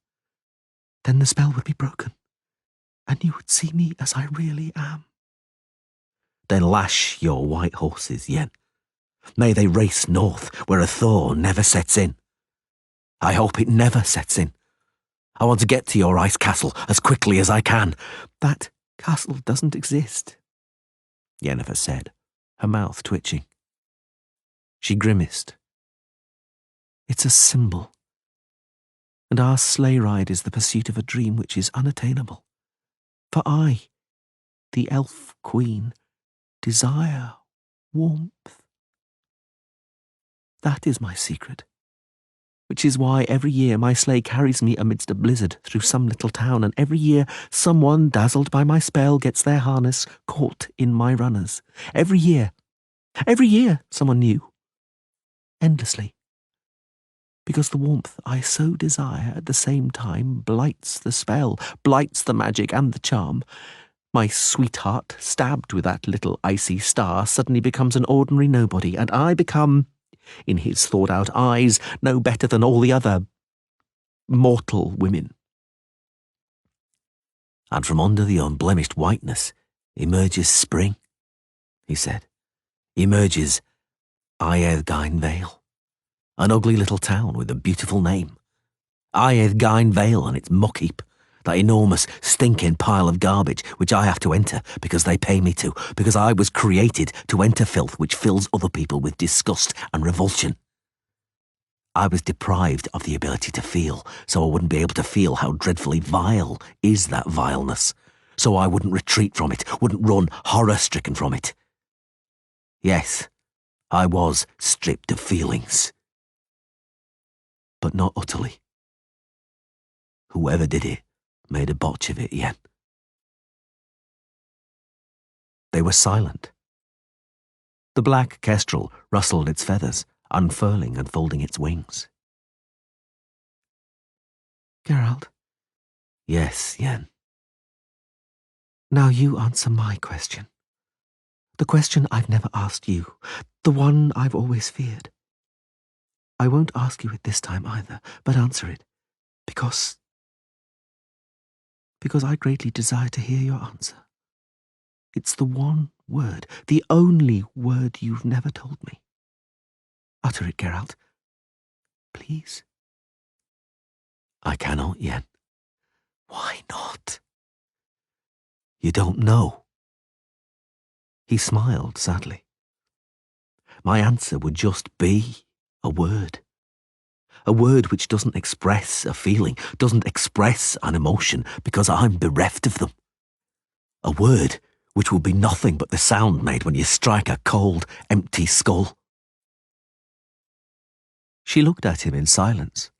Then the spell would be broken, and you would see me as I really am. Then lash your white horses, Yen. May they race north, where a thaw never sets in. I hope it never sets in. I want to get to your ice castle as quickly as I can. That castle doesn't exist, Yennefer said, her mouth twitching. She grimaced. It's a symbol, and our sleigh ride is the pursuit of a dream which is unattainable. For I, the Elf Queen, desire warmth. That is my secret, which is why every year my sleigh carries me amidst a blizzard through some little town, and every year someone dazzled by my spell gets their harness caught in my runners. Every year someone new. Endlessly. Because the warmth I so desire at the same time blights the spell, blights the magic and the charm. My sweetheart, stabbed with that little icy star, suddenly becomes an ordinary nobody, and I become, in his thought-out eyes, no better than all the other mortal women. And from under the unblemished whiteness emerges spring, he said. Emerges Aedhgain Vale, an ugly little town with a beautiful name. Aedhgain Vale and its muck-heap, that enormous, stinking pile of garbage which I have to enter because they pay me to, because I was created to enter filth which fills other people with disgust and revulsion. I was deprived of the ability to feel, so I wouldn't be able to feel how dreadfully vile is that vileness, so I wouldn't retreat from it, wouldn't run horror-stricken from it. Yes, I was stripped of feelings. But not utterly. Whoever did it made a botch of it, Yen. They were silent. The black kestrel rustled its feathers, unfurling and folding its wings. Geralt? Yes, Yen. Now you answer my question. The question I've never asked you, the one I've always feared. I won't ask you it this time either, but answer it, because I greatly desire to hear your answer. It's the one word, the only word you've never told me. Utter it, Geralt. Please. I cannot, Yen. Why not? You don't know. He smiled sadly. My answer would just be a word. A word which doesn't express a feeling, doesn't express an emotion, because I'm bereft of them. A word which will be nothing but the sound made when you strike a cold, empty skull. She looked at him in silence.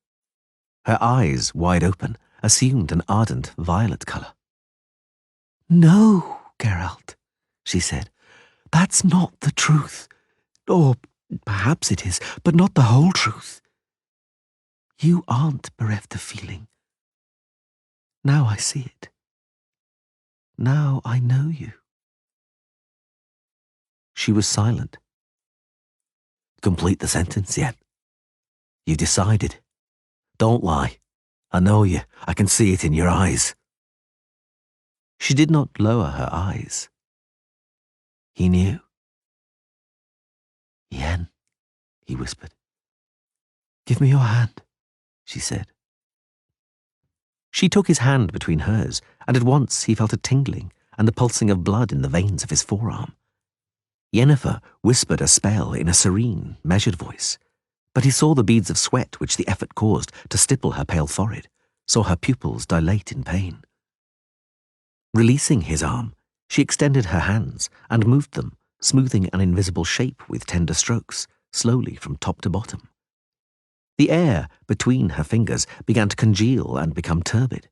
Her eyes, wide open, assumed an ardent violet colour. No, Geralt, she said. That's not the truth. Or perhaps it is, but not the whole truth. You aren't bereft of feeling. Now I see it. Now I know you. She was silent. Complete the sentence, Yen. You decided. Don't lie. I know you. I can see it in your eyes. She did not lower her eyes. He knew. Yen, he whispered. Give me your hand, she said. She took his hand between hers, and at once he felt a tingling and the pulsing of blood in the veins of his forearm. Yennefer whispered a spell in a serene, measured voice, but he saw the beads of sweat which the effort caused to stipple her pale forehead, saw her pupils dilate in pain. Releasing his arm, she extended her hands and moved them, smoothing an invisible shape with tender strokes, slowly from top to bottom. The air between her fingers began to congeal and become turbid,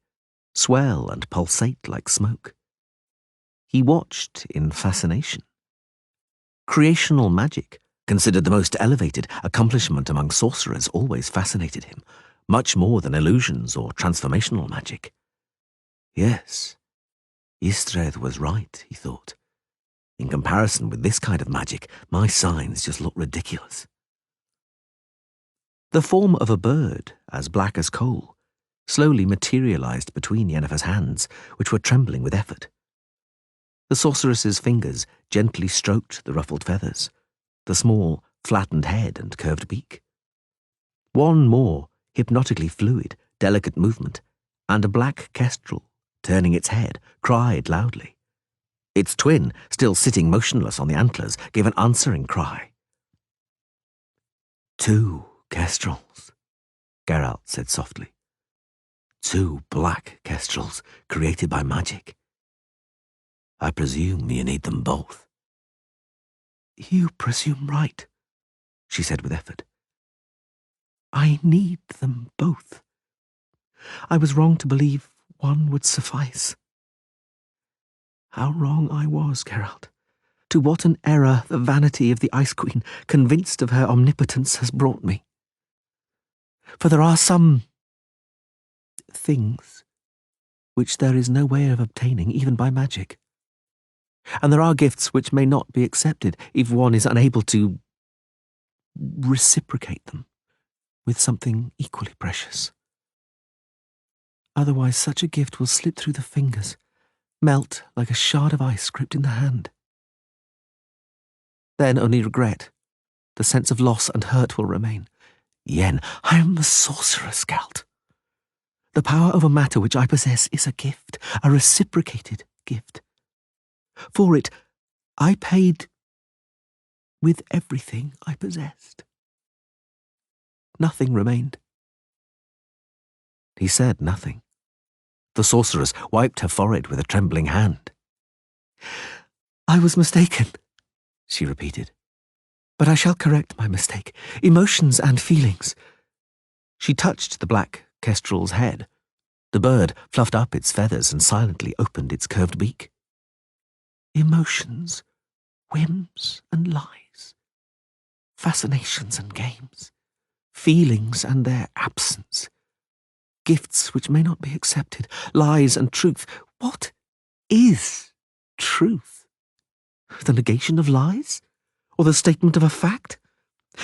swell and pulsate like smoke. He watched in fascination. Creational magic, considered the most elevated accomplishment among sorcerers, always fascinated him, much more than illusions or transformational magic. Yes, Ystredd was right, he thought. In comparison with this kind of magic, my signs just look ridiculous. The form of a bird, as black as coal, slowly materialized between Yennefer's hands, which were trembling with effort. The sorceress's fingers gently stroked the ruffled feathers, the small, flattened head and curved beak. One more hypnotically fluid, delicate movement, and a black kestrel, turning its head, cried loudly. Its twin, still sitting motionless on the antlers, gave an answering cry. 2 kestrels, Geralt said softly. 2 black kestrels created by magic. I presume you need them both. You presume right, she said with effort. I need them both. I was wrong to believe one would suffice. How wrong I was, Geralt. To what an error the vanity of the Ice Queen, convinced of her omnipotence, has brought me. For there are some things which there is no way of obtaining even by magic. And there are gifts which may not be accepted if one is unable to reciprocate them with something equally precious. Otherwise such a gift will slip through the fingers, melt like a shard of ice gripped in the hand. Then only regret, the sense of loss and hurt will remain. Yen, I am a sorceress, Geralt. The power over matter which I possess is a gift, a reciprocated gift. For it, I paid with everything I possessed. nothing remained. He said nothing. The sorceress wiped her forehead with a trembling hand. "I was mistaken," she repeated. "But I shall correct my mistake. Emotions and feelings." She touched the black kestrel's head. The bird fluffed up its feathers and silently opened its curved beak. "Emotions, whims and lies, fascinations and games, feelings and their absence, gifts which may not be accepted, lies and truth. What is truth? The negation of lies? Or the statement of a fact?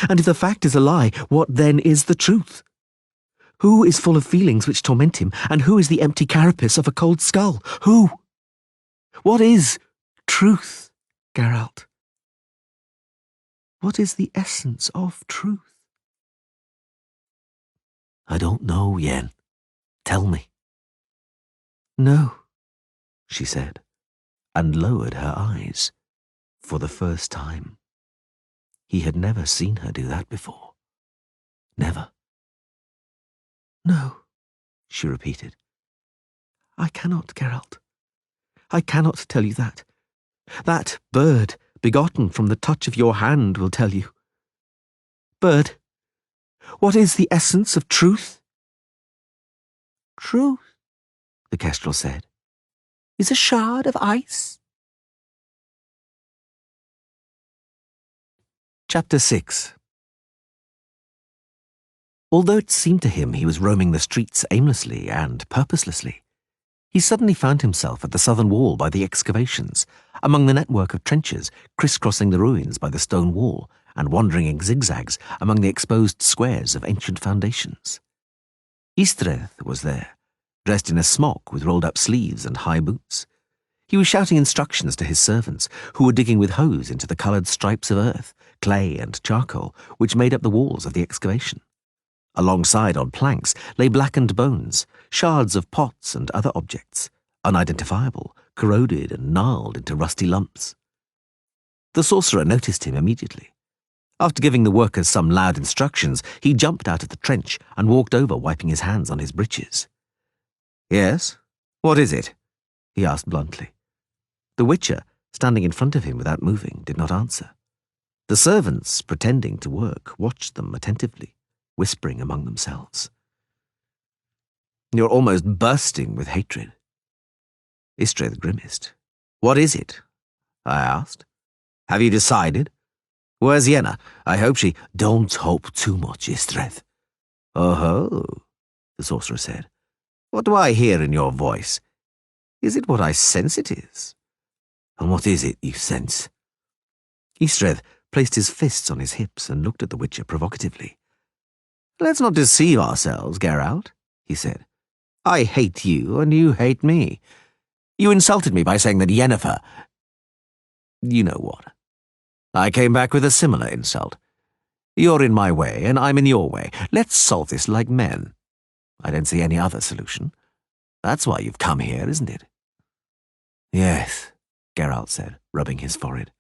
And if the fact is a lie, what then is the truth? Who is full of feelings which torment him, and who is the empty carapace of a cold skull? Who? What is truth, Geralt? What is the essence of truth?" "I don't know, Yen. Tell me." "No," she said, and lowered her eyes for the first time. He had never seen her do that before. Never. "No," she repeated. "I cannot, Geralt. I cannot tell you that. That bird, begotten from the touch of your hand, will tell you. Bird, what is the essence of truth?" "Truth," the kestrel said, "is a shard of ice." Chapter 6. Although it seemed to him he was roaming the streets aimlessly and purposelessly, he suddenly found himself at the southern wall by the excavations, among the network of trenches crisscrossing the ruins by the stone wall and wandering in zigzags among the exposed squares of ancient foundations. Istreth was there, dressed in a smock with rolled-up sleeves and high boots. He was shouting instructions to his servants, who were digging with hoes into the coloured stripes of earth, clay and charcoal which made up the walls of the excavation. Alongside on planks lay blackened bones, shards of pots and other objects, unidentifiable, corroded and gnarled into rusty lumps. The sorcerer noticed him immediately. After giving the workers some loud instructions, he jumped out of the trench and walked over, wiping his hands on his breeches. "Yes? What is it?" he asked bluntly. The Witcher, standing in front of him without moving, did not answer. The servants, pretending to work, watched them attentively, whispering among themselves. "You're almost bursting with hatred." Istreth grimaced. "What is it?" I asked. "Have you decided? Where's Yenna? I hope she—" "Don't hope too much, Istreth." "Oh-ho," the sorcerer said. "What do I hear in your voice? Is it what I sense it is?" "And what is it you sense?" Istreth placed his fists on his hips and looked at the Witcher provocatively. "Let's not deceive ourselves, Geralt," he said. "I hate you and you hate me. You insulted me by saying that Yennefer— You know what. I came back with a similar insult. You're in my way and I'm in your way. Let's solve this like men. I don't see any other solution. That's why you've come here, isn't it?" "Yes," Geralt said, rubbing his forehead.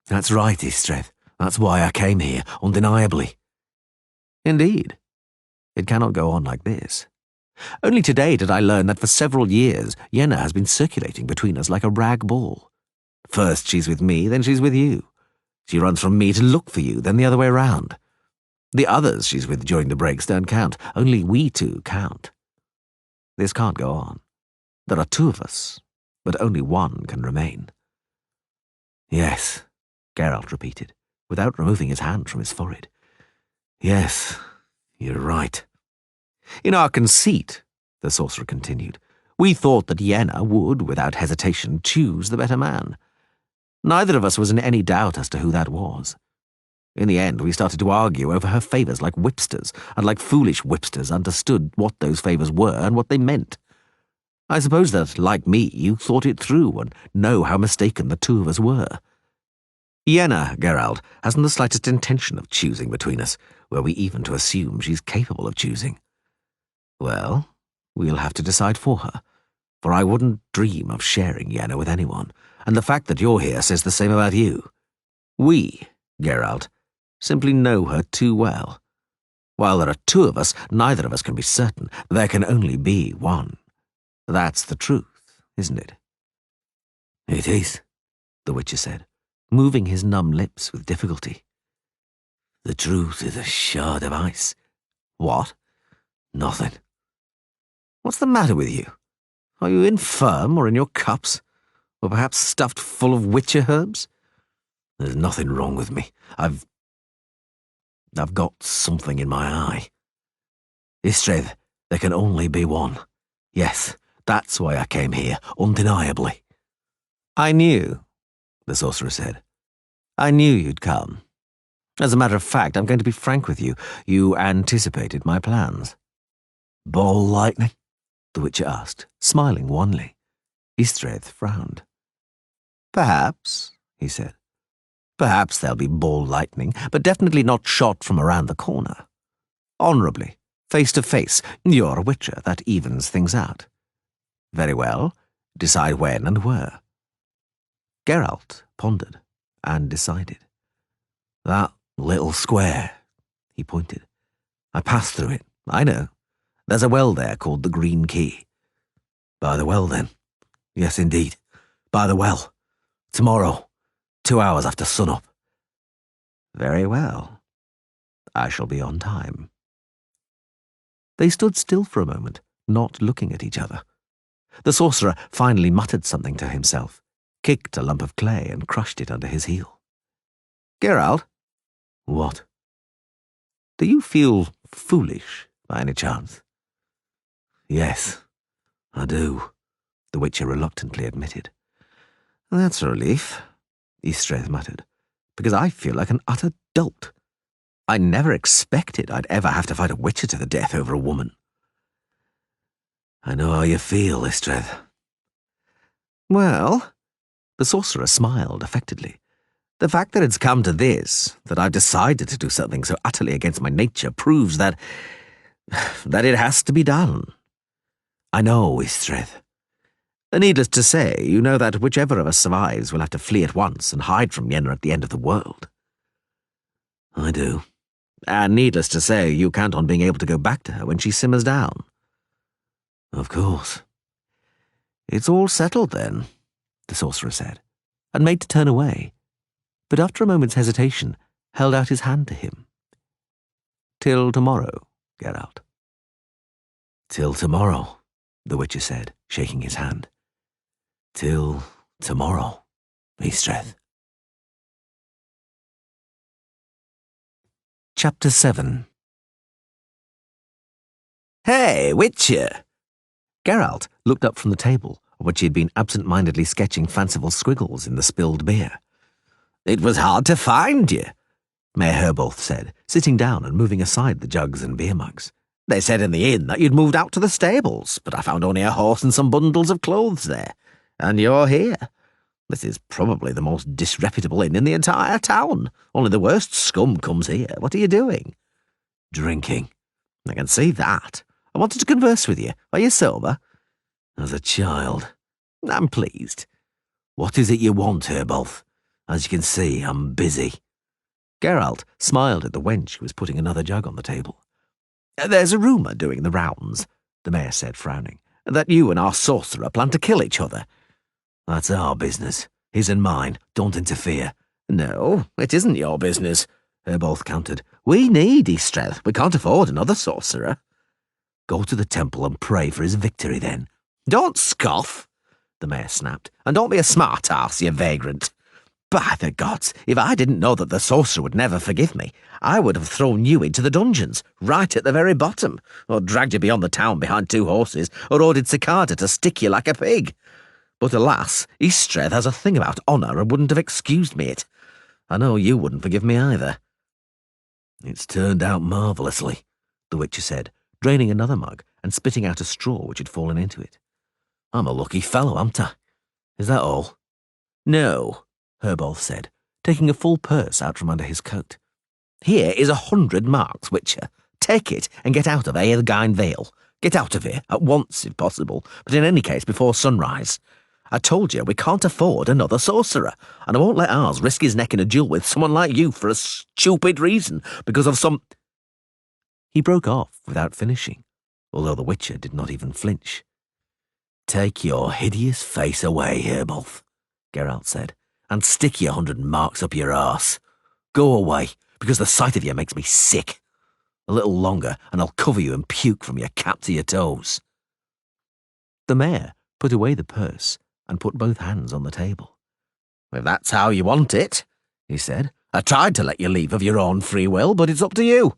"That's right, Istreth. That's why I came here, undeniably." "Indeed. It cannot go on like this. Only today did I learn that for several years Yenna has been circulating between us like a rag ball. First she's with me, then she's with you. She runs from me to look for you, then the other way round. The others she's with during the breaks don't count. Only we two count. This can't go on. There are two of us, but only one can remain." "Yes," Geralt repeated, without removing his hand from his forehead. "Yes, you're right." "In our conceit," the sorcerer continued, "we thought that Yenna would, without hesitation, choose the better man. Neither of us was in any doubt as to who that was. In the end, we started to argue over her favours like whipsters, and like foolish whipsters understood what those favours were and what they meant. I suppose that, like me, you thought it through and know how mistaken the two of us were. Yenna, Geralt, hasn't the slightest intention of choosing between us, were we even to assume she's capable of choosing. Well, we'll have to decide for her, for I wouldn't dream of sharing Yenna with anyone, and the fact that you're here says the same about you. We, Geralt, simply know her too well. While there are two of us, neither of us can be certain. There can only be one. That's the truth, isn't it? It is, the Witcher said, moving his numb lips with difficulty. The truth is a shard of ice. What? Nothing. What's the matter with you? Are you infirm or in your cups? Or perhaps stuffed full of witcher herbs? There's nothing wrong with me. I've got something in my eye. Istredd, there can only be one. Yes, that's why I came here, undeniably. I knew, the sorcerer said. I knew you'd come. As a matter of fact, I'm going to be frank with you. You anticipated my plans. Ball lightning? The Witcher asked, smiling wanly. Istredd frowned. Perhaps, he said. Perhaps there'll be ball lightning, but definitely not shot from around the corner. Honourably, face to face, you're a Witcher, that evens things out. Very well, decide when and where. Geralt pondered and decided. That little square, he pointed. I passed through it, I know. There's a well there called the Green Key. By the well, then. Yes, indeed. By the well. Tomorrow, 2 hours after sunup. Very well. I shall be on time. They stood still for a moment, not looking at each other. The sorcerer finally muttered something to himself, kicked a lump of clay and crushed it under his heel. Geralt? What? Do you feel foolish, by any chance? Yes, I do, the Witcher reluctantly admitted. That's a relief, Istredd muttered, because I feel like an utter dolt. I never expected I'd ever have to fight a Witcher to the death over a woman. I know how you feel, Istredd. Well, the sorcerer smiled affectedly. The fact that it's come to this, that I've decided to do something so utterly against my nature, proves that it has to be done. I know, Istredd. Needless to say, you know that whichever of us survives will have to flee at once and hide from Yenna at the end of the world. I do. And needless to say, you count on being able to go back to her when she simmers down. Of course. It's all settled then, the sorcerer said, and made to turn away, but after a moment's hesitation, held out his hand to him. Till tomorrow, Geralt. Till tomorrow, the Witcher said, shaking his hand. Till tomorrow, Istredd. Chapter 7. Hey, Witcher! Geralt looked up from the table, on which he had been absent-mindedly sketching fanciful squiggles in the spilled beer. It was hard to find you, Mayor Herbolth said, sitting down and moving aside the jugs and beer mugs. They said in the inn that you'd moved out to the stables, but I found only a horse and some bundles of clothes there. And you're here. This is probably the most disreputable inn in the entire town. Only the worst scum comes here. What are you doing? Drinking. I can see that. I wanted to converse with you. Are you sober? As a child. I'm pleased. What is it you want, Herbolth? As you can see, I'm busy. Geralt smiled at the wench who was putting another jug on the table. There's a rumour doing the rounds, the mayor said, frowning, that you and our sorcerer plan to kill each other. That's our business. His and mine. Don't interfere. No, it isn't your business, Herbolth countered. We need Istredd. We can't afford another sorcerer. Go to the temple and pray for his victory, then. Don't scoff, the mayor snapped, and don't be a smart-ass, you vagrant. By the gods, if I didn't know that the sorcerer would never forgive me, I would have thrown you into the dungeons, right at the very bottom, or dragged you beyond the town behind 2 horses, or ordered Cicada to stick you like a pig. But alas, Istredd has a thing about honour and wouldn't have excused me it. I know you wouldn't forgive me either. It's turned out marvellously, the Witcher said, draining another mug and spitting out a straw which had fallen into it. I'm a lucky fellow, aren't I? Is that all? No, Herbolth said, taking a full purse out from under his coat. Here is 100 marks, Witcher. Take it and get out of Aelgine Vale. Get out of here, at once if possible, but in any case before sunrise. I told you we can't afford another sorcerer, and I won't let ours risk his neck in a duel with someone like you for a stupid reason, because of some... He broke off without finishing, although the Witcher did not even flinch. "Take your hideous face away, Herbolth," Geralt said, "and stick your 100 marks up your arse. Go away, because the sight of you makes me sick. A little longer, and I'll cover you in puke from your cap to your toes." The mayor put away the purse and put both hands on the table. "If that's how you want it," he said, "I tried to let you leave of your own free will, but it's up to you.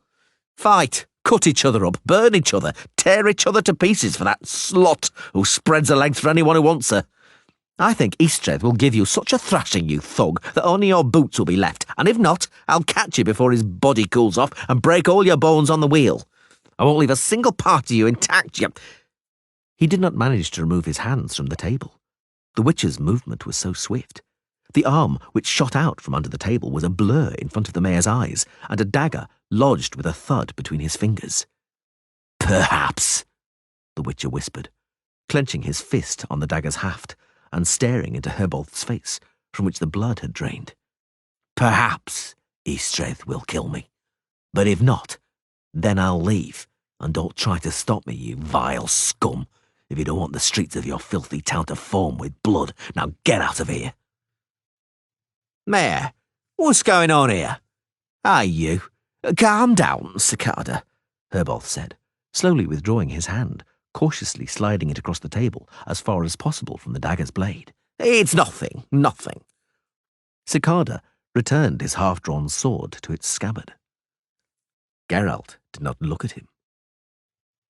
Fight, cut each other up, burn each other, tear each other to pieces for that slut who spreads her legs for anyone who wants her. I think Eastredd will give you such a thrashing, you thug, that only your boots will be left, and if not, I'll catch you before his body cools off and break all your bones on the wheel. I won't leave a single part of you intact, you—" He did not manage to remove his hands from the table. The Witcher's movement was so swift. The arm which shot out from under the table was a blur in front of the mayor's eyes, and a dagger lodged with a thud between his fingers. "Perhaps," the Witcher whispered, clenching his fist on the dagger's haft and staring into Herbolth's face, from which the blood had drained. "Perhaps Eastredd will kill me. But if not, then I'll leave, and don't try to stop me, you vile scum, if you don't want the streets of your filthy town to foam with blood. Now get out of here." "Mayor, what's going on here?" "Hey, you. Calm down, Cicada," Herbolth said, slowly withdrawing his hand, cautiously sliding it across the table as far as possible from the dagger's blade. "It's nothing, nothing." Cicada returned his half-drawn sword to its scabbard. Geralt did not look at him.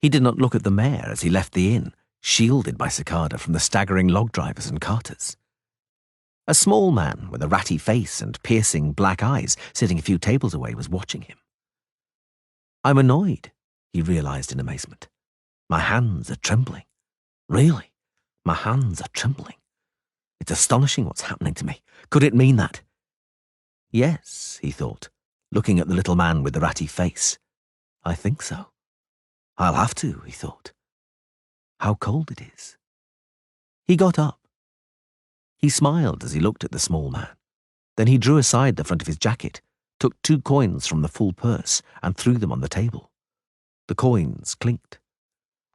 He did not look at the mayor as he left the inn, shielded by Cicada from the staggering log drivers and carters. A small man with a ratty face and piercing black eyes sitting a few tables away was watching him. "I'm annoyed," he realized in amazement. "My hands are trembling. Really, my hands are trembling. It's astonishing what's happening to me. Could it mean that?" "Yes," he thought, looking at the little man with the ratty face. "I think so. I'll have to," he thought. "How cold it is." He got up. He smiled as he looked at the small man. Then he drew aside the front of his jacket, took 2 coins from the full purse, and threw them on the table. The coins clinked.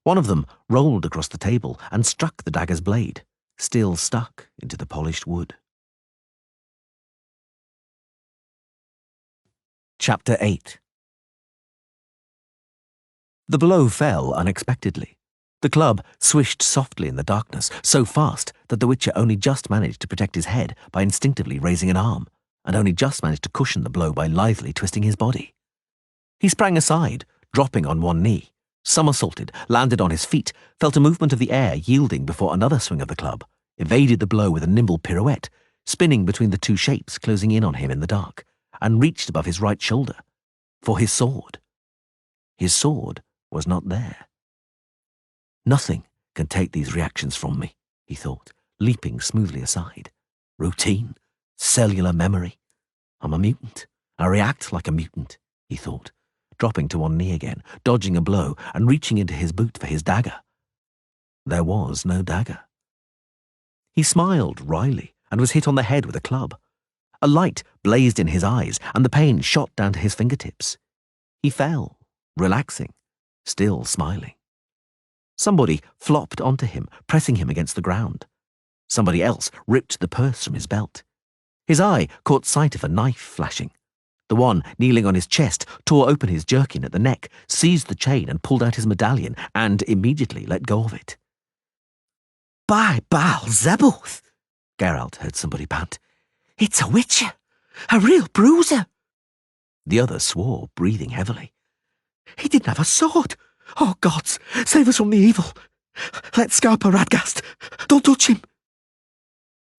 One of them rolled across the table and struck the dagger's blade, still stuck into the polished wood. Chapter 8. The blow fell unexpectedly. The club swished softly in the darkness, so fast that the Witcher only just managed to protect his head by instinctively raising an arm, and only just managed to cushion the blow by lithely twisting his body. He sprang aside, dropping on one knee, somersaulted, landed on his feet, felt a movement of the air yielding before another swing of the club, evaded the blow with a nimble pirouette, spinning between the 2 shapes closing in on him in the dark, and reached above his right shoulder for his sword. His sword was not there. "Nothing can take these reactions from me," he thought, leaping smoothly aside. "Routine, cellular memory. I'm a mutant. I react like a mutant," he thought, dropping to one knee again, dodging a blow and reaching into his boot for his dagger. There was no dagger. He smiled wryly and was hit on the head with a club. A light blazed in his eyes and the pain shot down to his fingertips. He fell, relaxing, still smiling. Somebody flopped onto him, pressing him against the ground. Somebody else ripped the purse from his belt. His eye caught sight of a knife flashing. The one kneeling on his chest tore open his jerkin at the neck, seized the chain and pulled out his medallion, and immediately let go of it. "By Baal Zebulth," Geralt heard somebody pant. "It's a Witcher! A real bruiser!" The other swore, breathing heavily. "He didn't have a sword! Oh, gods, save us from the evil! Let Scarpa Radgast! Don't touch him!"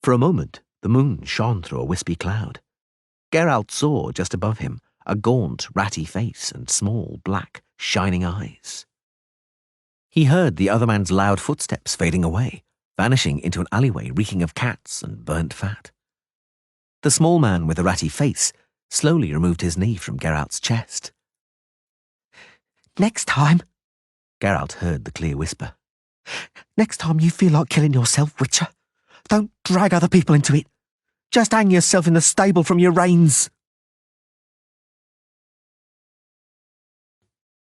For a moment, the moon shone through a wispy cloud. Geralt saw, just above him, a gaunt, ratty face and small, black, shining eyes. He heard the other man's loud footsteps fading away, vanishing into an alleyway reeking of cats and burnt fat. The small man with the ratty face slowly removed his knee from Geralt's chest. "Next time," Geralt heard the clear whisper, "next time you feel like killing yourself, Witcher, don't drag other people into it. Just hang yourself in the stable from your reins."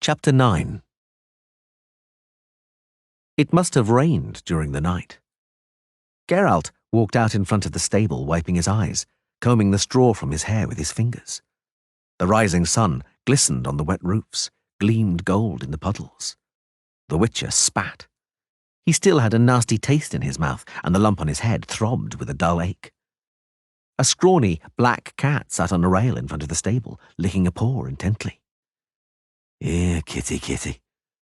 Chapter 9. It must have rained during the night. Geralt walked out in front of the stable, wiping his eyes, combing the straw from his hair with his fingers. The rising sun glistened on the wet roofs, gleamed gold in the puddles. The Witcher spat. He still had a nasty taste in his mouth, and the lump on his head throbbed with a dull ache. A scrawny black cat sat on a rail in front of the stable, licking a paw intently. "Here, kitty, kitty,"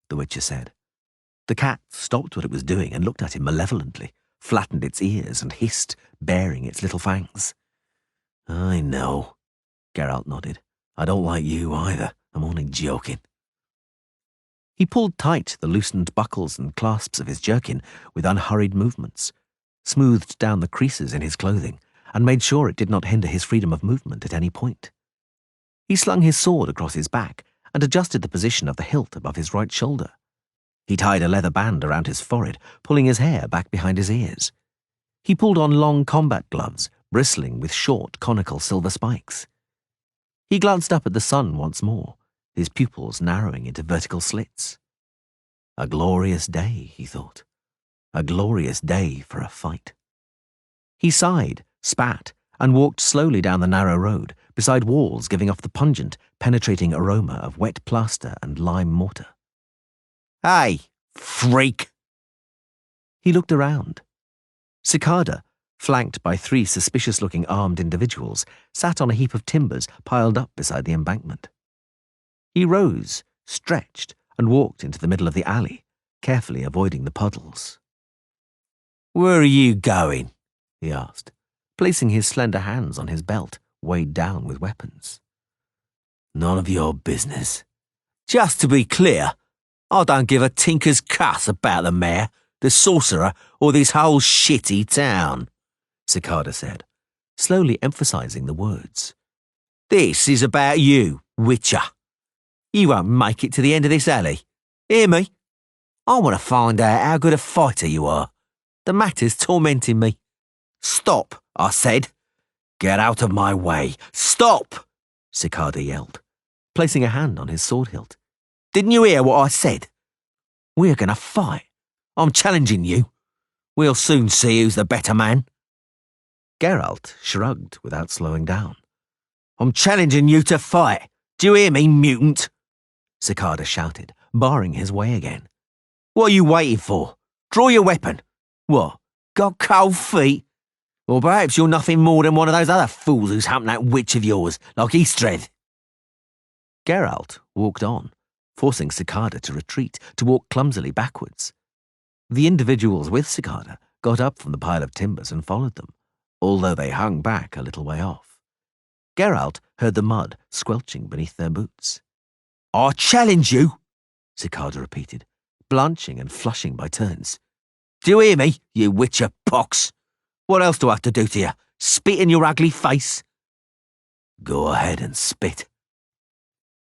the Witcher said. The cat stopped what it was doing and looked at him malevolently, flattened its ears and hissed, baring its little fangs. "I know," Geralt nodded. "I don't like you either. I'm only joking." He pulled tight the loosened buckles and clasps of his jerkin with unhurried movements, smoothed down the creases in his clothing, and made sure it did not hinder his freedom of movement at any point. He slung his sword across his back and adjusted the position of the hilt above his right shoulder. He tied a leather band around his forehead, pulling his hair back behind his ears. He pulled on long combat gloves, bristling with short, conical silver spikes. He glanced up at the sun once more, his pupils narrowing into vertical slits. A glorious day, he thought. A glorious day for a fight. He sighed, spat, and walked slowly down the narrow road, beside walls giving off the pungent, penetrating aroma of wet plaster and lime mortar. "Hey, freak!" He looked around. Cicada, flanked by 3 suspicious-looking armed individuals, sat on a heap of timbers piled up beside the embankment. He rose, stretched, and walked into the middle of the alley, carefully avoiding the puddles. "Where are you going?" he asked, placing his slender hands on his belt, weighed down with weapons. "None of your business. Just to be clear, I don't give a tinker's cuss about the mayor, the sorcerer, or this whole shitty town," Cicada said, slowly emphasizing the words. "This is about you, Witcher. You won't make it to the end of this alley. Hear me? I want to find out how good a fighter you are. The matter's tormenting me. Stop, I said. Get out of my way. Stop!" Cicada yelled, placing a hand on his sword hilt. "Didn't you hear what I said? We're going to fight. I'm challenging you. We'll soon see who's the better man." Geralt shrugged without slowing down. "I'm challenging you to fight. Do you hear me, mutant?" Cicada shouted, barring his way again. "What are you waiting for? Draw your weapon. What, got cold feet? Or perhaps you're nothing more than one of those other fools who's humping that witch of yours, like Eastred." Geralt walked on, forcing Cicada to retreat, to walk clumsily backwards. The individuals with Cicada got up from the pile of timbers and followed them, although they hung back a little way off. Geralt heard the mud squelching beneath their boots. "I challenge you," Cicada repeated, blanching and flushing by turns. "Do you hear me, you Witcher pox? What else do I have to do to you? Spit in your ugly face?" "Go ahead and spit."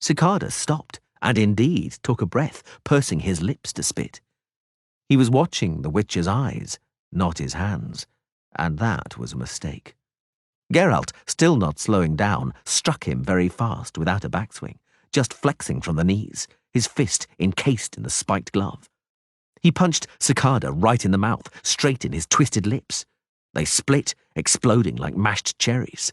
Cicada stopped, and indeed took a breath, pursing his lips to spit. He was watching the Witcher's eyes, not his hands, and that was a mistake. Geralt, still not slowing down, struck him very fast without a backswing, just flexing from the knees, his fist encased in the spiked glove. He punched Cicada right in the mouth, straight in his twisted lips. They split, exploding like mashed cherries.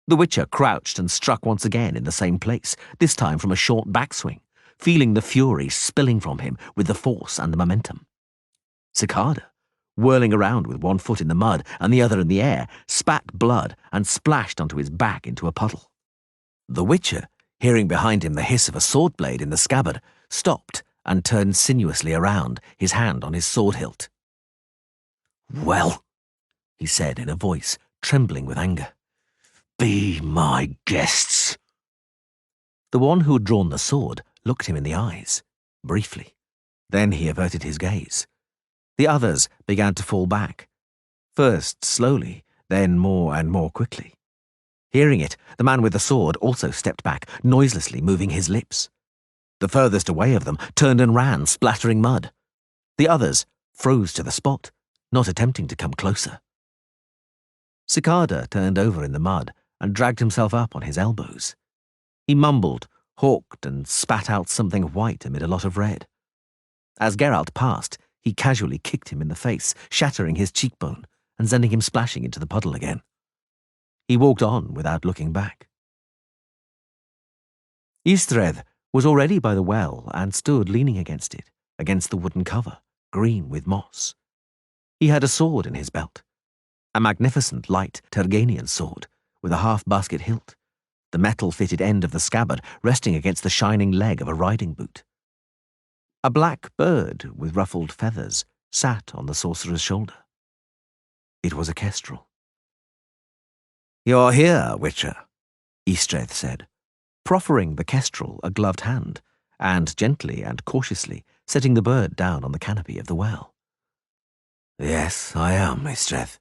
The Witcher crouched and struck once again in the same place, this time from a short backswing, feeling the fury spilling from him with the force and the momentum. Cicada, whirling around with one foot in the mud and the other in the air, spat blood and splashed onto his back into a puddle. The Witcher, hearing behind him the hiss of a sword blade in the scabbard, stopped and turned sinuously around, his hand on his sword hilt. "Well," he said in a voice trembling with anger, "be my guests." The one who had drawn the sword looked him in the eyes, briefly. Then he averted his gaze. The others began to fall back, first slowly, then more and more quickly. Hearing it, the man with the sword also stepped back, noiselessly moving his lips. The furthest away of them turned and ran, splattering mud. The others froze to the spot, not attempting to come closer. Cicada turned over in the mud and dragged himself up on his elbows. He mumbled, hawked and spat out something white amid a lot of red. As Geralt passed, he casually kicked him in the face, shattering his cheekbone and sending him splashing into the puddle again. He walked on without looking back. Istredd was already by the well and stood leaning against it, against the wooden cover, green with moss. He had a sword in his belt, a magnificent light Terganian sword with a half-basket hilt, the metal-fitted end of the scabbard resting against the shining leg of a riding boot. A black bird with ruffled feathers sat on the sorcerer's shoulder. It was a kestrel. "You're here, Witcher," Istredd said, proffering the kestrel a gloved hand, and gently and cautiously setting the bird down on the canopy of the well. "Yes, I am, Istredd.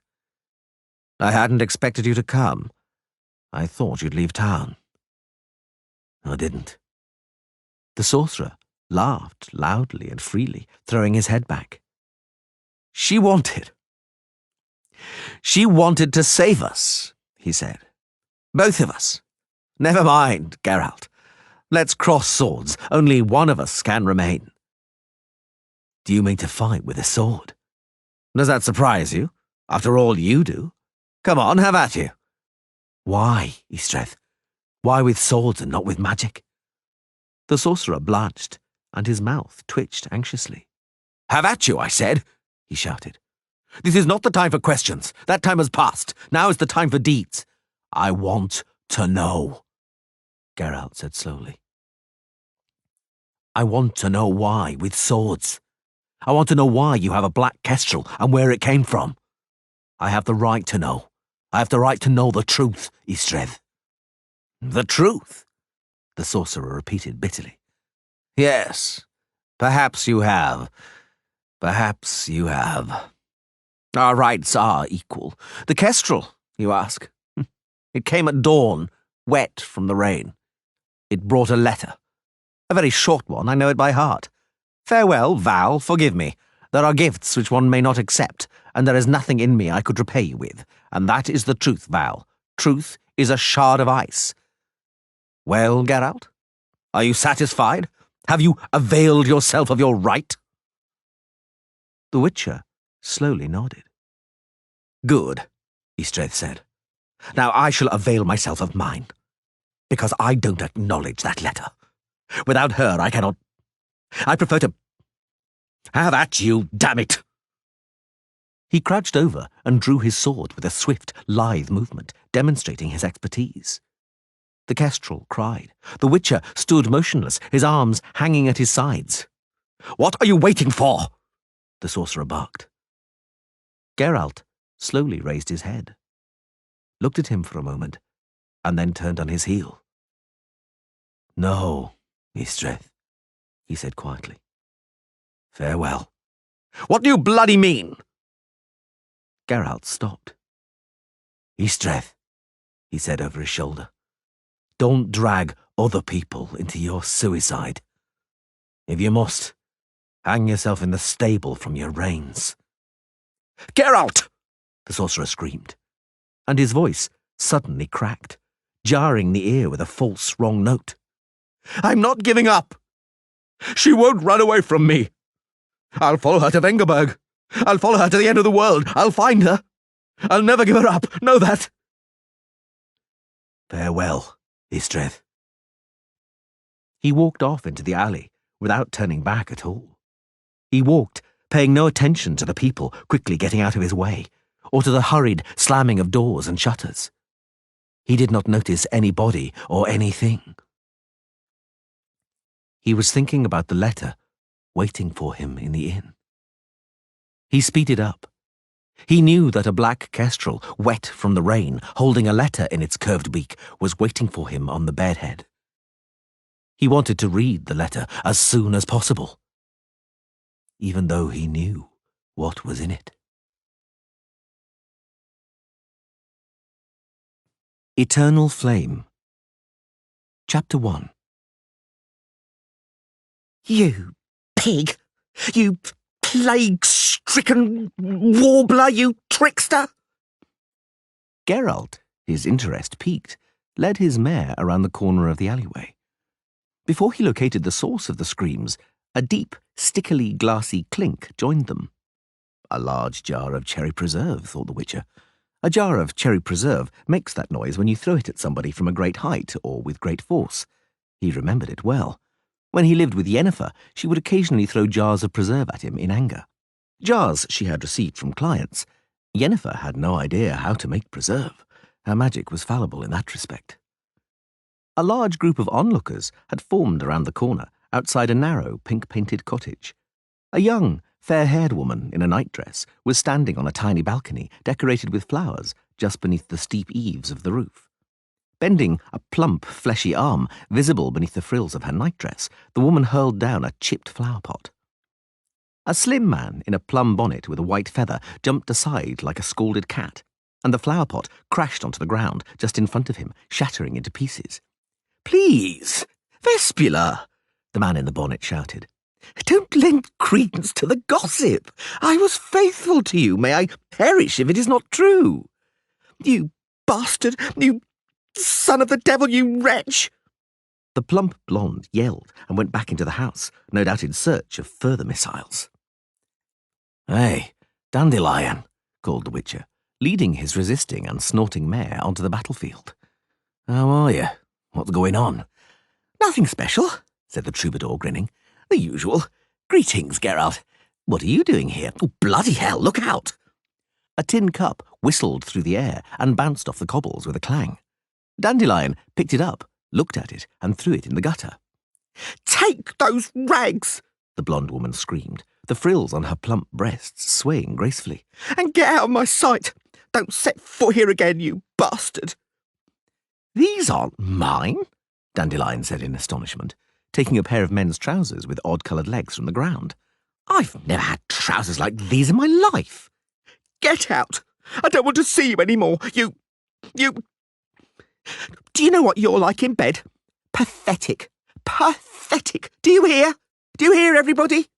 I hadn't expected you to come. I thought you'd leave town." "I didn't." The sorcerer laughed loudly and freely, throwing his head back. She wanted to save us," he said. "Both of us. Never mind, Geralt. Let's cross swords. Only one of us can remain." "Do you mean to fight with a sword?" "Does that surprise you? After all you do. Come on, have at you." "Why, Istredd? Why with swords and not with magic?" The sorcerer blanched, and his mouth twitched anxiously. "Have at you, I said," he shouted. "This is not the time for questions. That time has passed. Now is the time for deeds. I want to know," Geralt said slowly. "I want to know why with swords. I want to know why you have a black kestrel and where it came from. I have the right to know. I have the right to know the truth, Istredd." "The truth?" the sorcerer repeated bitterly. "Yes, perhaps you have. Perhaps you have. Our rights are equal. The kestrel, you ask? It came at dawn, wet from the rain. It brought a letter. A very short one, I know it by heart. Farewell, Val, forgive me. There are gifts which one may not accept, and there is nothing in me I could repay you with. And that is the truth, Val. Truth is a shard of ice. Well, Geralt, are you satisfied? Have you availed yourself of your right?" The Witcher slowly nodded. "Good," Istredd said. "Now I shall avail myself of mine, because I don't acknowledge that letter. Without her I cannot... I prefer to... Have at you, damn it!" He crouched over and drew his sword with a swift, lithe movement, demonstrating his expertise. The kestrel cried. The Witcher stood motionless, his arms hanging at his sides. "What are you waiting for?" the sorcerer barked. Geralt slowly raised his head, looked at him for a moment, and then turned on his heel. "No, Istredd," he said quietly. "Farewell." "What do you bloody mean?" Geralt stopped. "Istredd," he said over his shoulder, "don't drag other people into your suicide. If you must, hang yourself in the stable from your reins." "Geralt!" the sorcerer screamed, and his voice suddenly cracked, jarring the ear with a false, wrong note. "I'm not giving up. She won't run away from me. I'll follow her to Vengerberg. I'll follow her to the end of the world. I'll find her. I'll never give her up. Know that." "Farewell, Istredd." He walked off into the alley without turning back at all. He walked, paying no attention to the people quickly getting out of his way, or to the hurried slamming of doors and shutters. He did not notice anybody or anything. He was thinking about the letter waiting for him in the inn. He speeded up. He knew that a black kestrel, wet from the rain, holding a letter in its curved beak, was waiting for him on the bedhead. He wanted to read the letter as soon as possible, even though he knew what was in it. Eternal Flame. Chapter 1. "You pig! You plague-stricken warbler, you trickster!" Geralt, his interest piqued, led his mare around the corner of the alleyway. Before he located the source of the screams, a deep, stickily glassy clink joined them. A large jar of cherry preserve, thought the Witcher. A jar of cherry preserve makes that noise when you throw it at somebody from a great height or with great force. He remembered it well. When he lived with Yennefer, she would occasionally throw jars of preserve at him in anger. Jars she had received from clients. Yennefer had no idea how to make preserve. Her magic was fallible in that respect. A large group of onlookers had formed around the corner, outside a narrow, pink-painted cottage. A young, fair-haired woman in a nightdress was standing on a tiny balcony decorated with flowers just beneath the steep eaves of the roof. Bending a plump, fleshy arm visible beneath the frills of her nightdress, the woman hurled down a chipped flower pot. A slim man in a plum bonnet with a white feather jumped aside like a scalded cat, and the flower pot crashed onto the ground just in front of him, shattering into pieces. "Please, Vespula!" the man in the bonnet shouted. "Don't lend credence to the gossip. I was faithful to you. May I perish if it is not true. You bastard! You son of the devil, you wretch!" The plump blonde yelled and went back into the house, no doubt in search of further missiles. "Hey, Dandelion," called the Witcher, leading his resisting and snorting mare onto the battlefield. "How are you? What's going on?" "Nothing special," said the troubadour, grinning. "The usual. Greetings, Geralt. What are you doing here? Oh, bloody hell, look out!" A tin cup whistled through the air and bounced off the cobbles with a clang. Dandelion picked it up, looked at it, and threw it in the gutter. "Take those rags!" the blonde woman screamed, the frills on her plump breasts swaying gracefully. "And get out of my sight! Don't set foot here again, you bastard!" "These aren't mine," Dandelion said in astonishment, taking a pair of men's trousers with odd-coloured legs from the ground. "I've never had trousers like these in my life." "Get out! I don't want to see you any more. You... Do you know what you're like in bed? Pathetic. Pathetic. Do you hear? Do you hear, everybody?"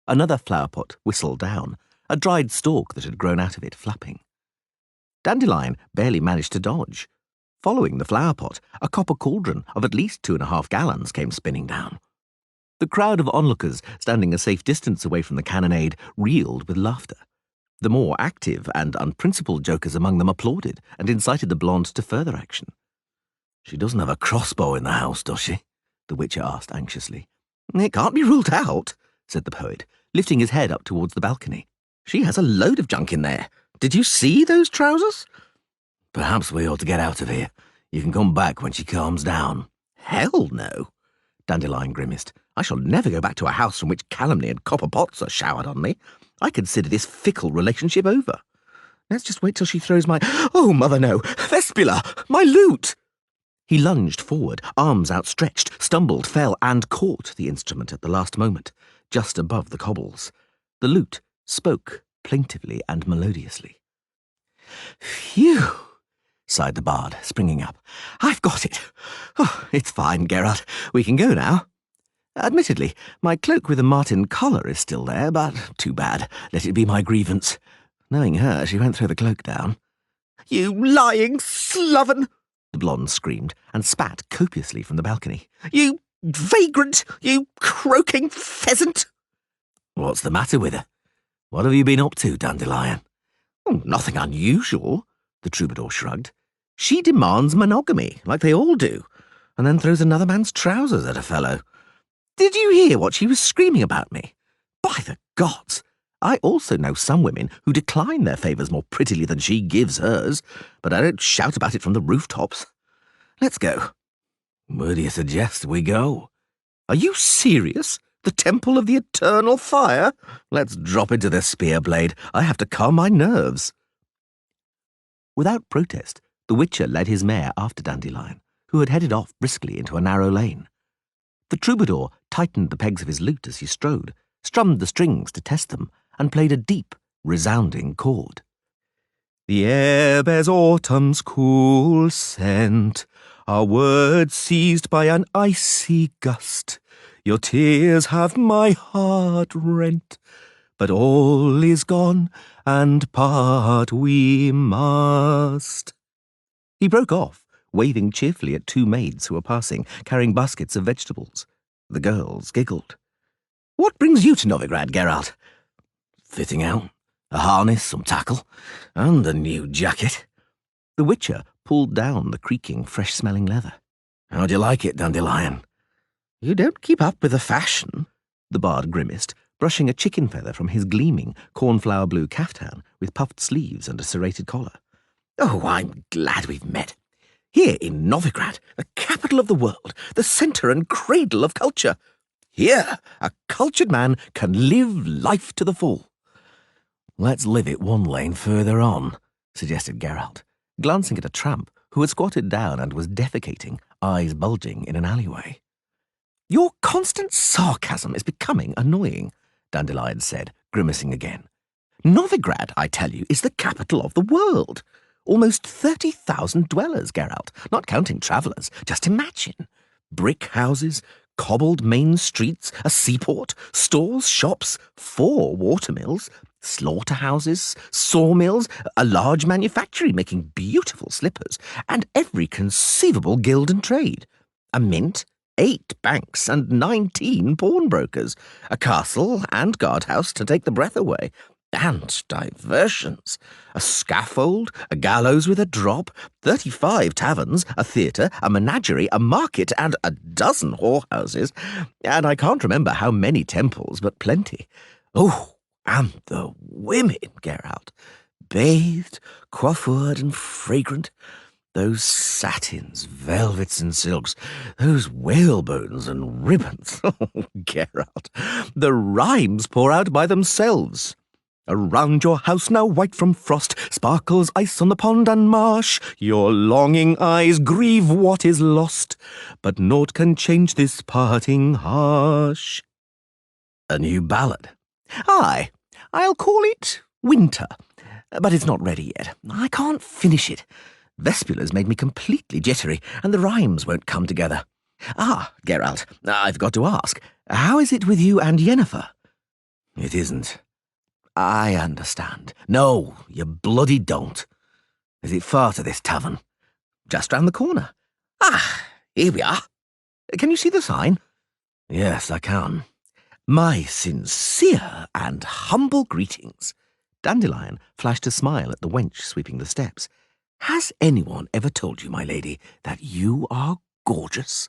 Another flower pot whistled down, a dried stalk that had grown out of it flapping. Dandelion barely managed to dodge. Following the flower pot, a copper cauldron of at least 2.5 gallons came spinning down. The crowd of onlookers standing a safe distance away from the cannonade reeled with laughter. The more active and unprincipled jokers among them applauded and incited the blonde to further action. "She doesn't have a crossbow in the house, does she?" the Witcher asked anxiously. "It can't be ruled out," said the poet, lifting his head up towards the balcony. "She has a load of junk in there. Did you see those trousers?" "Perhaps we ought to get out of here. You can come back when she calms down." "Hell no," Dandelion grimaced. "I shall never go back to a house from which calumny and copper pots are showered on me. I consider this fickle relationship over. Let's just wait till she throws my... Oh, mother, no! Vespula! My lute!" He lunged forward, arms outstretched, stumbled, fell, and caught the instrument at the last moment, just above the cobbles. The lute spoke plaintively and melodiously. "Phew!" sighed the bard, springing up. "I've got it. Oh, it's fine, Geralt. We can go now. Admittedly, my cloak with the marten collar is still there, but too bad. Let it be my grievance. Knowing her, she won't throw the cloak down." "You lying sloven!" the blonde screamed, and spat copiously from the balcony. "You vagrant! You croaking pheasant!" "What's the matter with her? What have you been up to, Dandelion?" "Oh, nothing unusual," the troubadour shrugged. "She demands monogamy, like they all do, and then throws another man's trousers at a fellow. Did you hear what she was screaming about me? By the gods! I also know some women who decline their favours more prettily than she gives hers, but I don't shout about it from the rooftops. Let's go." "Where do you suggest we go?" "Are you serious? The Temple of the Eternal Fire? Let's drop into the spear blade. I have to calm my nerves." Without protest, the Witcher led his mare after Dandelion, who had headed off briskly into a narrow lane. The troubadour tightened the pegs of his lute as he strode, strummed the strings to test them, and played a deep, resounding chord. "The air bears autumn's cool scent, our words seized by an icy gust. Your tears have my heart rent, but all is gone, and part we must." He broke off, waving cheerfully at two maids who were passing, carrying baskets of vegetables. The girls giggled. "What brings you to Novigrad, Geralt?" "Fitting out. A harness, some tackle, and a new jacket." The Witcher pulled down the creaking, fresh-smelling leather. "How do you like it, Dandelion?" "You don't keep up with the fashion," the bard grimaced, brushing a chicken feather from his gleaming, cornflower-blue caftan with puffed sleeves and a serrated collar. "Oh, I'm glad we've met. Here in Novigrad, the capital of the world, the centre and cradle of culture. Here, a cultured man can live life to the full." "Let's live it one lane further on," suggested Geralt, glancing at a tramp who had squatted down and was defecating, eyes bulging in an alleyway. "Your constant sarcasm is becoming annoying," Dandelion said, grimacing again. "Novigrad, I tell you, is the capital of the world. Almost 30,000 dwellers, Geralt, not counting travellers. Just imagine. Brick houses, cobbled main streets, a seaport, stores, shops, 4 watermills, slaughterhouses, sawmills, a large manufactory making beautiful slippers, and every conceivable guild and trade. A mint, 8 banks and 19 pawnbrokers, a castle and guardhouse to take the breath away, and diversions. A scaffold, a gallows with a drop, 35 taverns, a theatre, a menagerie, a market, and a dozen whorehouses, and I can't remember how many temples, but plenty. Oh, and the women, Geralt, bathed, coiffured, and fragrant. Those satins, velvets, and silks, those whalebones and ribbons. Oh, Geralt, the rhymes pour out by themselves. Around your house now white from frost, sparkles ice on the pond and marsh. Your longing eyes grieve what is lost, but naught can change this parting harsh. A new ballad. Aye, I'll call it Winter, but it's not ready yet. I can't finish it. Vespula's made me completely jittery, and the rhymes won't come together. Ah, Geralt, I've got to ask, how is it with you and Yennefer? It isn't. I understand. No, you bloody don't. Is it far to this tavern? Just round the corner. Ah, here we are. Can you see the sign? Yes, I can. My sincere and humble greetings. Dandelion flashed a smile at the wench sweeping the steps. Has anyone ever told you, my lady, that you are gorgeous?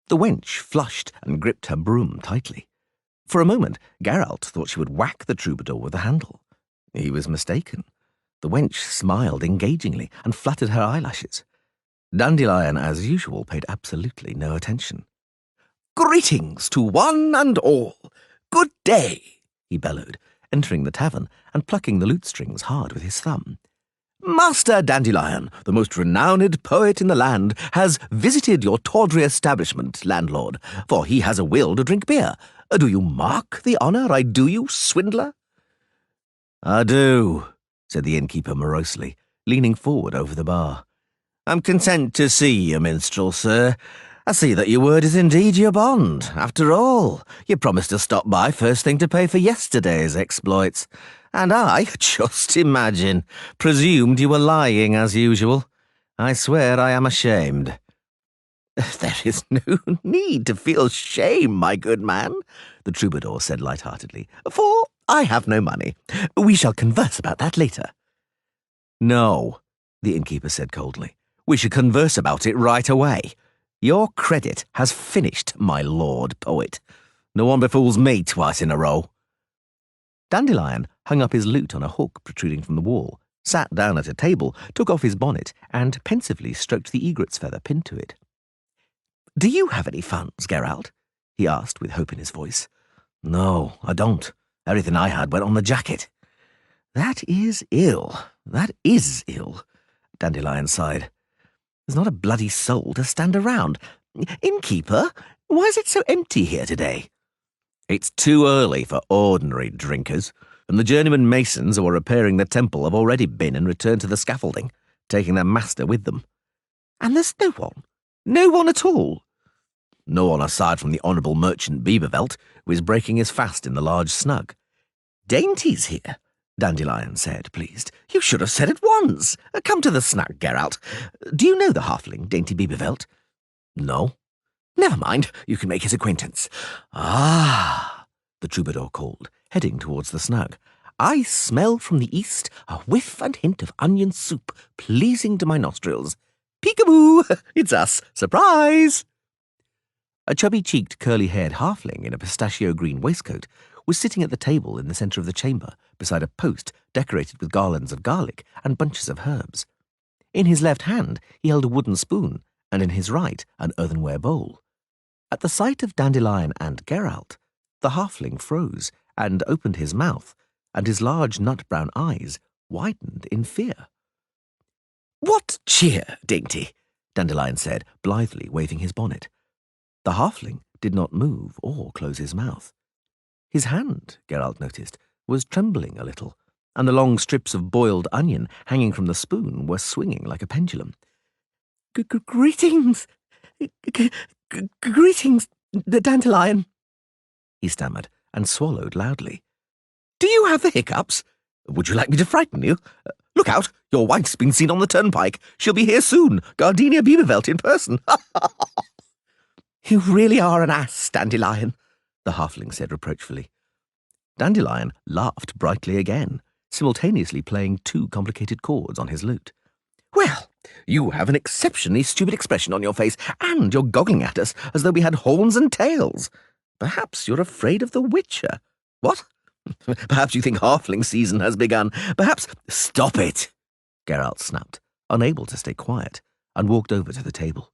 The wench flushed and gripped her broom tightly. For a moment, Geralt thought she would whack the troubadour with the handle. He was mistaken. The wench smiled engagingly and fluttered her eyelashes. Dandelion, as usual, paid absolutely no attention. "Greetings to one and all. Good day," he bellowed, entering the tavern and plucking the lute strings hard with his thumb. "Master Dandelion, the most renowned poet in the land, has visited your tawdry establishment, landlord, for he has a will to drink beer. Do you mark the honour I do you, swindler?" "I do," said the innkeeper morosely, leaning forward over the bar. "I'm content to see you, minstrel, sir. I see that your word is indeed your bond. After all, you promised to stop by first thing to pay for yesterday's exploits. And I, just imagine, presumed you were lying as usual. I swear I am ashamed." "There is no need to feel shame, my good man," the troubadour said light-heartedly, "for I have no money. We shall converse about that later." "No," the innkeeper said coldly. "We should converse about it right away. Your credit has finished, my lord poet. No one befools me twice in a row." Dandelion hung up his lute on a hook protruding from the wall, sat down at a table, took off his bonnet, and pensively stroked the egret's feather pinned to it. "Do you have any funds, Geralt?" he asked with hope in his voice. "No, I don't. Everything I had went on the jacket." "That is ill. That is ill," Dandelion sighed. "There's not a bloody soul to stand around. Innkeeper, why is it so empty here today?" "It's too early for ordinary drinkers, and the journeyman masons who are repairing the temple have already been and returned to the scaffolding, taking their master with them." "And there's no one? No one at all?" "No one aside from the Honourable Merchant Biebervelt, who is breaking his fast in the large snug." "Dainty's here. Dandelion said, pleased. You should have said at once. Come to the snug, Geralt. Do you know the halfling, Dainty Beavervelt? No. Never mind, you can make his acquaintance. Ah, the troubadour called, heading towards the snug. I smell from the east a whiff and hint of onion soup, pleasing to my nostrils. Peekaboo! It's us! Surprise! A chubby-cheeked, curly-haired halfling in a pistachio-green waistcoat was sitting at the table in the centre of the chamber, beside a post decorated with garlands of garlic and bunches of herbs. In his left hand he held a wooden spoon, and in his right an earthenware bowl. At the sight of Dandelion and Geralt, the halfling froze and opened his mouth, and his large nut-brown eyes widened in fear. "What cheer, Dainty?" Dandelion said, blithely waving his bonnet. The halfling did not move or close his mouth. His hand, Geralt noticed, was trembling a little, and the long strips of boiled onion hanging from the spoon were swinging like a pendulum. "Greetings, greetings, Dandelion," he stammered, and swallowed loudly. "Do you have the hiccups? Would you like me to frighten you? Look out, your wife's been seen on the turnpike. She'll be here soon, Gardenia Beavervelt in person." "You really are an ass, Dandelion," the halfling said reproachfully. Dandelion laughed brightly again, simultaneously playing 2 complicated chords on his lute. "Well, you have an exceptionally stupid expression on your face, and you're goggling at us as though we had horns and tails. Perhaps you're afraid of the Witcher. What? Perhaps you think halfling season has begun. Perhaps—" "Stop it!" Geralt snapped, unable to stay quiet, and walked over to the table.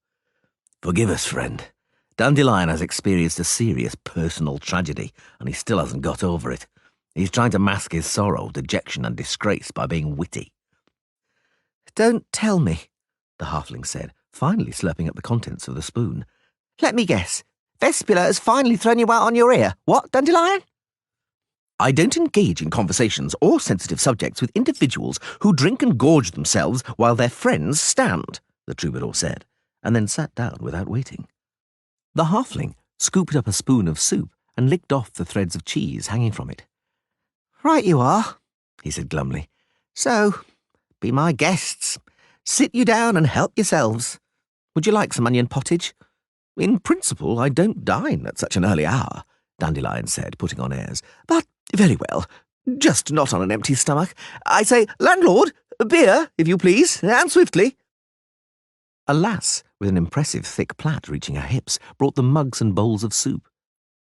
"Forgive us, friend. Dandelion has experienced a serious personal tragedy, and he still hasn't got over it. He's trying to mask his sorrow, dejection, and disgrace by being witty." "Don't tell me," the halfling said, finally slurping up the contents of the spoon. "Let me guess. Vespula has finally thrown you out on your ear. What, Dandelion?" "I don't engage in conversations or sensitive subjects with individuals who drink and gorge themselves while their friends stand," the troubadour said, and then sat down without waiting. The halfling scooped up a spoon of soup and licked off the threads of cheese hanging from it. "Right you are," he said glumly. "So, be my guests. Sit you down and help yourselves. Would you like some onion pottage?" "In principle, I don't dine at such an early hour," Dandelion said, putting on airs. "But very well, just not on an empty stomach. I say, landlord, beer, if you please, and swiftly." A lass with an impressive thick plait reaching her hips brought them mugs and bowls of soup.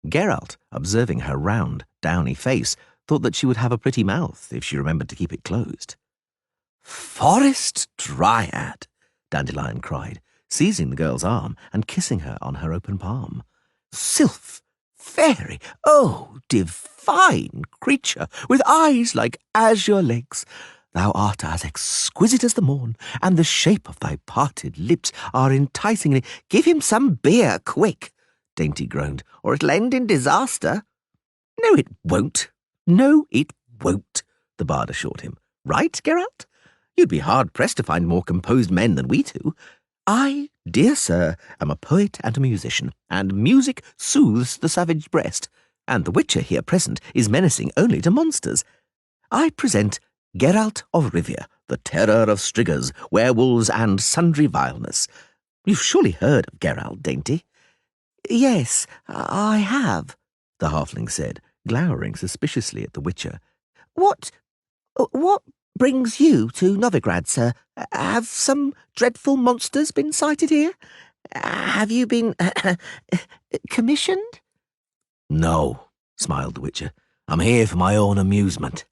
Geralt, observing her round, downy face, thought that she would have a pretty mouth if she remembered to keep it closed. "Forest Dryad," Dandelion cried, seizing the girl's arm and kissing her on her open palm. "Sylph, fairy, oh, divine creature, with eyes like azure lakes. Thou art as exquisite as the morn, and the shape of thy parted lips are enticingly—" "Give him some beer, quick," Dainty groaned, "or it'll end in disaster." "No, it won't. No, it won't," the bard assured him. "Right, Geralt? You'd be hard-pressed to find more composed men than we two. I, dear sir, am a poet and a musician, and music soothes the savage breast, and the Witcher here present is menacing only to monsters. I present Geralt of Rivia, the terror of striggers, werewolves, and sundry vileness. You've surely heard of Geralt, Dainty?" "Yes, I have," the halfling said, glowering suspiciously at the Witcher. What brings you to Novigrad, sir? Have some dreadful monsters been sighted here? Have you been commissioned?" "No," smiled the Witcher. "I'm here for my own amusement."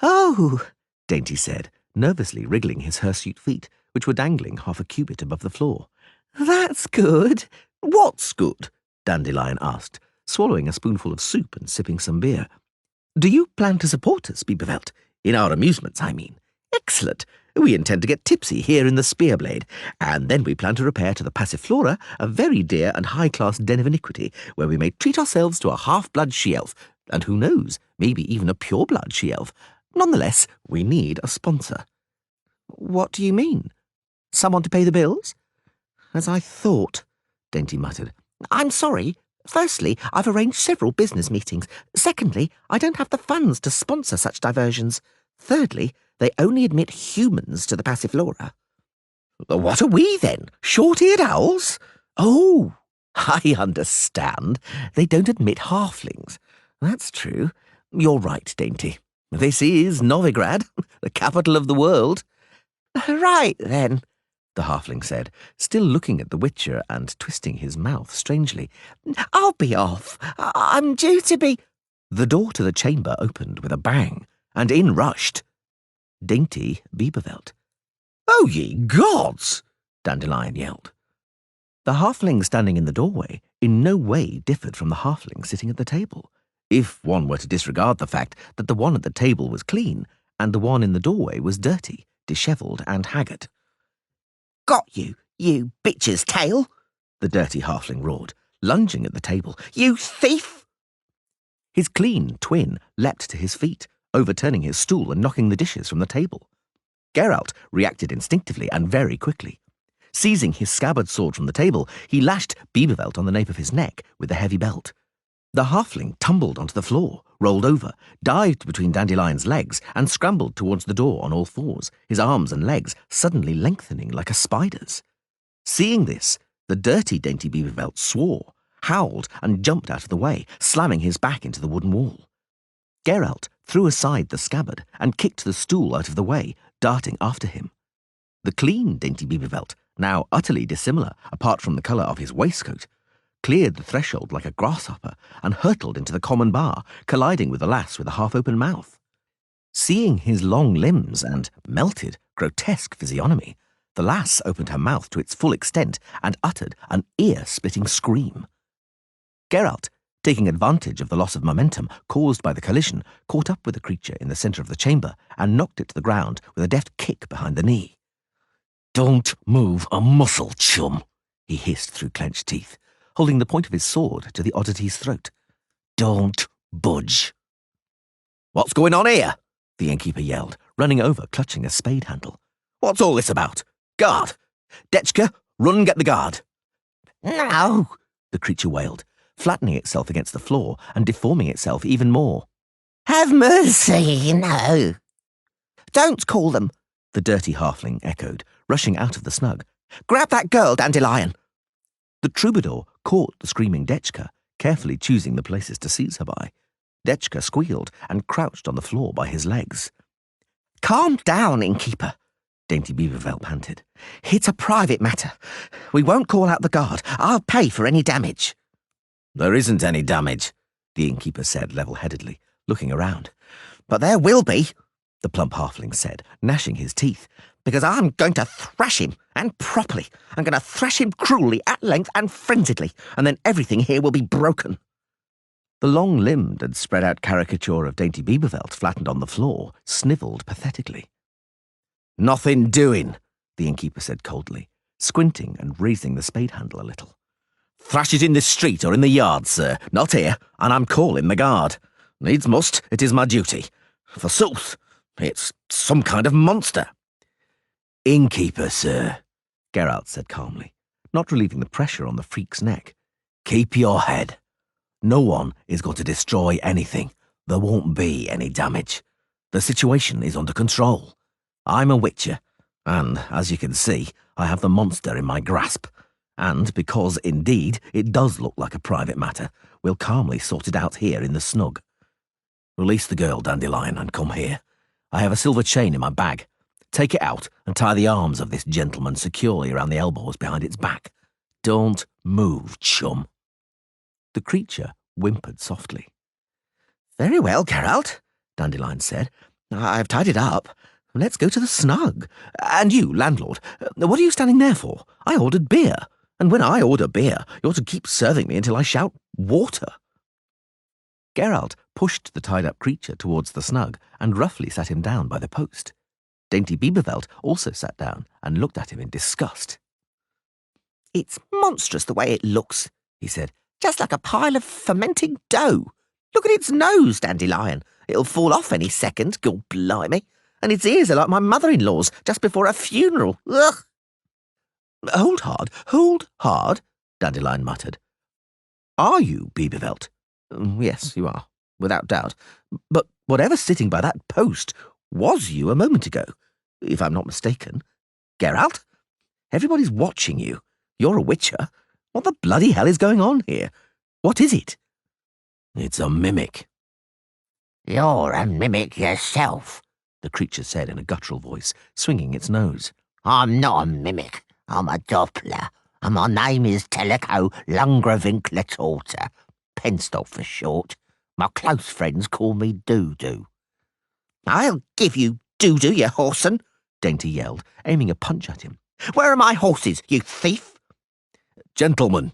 "Oh," Dainty said, nervously wriggling his hirsute feet, which were dangling half a cubit above the floor. "that's good." "What's good?" Dandelion asked, swallowing a spoonful of soup and sipping some beer. "Do you plan to support us, Beavervelt? In our amusements, I mean. Excellent. We intend to get tipsy here in the Spearblade, and then we plan to repair to the Passiflora, a very dear and high-class den of iniquity, where we may treat ourselves to a half-blood she-elf, and who knows, maybe even a pure-blood she-elf. Nonetheless, we need a sponsor." "What do you mean? Someone to pay the bills?" "As I thought," Dainty muttered. "I'm sorry, Firstly, I've arranged several business meetings. Secondly, I don't have the funds to sponsor such diversions. Thirdly, they only admit humans to the Passiflora. What are we, then? Short-eared owls? Oh, I understand. They don't admit halflings. That's true. You're right, Dainty. This is Novigrad, the capital of the world. Right, then, the halfling said, still looking at the Witcher and twisting his mouth strangely. I'll be off. I'm due to be... The door to the chamber opened with a bang, and in rushed Dainty Bieberveld. Oh, ye gods! Dandelion yelled. The halfling standing in the doorway in no way differed from the halfling sitting at the table, if one were to disregard the fact that the one at the table was clean and the one in the doorway was dirty, dishevelled and haggard. Got you, you bitch's tail! The dirty halfling roared, lunging at the table. You thief! His clean twin leapt to his feet, overturning his stool and knocking the dishes from the table. Geralt reacted instinctively and very quickly. Seizing his scabbard sword from the table, he lashed Bieberveld on the nape of his neck with the heavy belt. The halfling tumbled onto the floor, rolled over, dived between Dandelion's legs, and scrambled towards the door on all fours, his arms and legs suddenly lengthening like a spider's. Seeing this, the dirty Dainty Bieberveld swore, howled, and jumped out of the way, slamming his back into the wooden wall. Geralt threw aside the scabbard and kicked the stool out of the way, darting after him. The clean Dainty Bieberveld, now utterly dissimilar apart from the colour of his waistcoat, cleared the threshold like a grasshopper and hurtled into the common bar, colliding with the lass with a half-open mouth. Seeing his long limbs and melted, grotesque physiognomy, the lass opened her mouth to its full extent and uttered an ear-splitting scream. Geralt, taking advantage of the loss of momentum caused by the collision, caught up with the creature in the centre of the chamber and knocked it to the ground with a deft kick behind the knee. "Don't move a muscle, chum," he hissed through clenched teeth, holding the point of his sword to the oddity's throat. "Don't budge." "What's going on here?" the innkeeper yelled, running over, clutching a spade handle. "What's all this about? Guard! Detchka, run and get the guard." "No," the creature wailed, flattening itself against the floor and deforming itself even more. "Have mercy, no." "Don't call them," the dirty halfling echoed, rushing out of the snug. "Grab that girl, Dandelion." The troubadour caught the screaming Detchka, carefully choosing the places to seize her by. Detchka squealed and crouched on the floor by his legs. "Calm down, innkeeper," Dainty Bieberveld panted. "It's a private matter. We won't call out the guard. I'll pay for any damage." "There isn't any damage," the innkeeper said level-headedly, looking around. "But there will be," the plump halfling said, gnashing his teeth, "because I'm going to thrash him, and properly. I'm going to thrash him cruelly, at length, and frenziedly, and then everything here will be broken." The long-limbed and spread-out caricature of Dainty Bieberveld flattened on the floor, snivelled pathetically. "Nothing doing," the innkeeper said coldly, squinting and raising the spade handle a little. "Thrash it in the street or in the yard, sir, not here, and I'm calling the guard. Needs must, it is my duty. Forsooth, it's some kind of monster." "Innkeeper, sir," Geralt said calmly, not relieving the pressure on the freak's neck. "Keep your head. No one is going to destroy anything. There won't be any damage. The situation is under control. I'm a witcher, and, as you can see, I have the monster in my grasp. And because, indeed, it does look like a private matter, we'll calmly sort it out here in the snug. Release the girl, Dandelion, and come here. I have a silver chain in my bag. Take it out and tie the arms of this gentleman securely around the elbows behind its back. Don't move, chum." The creature whimpered softly. "Very well, Geralt," Dandelion said. "I've tied it up. Let's go to the snug. And you, landlord, what are you standing there for? I ordered beer, and when I order beer, you ought to keep serving me until I shout water." Geralt pushed the tied-up creature towards the snug and roughly sat him down by the post. Dainty Bieberveld also sat down and looked at him in disgust. "It's monstrous the way it looks," he said. "Just like a pile of fermenting dough. Look at its nose, Dandelion. It'll fall off any second, God blimey. And its ears are like my mother-in-law's just before a funeral. Ugh!" Hold hard, Dandelion muttered. Are you, Beavervelt? Yes, you are, without doubt. But whatever's sitting by that post was you a moment ago, if I'm not mistaken. Geralt? Everybody's watching you. You're a witcher. What the bloody hell is going on here? What is it? It's a mimic. You're a mimic yourself, the creature said in a guttural voice, swinging its nose. I'm not a mimic. I'm a Doppler, and my name is Teleco Lungravinculatorta, Penstock for short. My close friends call me Doo-Doo. I'll give you Doo-Doo, you whoreson, Dainty yelled, aiming a punch at him. Where are my horses, you thief? Gentlemen,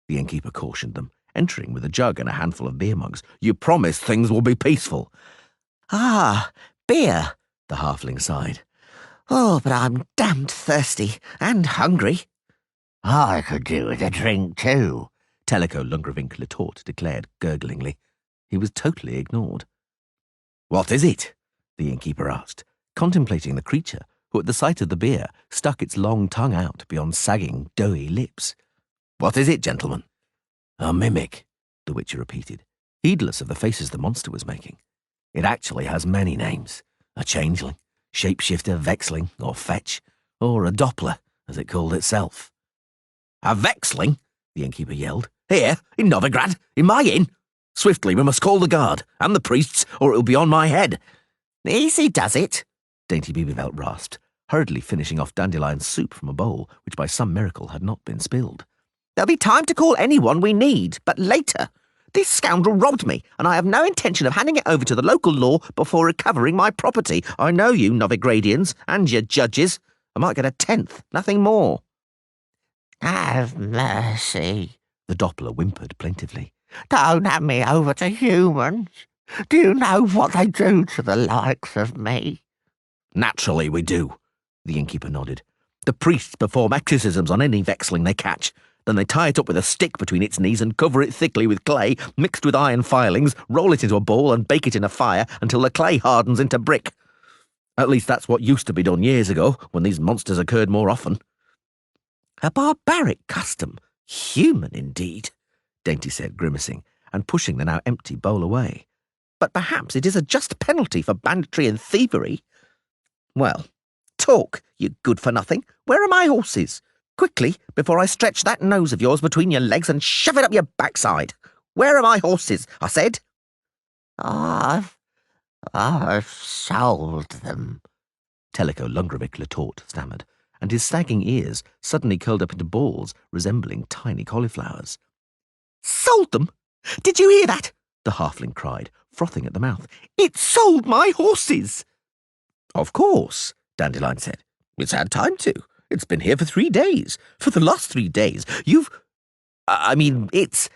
the innkeeper cautioned them, entering with a jug and a handful of beer mugs. You promised things will be peaceful. Ah, beer, the halfling sighed. Oh, but I'm damned thirsty and hungry. I could do with a drink too, Teleco Lungravinculator declared gurglingly. He was totally ignored. What is it? The innkeeper asked, contemplating the creature, who at the sight of the beer stuck its long tongue out beyond sagging, doughy lips. What is it, gentlemen? A mimic, the witcher repeated, heedless of the faces the monster was making. It actually has many names. A changeling, shapeshifter, vexling, or fetch, or a Doppler, as it called itself. A vexling? The innkeeper yelled. Here, in Novigrad, in my inn. Swiftly, we must call the guard, and the priests, or it will be on my head. Easy does it, Dainty Beavervelt rasped, hurriedly finishing off dandelion soup from a bowl which by some miracle had not been spilled. There'll be time to call anyone we need, but later. This scoundrel robbed me, and I have no intention of handing it over to the local law before recovering my property. I know you, Novigradians, and your judges. I might get a tenth, nothing more. Have mercy, the Doppler whimpered plaintively. Don't hand me over to humans. Do you know what they do to the likes of me? Naturally we do, the innkeeper nodded. The priests perform exorcisms on any vexling they catch. Then they tie it up with a stick between its knees and cover it thickly with clay, mixed with iron filings, roll it into a bowl and bake it in a fire until the clay hardens into brick. At least that's what used to be done years ago, when these monsters occurred more often. A barbaric custom. Human, indeed, Dainty said, grimacing, and pushing the now empty bowl away. But perhaps it is a just penalty for banditry and thievery. Well, talk, you good-for-nothing. Where are my horses? Quickly, before I stretch that nose of yours between your legs and shove it up your backside. Where are my horses? I said. I've sold them, Teleco Lungravinculator stammered, and his sagging ears suddenly curled up into balls resembling tiny cauliflowers. Sold them? Did you hear that? The halfling cried, frothing at the mouth. It sold my horses! Of course, Dandelion said. It's had time to. It's been here for 3 days. For the last 3 days, it's...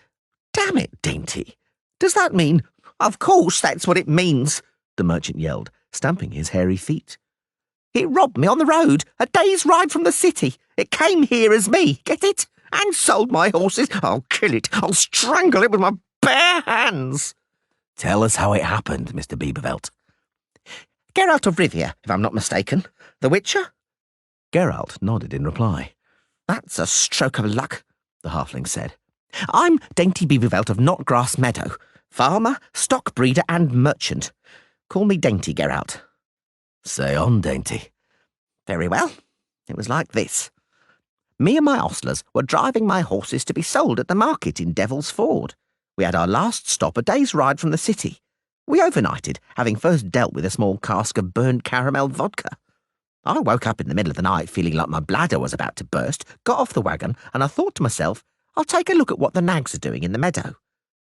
Damn it, Dainty. Does that mean... Of course that's what it means, the merchant yelled, stamping his hairy feet. It robbed me on the road, a day's ride from the city. It came here as me, get it? And sold my horses. I'll kill it. I'll strangle it with my bare hands. Tell us how it happened, Mr. Beavervelt. Geralt of Rivia, if I'm not mistaken. The Witcher? Geralt nodded in reply. That's a stroke of luck, the halfling said. I'm Dainty Beavervelt of Knotgrass Meadow, farmer, stock breeder, and merchant. Call me Dainty, Geralt. Say on, Dainty. Very well. It was like this. Me and my ostlers were driving my horses to be sold at the market in Devil's Ford. We had our last stop a day's ride from the city. We overnighted, having first dealt with a small cask of burnt caramel vodka. I woke up in the middle of the night feeling like my bladder was about to burst, got off the wagon, and I thought to myself, I'll take a look at what the nags are doing in the meadow.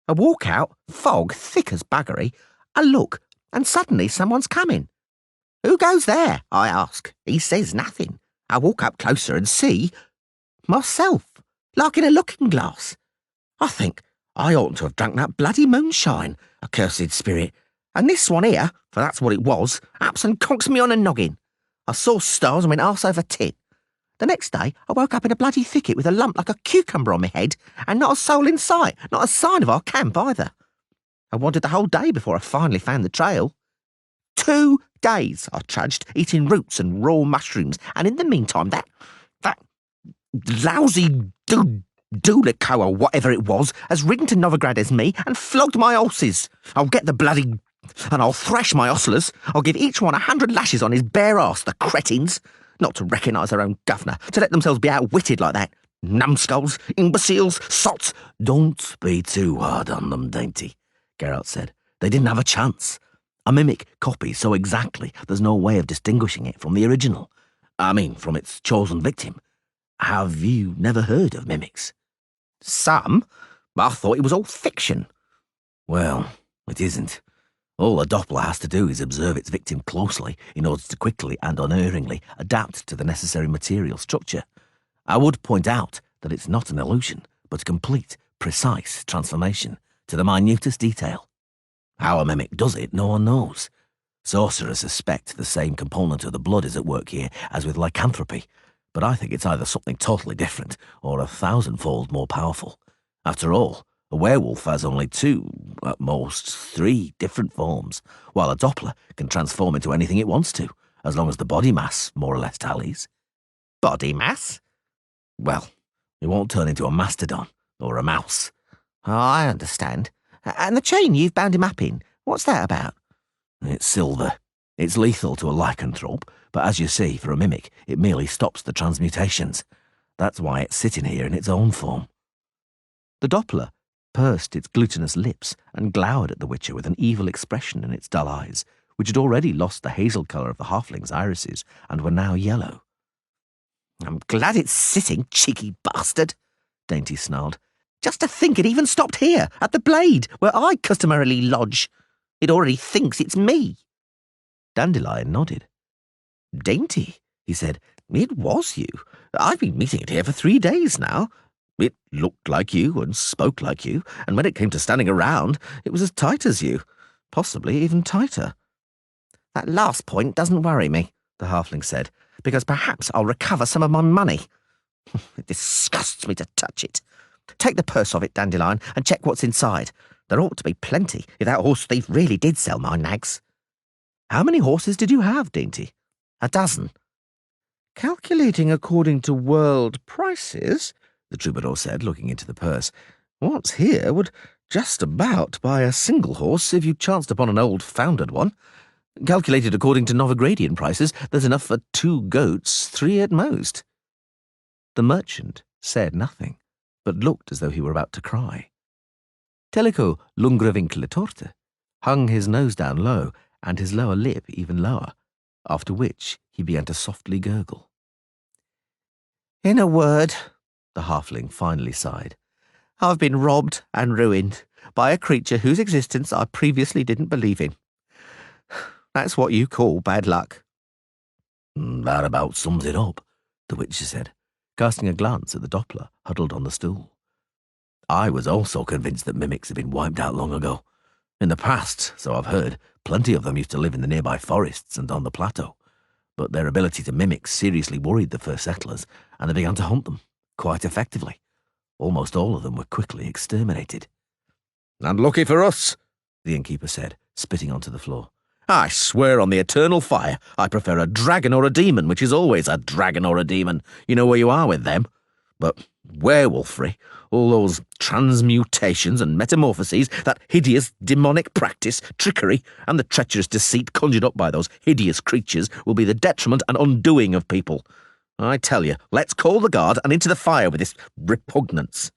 I walk out, fog thick as buggery. I look, and suddenly someone's coming. Who goes there? I ask. He says nothing. I walk up closer and see myself, like in a looking glass. I think I oughtn't to have drunk that bloody moonshine, accursed spirit. And this one here, for that's what it was, ups and conks me on a noggin. I saw stars and went arse over tit. The next day, I woke up in a bloody thicket with a lump like a cucumber on my head, and not a soul in sight, not a sign of our camp either. I wandered the whole day before I finally found the trail. 2 days I trudged, eating roots and raw mushrooms, and in the meantime, that lousy dude Dulico or whatever it was has ridden to Novigrad as me and flogged my horses. I'll get the bloody... and I'll thrash my ostlers. I'll give each one 100 lashes on his bare arse, the cretins. Not to recognise their own governor, to let themselves be outwitted like that. Numbskulls, imbeciles, sots. Don't be too hard on them, Dainty, Geralt said. They didn't have a chance. A mimic copies so exactly there's no way of distinguishing it from the original. I mean, from its chosen victim. Have you never heard of mimics? Some? I thought it was all fiction. Well, it isn't. All a Doppler has to do is observe its victim closely in order to quickly and unerringly adapt to the necessary material structure. I would point out that it's not an illusion, but a complete, precise transformation to the minutest detail. How a mimic does it, no one knows. Sorcerers suspect the same component of the blood is at work here as with lycanthropy, but I think it's either something totally different or 1,000-fold more powerful. After all, a werewolf has only 2, at most 3 different forms, while a Doppler can transform into anything it wants to, as long as the body mass more or less tallies. Body mass? Well, it won't turn into a mastodon or a mouse. Oh, I understand. And the chain you've bound him up in, what's that about? It's silver. It's lethal to a lycanthrope, but as you see, for a mimic, it merely stops the transmutations. That's why it's sitting here in its own form. The Doppler pursed its glutinous lips and glowered at the Witcher with an evil expression in its dull eyes, which had already lost the hazel colour of the halfling's irises and were now yellow. I'm glad it's sitting, cheeky bastard, Dainty snarled. Just to think it even stopped here, at the blade, where I customarily lodge. It already thinks it's me. Dandelion nodded. Dainty, he said, it was you. I've been meeting it here for 3 days now. It looked like you and spoke like you, and when it came to standing around, it was as tight as you, possibly even tighter. That last point doesn't worry me, the halfling said, because perhaps I'll recover some of my money. It disgusts me to touch it. Take the purse of it, Dandelion, and check what's inside. There ought to be plenty, if that horse thief really did sell my nags. How many horses did you have, Dainty? 12. Calculating according to world prices, the troubadour said, looking into the purse, what's here would just about buy a single horse if you chanced upon an old foundered one. Calculated according to Novigradian prices, there's enough for 2 goats, 3 at most. The merchant said nothing, but looked as though he were about to cry. Tellico Lungravinkletorte hung his nose down low and his lower lip even lower, after which he began to softly gurgle. In a word, the halfling finally sighed, I've been robbed and ruined by a creature whose existence I previously didn't believe in. That's what you call bad luck. That about sums it up, the Witcher said, casting a glance at the Doppler huddled on the stool. I was also convinced that mimics had been wiped out long ago. In the past, so I've heard, plenty of them used to live in the nearby forests and on the plateau, but their ability to mimic seriously worried the first settlers, and they began to hunt them, quite effectively. Almost all of them were quickly exterminated. And lucky for us, the innkeeper said, spitting onto the floor. I swear on the eternal fire, I prefer a dragon or a demon, which is always a dragon or a demon. You know where you are with them. But werewolfery, all those transmutations and metamorphoses, that hideous demonic practice, trickery, and the treacherous deceit conjured up by those hideous creatures will be the detriment and undoing of people. I tell you, let's call the guard and into the fire with this repugnance.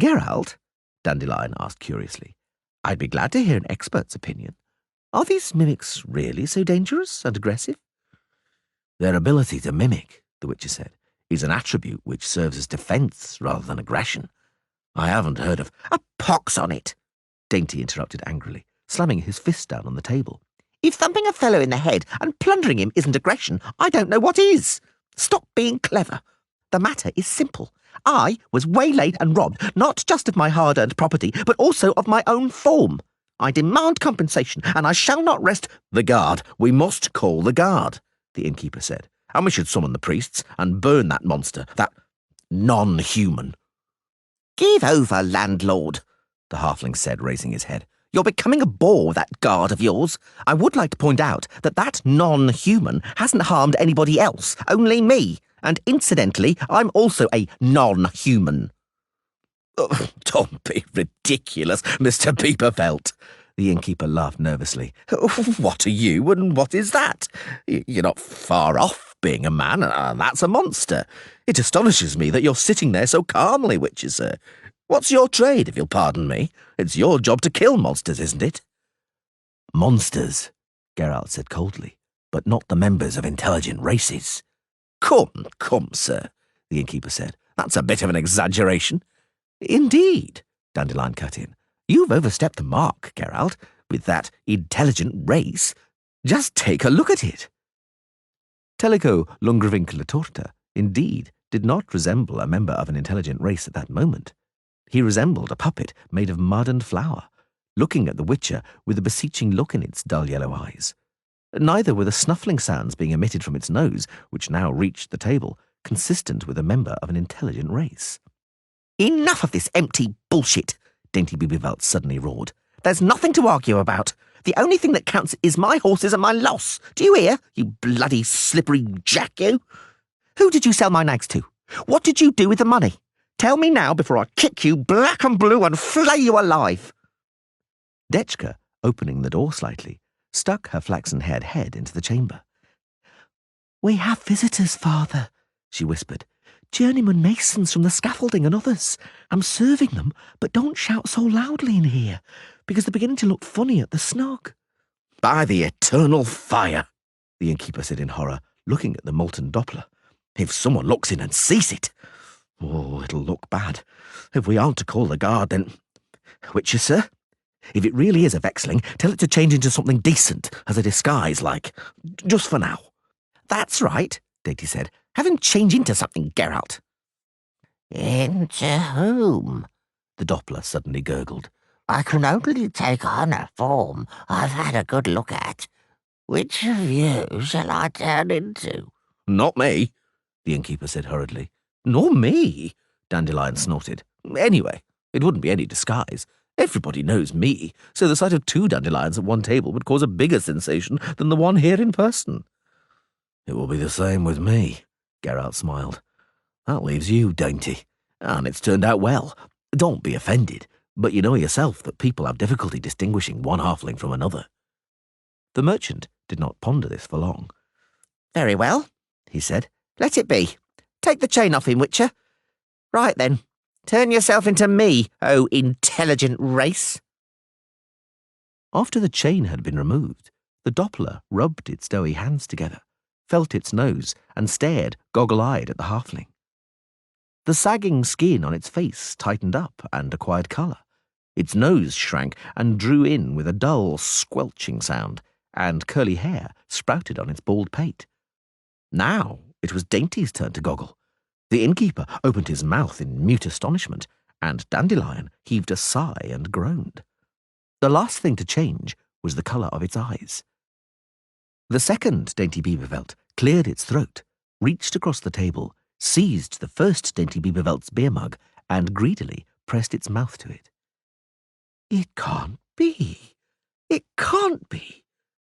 Geralt, Dandelion asked curiously, I'd be glad to hear an expert's opinion. Are these mimics really so dangerous and aggressive? Their ability to mimic, the Witcher said, is an attribute which serves as defence rather than aggression. I haven't heard of... A pox on it, Dainty interrupted angrily, slamming his fist down on the table. If thumping a fellow in the head and plundering him isn't aggression, I don't know what is. Stop being clever. The matter is simple. I was waylaid and robbed, not just of my hard-earned property, but also of my own form. I demand compensation, and I shall not rest... The guard. We must call the guard, the innkeeper said. And we should summon the priests and burn that monster, that non-human. Give over, landlord, the halfling said, raising his head. You're becoming a bore with that guard of yours. I would like to point out that that non-human hasn't harmed anybody else, only me. And incidentally, I'm also a non-human. Oh, don't be ridiculous, Mr. Beaverfelt. The innkeeper laughed nervously. What are you and what is that? You're not far off being a man, and that's a monster. It astonishes me that you're sitting there so calmly, Witcher, sir. What's your trade, if you'll pardon me? It's your job to kill monsters, isn't it? Monsters, Geralt said coldly, but not the members of intelligent races. Come, sir, the innkeeper said. That's a bit of an exaggeration. Indeed, Dandelion cut in. You've overstepped the mark, Geralt, with that intelligent race. Just take a look at it. Tellico Lungravinculatorta, indeed, did not resemble a member of an intelligent race at that moment. He resembled a puppet made of mud and flour, looking at the Witcher with a beseeching look in its dull yellow eyes. Neither were the snuffling sounds being emitted from its nose, which now reached the table, consistent with a member of an intelligent race. Enough of this empty bullshit, Dainty Beaverfelt suddenly roared. There's nothing to argue about. The only thing that counts is my horses and my loss. Do you hear, you bloody slippery jack, you? Who did you sell my nags to? What did you do with the money? Tell me now before I kick you black and blue and flay you alive. Detchka, opening the door slightly, stuck her flaxen-haired head into the chamber. We have visitors, father, she whispered. Journeyman masons from the scaffolding and others. I'm serving them, but don't shout so loudly in here, because they're beginning to look funny at the snog. By the eternal fire, the innkeeper said in horror, looking at the molten Doppler. If someone looks in and sees it, oh, it'll look bad. If we aren't to call the guard, then... Witcher, sir? If it really is a vexling, tell it to change into something decent, as a disguise, like. Just for now. That's right, Dainty said. Have him change into something, Geralt. Into whom? The Doppler suddenly gurgled. I can only take on a form I've had a good look at. Which of you shall I turn into? Not me, the innkeeper said hurriedly. Nor me, Dandelion snorted. Anyway, it wouldn't be any disguise. Everybody knows me, so the sight of two dandelions at one table would cause a bigger sensation than the one here in person. It will be the same with me, Geralt smiled. That leaves you, Dainty. And it's turned out well. Don't be offended, but you know yourself that people have difficulty distinguishing one halfling from another. The merchant did not ponder this for long. Very well, he said. Let it be. Take the chain off him, Witcher. Right then. Turn yourself into me, oh intelligent race. After the chain had been removed, the Doppler rubbed its doughy hands together, felt its nose, and stared goggle-eyed at the halfling. The sagging skin on its face tightened up and acquired colour. Its nose shrank and drew in with a dull, squelching sound, and curly hair sprouted on its bald pate. Now it was Dainty's turn to goggle. The innkeeper opened his mouth in mute astonishment, and Dandelion heaved a sigh and groaned. The last thing to change was the colour of its eyes. The second Dainty Beaverfelt cleared its throat, reached across the table, seized the first Dainty Beaverfelt's beer mug, and greedily pressed its mouth to it. It can't be. It can't be,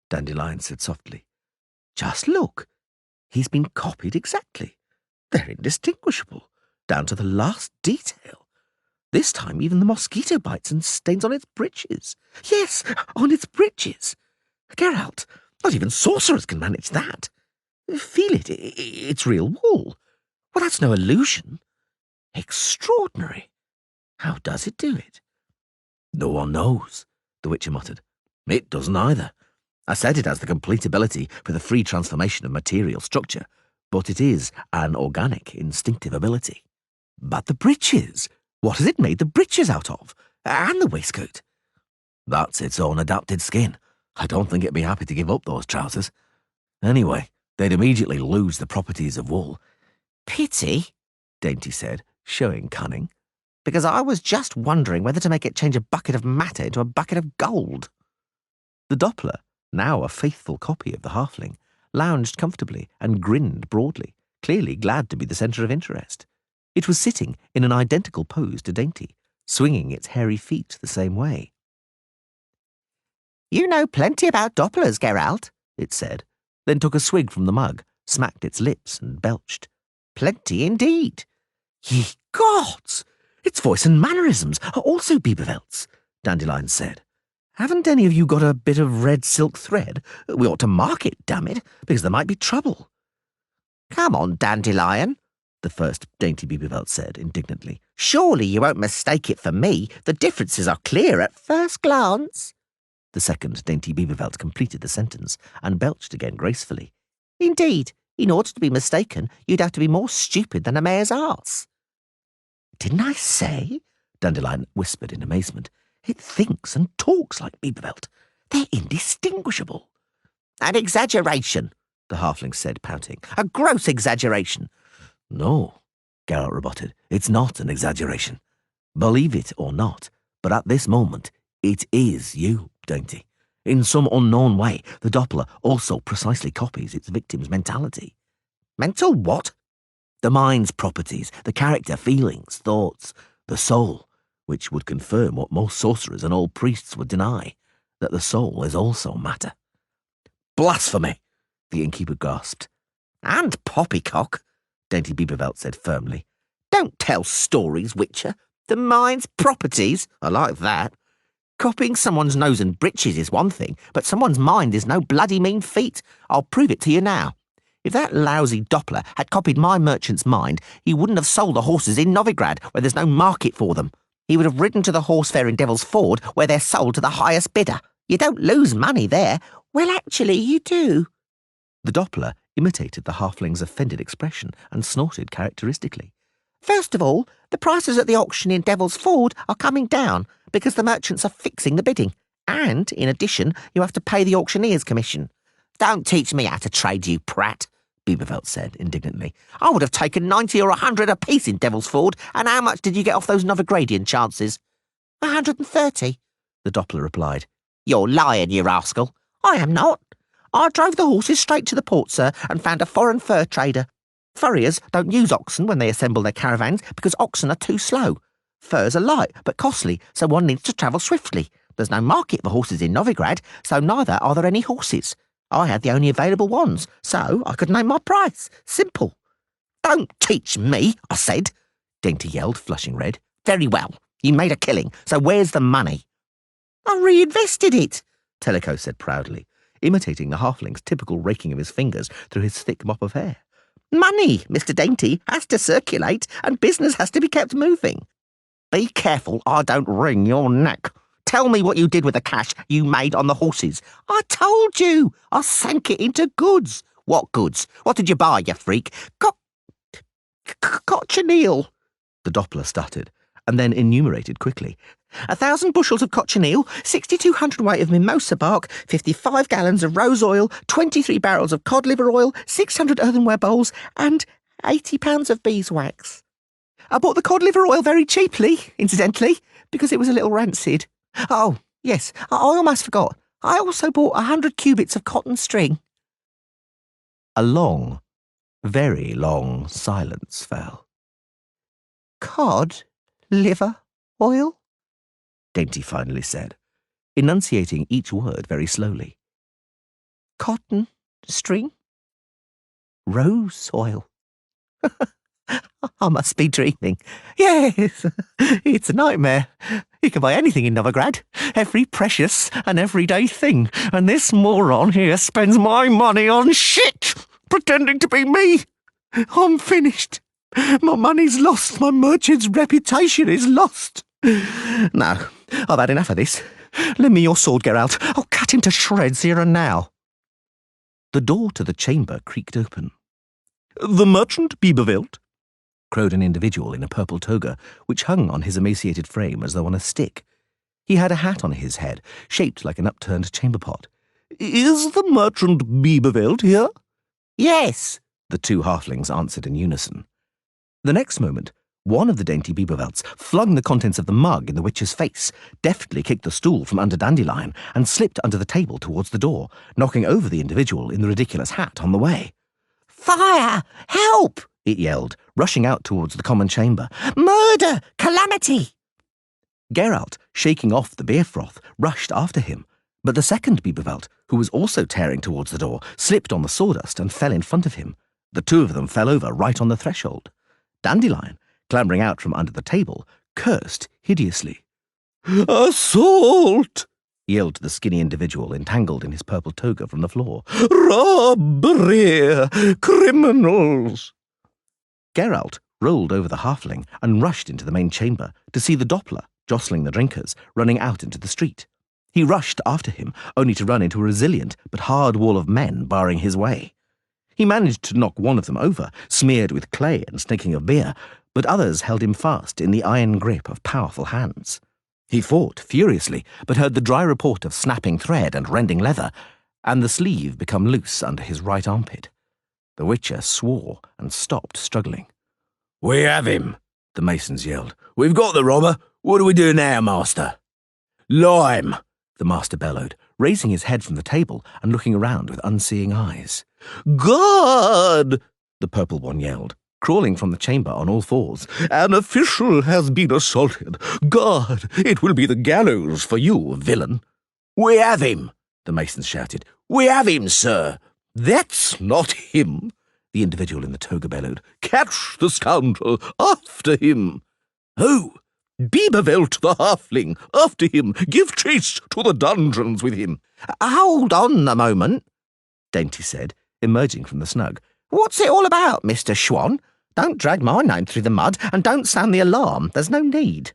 Dandelion said softly. Just look. He's been copied exactly. They're indistinguishable, down to the last detail. This time even the mosquito bites and stains on its breeches. Yes, on its breeches. Geralt, not even sorcerers can manage that. Feel it, it's real wool. Well, that's no illusion. Extraordinary. How does it do it? No one knows, the Witcher muttered. It doesn't either. I said it has the complete ability for the free transformation of material structure, but it is an organic, instinctive ability. But the breeches? What has it made the breeches out of? And the waistcoat? That's its own adapted skin. I don't think it'd be happy to give up those trousers. Anyway, they'd immediately lose the properties of wool. Pity, Dainty said, showing cunning, because I was just wondering whether to make it change a bucket of matter into a bucket of gold. The Doppler, now a faithful copy of the halfling, lounged comfortably and grinned broadly, clearly glad to be the centre of interest. It was sitting in an identical pose to Dainty, swinging its hairy feet the same way. You know plenty about Dopplers, Geralt, it said, then took a swig from the mug, smacked its lips and belched. Plenty indeed. Ye gods! Its voice and mannerisms are also Bieberveldt's, Dandelion said. Haven't any of you got a bit of red silk thread? We ought to mark it, damn it, because there might be trouble. Come on, Dandelion, the first Dainty Bieberveld said indignantly. Surely you won't mistake it for me. The differences are clear at first glance. The second Dainty Bieberveld completed the sentence and belched again gracefully. Indeed, in order to be mistaken, you'd have to be more stupid than a mare's arse. Didn't I say? Dandelion whispered in amazement. It thinks and talks like Bieberveld. They're indistinguishable. An exaggeration, the halfling said, pouting. A gross exaggeration. No, Geralt rebutted. It's not an exaggeration. Believe it or not, but at this moment, it is you, Dainty. In some unknown way, the Doppler also precisely copies its victim's mentality. Mental what? The mind's properties, the character, feelings, thoughts, the soul, which would confirm what most sorcerers and old priests would deny, that the soul is also matter. Blasphemy, the innkeeper gasped. And poppycock, Dainty Bieberveld said firmly. Don't tell stories, Witcher. The mind's properties, I like that. Copying someone's nose and breeches is one thing, but someone's mind is no bloody mean feat. I'll prove it to you now. If that lousy Doppler had copied my merchant's mind, he wouldn't have sold the horses in Novigrad, where there's no market for them. He would have ridden to the horse fair in Devil's Ford, where they're sold to the highest bidder. You don't lose money there. Well, actually, you do. The Doppler imitated the halfling's offended expression and snorted characteristically. First of all, the prices at the auction in Devil's Ford are coming down because the merchants are fixing the bidding. And, in addition, you have to pay the auctioneer's commission. Don't teach me how to trade, you prat, Bieberveld said indignantly. I would have taken 90 or 100 apiece in Devil's Ford, and how much did you get off those Novigradian chances? 130, the Doppler replied. You're lying, you rascal. I am not. I drove the horses straight to the port, sir, and found a foreign fur trader. Furriers don't use oxen when they assemble their caravans because oxen are too slow. Furs are light but costly, so one needs to travel swiftly. There's no market for horses in Novigrad, so neither are there any horses. I had the only available ones, so I could name my price. Simple. Don't teach me, I said, Dainty yelled, flushing red. Very well. You made a killing, so where's the money? I reinvested it, Tellico said proudly, imitating the halfling's typical raking of his fingers through his thick mop of hair. Money, Mr. Dainty, has to circulate and business has to be kept moving. Be careful I don't wring your neck. Tell me what you did with the cash you made on the horses. I told you. I sank it into goods. What goods? What did you buy, you freak? Cochineal, the Doppler stuttered, and then enumerated quickly. 1,000 bushels of cochineal, 6,200 weight of mimosa bark, 55 gallons of rose oil, 23 barrels of cod liver oil, 600 earthenware bowls, and 80 pounds of beeswax. I bought the cod liver oil very cheaply, incidentally, because it was a little rancid. Oh, yes, I almost forgot. I also bought 100 cubits of cotton string. A long, very long silence fell. Cod liver oil? Dainty finally said, enunciating each word very slowly. Cotton string? Rose oil. I must be dreaming. Yes, it's a nightmare. You can buy anything in Novigrad, every precious and everyday thing, and this moron here spends my money on shit, pretending to be me. I'm finished. My money's lost. My merchant's reputation is lost. No, I've had enough of this. Lend me your sword, Geralt. I'll cut him to shreds here and now. The door to the chamber creaked open. The merchant Bieberveld? Crowed an individual in a purple toga, which hung on his emaciated frame as though on a stick. He had a hat on his head, shaped like an upturned chamber pot. Is the merchant Bieberveld here? Yes, the two halflings answered in unison. The next moment, one of the Dainty Biebervelds flung the contents of the mug in the witch's face, deftly kicked the stool from under Dandelion, and slipped under the table towards the door, knocking over the individual in the ridiculous hat on the way. Fire! Help! It yelled, rushing out towards the common chamber. Murder! Calamity! Geralt, shaking off the beer froth, rushed after him, but the second Bieberveld, who was also tearing towards the door, slipped on the sawdust and fell in front of him. The two of them fell over right on the threshold. Dandelion, clambering out from under the table, cursed hideously. "Assault!" yelled the skinny individual entangled in his purple toga from the floor. "Robbery! Criminals!" Geralt rolled over the halfling and rushed into the main chamber to see the Doppler, jostling the drinkers, running out into the street. He rushed after him, only to run into a resilient but hard wall of men barring his way. He managed to knock one of them over, smeared with clay and stinking of beer, but others held him fast in the iron grip of powerful hands. He fought furiously, but heard the dry report of snapping thread and rending leather, and the sleeve become loose under his right armpit. The Witcher swore and stopped struggling. "We have him," the masons yelled. "We've got the robber. What do we do now, master?" "Lime," the master bellowed, raising his head from the table and looking around with unseeing eyes. "God!" the purple one yelled, crawling from the chamber on all fours. "An official has been assaulted. God, it will be the gallows for you, villain." "We have him," the masons shouted. "We have him, sir." "That's not him," the individual in the toga bellowed. "Catch the scoundrel! After him!" "Who?" "Biebervelt the halfling! After him! Give chase to the dungeons with him!" Hold on a moment, Dainty said, emerging from the snug. What's it all about, Mr. Schwann? Don't drag my name through the mud, and don't sound the alarm. There's no need.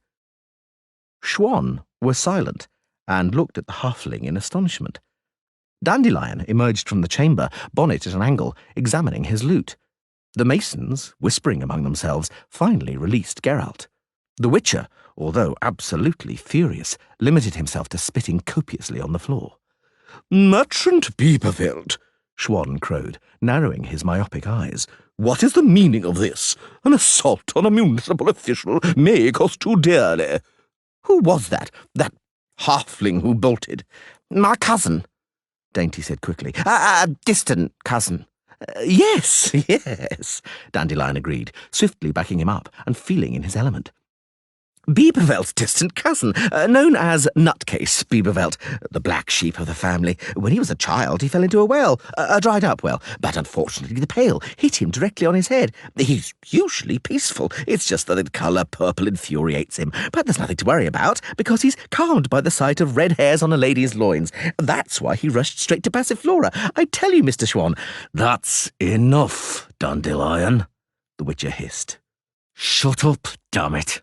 Schwann was silent and looked at the halfling in astonishment. Dandelion emerged from the chamber, bonnet at an angle, examining his loot. The masons, whispering among themselves, finally released Geralt. The Witcher, although absolutely furious, limited himself to spitting copiously on the floor. "Merchant Biebervelt," Schwann crowed, narrowing his myopic eyes. "What is the meaning of this? An assault on a municipal official may cost you dearly." Who was that halfling who bolted? My cousin, Dainty said quickly. A distant cousin. Yes, Dandelion agreed, swiftly backing him up and feeling in his element. Biebervelt's distant cousin, known as Nutcase Biebervelt, the black sheep of the family. When he was a child, he fell into a well, a dried-up well, but unfortunately the pail hit him directly on his head. He's usually peaceful. It's just that the colour purple infuriates him. But there's nothing to worry about, because he's calmed by the sight of red hairs on a lady's loins. That's why he rushed straight to Passiflora. I tell you, Mr. Schwann. "That's enough, Dandelion," the Witcher hissed. "Shut up, damn it."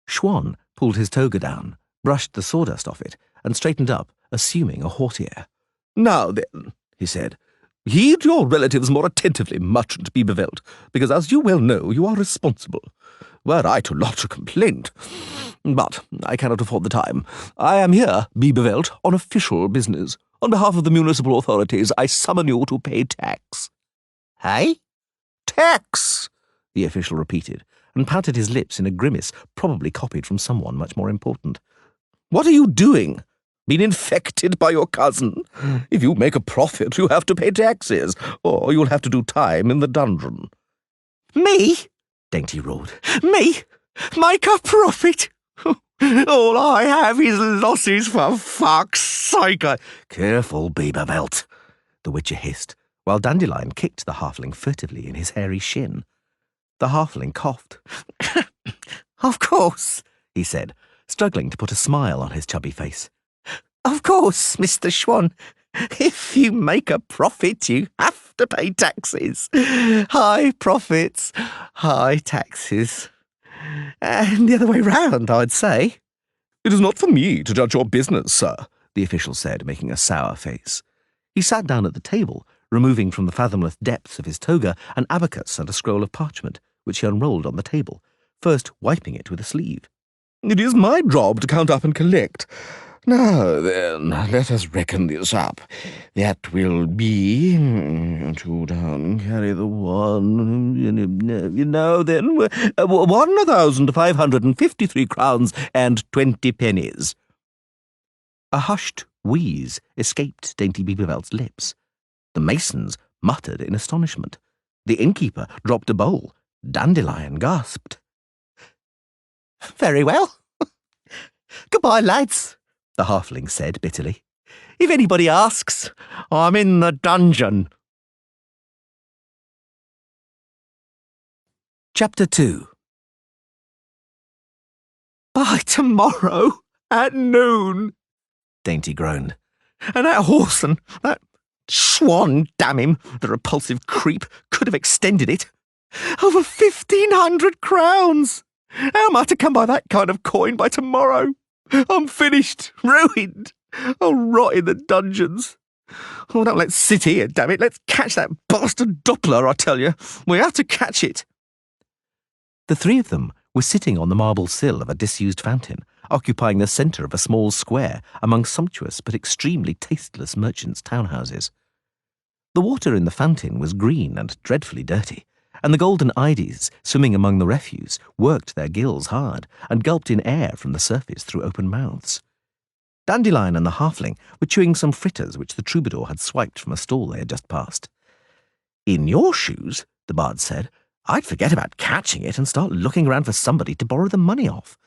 Schwann pulled his toga down, brushed the sawdust off it, and straightened up, assuming a haughty air. "Now then," he said, "heed your relatives more attentively, Merchant Biebervelt, because as you well know, you are responsible. Were I to lodge a complaint... But I cannot afford the time. I am here, Biebervelt, on official business. On behalf of the municipal authorities, I summon you to pay tax." Hey? "Tax," the official repeated, and pouted his lips in a grimace probably copied from someone much more important. "What are you doing? Been infected by your cousin? If you make a profit, you have to pay taxes, or you'll have to do time in the dungeon." Me? Dainty roared. Me? Make a profit? All I have is losses, for fuck's sake. "Careful, Biebervelt," the Witcher hissed, while Dandelion kicked the halfling furtively in his hairy shin. The halfling coughed. Of course, he said, struggling to put a smile on his chubby face. Of course, Mr. Schwann. If you make a profit, you have to pay taxes. High profits, high taxes. And the other way round, I'd say. "It is not for me to judge your business, sir," the official said, making a sour face. He sat down at the table, removing from the fathomless depths of his toga an abacus and a scroll of parchment, which he unrolled on the table, first wiping it with a sleeve. "It is my job to count up and collect. Now then, let us reckon this up. That will be 2 down, carry the 1. Now then, 1,553 crowns and 20 pennies. A hushed wheeze escaped Dainty Biebervelt's lips. The masons muttered in astonishment. The innkeeper dropped a bowl. Dandelion gasped. Very well. Goodbye, lads, the halfling said bitterly. If anybody asks, I'm in the dungeon. Chapter 2 Tomorrow at noon, Dainty groaned. And that horse and that swan, damn him, the repulsive creep, could have extended it. Over 1,500 crowns! How am I to come by that kind of coin by tomorrow? I'm finished, ruined. I'll rot in the dungeons. Oh, don't let's sit here, damn it. Let's catch that bastard Doppler, I tell you. We have to catch it. The three of them were sitting on the marble sill of a disused fountain, occupying the centre of a small square among sumptuous but extremely tasteless merchants' townhouses. The water in the fountain was green and dreadfully dirty, and the golden ides swimming among the refuse worked their gills hard and gulped in air from the surface through open mouths. Dandelion and the halfling were chewing some fritters which the troubadour had swiped from a stall they had just passed. "In your shoes," the bard said, "I'd forget about catching it and start looking around for somebody to borrow the money off.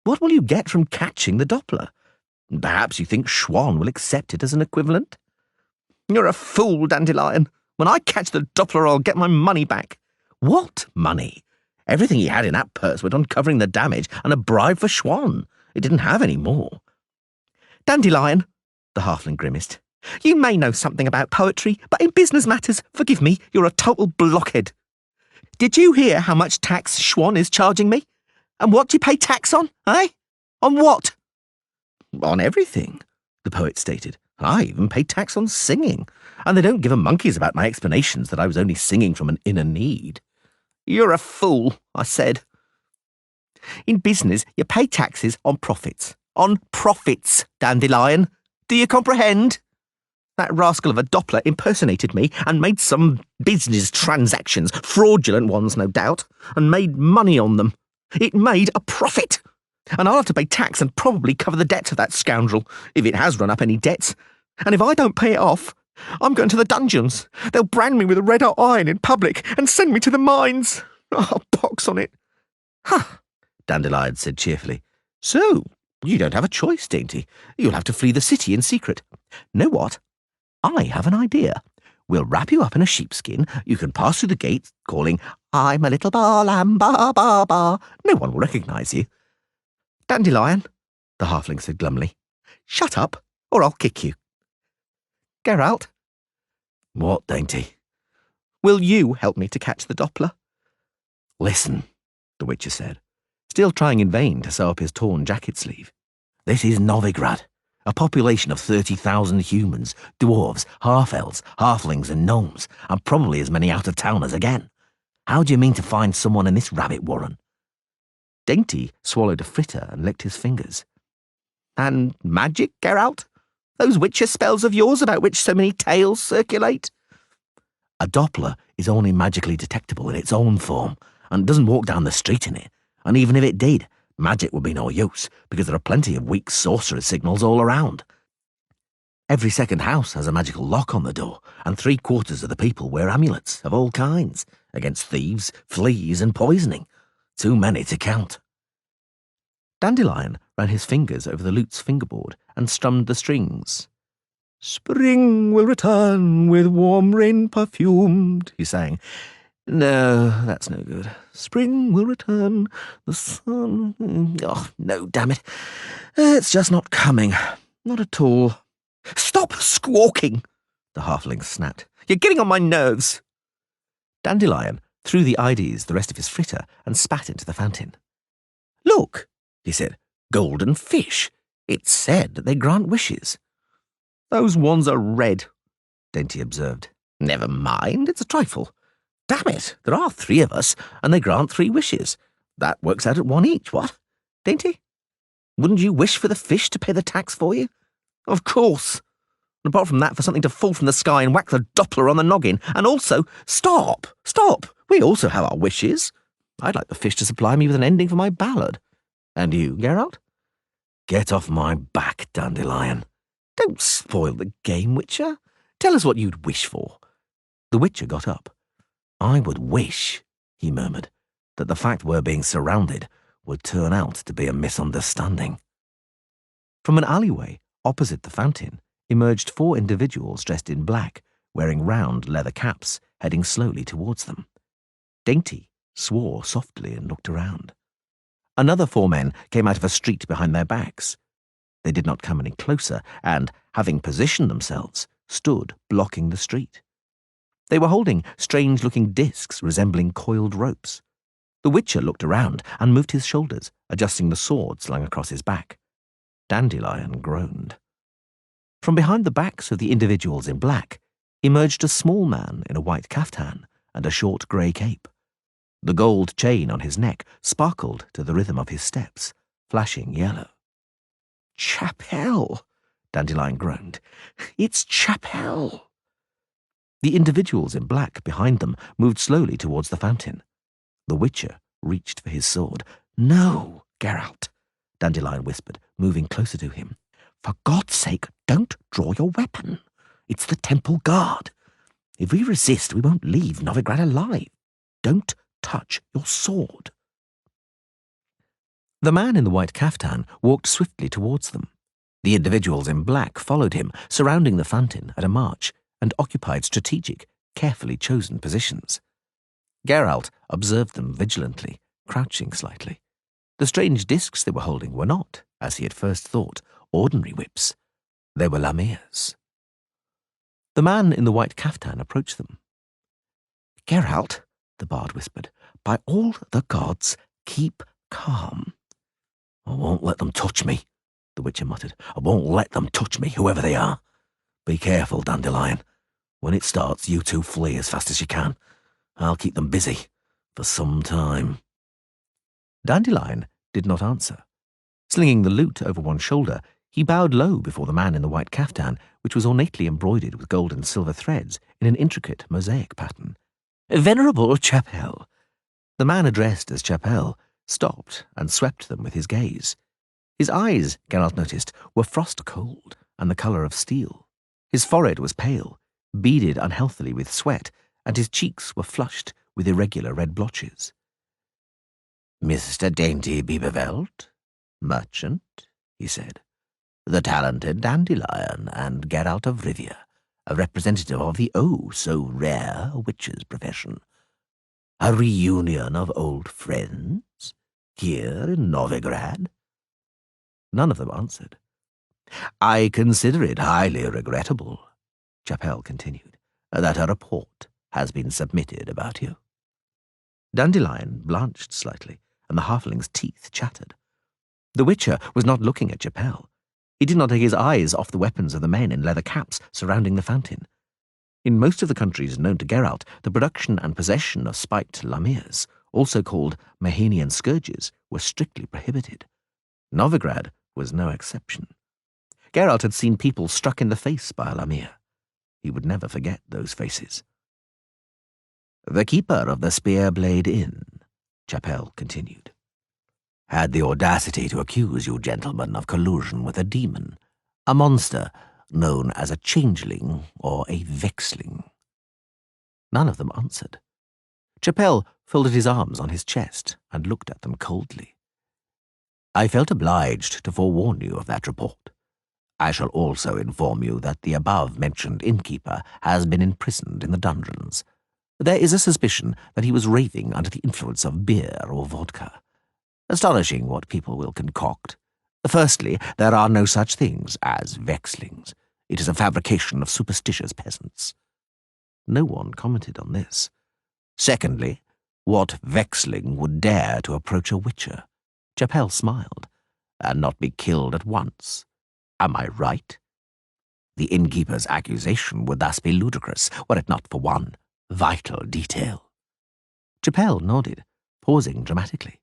What will you get from catching the Doppler? Perhaps you think Schwan will accept it as an equivalent?" "You're a fool, Dandelion. When I catch the Doppler, I'll get my money back." "What money? Everything he had in that purse went on covering the damage and a bribe for Schwan. It didn't have any more." "Dandelion," the halfling grimaced, "you may know something about poetry, but in business matters, forgive me, you're a total blockhead. Did you hear how much tax Schwan is charging me? And what do you pay tax on, eh? On what?" "On everything," the poet stated. "I even pay tax on singing, and they don't give a monkey's about my explanations that I was only singing from an inner need." "You're a fool," I said. "In business, you pay taxes on profits. On profits, Dandelion. Do you comprehend? That rascal of a Doppler impersonated me and made some business transactions, fraudulent ones, no doubt, and made money on them. It made a profit. And I'll have to pay tax and probably cover the debts of that scoundrel, if it has run up any debts. And if I don't pay it off, I'm going to the dungeons. They'll brand me with a red-hot iron in public and send me to the mines. Oh, pox on it." "Huh," Dandelion said cheerfully. "So, you don't have a choice, Dainty. You'll have to flee the city in secret. Know what? I have an idea. We'll wrap you up in a sheepskin. You can pass through the gate, calling, 'I'm a little bar lamb, bar, bar, bar.' No one will recognise you." "Dandelion," the halfling said glumly, "shut up, or I'll kick you. Geralt." "What, Dainty?" "Will you help me to catch the Doppler?" "Listen," the Witcher said, still trying in vain to sew up his torn jacket sleeve. "This is Novigrad, a population of 30,000 humans, dwarves, half-elves, halflings and gnomes, and probably as many out-of-towners again. How do you mean to find someone in this rabbit warren?" Dainty swallowed a fritter and licked his fingers. "And magic, Geralt? Those Witcher spells of yours about which so many tales circulate?" "A Doppler is only magically detectable in its own form, and doesn't walk down the street in it. And even if it did, magic would be no use, because there are plenty of weak sorcerer signals all around. Every second house has a magical lock on the door, and 3/4 of the people wear amulets of all kinds, against thieves, fleas, and poisoning. Too many to count." Dandelion ran his fingers over the lute's fingerboard and strummed the strings. "Spring will return with warm rain perfumed," he sang. "No, that's no good. Spring will return, the sun... Oh, no, damn it. It's just not coming. Not at all." "Stop squawking," the halfling snapped. "You're getting on my nerves." Dandelion threw the ides the rest of his fritter and spat into the fountain. "Look," he said, "golden fish. It's said that they grant wishes." "Those ones are red," Dainty observed. "Never mind, it's a trifle. Damn it, there are 3 of us, and they grant 3 wishes. That works out at 1 each, what? Dainty? Wouldn't you wish for the fish to pay the tax for you?" "Of course. And apart from that, for something to fall from the sky and whack the Doppler on the noggin. And also, stop! We also have our wishes. I'd like the fish to supply me with an ending for my ballad. And you, Geralt?" "Get off my back, Dandelion." "Don't spoil the game, Witcher. Tell us what you'd wish for." The Witcher got up. "I would wish," he murmured, "that the fact we're being surrounded would turn out to be a misunderstanding." From an alleyway opposite the fountain emerged 4 individuals dressed in black, wearing round leather caps, heading slowly towards them. Dainty swore softly and looked around. Another 4 men came out of a street behind their backs. They did not come any closer, and, having positioned themselves, stood blocking the street. They were holding strange-looking discs resembling coiled ropes. The Witcher looked around and moved his shoulders, adjusting the sword slung across his back. Dandelion groaned. From behind the backs of the individuals in black emerged a small man in a white caftan and a short grey cape. The gold chain on his neck sparkled to the rhythm of his steps, flashing yellow. Chapelle, Dandelion groaned. It's Chapelle. The individuals in black behind them moved slowly towards the fountain. The Witcher reached for his sword. No, Geralt, Dandelion whispered, moving closer to him. For God's sake, don't draw your weapon. It's the temple guard. If we resist, we won't leave Novigrad alive. Don't touch your sword. The man in the white caftan walked swiftly towards them. The individuals in black followed him, surrounding the fountain at a march, and occupied strategic, carefully chosen positions. Geralt observed them vigilantly, crouching slightly. The strange discs they were holding were not, as he had first thought, ordinary whips. They were lamiers. The man in the white caftan approached them. Geralt, the bard whispered, by all the gods, keep calm. I won't let them touch me, the Witcher muttered. I won't let them touch me, whoever they are. Be careful, Dandelion. When it starts, you two flee as fast as you can. I'll keep them busy for some time. Dandelion did not answer. Slinging the lute over one shoulder, he bowed low before the man in the white caftan, which was ornately embroidered with gold and silver threads in an intricate mosaic pattern. Venerable Chapelle. The man addressed as Chapelle stopped and swept them with his gaze. His eyes, Geralt noticed, were frost-cold and the colour of steel. His forehead was pale, beaded unhealthily with sweat, and his cheeks were flushed with irregular red blotches. Mr. Dainty Bieberveld, merchant, he said. The talented Dandelion and Geralt of Rivia, a representative of the oh-so-rare witcher's profession. A reunion of old friends here in Novigrad? None of them answered. I consider it highly regrettable, Chapelle continued, that a report has been submitted about you. Dandelion blanched slightly, and the halfling's teeth chattered. The Witcher was not looking at Chapelle. He did not take his eyes off the weapons of the men in leather caps surrounding the fountain. In most of the countries known to Geralt, the production and possession of spiked lamiers, also called Mahenian scourges, were strictly prohibited. Novigrad was no exception. Geralt had seen people struck in the face by a lamier. He would never forget those faces. The keeper of the Spear Blade Inn, Chapelle continued, had the audacity to accuse you gentlemen of collusion with a demon, a monster known as a changeling or a vexling. None of them answered. Chapelle folded his arms on his chest and looked at them coldly. I felt obliged to forewarn you of that report. I shall also inform you that the above-mentioned innkeeper has been imprisoned in the dungeons. There is a suspicion that he was raving under the influence of beer or vodka. Astonishing what people will concoct. Firstly, there are no such things as vexlings. It is a fabrication of superstitious peasants. No one commented on this. Secondly, what vexling would dare to approach a witcher? Chapelle smiled. And not be killed at once. Am I right? The innkeeper's accusation would thus be ludicrous, were it not for one vital detail. Chapelle nodded, pausing dramatically.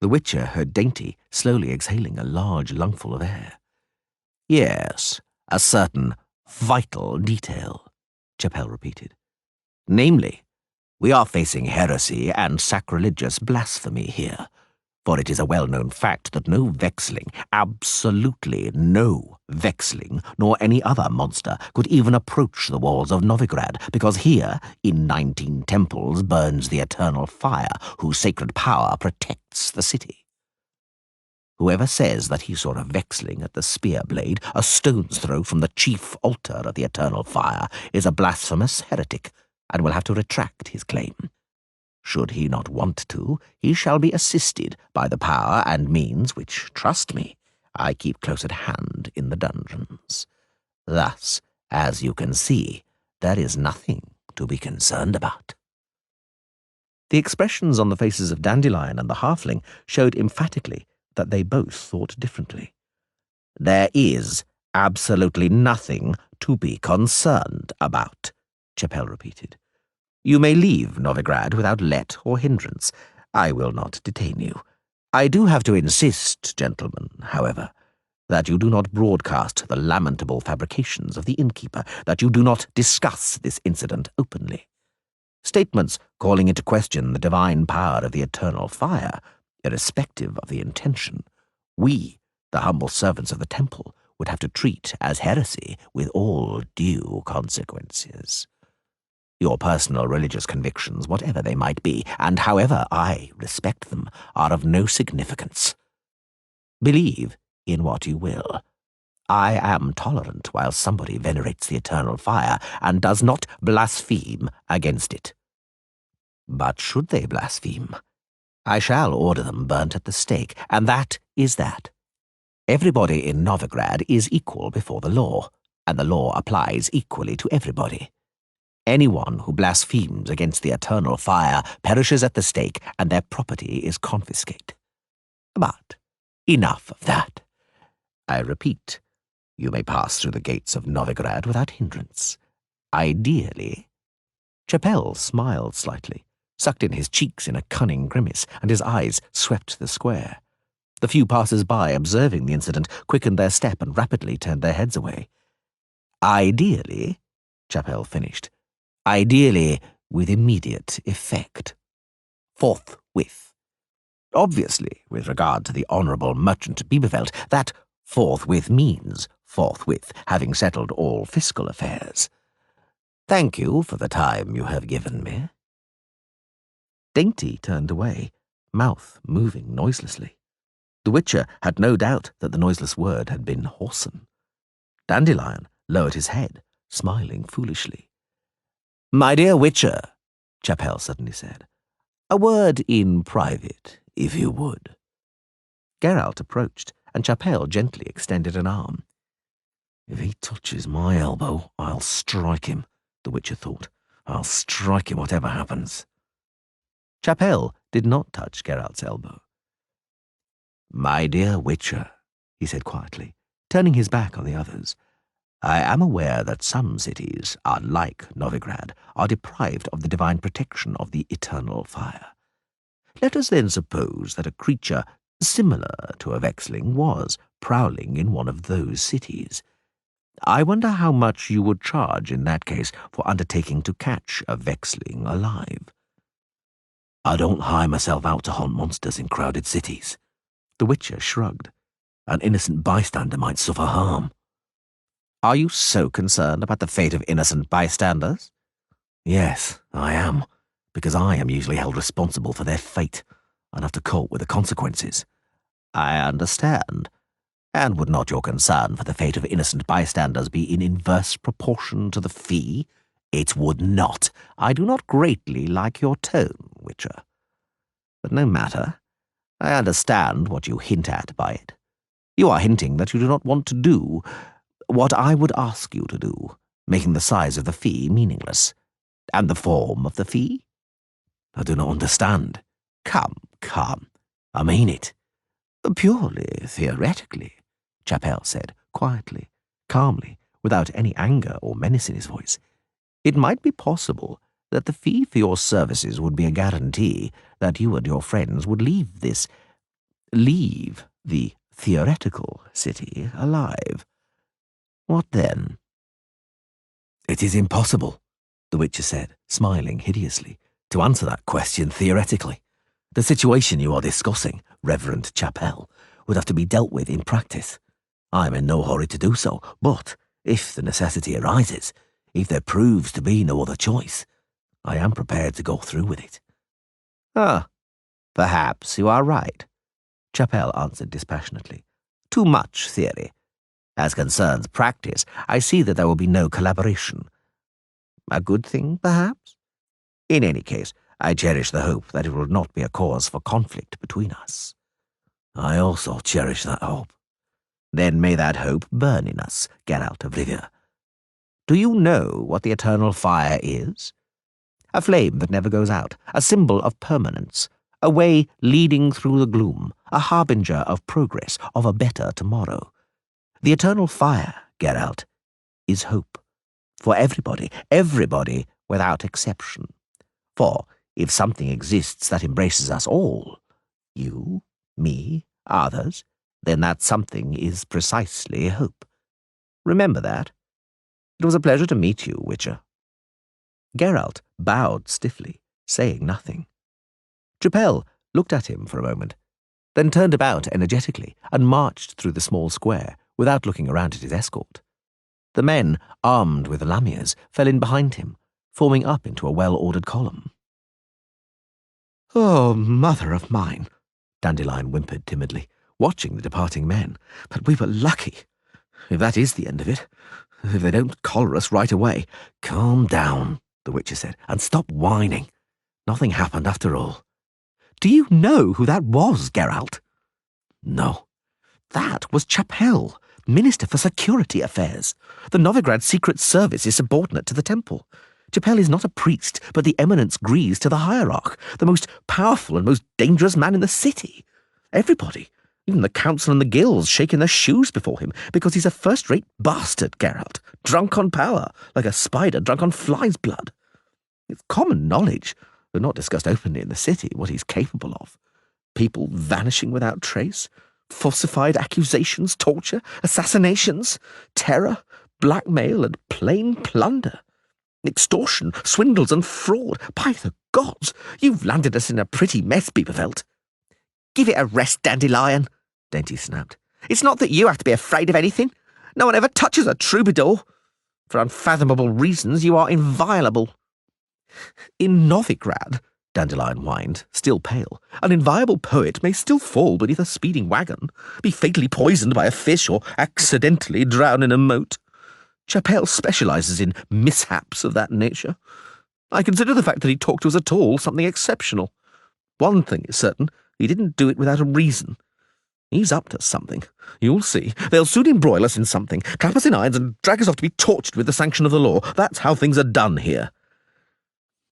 The Witcher heard Dainty slowly exhaling a large lungful of air. Yes, a certain vital detail, Chapelle repeated. Namely, we are facing heresy and sacrilegious blasphemy here, for it is a well-known fact that no vexling, absolutely no vexling, nor any other monster could even approach the walls of Novigrad, because here, in 19 temples, burns the eternal fire, whose sacred power protects the city. Whoever says that he saw a vexling at the spear blade, a stone's throw from the chief altar of the eternal fire, is a blasphemous heretic, and will have to retract his claim. Should he not want to, he shall be assisted by the power and means which, trust me, I keep close at hand in the dungeons. Thus, as you can see, there is nothing to be concerned about." The expressions on the faces of Dandelion and the halfling showed emphatically that they both thought differently. "There is absolutely nothing to be concerned about," Chapelle repeated. "You may leave Novigrad without let or hindrance. I will not detain you. I do have to insist, gentlemen, however, that you do not broadcast the lamentable fabrications of the innkeeper, that you do not discuss this incident openly. Statements calling into question the divine power of the eternal fire, irrespective of the intention, we, the humble servants of the temple, would have to treat as heresy with all due consequences. Your personal religious convictions, whatever they might be, and however I respect them, are of no significance. Believe in what you will. I am tolerant while somebody venerates the eternal fire and does not blaspheme against it. But should they blaspheme, I shall order them burnt at the stake, and that is that. Everybody in Novigrad is equal before the law, and the law applies equally to everybody. Anyone who blasphemes against the eternal fire perishes at the stake, and their property is confiscated. But enough of that. I repeat, you may pass through the gates of Novigrad without hindrance. Ideally—" Chapelle smiled slightly, sucked in his cheeks in a cunning grimace, and his eyes swept the square. The few passers-by observing the incident quickened their step and rapidly turned their heads away. "Ideally," Chapelle finished, "ideally with immediate effect. Forthwith. Obviously, with regard to the Honourable Merchant Bieberfeld, that forthwith means forthwith, having settled all fiscal affairs. Thank you for the time you have given me." Dainty turned away, mouth moving noiselessly. The Witcher had no doubt that the noiseless word had been whoreson. Dandelion lowered his head, smiling foolishly. "My dear Witcher," Chapelle suddenly said, "a word in private, if you would." Geralt approached, and Chapelle gently extended an arm. "If he touches my elbow, I'll strike him," the Witcher thought. "I'll strike him whatever happens." Chapelle did not touch Geralt's elbow. "My dear Witcher," he said quietly, turning his back on the others, "I am aware that some cities, unlike Novigrad, are deprived of the divine protection of the eternal fire. Let us then suppose that a creature similar to a Vexling was prowling in one of those cities. I wonder how much you would charge in that case for undertaking to catch a Vexling alive." "I don't hire myself out to hunt monsters in crowded cities." The Witcher shrugged. "An innocent bystander might suffer harm." "Are you so concerned about the fate of innocent bystanders?" "Yes, I am, because I am usually held responsible for their fate and have to cope with the consequences." "I understand. And would not your concern for the fate of innocent bystanders be in inverse proportion to the fee?" "It would not. I do not greatly like your tone, Witcher. But no matter. I understand what you hint at by it. You are hinting that you do not want to do what I would ask you to do, making the size of the fee meaningless. And the form of the fee?" "I do not understand." Come. I mean it." "Purely theoretically," Chapelle said, quietly, calmly, without any anger or menace in his voice, "it might be possible that the fee for your services would be a guarantee that you and your friends would leave the theoretical city alive. What then?" "It is impossible," the Witcher said, smiling hideously, "to answer that question theoretically. The situation you are discussing, Reverend Chapelle, would have to be dealt with in practice. I am in no hurry to do so, but if the necessity arises, if there proves to be no other choice, I am prepared to go through with it." Perhaps you are right," Chapelle answered dispassionately. "Too much theory. As concerns practice, I see that there will be no collaboration. A good thing, perhaps? In any case, I cherish the hope that it will not be a cause for conflict between us. I also cherish that hope. Then may that hope burn in us, Geralt of Rivia. Do you know what the eternal fire is? A flame that never goes out, a symbol of permanence, a way leading through the gloom, a harbinger of progress, of a better tomorrow. The eternal fire, Geralt, is hope. For everybody without exception. For if something exists that embraces us all, you, me, others, then that something is precisely hope. Remember that. It was a pleasure to meet you, Witcher. Geralt bowed stiffly, saying nothing. Tripel looked at him for a moment, then turned about energetically and marched through the small square without looking around at his escort. The men, armed with lamias, fell in behind him, forming up into a well-ordered column. "Oh, mother of mine," Dandelion whimpered timidly, watching the departing men. "But we were lucky. If that is the end of it, if they don't collar us right away." "Calm down," the Witcher said, "and stop whining. Nothing happened after all." "Do you know who that was, Geralt?" "No." "That was Chapel, Minister for Security Affairs. The Novigrad Secret Service is subordinate to the temple. Chapel is not a priest, but the eminence Grease to the hierarch, the most powerful and most dangerous man in the city. Everybody, even the council and the guilds, shaking their shoes before him because he's a first-rate bastard, Geralt, drunk on power, like a spider drunk on fly's blood. It's common knowledge, though not discussed openly in the city, what he's capable of. People vanishing without trace, falsified accusations, torture, assassinations, terror, blackmail, and plain plunder. Extortion, swindles, and fraud. By the gods, you've landed us in a pretty mess, Bieberveld." "Give it a rest, Dandelion," Dainty snapped. "It's not that you have to be afraid of anything. No one ever touches a troubadour. For unfathomable reasons, you are inviolable." "In Novigrad," Dandelion whined, still pale, "an inviolable poet may still fall beneath a speeding wagon, be fatally poisoned by a fish, or accidentally drown in a moat. Chapel specializes in mishaps of that nature. I consider the fact that he talked to us at all something exceptional. One thing is certain, he didn't do it without a reason. He's up to something. You'll see. They'll soon embroil us in something, clap us in irons, and drag us off to be tortured with the sanction of the law. That's how things are done here."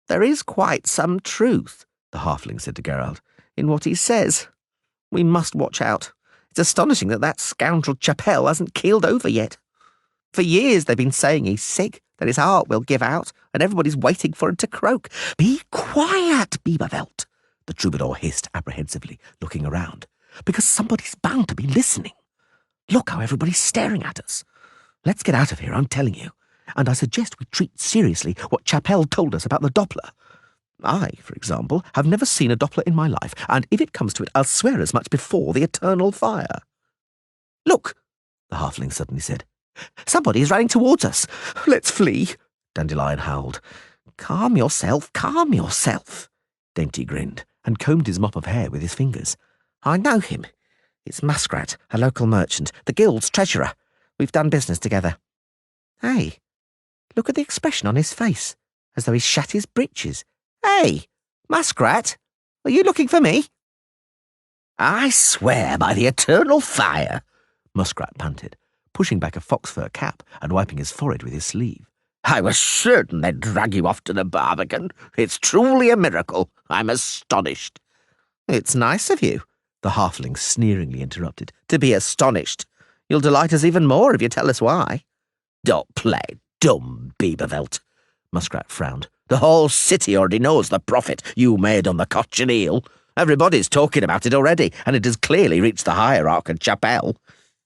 "There is quite some truth," the halfling said to Geralt, "in what he says. We must watch out. It's astonishing that scoundrel Chapel hasn't keeled over yet. For years they've been saying he's sick, that his heart will give out, and everybody's waiting for him to croak." "Be quiet, Bieberveld," the troubadour hissed apprehensively, looking around, "because somebody's bound to be listening. Look how everybody's staring at us. Let's get out of here, I'm telling you, and I suggest we treat seriously what Chapel told us about the Doppler. I, for example, have never seen a Doppler in my life, and if it comes to it, I'll swear as much before the eternal fire." "Look," the halfling suddenly said. "Somebody is running towards us. Let's flee," Dandelion howled. Calm yourself, Dainty grinned, and combed his mop of hair with his fingers. "I know him. It's Muskrat, a local merchant, the guild's treasurer. We've done business together. Hey, look at the expression on his face, as though he's shat his breeches. Hey, Muskrat, are you looking for me?" "I swear by the eternal fire," Muskrat panted, pushing back a fox fur cap and wiping his forehead with his sleeve. "I was certain they'd drag you off to the Barbican. It's truly a miracle. I'm astonished." "It's nice of you," the halfling sneeringly interrupted, "to be astonished. You'll delight us even more if you tell us why." "Don't play dumb, Bieberveld," Muskrat frowned. "The whole city already knows the profit you made on the cochineal. Everybody's talking about it already, and it has clearly reached the hierarch and Chapel.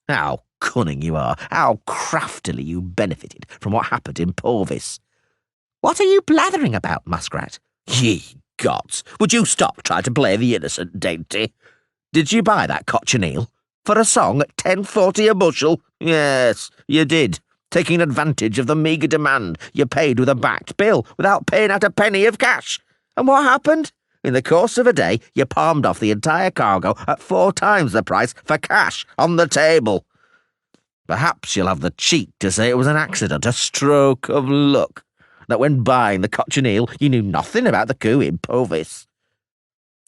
How cunning you are, how craftily you benefited from what happened in Porvis." "What are you blathering about, Muskrat?" "Ye gods, would you stop trying to play the innocent, Dainty? Did you buy that cochineal? For a song at 10.40 a bushel? Yes, you did, taking advantage of the meagre demand you paid with a backed bill without paying out a penny of cash. And what happened? In the course of a day, you palmed off the entire cargo at 4 times the price for cash on the table. Perhaps you'll have the cheek to say it was an accident, a stroke of luck. that when buying the cochineal you knew nothing about the coup in Povis.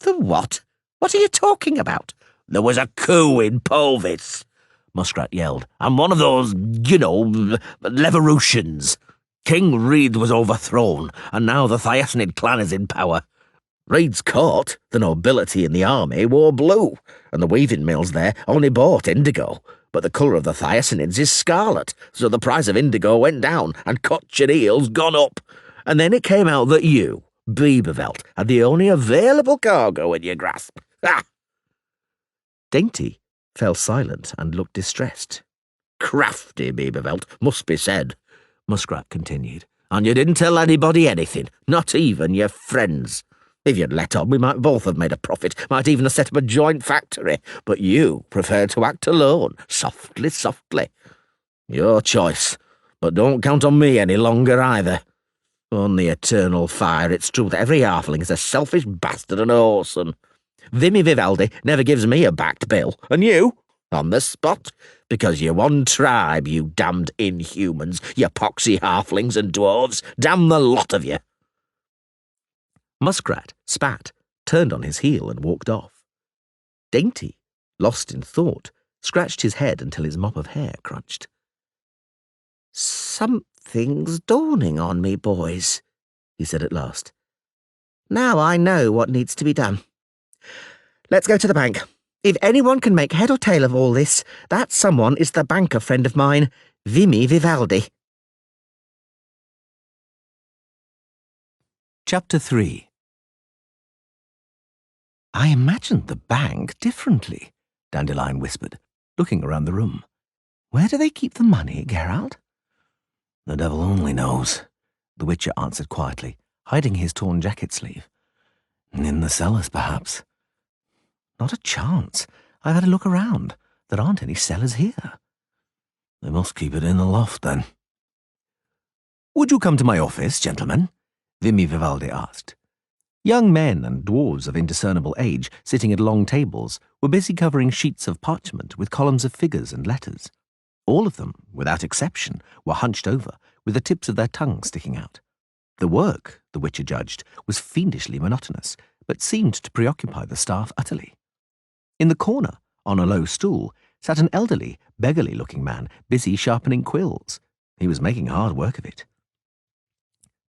The what? What are you talking about? There was a coup in Povis, Muskrat yelled, and one of those, Leverutions. King Reed was overthrown, and now the Thyacinid clan is in power. Reed's court, the nobility in the army, wore blue, and the weaving mills there only bought indigo. But the colour of the Thyacinids is scarlet, so the price of indigo went down, and cochineal's gone up. And then it came out that you, Beavervelt, had the only available cargo in your grasp. Ha! Dainty fell silent and looked distressed. Crafty, Beavervelt, must be said, Muskrat continued. And you didn't tell anybody anything, not even your friends. If you'd let on, we might both have made a profit, might even have set up a joint factory, but you preferred to act alone, softly, softly. Your choice, but don't count on me any longer either. On the eternal fire, it's true that every halfling is a selfish bastard and a whoreson. Vimy Vivaldi never gives me a backed bill, and you, on the spot, because you're one tribe, you damned inhumans, you poxy halflings and dwarves, damn the lot of you. Muskrat spat, turned on his heel and walked off. Dainty, lost in thought, scratched his head until his mop of hair crunched. Something's dawning on me, boys, he said at last. Now I know what needs to be done. Let's go to the bank. If anyone can make head or tail of all this, that someone is the banker friend of mine, Vimy Vivaldi. Chapter 3. I imagined the bank differently, Dandelion whispered, looking around the room. Where do they keep the money, Geralt? The devil only knows, the Witcher answered quietly, hiding his torn jacket sleeve. In the cellars, perhaps. Not a chance. I've had a look around. There aren't any cellars here. They must keep it in the loft, then. Would you come to my office, gentlemen? Vimy Vivaldi asked. Young men and dwarves of indiscernible age, sitting at long tables, were busy covering sheets of parchment with columns of figures and letters. All of them, without exception, were hunched over, with the tips of their tongues sticking out. The work, the Witcher judged, was fiendishly monotonous, but seemed to preoccupy the staff utterly. In the corner, on a low stool, sat an elderly, beggarly-looking man busy sharpening quills. He was making hard work of it.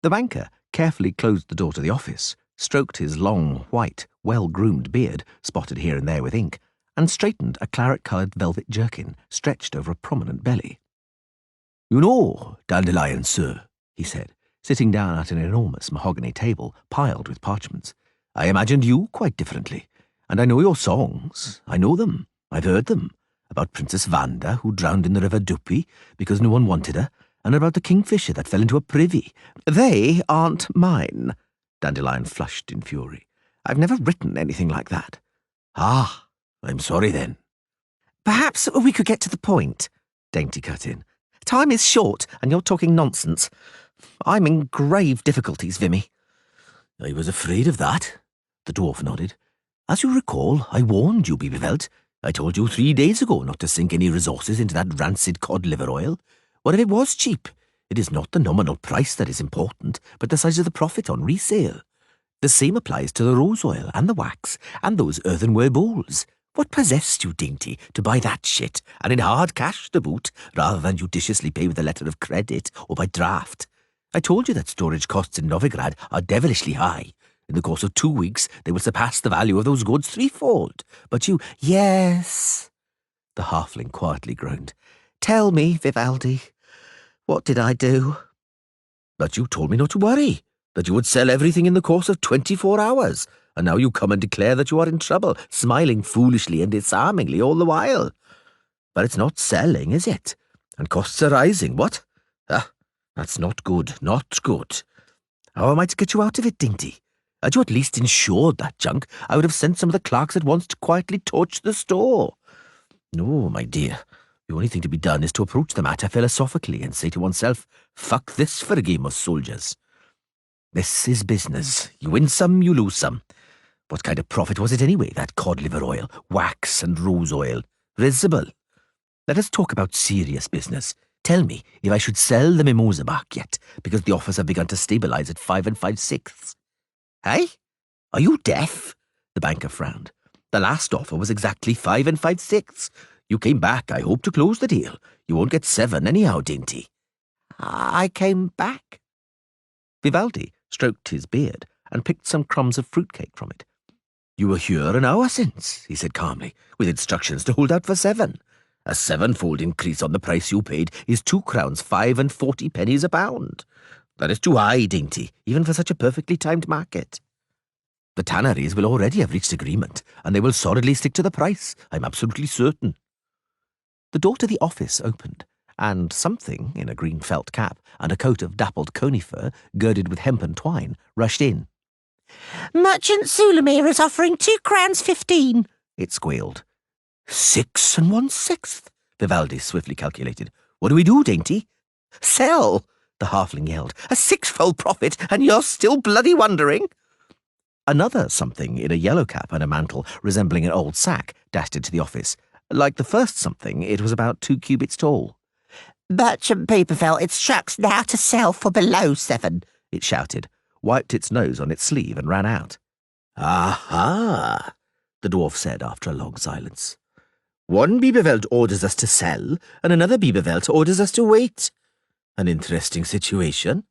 The banker carefully closed the door to the office, stroked his long, white, well-groomed beard, spotted here and there with ink, and straightened a claret-coloured velvet jerkin stretched over a prominent belly. You know, Dandelion, sir, he said, sitting down at an enormous mahogany table piled with parchments. I imagined you quite differently, and I know your songs. I know them. I've heard them. About Princess Vanda, who drowned in the river Duppy because no one wanted her, and about the kingfisher that fell into a privy. They aren't mine. Dandelion flushed in fury. I've never written anything like that. Ah, I'm sorry then. Perhaps we could get to the point, Dainty cut in. Time is short, and you're talking nonsense. I'm in grave difficulties, Vimy. I was afraid of that, the dwarf nodded. As you recall, I warned you, Beavervelt. I told you 3 days ago not to sink any resources into that rancid cod liver oil. What if it was cheap? It is not the nominal price that is important, but the size of the profit on resale. The same applies to the rose oil and the wax and those earthenware bowls. What possessed you, Dainty, to buy that shit, and in hard cash to boot, rather than judiciously pay with a letter of credit or by draft? I told you that storage costs in Novigrad are devilishly high. In the course of 2 weeks, they will surpass the value of those goods threefold. But you— Yes, the halfling quietly groaned. Tell me, Vivaldi, what did I do? But you told me not to worry, that you would sell everything in the course of 24 hours, and now you come and declare that you are in trouble, smiling foolishly and disarmingly all the while. But it's not selling, is it? And costs are rising, what? Ah, that's not good, not good. How am I to get you out of it, Dainty? Had you at least insured that junk, I would have sent some of the clerks at once to quietly torch the store. No, my dear, the only thing to be done is to approach the matter philosophically and say to oneself, fuck this for a game of soldiers. This is business. You win some, you lose some. What kind of profit was it anyway, that cod liver oil, wax and rose oil? Risible. Let us talk about serious business. Tell me if I should sell the mimosa bark yet, because the offers have begun to stabilise at 5 5/6. Hey? Are you deaf? The banker frowned. The last offer was exactly 5 5/6. You came back, I hope, to close the deal. You won't get 7 anyhow, dainty. I came back. Vivaldi stroked his beard and picked some crumbs of fruitcake from it. You were here an hour since, he said calmly, with instructions to hold out for 7. A 7-fold increase on the price you paid is 2 crowns 5 and 40 pennies a pound. That is too high, dainty, even for such a perfectly timed market. The tanneries will already have reached agreement, and they will solidly stick to the price, I'm absolutely certain. The door to the office opened, and something in a green felt cap and a coat of dappled conifer girded with hempen twine rushed in. Merchant Sulamir is offering 2 crowns 15, it squealed. 6 1/6, Vivaldi swiftly calculated. What do we do, dainty? Sell, the halfling yelled. A 6-fold profit, and you're still bloody wondering? Another something in a yellow cap and a mantle resembling an old sack dashed into the office. Like the first something, it was about 2 cubits tall. Merchant Beaverfell instructs now to sell for below 7, it shouted, wiped its nose on its sleeve and ran out. Aha, the dwarf said after a long silence. One Bieberveld orders us to sell, and another Bieberveld orders us to wait. An interesting situation.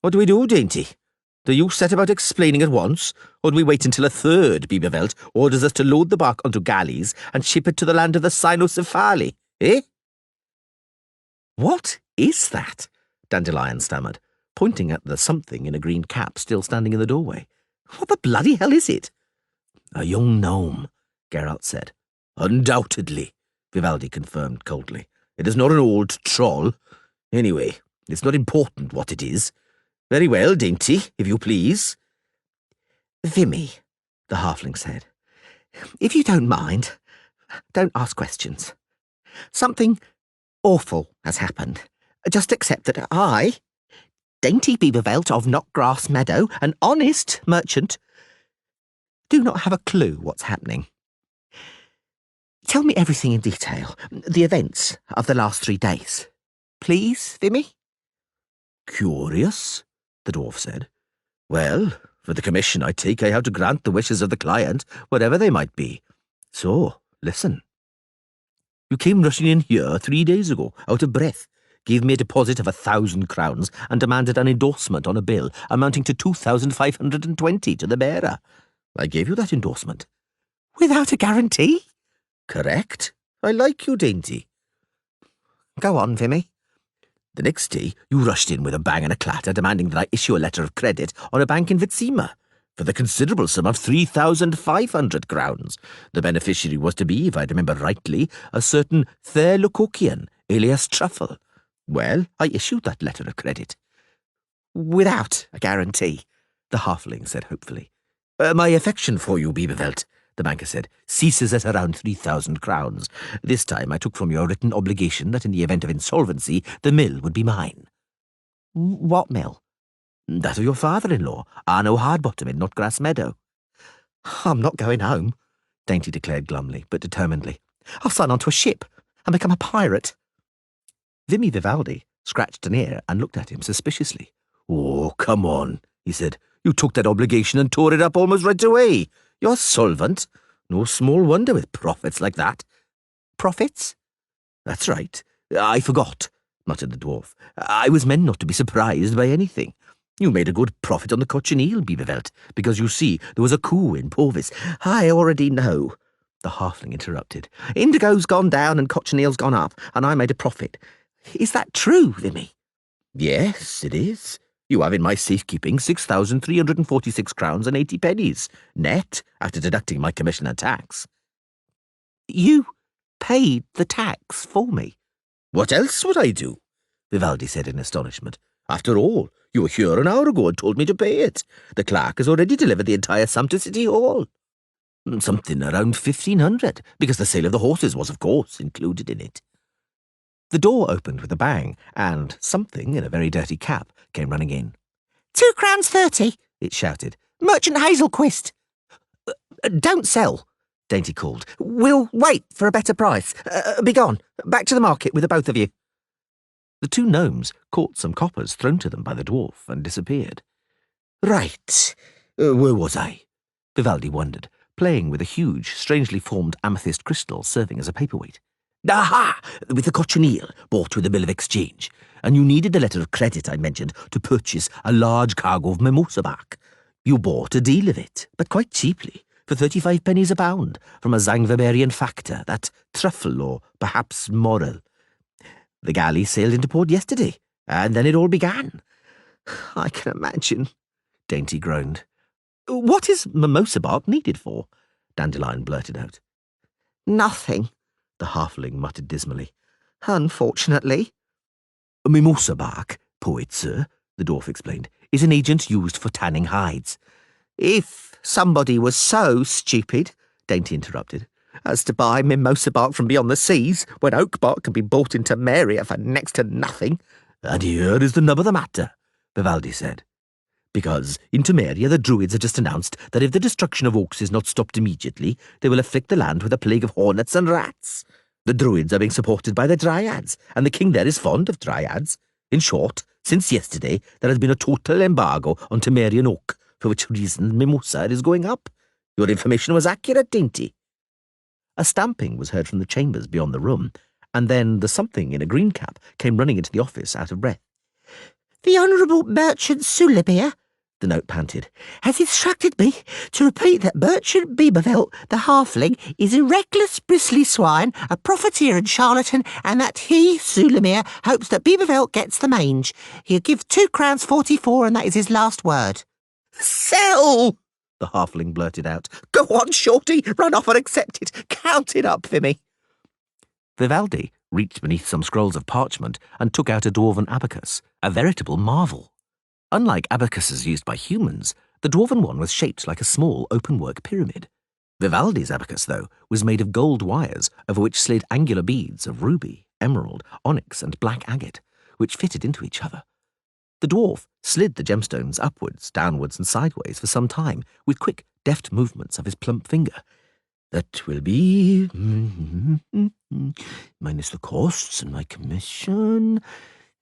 What do we do, dainty? Do you set about explaining at once, or do we wait until a third Bieberveld orders us to load the bark onto galleys and ship it to the land of the Cynocephali, eh? What is that? Dandelion stammered, pointing at the something in a green cap still standing in the doorway. What the bloody hell is it? A young gnome, Geralt said. Undoubtedly, Vivaldi confirmed coldly. It is not an old troll. Anyway, it's not important what it is. Very well, dainty, if you please. Vimy, the halfling said, if you don't mind, don't ask questions. Something awful has happened. Just accept that I, Dainty Bieberveld of Knockgrass Meadow, an honest merchant, do not have a clue what's happening. Tell me everything in detail, the events of the last 3 days. Please, Vimy? Curious, the dwarf said. Well, for the commission I take, I have to grant the wishes of the client, whatever they might be. So, listen. You came rushing in here 3 days ago, out of breath, gave me a deposit of 1,000 crowns, and demanded an endorsement on a bill amounting to 2,520 to the bearer. I gave you that endorsement. Without a guarantee? Correct. I like you, dainty. Go on, Vimy. The next day, you rushed in with a bang and a clatter, demanding that I issue a letter of credit on a bank in Vitsima for the considerable sum of 3,500 crowns. The beneficiary was to be, if I remember rightly, a certain Fair Locokian, alias Truffle. Well, I issued that letter of credit. Without a guarantee, the halfling said hopefully. My affection for you, Bieberveld, the banker said, ceases at around 3,000 crowns. This time I took from you a written obligation that in the event of insolvency, the mill would be mine. What mill? That of your father-in-law, Arno Hardbottom in Knockgrass Meadow. I'm not going home, Dainty declared glumly, but determinedly. I'll sign on to a ship and become a pirate. Vimy Vivaldi scratched an ear and looked at him suspiciously. Oh, come on, he said. You took that obligation and tore it up almost right away. You're solvent. No small wonder with profits like that. Profits? That's right. I forgot, muttered the dwarf. I was meant not to be surprised by anything. You made a good profit on the cochineal, Bieberveld, because you see, there was a coup in Porvis. I already know, the halfling interrupted. Indigo's gone down and cochineal's gone up, and I made a profit. Is that true, Vimy? Yes, it is. You have in my safekeeping 6,346 crowns and 80 pennies, net, after deducting my commission and tax. You paid the tax for me? What else would I do? Vivaldi said in astonishment. After all, you were here an hour ago and told me to pay it. The clerk has already delivered the entire sum to City Hall. Something around 1,500, because the sale of the horses was, of course, included in it. The door opened with a bang, and something in a very dirty cap came running in. 2 crowns 30, it shouted. Merchant Hazelquist. Don't sell, Dainty called. We'll wait for a better price. Begone. Back to the market with the both of you. The two gnomes caught some coppers thrown to them by the dwarf and disappeared. Right. Where was I? Vivaldi wondered, playing with a huge, strangely formed amethyst crystal serving as a paperweight. Aha! With the cochineal, bought with a bill of exchange. And you needed the letter of credit I mentioned to purchase a large cargo of mimosa bark. You bought a deal of it, but quite cheaply, for 35 pennies a pound, from a Zangviberian factor, that truffle or perhaps moral. The galley sailed into port yesterday, and then it all began. I can imagine, Dainty groaned. What is mimosa bark needed for? Dandelion blurted out. Nothing, the halfling muttered dismally. Unfortunately. Mimosa bark, poet sir, the dwarf explained, is an agent used for tanning hides. If somebody was so stupid, Dainty interrupted, as to buy mimosa bark from beyond the seas, when oak bark can be bought in Temeria for next to nothing. And here is the nub of the matter, Vivaldi said. Because in Temeria the druids have just announced that if the destruction of oaks is not stopped immediately, they will afflict the land with a plague of hornets and rats. The druids are being supported by the dryads, and the king there is fond of dryads. In short, since yesterday, there has been a total embargo on Temerian oak, for which reason mimosa is going up. Your information was accurate, Dainty. A stamping was heard from the chambers beyond the room, and then the something in a green cap came running into the office out of breath. The Honourable Merchant Sulamir, the note panted, has instructed me to repeat that Merchant Biebervelt, the halfling, is a reckless, bristly swine, a profiteer and charlatan, and that he, Sulamir, hopes that Biebervelt gets the mange. He'll give 2 crowns 44, and that is his last word. Sell! The halfling blurted out. Go on, Shorty, run off and accept it. Count it up for me. Vivaldi reached beneath some scrolls of parchment and took out a dwarven abacus, a veritable marvel. Unlike abacuses used by humans, the dwarven one was shaped like a small open-work pyramid. Vivaldi's abacus, though, was made of gold wires over which slid angular beads of ruby, emerald, onyx, and black agate, which fitted into each other. The dwarf slid the gemstones upwards, downwards, and sideways for some time, with quick, deft movements of his plump finger. That will be minus the costs and my commission,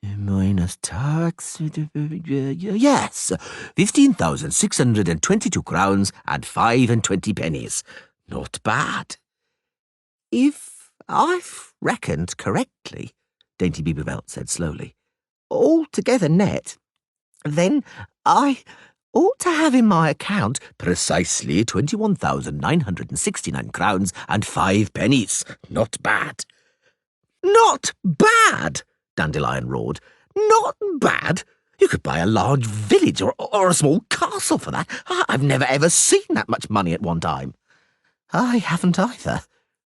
minus tax. Yes, 15,622 crowns and 25 pennies. Not bad. If I've reckoned correctly, Dainty Biebervelt said slowly, altogether net, then I ought to have in my account precisely 21,969 crowns and 5 pennies. Not bad. Not bad, Dandelion roared. Not bad. You could buy a large village or a small castle for that. I've never ever seen that much money at one time. I haven't either,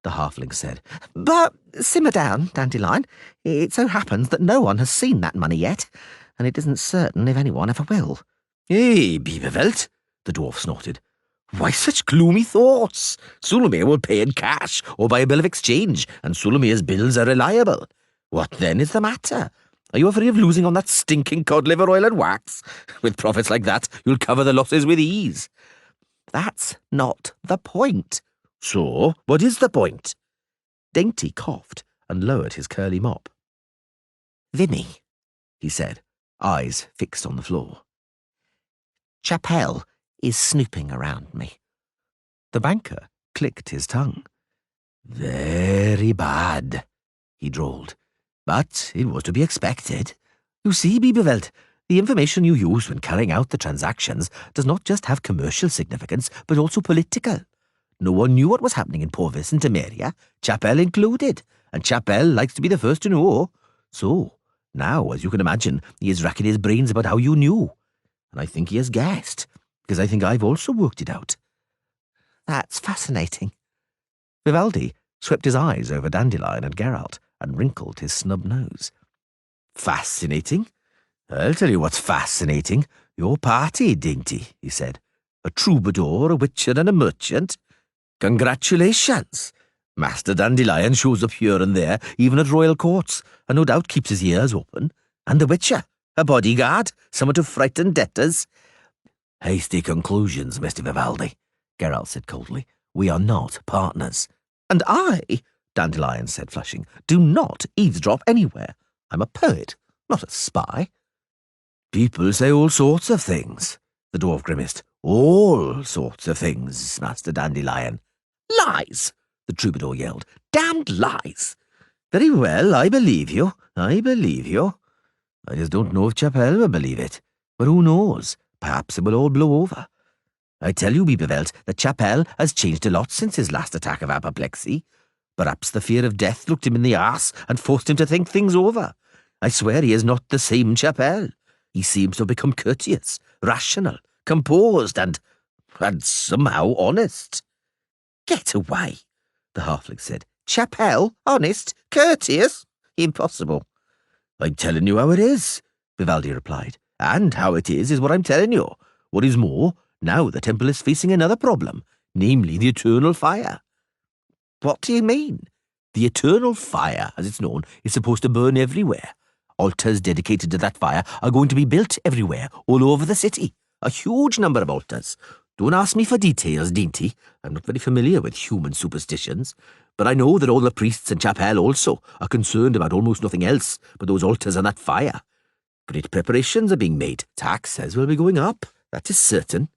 the halfling said. But simmer down, Dandelion. It so happens that no one has seen that money yet, and it isn't certain if anyone ever will. Hey, Biebervelt, the dwarf snorted. Why such gloomy thoughts? Sulamir will pay in cash or by a bill of exchange, and Sulamir's bills are reliable. What then is the matter? Are you afraid of losing on that stinking cod liver oil and wax? With profits like that, you'll cover the losses with ease. That's not the point. So, what is the point? Dainty coughed and lowered his curly mop. Vinny, he said, eyes fixed on the floor. Chapelle is snooping around me. The banker clicked his tongue. Very bad, he drawled. But it was to be expected. You see, Biebervelt, the information you use when carrying out the transactions does not just have commercial significance, but also political. No one knew what was happening in Porvis and Temeria, Chapelle included, and Chapelle likes to be the first to know. So, now, as you can imagine, he is racking his brains about how you knew. And I think he has guessed, because I think I've also worked it out. That's fascinating. Vivaldi swept his eyes over Dandelion and Geralt and wrinkled his snub nose. Fascinating? I'll tell you what's fascinating. Your party, Dainty, he said. A troubadour, a witcher, and a merchant. Congratulations. Master Dandelion shows up here and there, even at royal courts, and no doubt keeps his ears open. And the witcher, a bodyguard, someone to frighten debtors. Hasty conclusions, Mr. Vivaldi, Geralt said coldly. We are not partners. And I, Dandelion said, flushing, do not eavesdrop anywhere. I'm a poet, not a spy. People say all sorts of things, the dwarf grimaced. All sorts of things, Master Dandelion. Lies, the troubadour yelled. Damned lies. Very well, I believe you. I believe you. I just don't know if Chapelle will believe it. But who knows? Perhaps it will all blow over. I tell you, Beavervelt, that Chapelle has changed a lot since his last attack of apoplexy. Perhaps the fear of death looked him in the arse and forced him to think things over. I swear he is not the same Chapelle. He seems to have become courteous, rational, composed, and somehow honest. Get away, the halfling said. Chapelle, honest, courteous? Impossible. I'm telling you how it is, Vivaldi replied. And how it is what I'm telling you. What is more, now the temple is facing another problem, namely the eternal fire. What do you mean? The eternal fire, as it's known, is supposed to burn everywhere. Altars dedicated to that fire are going to be built everywhere, all over the city. A huge number of altars. Don't ask me for details, Dainty. I'm not very familiar with human superstitions, but I know that all the priests and Chapelle also are concerned about almost nothing else but those altars and that fire. Great preparations are being made. Taxes will be going up, that is certain.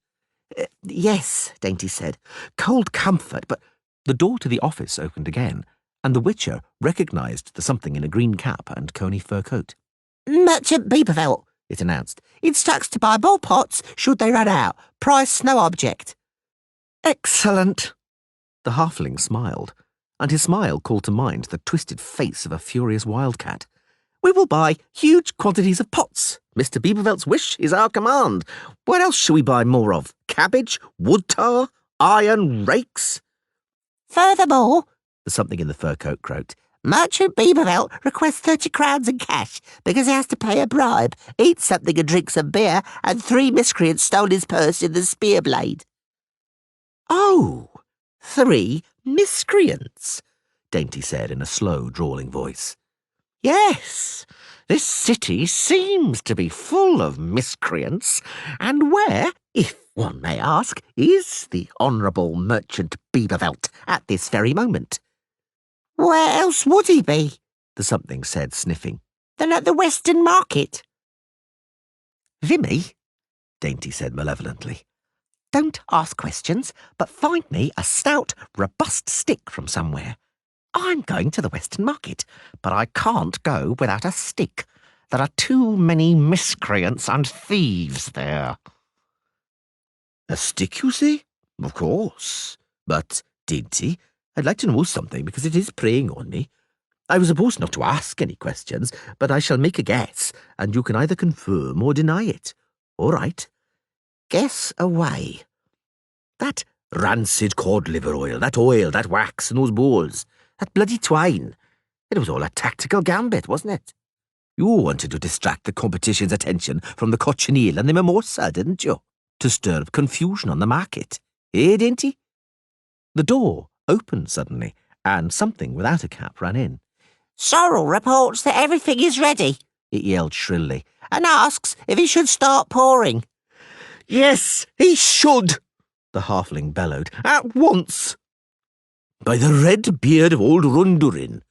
Yes, Dainty said. Cold comfort, but... The door to the office opened again, and the Witcher recognised the something in a green cap and coney fur coat. Merchant Beavervelt, it announced. Instructs to buy more pots should they run out. Price no object. Excellent. The halfling smiled, and his smile called to mind the twisted face of a furious wildcat. We will buy huge quantities of pots. Mr. Beavervelt's wish is our command. What else shall we buy more of? Cabbage? Wood tar? Iron rakes? Furthermore, the something in the fur coat croaked, Merchant Beavervelt requests 30 crowns in cash because he has to pay a bribe, eat something and drink some beer, and 3 miscreants stole his purse in the spear blade. Oh, 3 miscreants, Dainty said in a slow, drawling voice. Yes, this city seems to be full of miscreants, and where, if one may ask, is the Honourable Merchant Beavervelt at this very moment? Where else would he be? The something said, sniffing. Than at the Western Market. Vimy, Dainty said malevolently, don't ask questions, but find me a stout, robust stick from somewhere. I'm going to the Western Market, but I can't go without a stick. There are too many miscreants and thieves there. A stick, you say? Of course. But, Dainty, I'd like to know something because it is preying on me. I was supposed not to ask any questions, but I shall make a guess, and you can either confirm or deny it. All right. Guess away. That rancid cod liver oil, that wax, and those balls. That bloody twine. It was all a tactical gambit, wasn't it? You wanted to distract the competition's attention from the cochineal and the mimosa, didn't you? To stir up confusion on the market. Eh, Dainty? The door opened suddenly, and something without a cap ran in. Sorrel reports that everything is ready, It yelled shrilly. and asks if he should start pouring. Yes, he should, the halfling bellowed. At once. By the red beard of old Rundurin,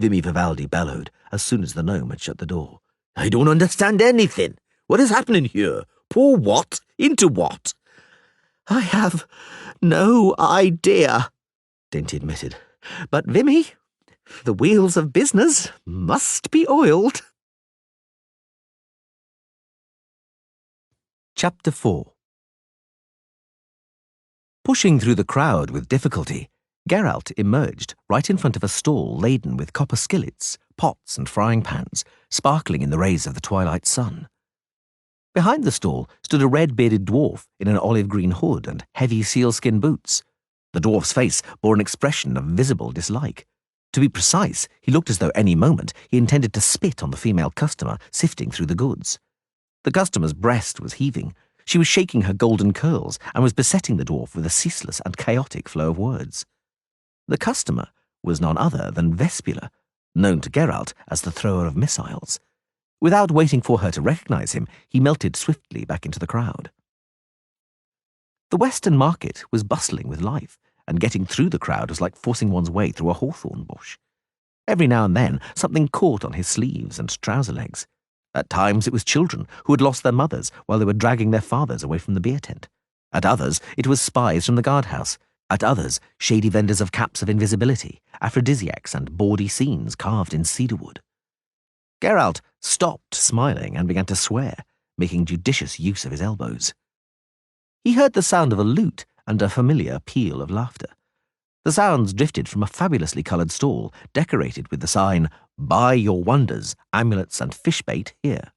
Vimy Vivaldi bellowed as soon as the gnome had shut the door. I don't understand anything. What is happening here? Pour what? Into what? I have no idea, Dainty admitted. But Vimy, the wheels of business must be oiled. Chapter 4. Pushing through the crowd with difficulty, Geralt emerged right in front of a stall laden with copper skillets, pots and frying pans, sparkling in the rays of the twilight sun. Behind the stall stood a red-bearded dwarf in an olive-green hood and heavy sealskin boots. The dwarf's face bore an expression of visible dislike. To be precise, he looked as though any moment he intended to spit on the female customer sifting through the goods. The customer's breast was heaving. She was shaking her golden curls and was besetting the dwarf with a ceaseless and chaotic flow of words. The customer was none other than Vespula, known to Geralt as the thrower of missiles. Without waiting for her to recognize him, he melted swiftly back into the crowd. The Western Market was bustling with life, and getting through the crowd was like forcing one's way through a hawthorn bush. Every now and then, something caught on his sleeves and trouser legs. At times, it was children who had lost their mothers while they were dragging their fathers away from the beer tent. At others, it was spies from the guardhouse. At others, shady vendors of caps of invisibility, aphrodisiacs, and bawdy scenes carved in cedarwood. Geralt stopped smiling and began to swear, making judicious use of his elbows. He heard the sound of a lute and a familiar peal of laughter. The sounds drifted from a fabulously coloured stall decorated with the sign, "Buy your wonders, amulets and fish bait here."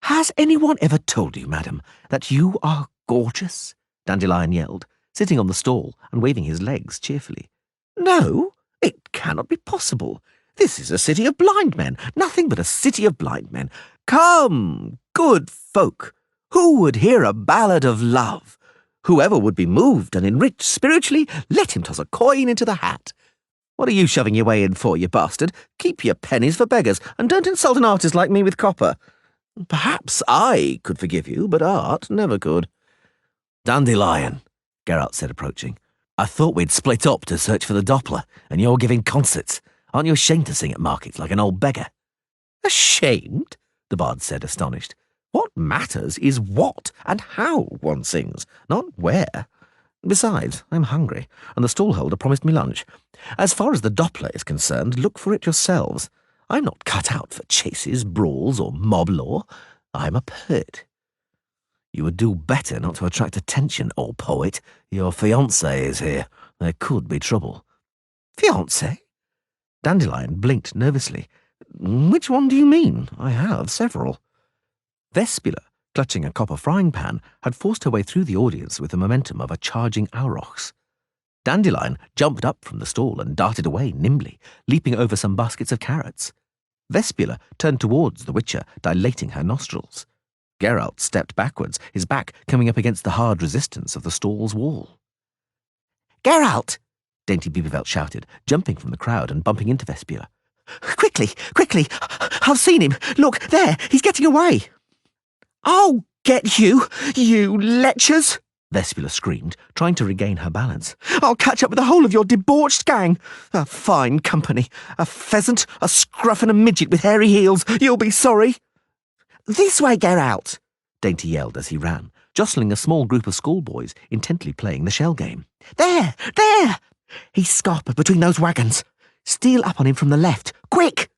"Has anyone ever told you, madam, that you are gorgeous?" Dandelion yelled, sitting on the stall and waving his legs cheerfully. "No, it cannot be possible. This is a city of blind men, nothing but a city of blind men. Come, good folk, who would hear a ballad of love? Whoever would be moved and enriched spiritually, let him toss a coin into the hat. What are you shoving your way in for, you bastard? Keep your pennies for beggars, and don't insult an artist like me with copper. Perhaps I could forgive you, but art never could." "Dandelion," Geralt said, approaching. "I thought we'd split up to search for the Doppler, and you're giving concerts. Aren't you ashamed to sing at markets like an old beggar?" "Ashamed?" the bard said, astonished. "What matters is what and how one sings, not where. Besides, I'm hungry, and the stallholder promised me lunch. As far as the Doppler is concerned, look for it yourselves. I'm not cut out for chases, brawls, or mob law. I'm a poet." "You would do better not to attract attention, old poet. Your fiancé is here. There could be trouble." "Fiancé?" Dandelion blinked nervously. "Which one do you mean? I have several." Vespula, clutching a copper frying pan, had forced her way through the audience with the momentum of a charging aurochs. Dandelion jumped up from the stall and darted away nimbly, leaping over some baskets of carrots. Vespula turned towards the Witcher, dilating her nostrils. Geralt stepped backwards, his back coming up against the hard resistance of the stall's wall. "Geralt!" Dainty Beaverfelt shouted, jumping from the crowd and bumping into Vespula. "Quickly, quickly! I've seen him! Look, there! He's getting away!" "I'll get you, you lechers!" Vespula screamed, trying to regain her balance. "I'll catch up with the whole of your debauched gang. A fine company. A pheasant, a scruff, and a midget with hairy heels. You'll be sorry." "This way, Geralt!" Dainty yelled as he ran, jostling a small group of schoolboys intently playing the shell game. "There! There! He's scarpered between those wagons. Steal up on him from the left. Quick!"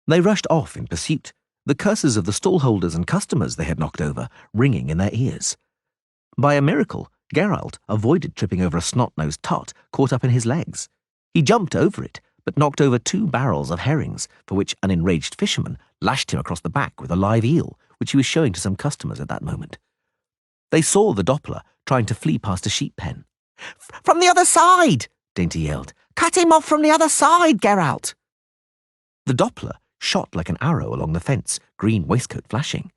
They rushed off in pursuit, the curses of the stallholders and customers they had knocked over ringing in their ears. By a miracle, Geralt avoided tripping over a snot-nosed tot caught up in his legs. He jumped over it, but knocked over 2 barrels of herrings, for which an enraged fisherman lashed him across the back with a live eel, which he was showing to some customers at that moment. They saw the Doppler trying to flee past a sheep pen. "From the other side!" Dainty yelled. "Cut him off from the other side, Geralt!" The Doppler shot like an arrow along the fence, green waistcoat flashing.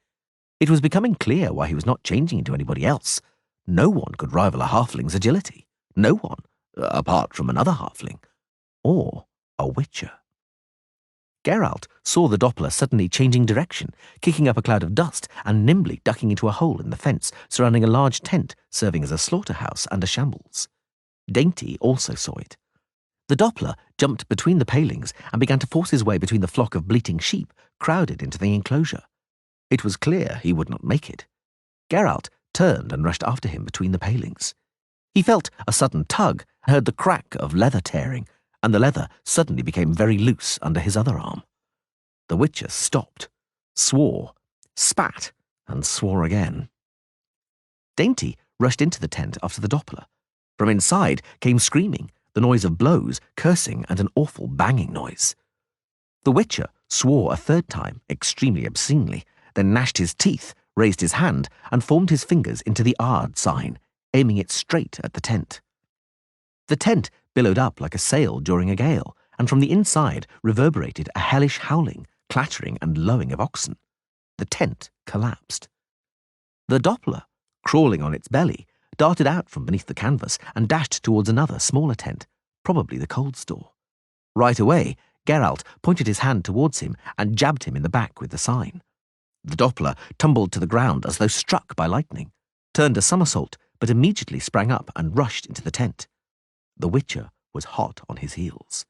It was becoming clear why he was not changing into anybody else. No one could rival a halfling's agility. No one, apart from another halfling. Or a witcher. Geralt saw the Doppler suddenly changing direction, kicking up a cloud of dust and nimbly ducking into a hole in the fence surrounding a large tent serving as a slaughterhouse and a shambles. Dainty also saw it. The Doppler jumped between the palings and began to force his way between the flock of bleating sheep crowded into the enclosure. It was clear he would not make it. Geralt turned and rushed after him between the palings. He felt a sudden tug, heard the crack of leather tearing, and the leather suddenly became very loose under his other arm. The Witcher stopped, swore, spat, and swore again. Dainty rushed into the tent after the Doppler. From inside came screaming, the noise of blows, cursing, and an awful banging noise. The Witcher swore a third time, extremely obscenely, then gnashed his teeth, raised his hand, and formed his fingers into the Ard sign, aiming it straight at the tent. The tent billowed up like a sail during a gale, and from the inside reverberated a hellish howling, clattering, and lowing of oxen. The tent collapsed. The Doppler, crawling on its belly, darted out from beneath the canvas and dashed towards another, smaller tent, probably the cold store. Right away, Geralt pointed his hand towards him and jabbed him in the back with the sign. The Doppler tumbled to the ground as though struck by lightning, turned a somersault, but immediately sprang up and rushed into the tent. The Witcher was hot on his heels.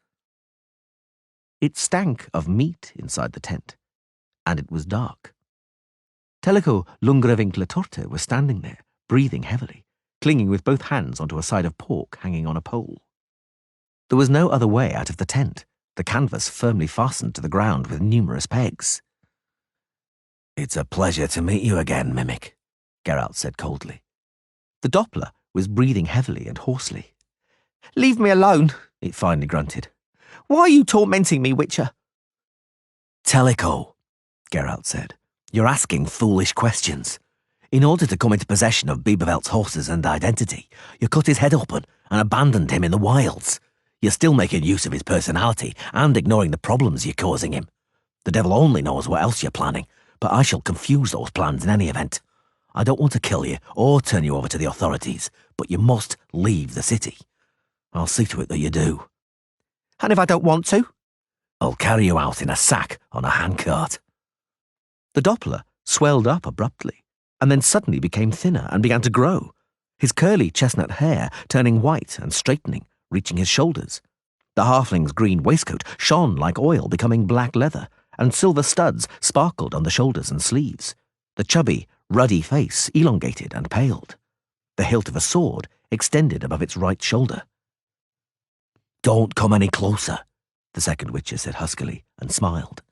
It stank of meat inside the tent, and it was dark. Teleko Lungravinkletorte was standing there, breathing heavily, clinging with both hands onto a side of pork hanging on a pole. There was no other way out of the tent, the canvas firmly fastened to the ground with numerous pegs. "It's a pleasure to meet you again, Mimic," Geralt said coldly. The Doppler was breathing heavily and hoarsely. "Leave me alone," it finally grunted. "Why are you tormenting me, Witcher?" "Teleko," Geralt said, "you're asking foolish questions. In order to come into possession of Biebervelt's horses and identity, you cut his head open and abandoned him in the wilds. You're still making use of his personality and ignoring the problems you're causing him. The devil only knows what else you're planning, but I shall confuse those plans in any event. I don't want to kill you or turn you over to the authorities, but you must leave the city. I'll see to it that you do." "And if I don't want to?" "I'll carry you out in a sack on a handcart." The Doppler swelled up abruptly, and then suddenly became thinner and began to grow, his curly chestnut hair turning white and straightening, reaching his shoulders. The halfling's green waistcoat shone like oil, becoming black leather, and silver studs sparkled on the shoulders and sleeves. The chubby, ruddy face elongated and paled. The hilt of a sword extended above its right shoulder. "Don't come any closer," the second Witcher said huskily, and smiled.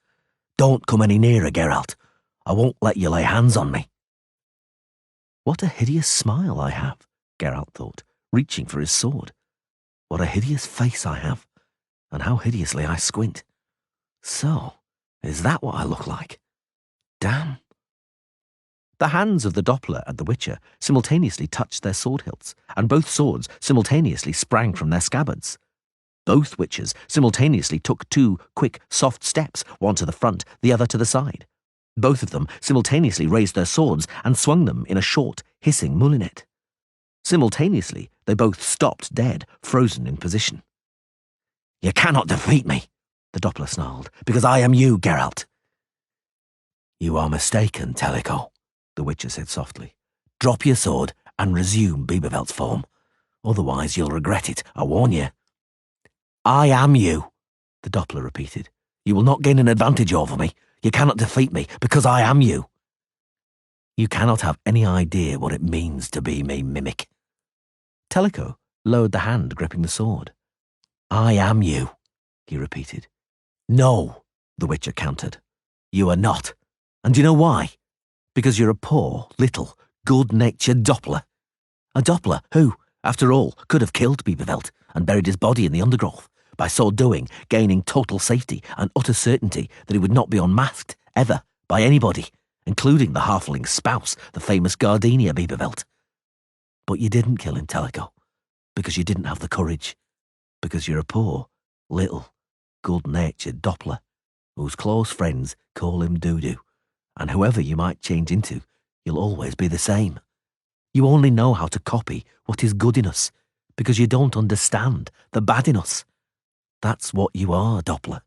"Don't come any nearer, Geralt. I won't let you lay hands on me." What a hideous smile I have, Geralt thought, reaching for his sword. What a hideous face I have, and how hideously I squint. So, is that what I look like? Damn. The hands of the Doppler and the Witcher simultaneously touched their sword hilts, and both swords simultaneously sprang from their scabbards. Both Witchers simultaneously took 2 quick, soft steps, one to the front, the other to the side. Both of them simultaneously raised their swords and swung them in a short, hissing moulinet. Simultaneously, they both stopped dead, frozen in position. "You cannot defeat me," the Doppler snarled, "because I am you, Geralt." "You are mistaken, Teleko," the Witcher said softly. "Drop your sword and resume Biebervelt's form. Otherwise you'll regret it, I warn you." "I am you," the Doppler repeated. "You will not gain an advantage over me. You cannot defeat me, because I am you." "You cannot have any idea what it means to be me, Mimic." Teleko lowered the hand gripping the sword. "I am you," he repeated. "No," the Witcher countered. "You are not. And do you know why? Because you're a poor, little, good-natured Doppler. A Doppler who, after all, could have killed Biebervelt and buried his body in the undergrowth, by so doing gaining total safety and utter certainty that he would not be unmasked, ever, by anybody, including the halfling's spouse, the famous Gardenia Biebervelt. But you didn't kill him, Teleko, because you didn't have the courage, because you're a poor, little, good-natured Doppler, whose close friends call him Doo-Doo, and whoever you might change into, you'll always be the same. You only know how to copy what is good in us, because you don't understand the bad in us. That's what you are, Doppler."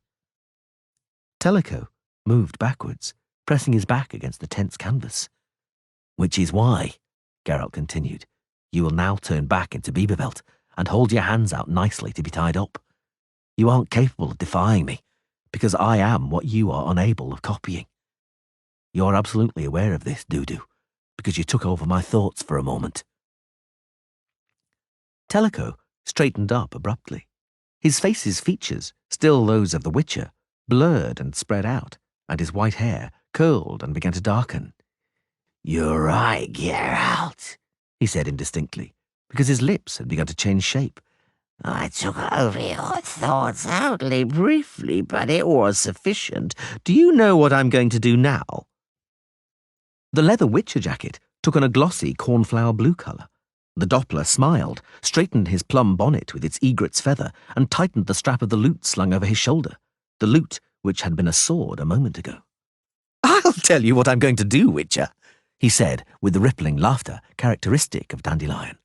Teleko moved backwards, pressing his back against the tent's canvas. "Which is why," Geralt continued, "you will now turn back into Biebervelt and hold your hands out nicely to be tied up. You aren't capable of defying me, because I am what you are unable of copying. You're absolutely aware of this, Doo-Doo, because you took over my thoughts for a moment." Teleko straightened up abruptly. His face's features, still those of the Witcher, blurred and spread out, and his white hair curled and began to darken. "You're right, Geralt," he said indistinctly, because his lips had begun to change shape. "I took over your thoughts only briefly, but it was sufficient. Do you know what I'm going to do now?" The leather Witcher jacket took on a glossy cornflower blue colour. The Doppler smiled, straightened his plum bonnet with its egret's feather, and tightened the strap of the lute slung over his shoulder, the lute which had been a sword a moment ago. "I'll tell you what I'm going to do, Witcher," he said, with the rippling laughter characteristic of Dandelion.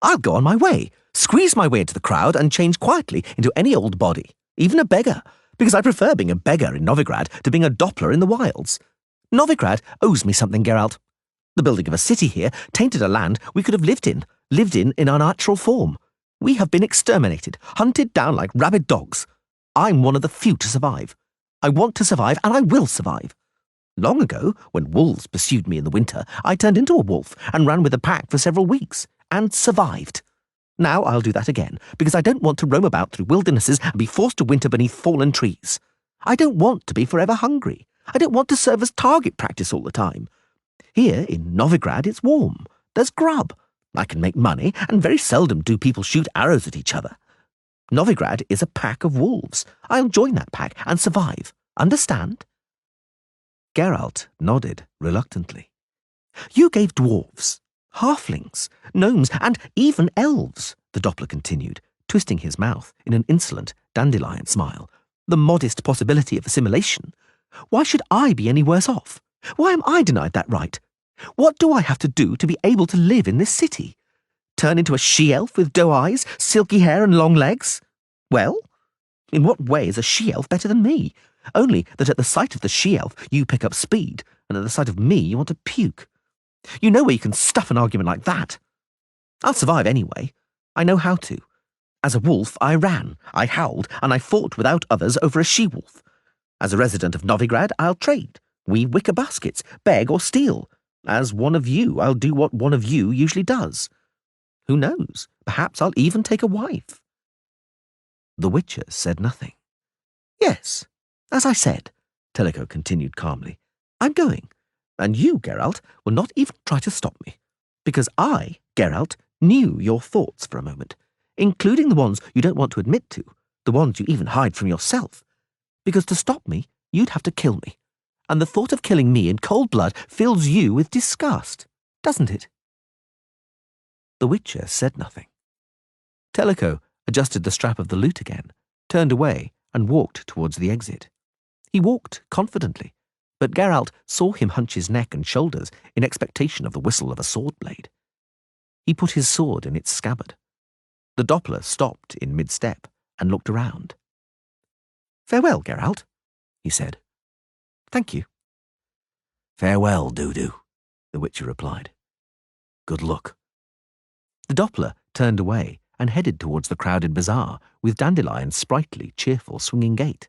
"I'll go on my way, squeeze my way into the crowd, and change quietly into any old body, even a beggar, because I prefer being a beggar in Novigrad to being a Doppler in the wilds. Novigrad owes me something, Geralt. The building of a city here tainted a land we could have lived in our natural form. We have been exterminated, hunted down like rabid dogs. I'm one of the few to survive. I want to survive, and I will survive. Long ago, when wolves pursued me in the winter, I turned into a wolf and ran with a pack for several weeks, and survived. Now I'll do that again, because I don't want to roam about through wildernesses and be forced to winter beneath fallen trees. I don't want to be forever hungry. I don't want to serve as target practice all the time. Here in Novigrad it's warm. There's grub. I can make money, and very seldom do people shoot arrows at each other. Novigrad is a pack of wolves. I'll join that pack and survive. Understand? Geralt nodded reluctantly. You gave dwarves, halflings, gnomes, and even elves, the Doppler continued, twisting his mouth in an insolent, dandelion smile, the modest possibility of assimilation. Why should I be any worse off? Why am I denied that right? What do I have to do to be able to live in this city? Turn into a she-elf with doe eyes, silky hair, and long legs? Well, in what way is a she-elf better than me? Only that at the sight of the she-elf you pick up speed, and at the sight of me you want to puke. You know where you can stuff an argument like that. I'll survive anyway. I know how to. As a wolf, I ran, I howled, and I fought without others over a she-wolf. As a resident of Novigrad, I'll trade, weave wicker baskets, beg or steal. As one of you, I'll do what one of you usually does. Who knows? Perhaps I'll even take a wife. The Witcher said nothing. Yes, as I said, Tellico continued calmly, I'm going, and you, Geralt, will not even try to stop me, because I, Geralt, knew your thoughts for a moment, including the ones you don't want to admit to, the ones you even hide from yourself, because to stop me, you'd have to kill me, and the thought of killing me in cold blood fills you with disgust, doesn't it? The Witcher said nothing. Tellico adjusted the strap of the lute again, turned away, and walked towards the exit. He walked confidently, but Geralt saw him hunch his neck and shoulders in expectation of the whistle of a sword blade. He put his sword in its scabbard. The Doppler stopped in mid-step and looked around. Farewell, Geralt, he said. Thank you. Farewell, Dudu, the Witcher replied. Good luck. The Doppler turned away and headed towards the crowded bazaar with Dandelion's sprightly, cheerful, swinging gait.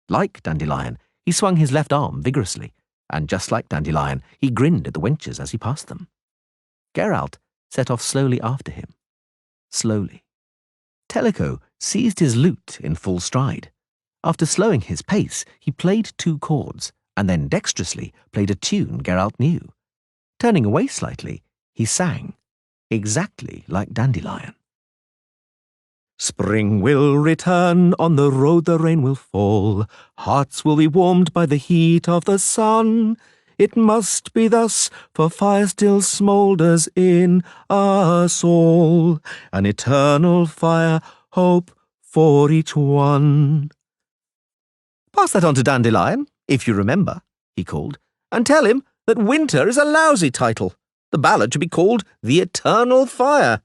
Like Dandelion, he swung his left arm vigorously, and just like Dandelion, he grinned at the wenches as he passed them. Geralt set off slowly after him. Slowly. Tellico seized his lute in full stride. After slowing his pace, he played 2 chords, and then dexterously played a tune Geralt knew. Turning away slightly, he sang, exactly like Dandelion. Spring will return, on the road the rain will fall, hearts will be warmed by the heat of the sun. It must be thus, for fire still smoulders in us all, an eternal fire, hope for each one. Pass that on to Dandelion, if you remember, he called, and tell him that winter is a lousy title. The ballad should be called The Eternal Fire.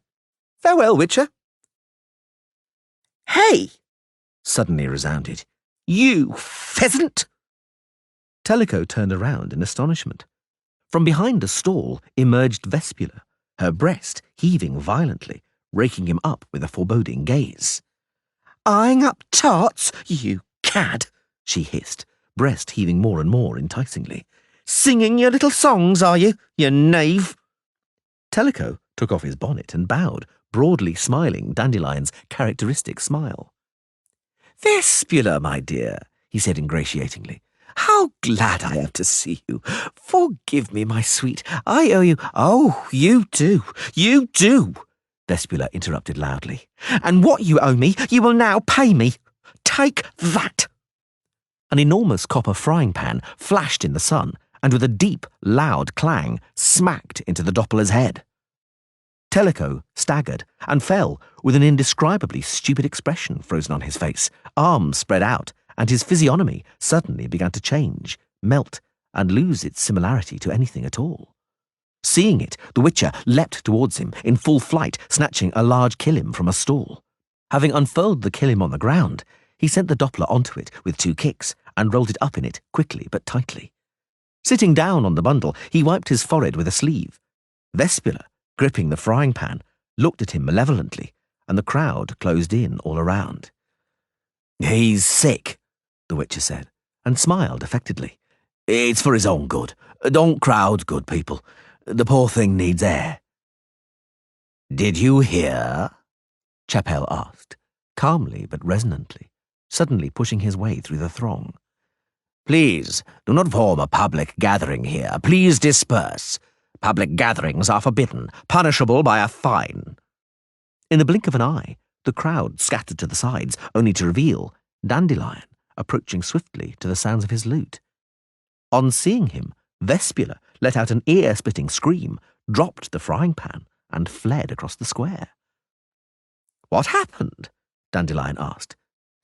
Farewell, Witcher. Hey! Suddenly resounded. You pheasant! Tellico turned around in astonishment. From behind a stall emerged Vespula, her breast heaving violently, raking him up with a foreboding gaze. Eyeing up tarts, you cad, she hissed, breast heaving more and more enticingly. Singing your little songs, are you knave? Tellico took off his bonnet and bowed, broadly smiling Dandelion's characteristic smile. Vespula, my dear, he said ingratiatingly, how glad I am to see you. Forgive me, my sweet, I owe you— Oh, you do, Vespula interrupted loudly. And what you owe me, you will now pay me. Take that. An enormous copper frying pan flashed in the sun, and with a deep, loud clang, smacked into the Doppler's head. Tellico staggered and fell with an indescribably stupid expression frozen on his face, arms spread out, and his physiognomy suddenly began to change, melt, and lose its similarity to anything at all. Seeing it, the Witcher leapt towards him in full flight, snatching a large killim from a stall. Having unfurled the killim on the ground, he sent the Doppler onto it with 2 kicks and rolled it up in it quickly but tightly. Sitting down on the bundle, he wiped his forehead with a sleeve. Vespula, gripping the frying pan, looked at him malevolently, and the crowd closed in all around. He's sick, the Witcher said, and smiled affectedly. It's for his own good. Don't crowd, good people. The poor thing needs air. Did you hear? Chapelle asked, calmly but resonantly, suddenly pushing his way through the throng. Please, do not form a public gathering here. Please disperse. Public gatherings are forbidden, punishable by a fine. In the blink of an eye, the crowd scattered to the sides, only to reveal Dandelion approaching swiftly to the sounds of his lute. On seeing him, Vespula let out an ear-splitting scream, dropped the frying pan, and fled across the square. What happened? Dandelion asked.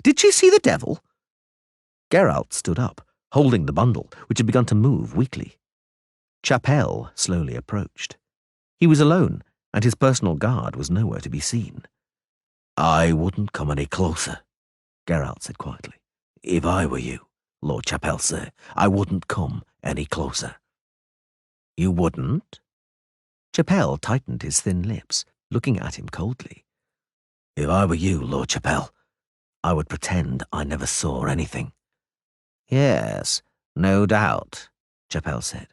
Did she see the devil? Geralt stood up, holding the bundle, which had begun to move weakly. Chapelle slowly approached. He was alone, and his personal guard was nowhere to be seen. I wouldn't come any closer, Geralt said quietly. If I were you, Lord Chapelle, sir, I wouldn't come any closer. You wouldn't? Chapelle tightened his thin lips, looking at him coldly. If I were you, Lord Chapelle, I would pretend I never saw anything. Yes, no doubt, Chapelle said,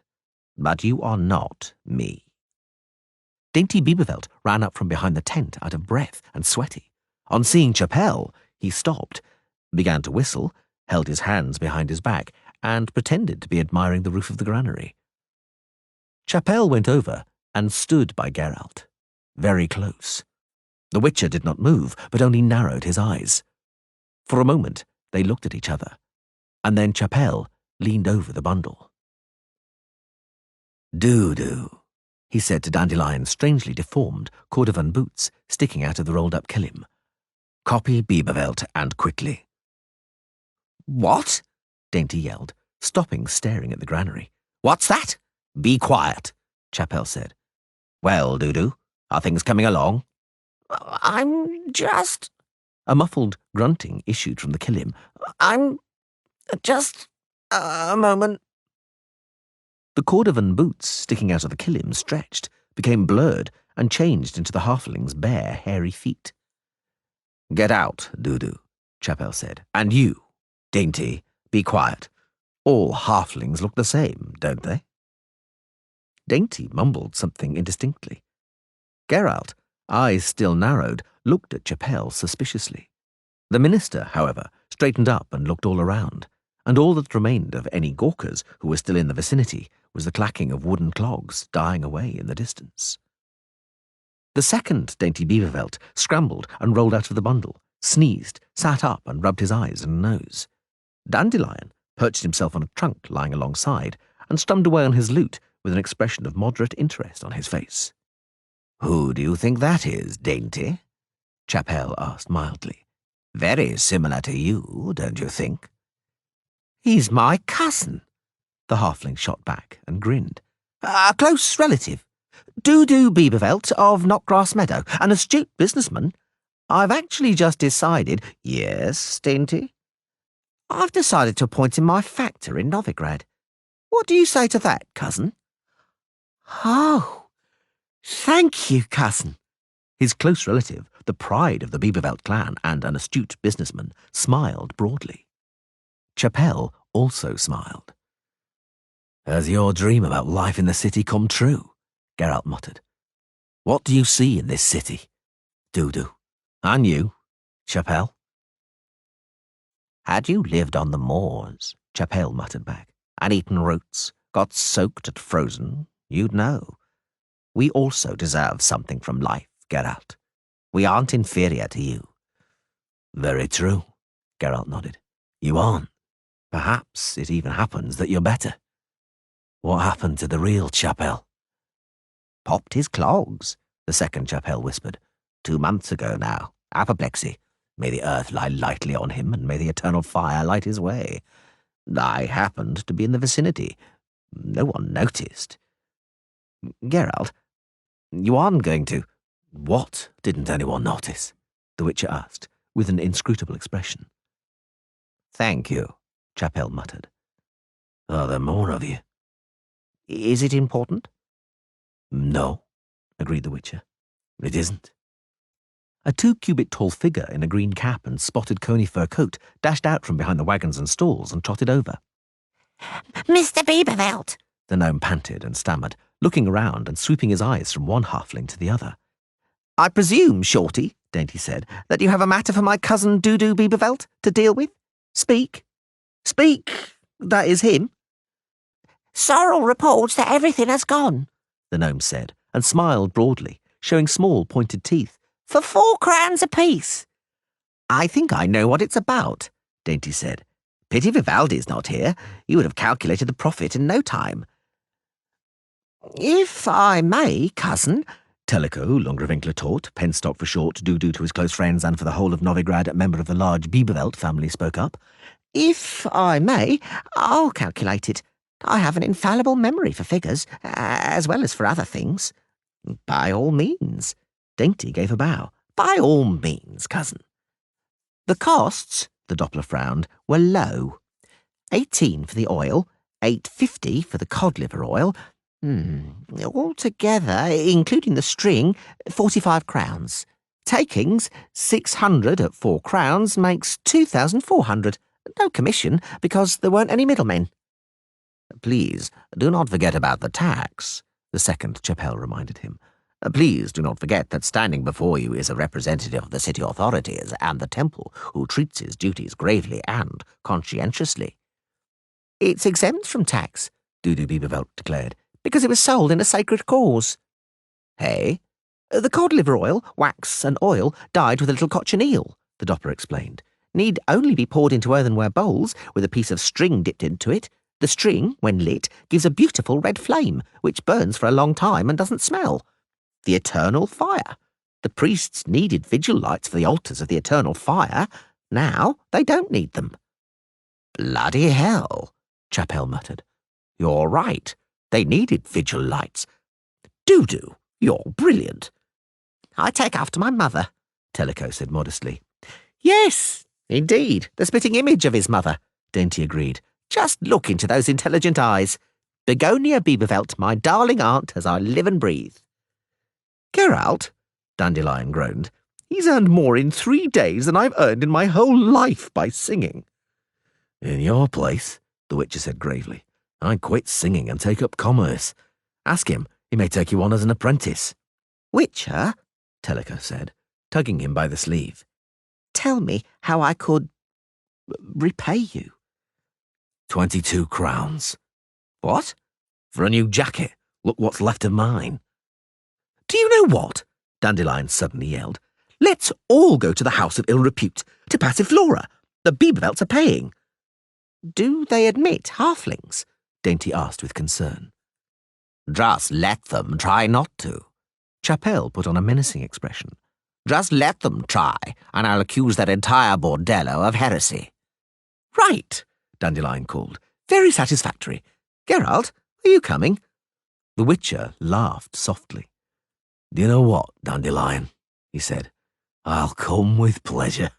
but you are not me. Dainty Bieberveld ran up from behind the tent out of breath and sweaty. On seeing Chapelle, he stopped, began to whistle, held his hands behind his back, and pretended to be admiring the roof of the granary. Chapelle went over and stood by Geralt, very close. The Witcher did not move, but only narrowed his eyes. For a moment, they looked at each other, and then Chapelle leaned over the bundle. Do, he said to Dandelion's strangely deformed cordovan boots sticking out of the rolled-up kilim. Copy Bieberveld, and quickly. What? Dainty yelled, stopping staring at the granary. What's that? Be quiet, Chapelle said. Well, Dudu, are things coming along? I'm just... A muffled grunting issued from the kilim. I'm just... a moment. The cordovan boots sticking out of the kilim stretched, became blurred, and changed into the halfling's bare, hairy feet. Get out, Dudu, Chapelle said. And you, Dainty, be quiet. All halflings look the same, don't they? Dainty mumbled something indistinctly. Geralt, eyes still narrowed, looked at Chapelle suspiciously. The minister, however, straightened up and looked all around, and all that remained of any gawkers who were still in the vicinity was the clacking of wooden clogs dying away in the distance. The second Dainty Bieberveld scrambled and rolled out of the bundle, sneezed, sat up and rubbed his eyes and nose. Dandelion perched himself on a trunk lying alongside and strummed away on his lute with an expression of moderate interest on his face. Who do you think that is, Dainty? Chapelle asked mildly. Very similar to you, don't you think? He's my cousin, the halfling shot back and grinned. A close relative. Dudu Bieberveld of Knotgrass Meadow, an astute businessman. I've actually just decided... Yes, Dainty? I've decided to appoint him my factor in Novigrad. What do you say to that, cousin? Oh, thank you, cousin. His close relative, the pride of the Bieberveld clan and an astute businessman, smiled broadly. Chapelle also smiled. Has your dream about life in the city come true? Geralt muttered. What do you see in this city? Dudu. And you, Chapelle? Had you lived on the moors, Chapelle muttered back, and eaten roots, got soaked and frozen, you'd know. We also deserve something from life, Geralt. We aren't inferior to you. Very true, Geralt nodded. You aren't. Perhaps it even happens that you're better. What happened to the real Chapelle? Popped his clogs, the second Chapelle whispered. 2 months ago now. Apoplexy. May the earth lie lightly on him, and may the eternal fire light his way. I happened to be in the vicinity. No one noticed. Geralt, you aren't going to... What didn't anyone notice? The Witcher asked, with an inscrutable expression. Thank you, Chapelle muttered. Are there more of you? Is it important? No, agreed the Witcher. It isn't. A 2-cubit-tall figure in a green cap and spotted coney fur coat dashed out from behind the wagons and stalls and trotted over. Mr. Bieberveld, The gnome panted and stammered, looking around and sweeping his eyes from one halfling to the other. I presume, Shorty, Dainty said, that you have a matter for my cousin Dudu Bieberveld to deal with? Speak. Speak. That is him. Sorrel reports that everything has gone, The gnome said, and smiled broadly, showing small pointed teeth. for 4 crowns apiece. I think I know what it's about, Dainty said. Pity Vivaldi's not here. He would have calculated the profit in no time. If I may, cousin, Tellico, Longravinkler taught, Penstock for short, Dudu to his close friends and for the whole of Novigrad, a member of the large Bieberveld family, spoke up. if I may, I'll calculate it. I have an infallible memory for figures, as well as for other things. By all means. Dainty gave a bow. By all means, cousin. The costs, the Doppler frowned, were low. 18 for the oil, 8.50 for the cod liver oil. Altogether, including the string, 45 crowns. Takings, 600 at 4 crowns makes 2,400. No commission, because there weren't any middlemen. Please, do not forget about the tax, the second Chapelle reminded him. Please do not forget that standing before you is a representative of the city authorities and the temple who treats his duties gravely and conscientiously. It's exempt from tax, Dudu Bieberveld declared, because it was sold in a sacred cause. Hey? The cod liver oil, wax and oil dyed with a little cochineal, the Doppler explained. Need only be poured into earthenware bowls with a piece of string dipped into it. The string, when lit, gives a beautiful red flame, which burns for a long time and doesn't smell. The eternal fire. The priests needed vigil lights for the altars of the eternal fire. Now they don't need them. Bloody hell, Chapelle muttered. You're right. They needed vigil lights. Dudu, you're brilliant. I take after my mother, Tellico said modestly. Yes, indeed, the spitting image of his mother, Dainty agreed. Just look into those intelligent eyes. Begonia Bieberveld, my darling aunt, as I live and breathe. Geralt, Dandelion groaned. He's earned more in 3 days than I've earned in my whole life by singing. In your place, the Witcher said gravely, I'd quit singing and take up commerce. Ask him, he may take you on as an apprentice. Witcher, Tellico said, tugging him by the sleeve. Tell me how I could repay you. 22 crowns. What? For a new jacket. Look what's left of mine. Do you know what? Dandelion suddenly yelled. Let's all go to the House of Ill Repute, to Passiflora. The Biebervelds are paying. Do they admit halflings? Dainty asked with concern. Just let them try not to. Chapelle put on a menacing expression. Just let them try, and I'll accuse their entire bordello of heresy. Right, Dandelion called. Very satisfactory. Geralt, are you coming? The Witcher laughed softly. Do you know what, Dandelion? He said. I'll come with pleasure.